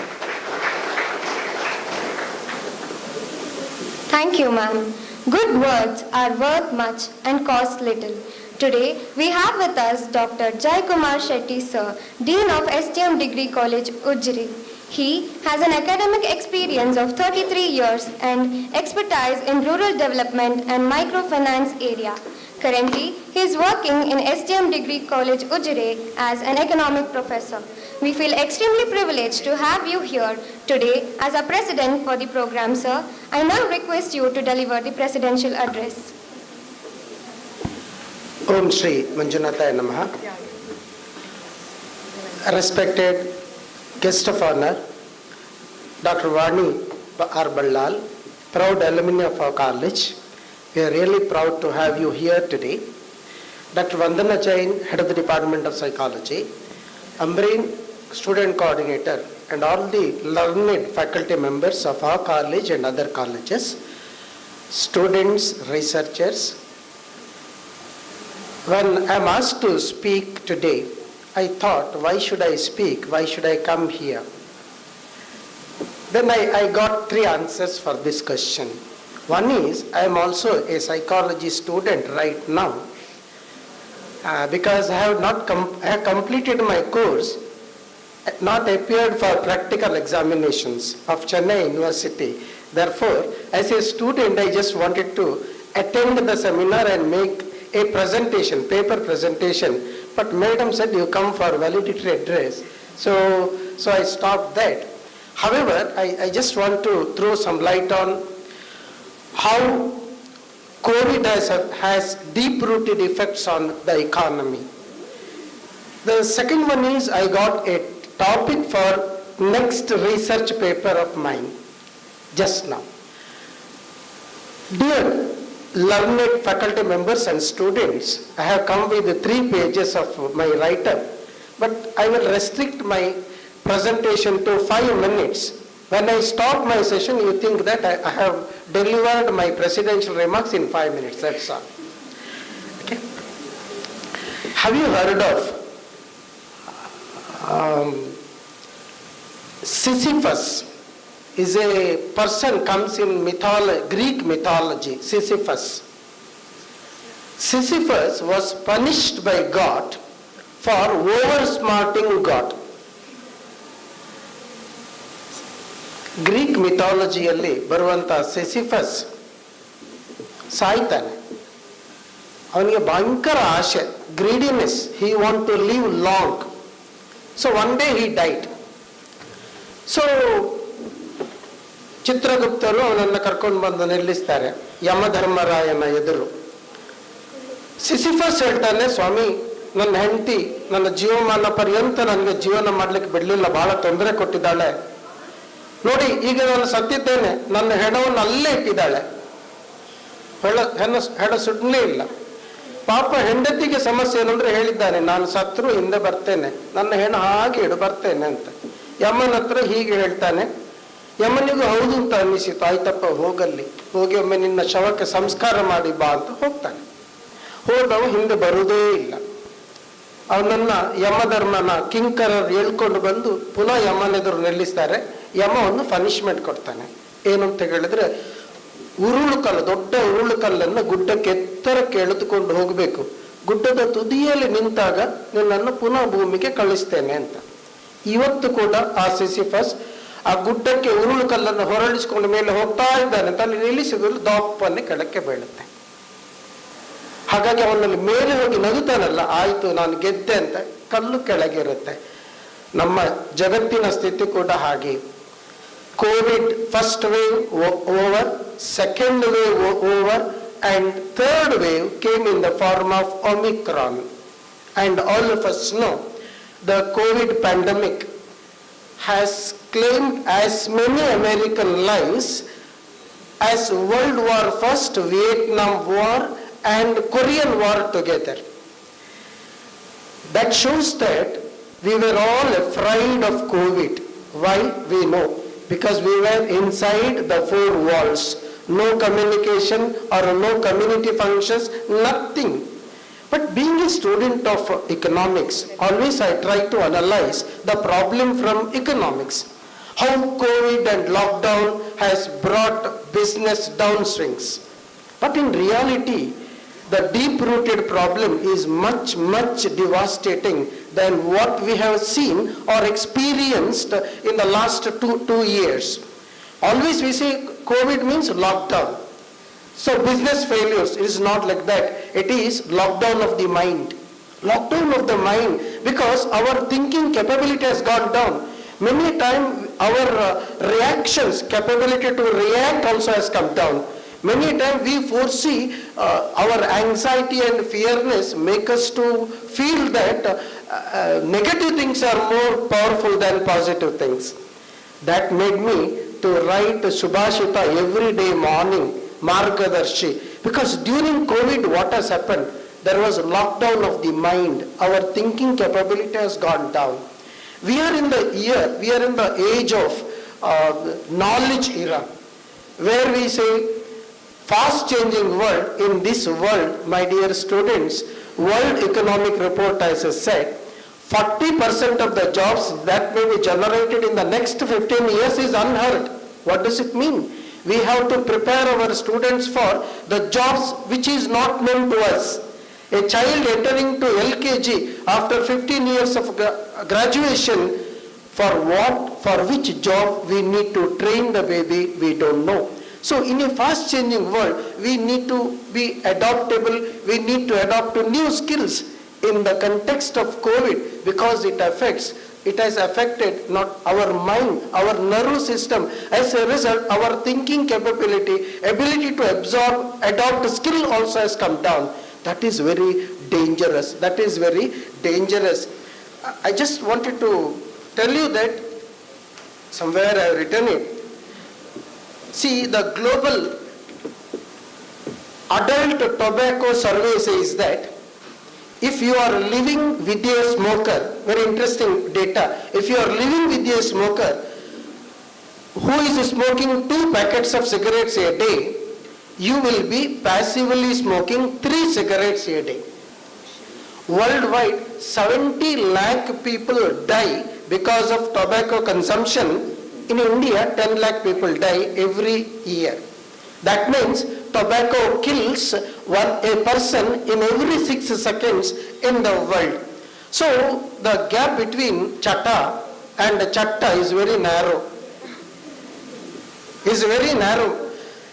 Thank you, ma'am. Good words are worth much and cost little. Today, we have with us Dr. Jai Kumar Shetty, sir, Dean of STM Degree College, Ujire. He has an academic experience of 33 years and expertise in rural development and microfinance area. Currently, he is working in STM Degree College, Ujire as an economic professor. We feel extremely privileged to have you here today as a president for the program, sir. I now request you to deliver the presidential address. Om Shri Manjunataya Namaha. Respected guest of honor, Dr. Vani R. Ballal, proud alumni of our college. We are really proud to have you here today. Dr. Vandana Jain, head of the Department of Psychology, Ambreen, student coordinator, and all the learned faculty members of our college and other colleges, students, researchers. When I am asked to speak today, I thought, why should I speak? Why should I come here? Then I got three answers for this question. One is, I am also a psychology student right now because I have completed my course, not appeared for practical examinations of Chennai University. Therefore, as a student, I just wanted to attend the seminar and make a presentation, paper presentation. But madam said you come for validatory address. So I stopped that. However, I just want to throw some light on how COVID has deep-rooted effects on the economy. The second one is I got a topic for next research paper of mine just now. Dear learned faculty members and students, I have come with 3 pages of my write-up, but I will restrict my presentation to 5 minutes. When I stop my session, you think that I have delivered my presidential remarks in 5 minutes, that's all. Okay. Have you heard of Sisyphus? Is a person comes in Greek mythology, Sisyphus. Sisyphus was punished by God for oversmarting God. Greek ಮಿಥಾಲಜಿಯಲ್ಲಿ ಬರುವಂಥ Sisyphus ಸಾಯ್ತಾನೆ. ಅವನಿಗೆ ಭಯಂಕರ ಆಸೆ, greediness, he want to live long. So one day he died. So ಚಿತ್ರಗುಪ್ತರು ಅವನನ್ನು ಕರ್ಕೊಂಡು ಬಂದು ನಿಲ್ಲಿಸ್ತಾರೆ ಯಮಧರ್ಮರಾಯನ ಎದುರು. ಸಿಸಿಫಸ್ ಹೇಳ್ತಾನೆ, ಸ್ವಾಮಿ, ನನ್ನ ಹೆಂಡತಿ ನನ್ನ ಜೀವಮಾನ ಪರ್ಯಂತ ನನಗೆ ಜೀವನ ಮಾಡ್ಲಿಕ್ಕೆ ಬಿಡಲಿಲ್ಲ, ಬಹಳ ತೊಂದರೆ ಕೊಟ್ಟಿದ್ದಾಳೆ. ನೋಡಿ, ಈಗ ನಾನು ಸತ್ತಿದ್ದೇನೆ, ನನ್ನ ಹೆಣವನ್ನು ಅಲ್ಲೇ ಇಟ್ಟಿದ್ದಾಳೆ, ಹೆಣ ಸುಡ್ಲೇ ಇಲ್ಲ. ಪಾಪ ಹೆಂಡತಿಗೆ ಸಮಸ್ಯೆ ಏನಂದ್ರೆ ಹೇಳಿದ್ದಾನೆ, ನಾನು ಸತ್ರು ಹಿಂದೆ ಬರ್ತೇನೆ, ನನ್ನ ಹೆಣ ಹಾಗೆ ಇಡು ಬರ್ತೇನೆ ಅಂತ. ಯಮನ ಹತ್ರ ಹೀಗೆ ಹೇಳ್ತಾನೆ. ಯಮನಿಗೂ ಹೌದು ಅಂತ ಅನ್ನಿಸಿತು. ಆಯ್ತಪ್ಪ, ಹೋಗಲ್ಲಿ, ಹೋಗಿ ಒಮ್ಮೆ ನಿನ್ನ ಶವಕ್ಕೆ ಸಂಸ್ಕಾರ ಮಾಡಿ ಬಾ ಅಂತ ಹೋಗ್ತಾನೆ. ಹೋದವ ಹಿಂದೆ ಬರುವುದೇ ಇಲ್ಲ. ಅವನನ್ನ ಯಮಧರ್ಮನ ಕಿಂಕರರು ಹೇಳ್ಕೊಂಡು ಬಂದು ಪುನಃ ಯಮನೆದುರು ನಿಲ್ಲಿಸ್ತಾರೆ. ಯಮ ಒಂದು ಪನಿಷ್ಮೆಂಟ್ ಕೊಡ್ತಾನೆ. ಏನಂತ ಹೇಳಿದ್ರೆ, ಉರುಳು ಕಲ್ಲು, ದೊಡ್ಡ ಉರುಳು ಕಲ್ಲನ್ನು ಗುಡ್ಡಕ್ಕೆ ಎತ್ತರಕ್ಕೆ ಎಳೆದುಕೊಂಡು ಹೋಗಬೇಕು. ಗುಡ್ಡದ ತುದಿಯಲ್ಲಿ ನಿಂತಾಗ ನಿನ್ನನ್ನು ಪುನಃ ಭೂಮಿಗೆ ಕಳಿಸ್ತೇನೆ ಅಂತ. ಇವತ್ತು ಕೂಡ ಆ ಸಿಸಿಫಸ್ ಆ ಗುಡ್ಡಕ್ಕೆ ಉರುಳು ಕಲ್ಲನ್ನು ಹೊರಳಿಸಿಕೊಂಡು ಮೇಲೆ ಹೋಗ್ತಾ ಇದ್ದಾನೆ. ತಲೆ ನಿಲ್ಲಿಸಿದ್ರು ದಪ್ಪನ್ನೇ ಕೆಳಕ್ಕೆ ಬೀಳುತ್ತೆ. ಹಾಗಾಗಿ ಅವನಲ್ಲಿ ಮೇಲೆ ಹೋಗಿ ನಗುತ್ತಾನಲ್ಲ, ಆಯ್ತು ನಾನು ಗೆದ್ದೆ ಅಂತ, ಕಲ್ಲು ಕೆಳಗಿರುತ್ತೆ. ನಮ್ಮ ಜಗತ್ತಿನ ಸ್ಥಿತಿ ಕೂಡ ಹಾಗೆ. Covid first wave over, second wave over, and third wave came in the form of Omicron. And all of us know the COVID pandemic has claimed as many American lives as World War I, Vietnam War and Korean War together. That shows that we were all afraid of COVID. Why? We know. Because we were inside the four walls. No communication or no community functions, nothing. But being a student of economics, always I try to analyze the problem from economics. How COVID and lockdown has brought business downswings. But in reality, the deep-rooted problem is much, much devastating than what we have seen or experienced in the last two years. Always we say COVID means lockdown. So business failures, it is not like that. It is lockdown of the mind. Lockdown of the mind, because our thinking capability has gone down. Many times our reactions, capability to react also has come down. Many times we foresee our anxiety and fearness make us to feel that negative things are more powerful than positive things. That made me to write Subhashita every day morning, Margadarshi. Because during COVID, what has happened? There was lockdown of the mind. Our thinking capability has gone down. We are in the age of knowledge era, where we say, fast changing world. In this world, my dear students, World Economic Report has said, 40% of the jobs that may be generated in the next 15 years is unheard. What does it mean? We have to prepare our students for the jobs which is not known to us. A child entering to LKG after 15 years of graduation, for what, for which job we need to train the baby, we don't know. So in a fast changing world, we need to be adaptable, we need to adapt to new skills. In the context of COVID, because it has affected not our mind, our nervous system. As a result, our thinking capability, ability to absorb, adopt skill also has come down. That is very dangerous. That is very dangerous. I just wanted to tell you that somewhere I have written it. See, the global adult tobacco survey says that if you are living with a smoker, very interesting data, if you are living with a smoker who is smoking 2 packets of cigarettes a day, you will be passively smoking 3 cigarettes a day. Worldwide, 70 lakh people die because of tobacco consumption. In India, 10 lakh people die every year. That means tobacco kills a person in every 6 seconds in the world. So the gap between chatta and chatta is very narrow. is very narrow.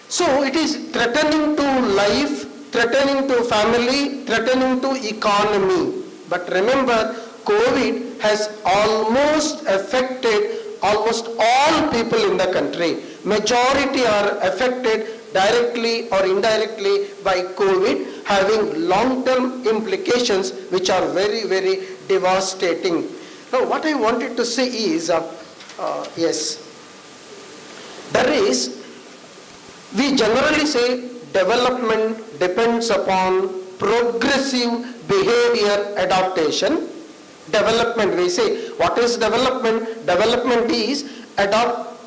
So it is threatening to life, threatening to family, threatening to economy. But remember, COVID has almost affected almost all people in the country. Majority are affected directly or indirectly by COVID, having long-term implications which are very, very devastating. Now, what I wanted to say is, yes, we generally say development depends upon progressive behavior adaptation. Development, we say, what is development? Development is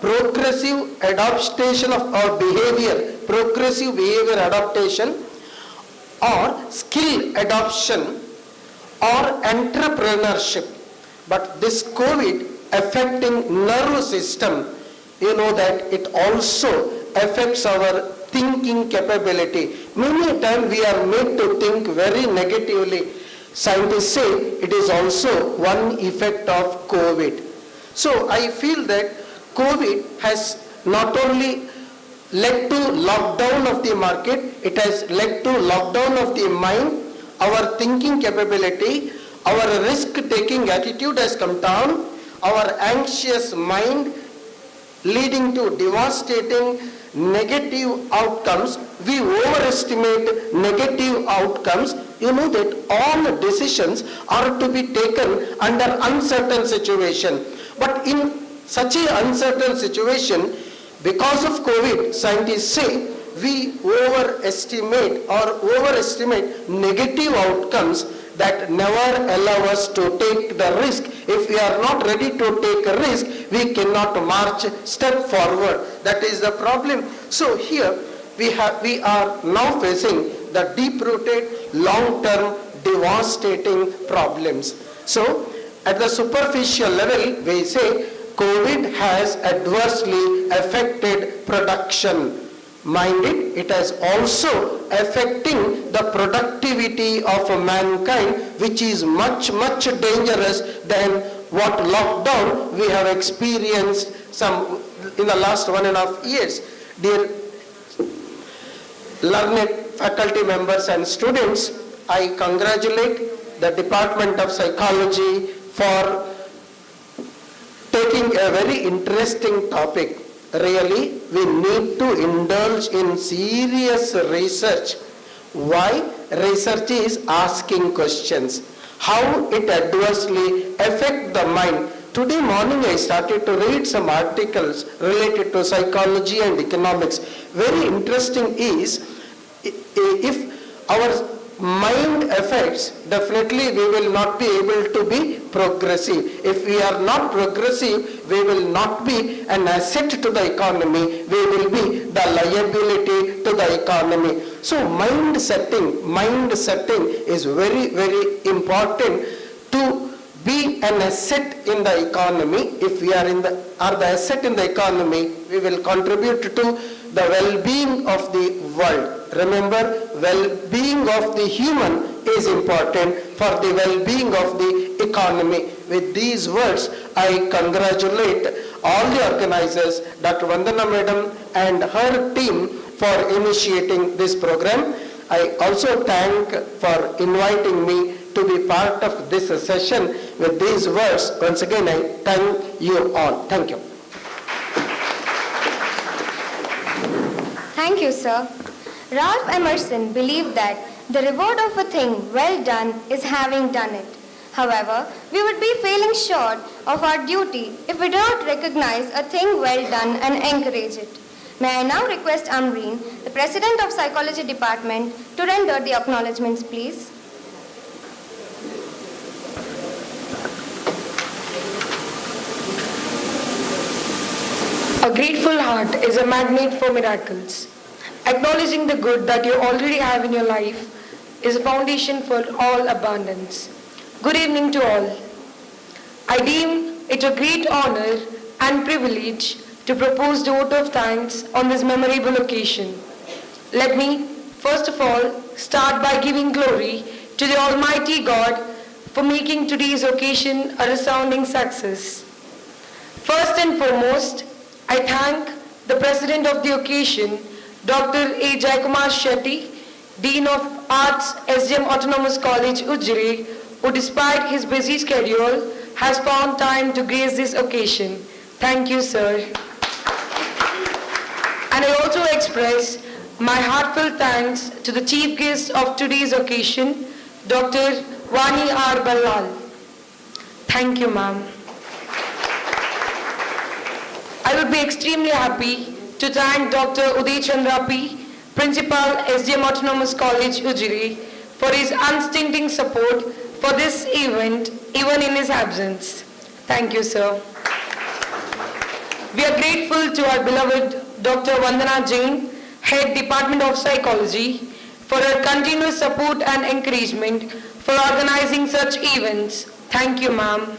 progressive adaptation of our behavior, progressive behavior adaptation, or skill adoption, or entrepreneurship. But this COVID affecting nervous system, you know that it also affects our thinking capability. Many times we are made to think very negatively. Scientists say it is also one effect of COVID. So I feel that COVID has not only led to lockdown of the market, it has led to lockdown of the mind, our thinking capability, our risk-taking attitude has come down, our anxious mind leading to devastating negative outcomes. We overestimate negative outcomes. You know that all decisions are to be taken under uncertain situation. But in such an uncertain situation, because of COVID, scientists say we overestimate negative outcomes that never allow us to take the risk. If we are not ready to take a risk, we cannot march step forward. That is the problem. So here we are now facing the deep-rooted, long-term, devastating problems. So at the superficial level, we say COVID has adversely affected production. Mind it has also affecting the productivity of mankind, which is much, much dangerous than what lockdown we have experienced in the last 1.5 years. Dear learned faculty members and students, I congratulate the Department of Psychology for taking a very interesting topic. Really, we need to indulge in serious research. Why? Research is asking questions. How it adversely affects the mind. Today morning I started to read some articles related to psychology and economics. Very interesting is, if our mind affects, definitely we will not be able to be progressive. If we are not progressive, we will not be an asset to the economy. We will be the liability to the economy. So mind setting is very, very important to be an asset in the economy. If we are the asset in the economy, we will contribute to the well-being of the world. Remember, well-being of the human is important for the well-being of the economy. With these words, I congratulate all the organizers, Dr. Vandana Madam and her team for initiating this program. I also thank for inviting me to be part of this session. With these words, once again, I thank you all. Thank you. Thank you, sir. Ralph Emerson believed that the reward of a thing well done is having done it. However, we would be falling short of our duty if we do not recognize a thing well done and encourage it. May I now request Amreen, the President of Psychology Department, to render the acknowledgements, please. A grateful heart is a magnet for miracles. Acknowledging the good that you already have in your life is a foundation for all abundance. Good evening to all. I deem it a great honor and privilege to propose the vote of thanks on this memorable occasion. Let me, first of all, start by giving glory to the Almighty God for making today's occasion a resounding success. First and foremost, I thank the President of the occasion, Dr. A. Jayakumar Shetty, Dean of Arts, SDM Autonomous College, Ujire, who despite his busy schedule has found time to grace this occasion. Thank you, sir. And I also express my heartfelt thanks to the chief guest of today's occasion, Dr. Vani R. Ballal. Thank you, ma'am. I would be extremely happy to thank Dr. Uday Chandra P., Principal, SDM Autonomous College, Ujire, for his unstinting support for this event, even in his absence. Thank you, sir. We are grateful to our beloved Dr. Vandana Jain, Head Department of Psychology, for her continuous support and encouragement for organizing such events. Thank you, ma'am.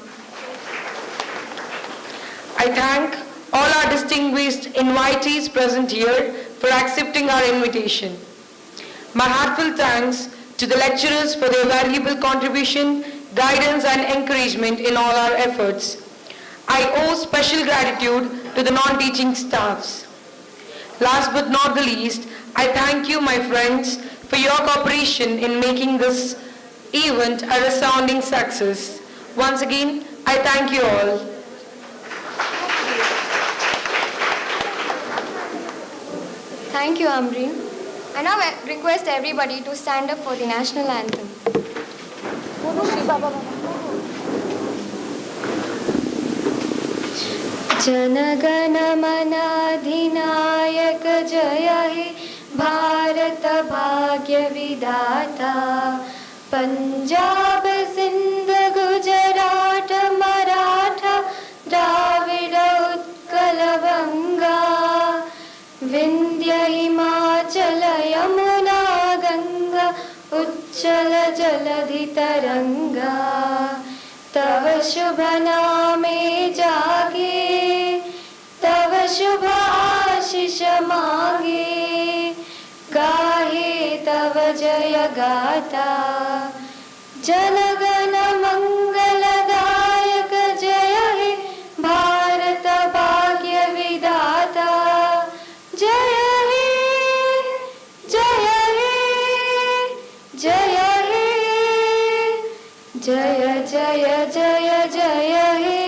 I thank all our distinguished invitees present here for accepting our invitation. My heartfelt thanks to the lecturers for their valuable contribution, guidance and encouragement in all our efforts. I owe special gratitude to the non-teaching staffs. Last but not the least, I thank you, my friends, for your cooperation in making this event a resounding success. Once again, I thank you all. Thank you, Amreen. I now request everybody to stand up for the national anthem. जनगण मन अधिनायक जय हे भारत भाग्य विधाता पंजाब सिंध गुजरात मराठा द्राविड उत्कल बंगा विंध्य हिमाचल यमुना गंगा उच्चल जलधि तरंगा तव शुभ नामे जागे तव शुभ आशीष मांगे गाहे तव जय गाथा जनगण मंगलदायक जय हे भारत भाग्य विधाता जय हे जय हे जय हे जय जय जय जय हे.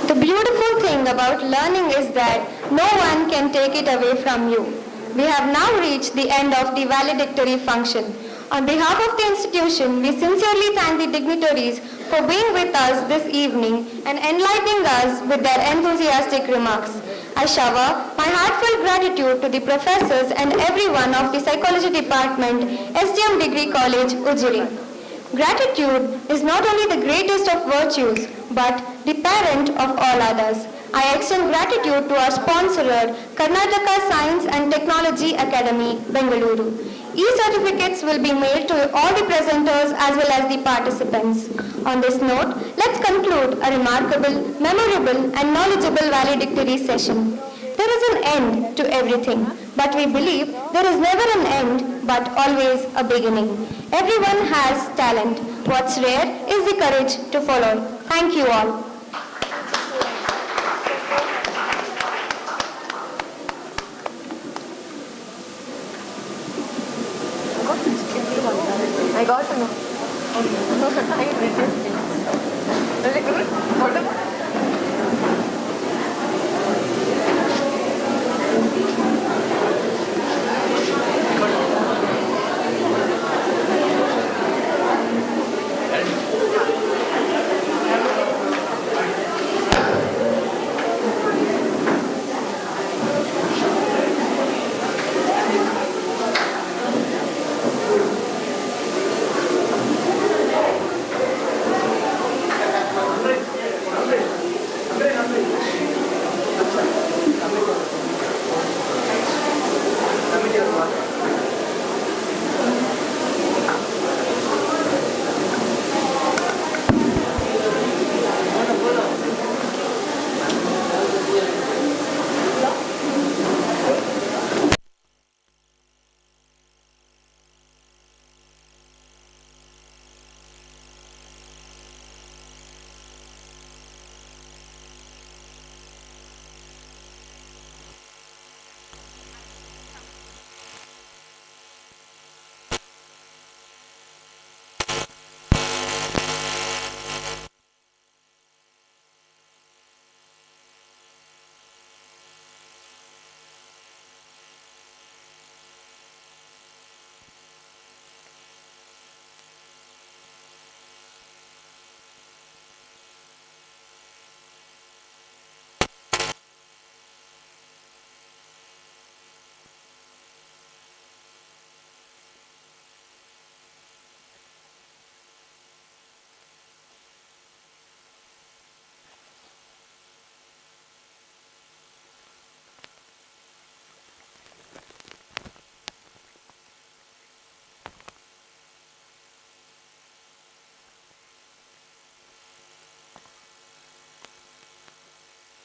The beautiful thing about learning is that no one can take it away from you. We have now reached the end of the valedictory function. On behalf of the institution, we sincerely thank the dignitaries for being with us this evening and enlightening us with their enthusiastic remarks. I shower my heartfelt gratitude to the professors and everyone of the Psychology Department, SDM Degree College, Ujire. Gratitude is not only the greatest of virtues, but the parent of all others. I extend gratitude to our sponsorer, Karnataka Science and Technology Academy, Bengaluru. E-certificates will be mailed to all the presenters as well as the participants. On this note, let's conclude a remarkable, memorable and knowledgeable valedictory session. There is an end to everything, but we believe there is never an end, but always a beginning. Everyone has talent. What's rare is the courage to follow. Thank you all.